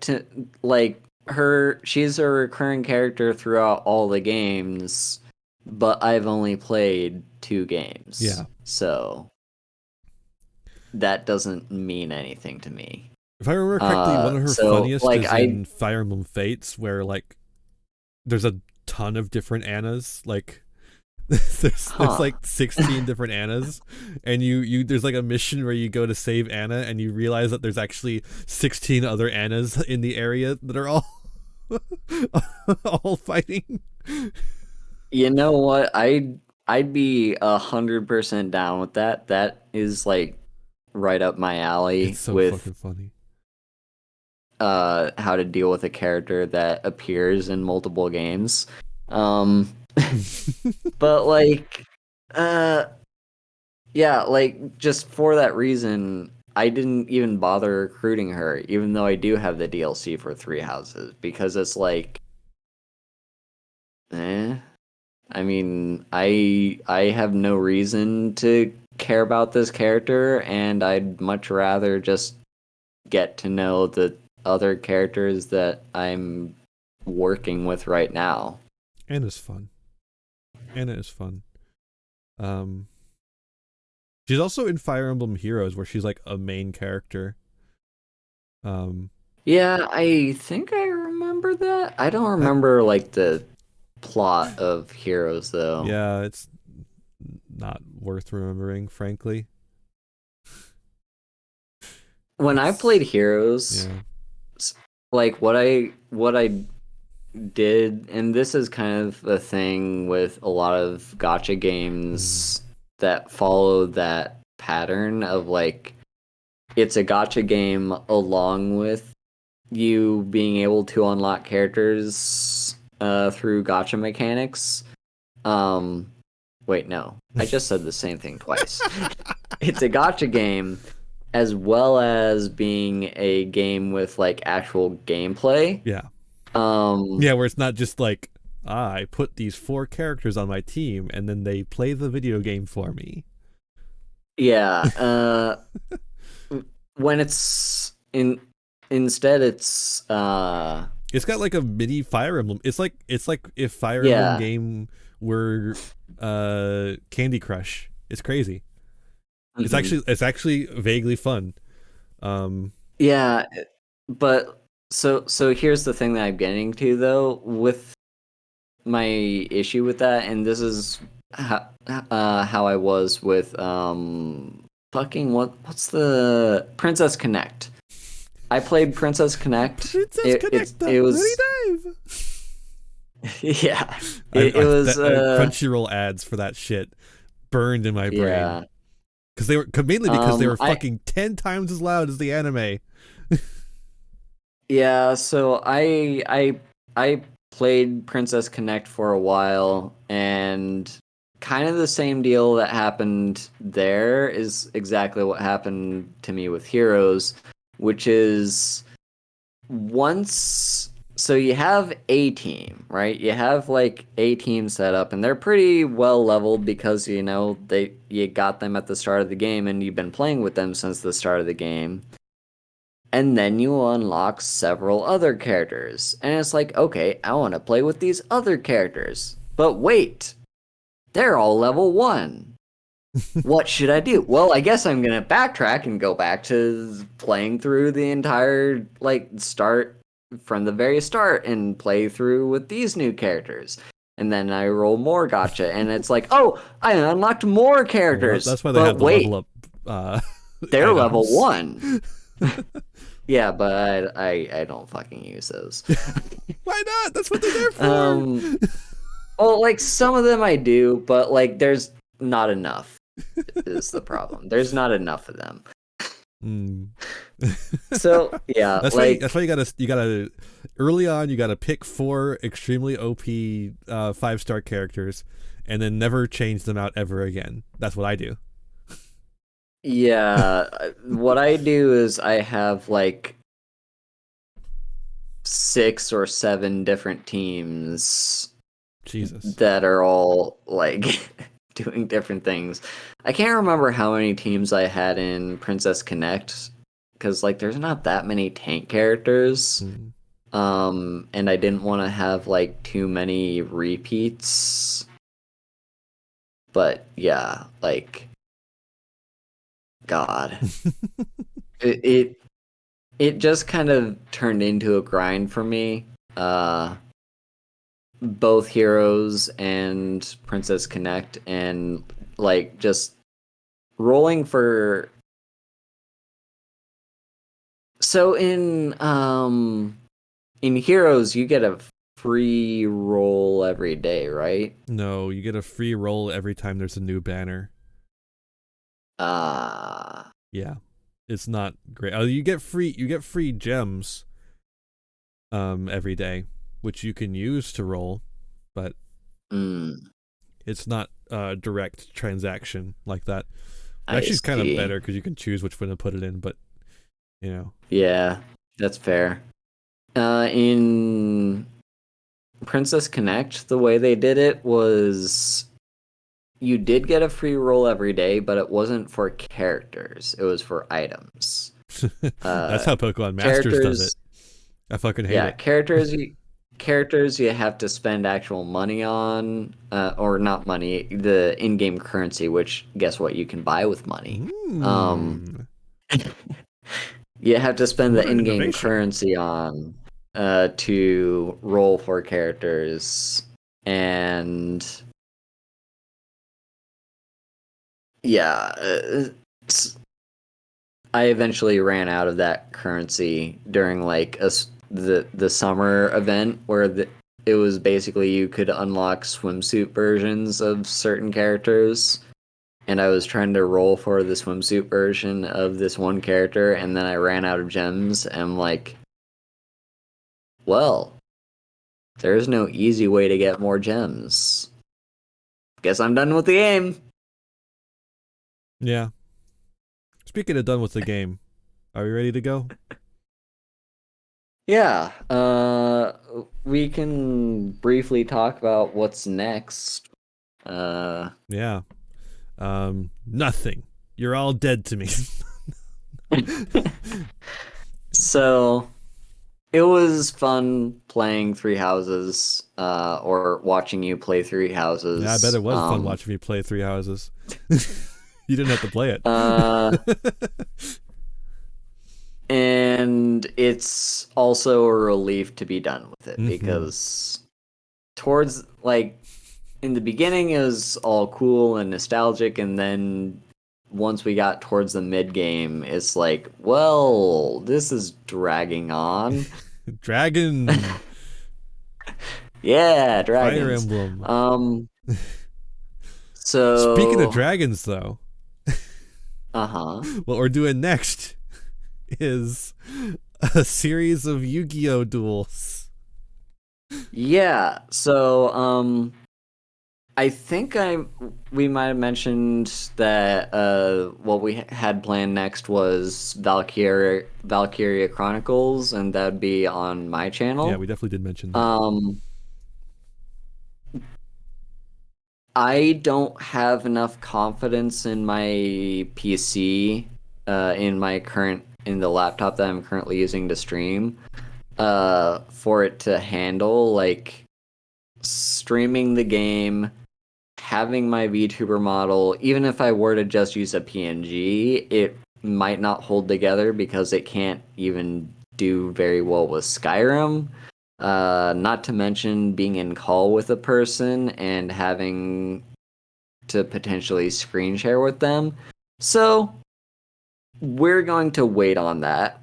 she's a recurring character throughout all the games, but I've only played 2 games. Yeah. So that doesn't mean anything to me. If I remember correctly, one of her funniest is in Fire Emblem Fates, where, like, there's a ton of different Annas. Like, there's like 16 different Annas, and there's like a mission where you go to save Anna, and you realize that there's actually 16 other Annas in the area that are all all fighting. You know what? I'd be 100% down with that. That is like right up my alley It's so with fucking funny. How to deal with a character that appears in multiple games. But like yeah, like just for that reason, I didn't even bother recruiting her, even though I do have the DLC for Three Houses, because it's like I mean, I have no reason to care about this character, and I'd much rather just get to know the other characters that I'm working with right now. And it's fun. And it is fun. She's also in Fire Emblem Heroes, where she's like a main character. Yeah, I think I remember that. I don't remember like the plot of Heroes though. Yeah, it's not worth remembering, frankly. When I played Heroes, like what I did, and this is kind of a thing with a lot of gacha games that follow that pattern of like it's a gacha game along with you being able to unlock characters through gacha mechanics. Wait, no. I just said the same thing twice. It's a gacha game as well as being a game with like actual gameplay. Yeah. Yeah, where it's not just like, I put these 4 characters on my team and then they play the video game for me. Yeah. When it's instead it's got like a mini Fire Emblem. It's like if Fire Emblem game were Candy Crush. It's crazy. Mm-hmm. It's actually vaguely fun. Yeah, but so here's the thing that I'm getting to though with my issue with that, and this is how I was with fucking what's the Princess Connect. I played Princess Connect. It was yeah. It was Crunchyroll ads for that shit burned in my brain. Yeah. Because they were mainly because they were fucking 10 times as loud as the anime. Yeah, so I played Princess Connect for a while, and kind of the same deal that happened there is exactly what happened to me with Heroes, which is so you have a team, right? You have like a team set up, and they're pretty well leveled because you got them at the start of the game and you've been playing with them since the start of the game. And then you unlock several other characters. And it's like, okay, I want to play with these other characters. But wait, they're all level 1. What should I do? Well, I guess I'm going to backtrack and go back to playing through the entire, start from the very start and play through with these new characters. And then I roll more gacha, and it's like, oh, I unlocked more characters. Well, that's why they have the level up. They're level 1. Yeah, but I don't fucking use those. Why not? That's what they're there for. Well, some of them I do, but there's not enough. Is the problem? There's not enough of them. So yeah, that's why you gotta early on you gotta pick 4 extremely OP 5-star characters, and then never change them out ever again. That's what I do. Yeah, what I do is I have 6 or 7 different teams. Jesus. That are all doing different things. I can't remember how many teams I had in Princess Connect because there's not that many tank characters. And I didn't want to have too many repeats. But yeah, God. it just kind of turned into a grind for me. Both Heroes and Princess Connect, and just rolling for. So in Heroes you get a free roll every day, right? No, you get a free roll every time there's a new banner. Yeah. It's not great. Oh, you get free gems every day, which you can use to roll, but it's not a direct transaction like that. Actually, it's kind of better because you can choose which one to put it in, but you know. Yeah, that's fair. In Princess Connect, the way they did it was you did get a free roll every day, but it wasn't for characters. It was for items. That's how Pokemon Masters does it. I fucking hate it. Characters you have to spend actual money on, or not money, the in-game currency, which guess what, you can buy with money. You have to spend the in-game currency on to roll for characters, and yeah, I eventually ran out of that currency during like the summer event where it was basically you could unlock swimsuit versions of certain characters, and I was trying to roll for the swimsuit version of this one character, and then I ran out of gems, and I'm like, well, there's no easy way to get more gems. Guess I'm done with the game. Yeah. Speaking of done with the game, are we ready to go? Yeah. We can briefly talk about what's next. Yeah. Nothing. You're all dead to me. So, it was fun playing Three Houses, or watching you play Three Houses. Yeah, I bet it was fun watching me play Three Houses. You didn't have to play it. And it's also a relief to be done with it, because towards, like, in the beginning it was all cool and nostalgic, and then once we got towards the mid-game, it's like, well, this is dragging on. Dragon! Yeah, dragons. Fire Emblem. So... Speaking of dragons, though. What we're doing next is a series of Yu-Gi-Oh! Duels. Yeah, so, I think we might have mentioned that what we had planned next was Valkyria Chronicles, and that would be on my channel. Yeah, we definitely did mention that. I don't have enough confidence in my PC, in the laptop that I'm currently using to stream, for it to handle, like, streaming the game, having my VTuber model. Even if I were to just use a PNG, it might not hold together because it can't even do very well with Skyrim. Not to mention being in call with a person and having to potentially screen share with them. So, we're going to wait on that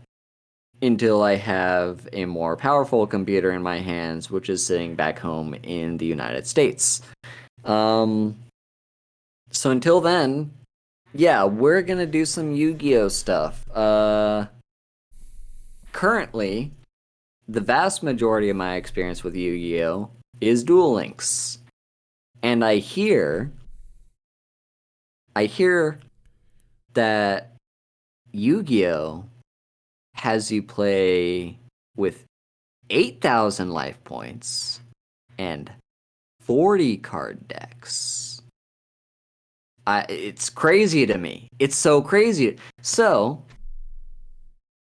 until I have a more powerful computer in my hands, which is sitting back home in the United States. So until then, yeah, we're gonna do some Yu-Gi-Oh! Stuff. Currently, the vast majority of my experience with Yu-Gi-Oh! Is Duel Links. And I hear that Yu-Gi-Oh! Has you play with 8,000 life points and 40 card decks. It's crazy to me. It's so crazy. So,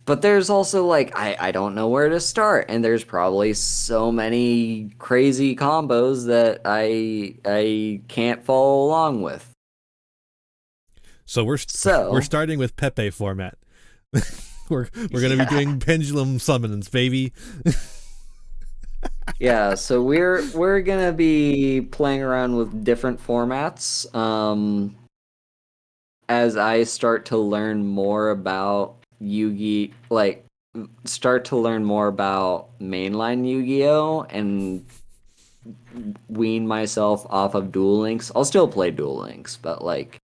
but there's also, like, I don't know where to start, and there's probably so many crazy combos that I can't follow along with. So we're starting with Pepe format. we're gonna be doing pendulum summons, baby. Yeah, so we're gonna be playing around with different formats. As I start to learn more about Yu-Gi, like start to learn more about mainline Yu-Gi-Oh and wean myself off of Duel Links. I'll still play Duel Links, but like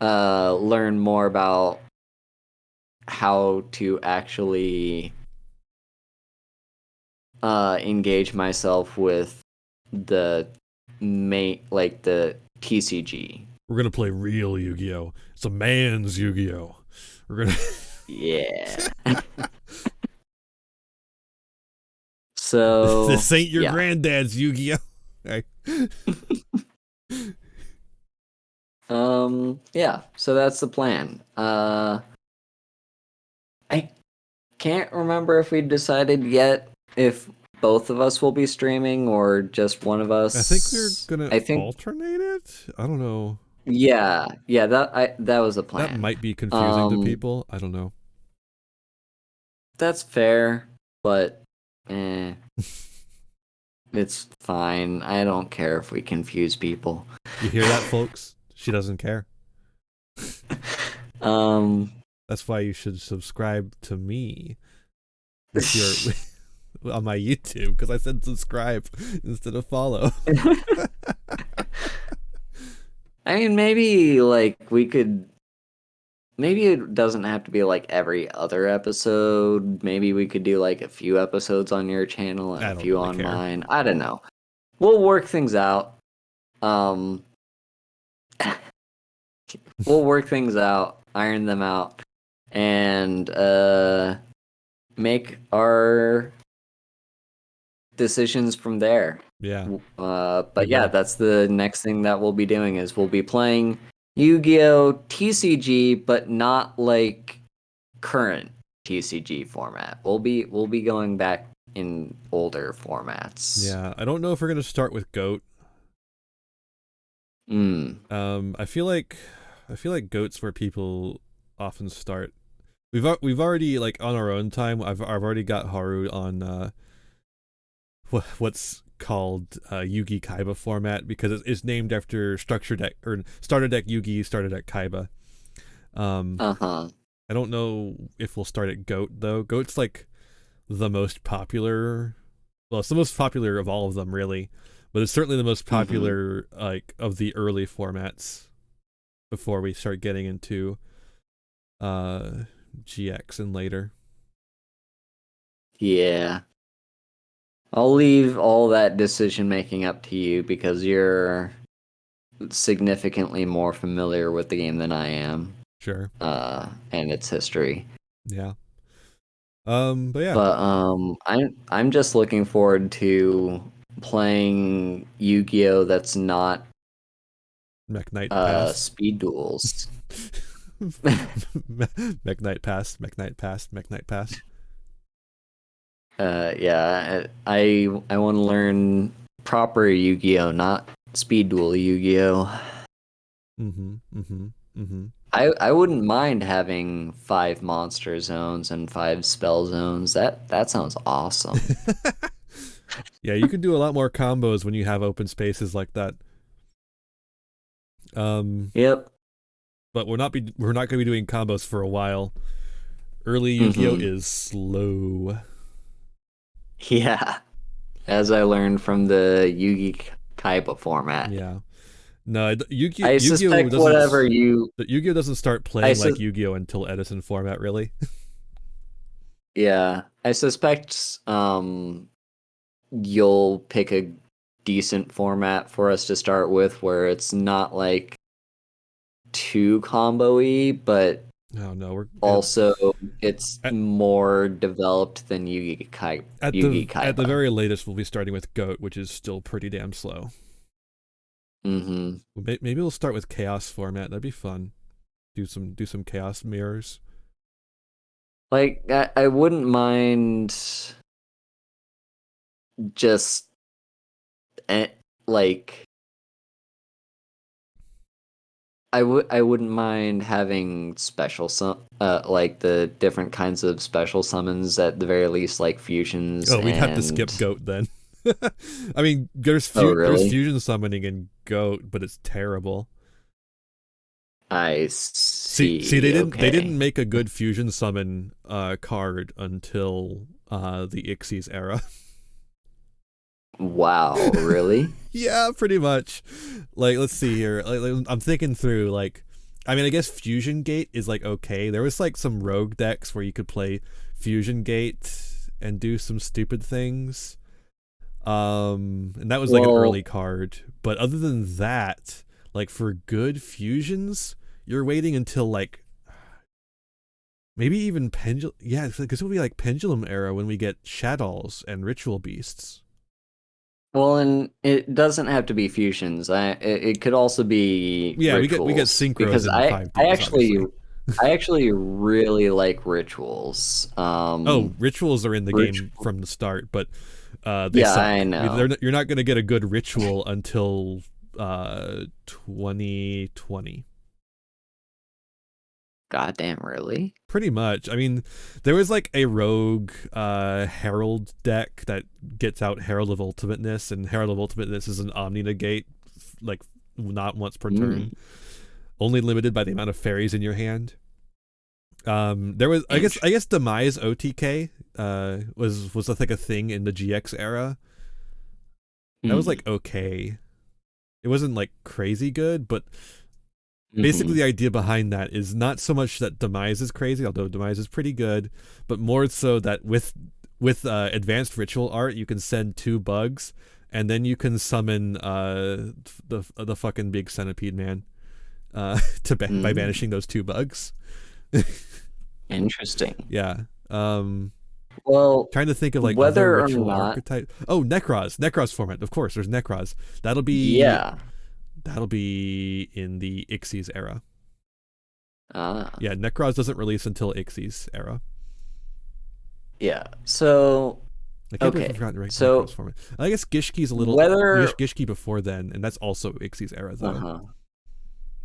learn more about how to actually engage myself with the the TCG. We're gonna play real Yu-Gi-Oh. It's a man's Yu-Gi-Oh. We're gonna. Yeah. So this ain't your granddad's Yu-Gi-Oh. Right. Yeah. So that's the plan. I can't remember if we decided yet if both of us will be streaming or just one of us. I think they're gonna alternate it. I don't know. Yeah, that was the plan. That might be confusing to people. I don't know. That's fair, but it's fine. I don't care if we confuse people. You hear that, folks? She doesn't care. That's why you should subscribe to me if you're on my YouTube, because I said subscribe instead of follow. I mean, maybe like we could. Maybe it doesn't have to be like every other episode. Maybe we could do like a few episodes on your channel and a few on mine. I don't know. We'll work things out. We'll work things out, iron them out, and make our decisions from there. Yeah. But yeah, that's the next thing that we'll be doing is we'll be playing Yu-Gi-Oh! TCG, but not like current TCG format. We'll be going back in older formats. Yeah, I don't know if we're gonna start with GOAT. I feel like GOAT's where people often start. We've already, like, on our own time. I've already got Haru on what's called Yugi Kaiba format, because it's named after structure deck or starter deck Yugi, starter deck Kaiba. I don't know if we'll start at GOAT though. GOAT's like the most popular. Well, it's the most popular of all of them, really, but it's certainly the most popular like of the early formats before we start getting into GX and later. Yeah. I'll leave all that decision making up to you because you're significantly more familiar with the game than I am. Sure. And its history. Yeah. But yeah. But I'm just looking forward to playing Yu-Gi-Oh! That's not Meknight Pass. Speed duels. Meknight Pass. Yeah, I want to learn proper Yu-Gi-Oh, not speed duel Yu-Gi-Oh. I wouldn't mind having 5 monster zones and 5 spell zones. That sounds awesome. Yeah, you can do a lot more combos when you have open spaces like that. Yep. But we're not going to be doing combos for a while. Early Yu-Gi-Oh is slow. Yeah, as I learned from the Yugi Kaiba format. Yeah, no, Yu-Gi-Oh! I suspect Yu-Gi-Oh! Doesn't start playing like Yu-Gi-Oh! Until Edison format, really. Yeah, I suspect you'll pick a decent format for us to start with, where it's not like too combo-y, but it's more developed than Yugi Kaiba. At the very latest, we'll be starting with GOAT, which is still pretty damn slow. Maybe we'll start with Chaos format. That'd be fun. Do some Chaos mirrors. Like I wouldn't mind just like. I wouldn't mind having special like the different kinds of special summons at the very least, like fusions. Oh, we'd have to skip GOAT then. I mean, there's fusion summoning in GOAT, but it's terrible. I see. See, they didn't make a good fusion summon card until the Ixies era. Wow, really? Yeah, pretty much. Like, let's see here. Like, I'm thinking through, like, I mean, I guess Fusion Gate is, like, okay. There was, like, some rogue decks where you could play Fusion Gate and do some stupid things. And that was, like, an early card. But other than that, like, for good fusions, you're waiting until, like, maybe even Pendulum. Yeah, because it'll be, like, Pendulum era when we get Shaddolls and Ritual Beasts. Well, and it doesn't have to be fusions. It could also be rituals, we get synchros because in the 5Ds, I actually really like rituals. Rituals are in the game from the start, but they suck. I know. You're not going to get a good ritual until 2020. Goddamn, really? Pretty much. I mean, there was like a rogue Herald deck that gets out Herald of Ultimateness, and Herald of Ultimateness is an Omni Negate, like not once per turn, only limited by the amount of fairies in your hand. There was, I guess, Demise OTK was I think a thing in the GX era. That was like okay. It wasn't like crazy good, but basically the idea behind that is not so much that Demise is crazy, although Demise is pretty good, but more so that with advanced ritual art, you can send 2 bugs, and then you can summon the fucking big centipede man by banishing those 2 bugs. Interesting. Yeah. Well, trying to think of like whether other ritual or not... archetype. Oh, Necros format. Of course, there's Necros. That'll be in the Ixies era. Yeah, Necros doesn't release until Ixies era. Yeah. So I can't believe I've forgotten Necros format. I guess Gishki's a little Gishki before then, and that's also Ixies era though.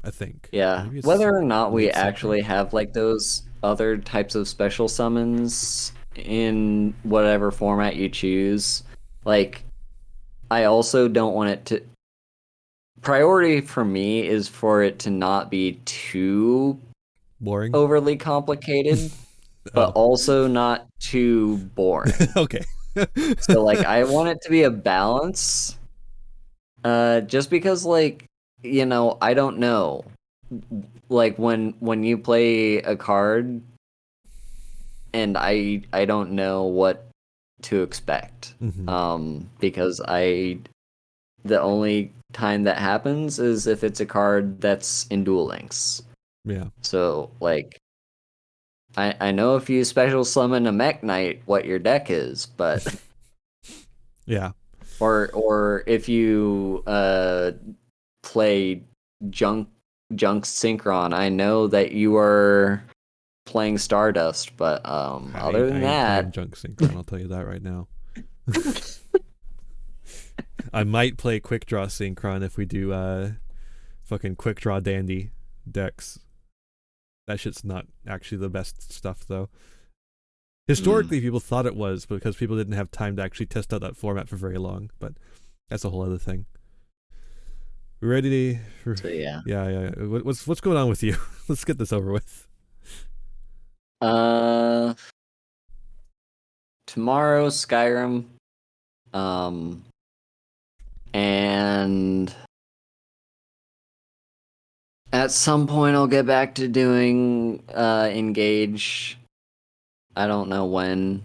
I think. Yeah. Whether or not we actually have like those other types of special summons in whatever format you choose, like I also don't want it to... Priority for me is for it to not be too boring, overly complicated, but also not too boring. Okay. So like I want it to be a balance. Just because like, you know, I don't know. Like when you play a card and I don't know what to expect. Because the only time that happens is if it's a card that's in Duel Links. Yeah. So, like, I know if you special summon a Mech Knight, what your deck is, but... yeah. Or if you play Junk Synchron, I know that you are playing Stardust, but other than that... Junk Synchron, I'll tell you that right now. I might play Quick Draw Synchron if we do fucking Quick Draw Dandy decks. That shit's not actually the best stuff though. Historically, people thought it was because people didn't have time to actually test out that format for very long, but that's a whole other thing. We ready to... So, yeah. Yeah. What's going on with you? Let's get this over with. Tomorrow, Skyrim. And at some point I'll get back to doing Engage. I don't know when.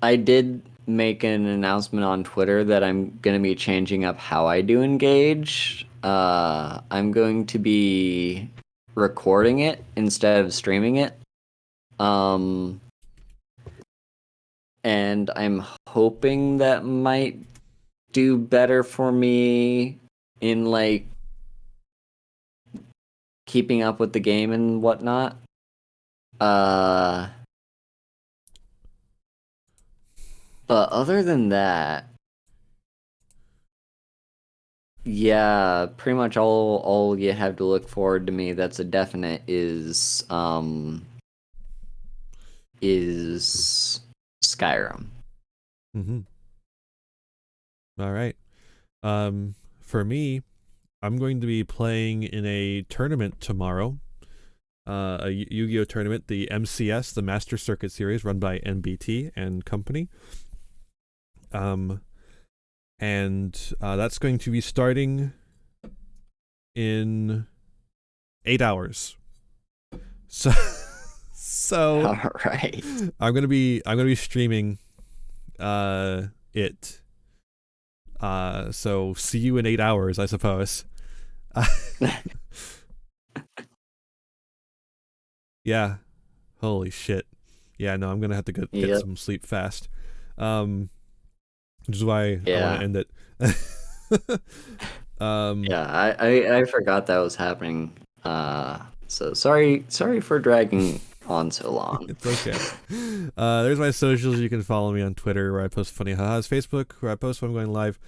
I did make an announcement on Twitter that I'm going to be changing up how I do Engage. I'm going to be recording it instead of streaming it. And I'm hoping that might do better for me in like keeping up with the game and whatnot. But other than that, yeah, pretty much all you have to look forward to me that's a definite is Skyrim. All right. For me, I'm going to be playing in a tournament tomorrow. A Yu-Gi-Oh tournament, the MCS, the Master Circuit Series, run by NBT and company. And that's going to be starting in 8 hours. So all right. I'm gonna be streaming it. So see you in 8 hours, I suppose. Yeah. Holy shit. Yeah, no, I'm gonna have to get some sleep fast. Which is why I want to end it. Yeah, I forgot that was happening. So sorry for dragging on so long. It's okay. There's my socials. You can follow me on Twitter, where I post funny ha-has, Facebook, where I post when I'm going live,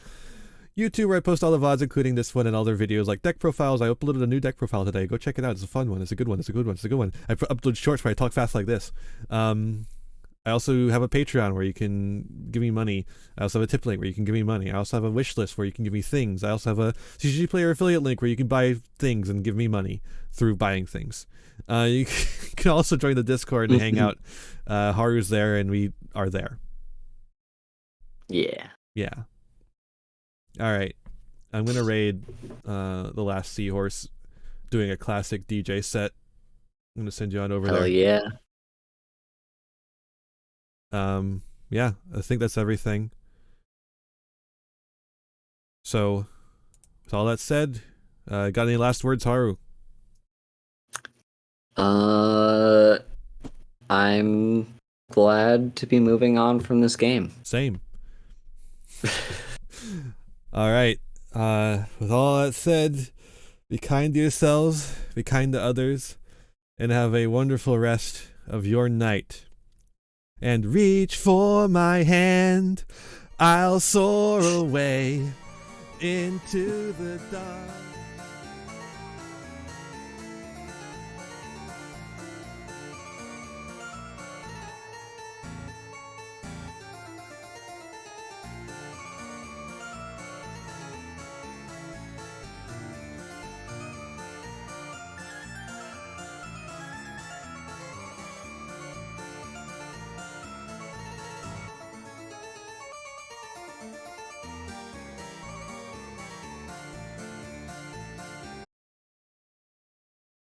YouTube, where I post all the VODs, including this one and other videos like deck profiles. I uploaded a new deck profile today. Go check it out. It's a fun one. It's a good one. It's a good one. It's a good one. I upload shorts where I talk fast like this. I also have a Patreon where you can give me money. I also have a tip link where you can give me money. I also have a wish list where you can give me things. I also have a CGG Player affiliate link where you can buy things and give me money through buying things. You can also join the Discord and hang out. Haru's there and we are there. Yeah. Yeah. All right. I'm going to raid The Last Seahorse doing a classic DJ set. I'm going to send you on over there. Oh, yeah. Yeah, I think that's everything. So, with all that said, got any last words, Haru? I'm glad to be moving on from this game. Same. All right. With all that said, be kind to yourselves, be kind to others, and have a wonderful rest of your night. And reach for my hand, I'll soar away into the dark.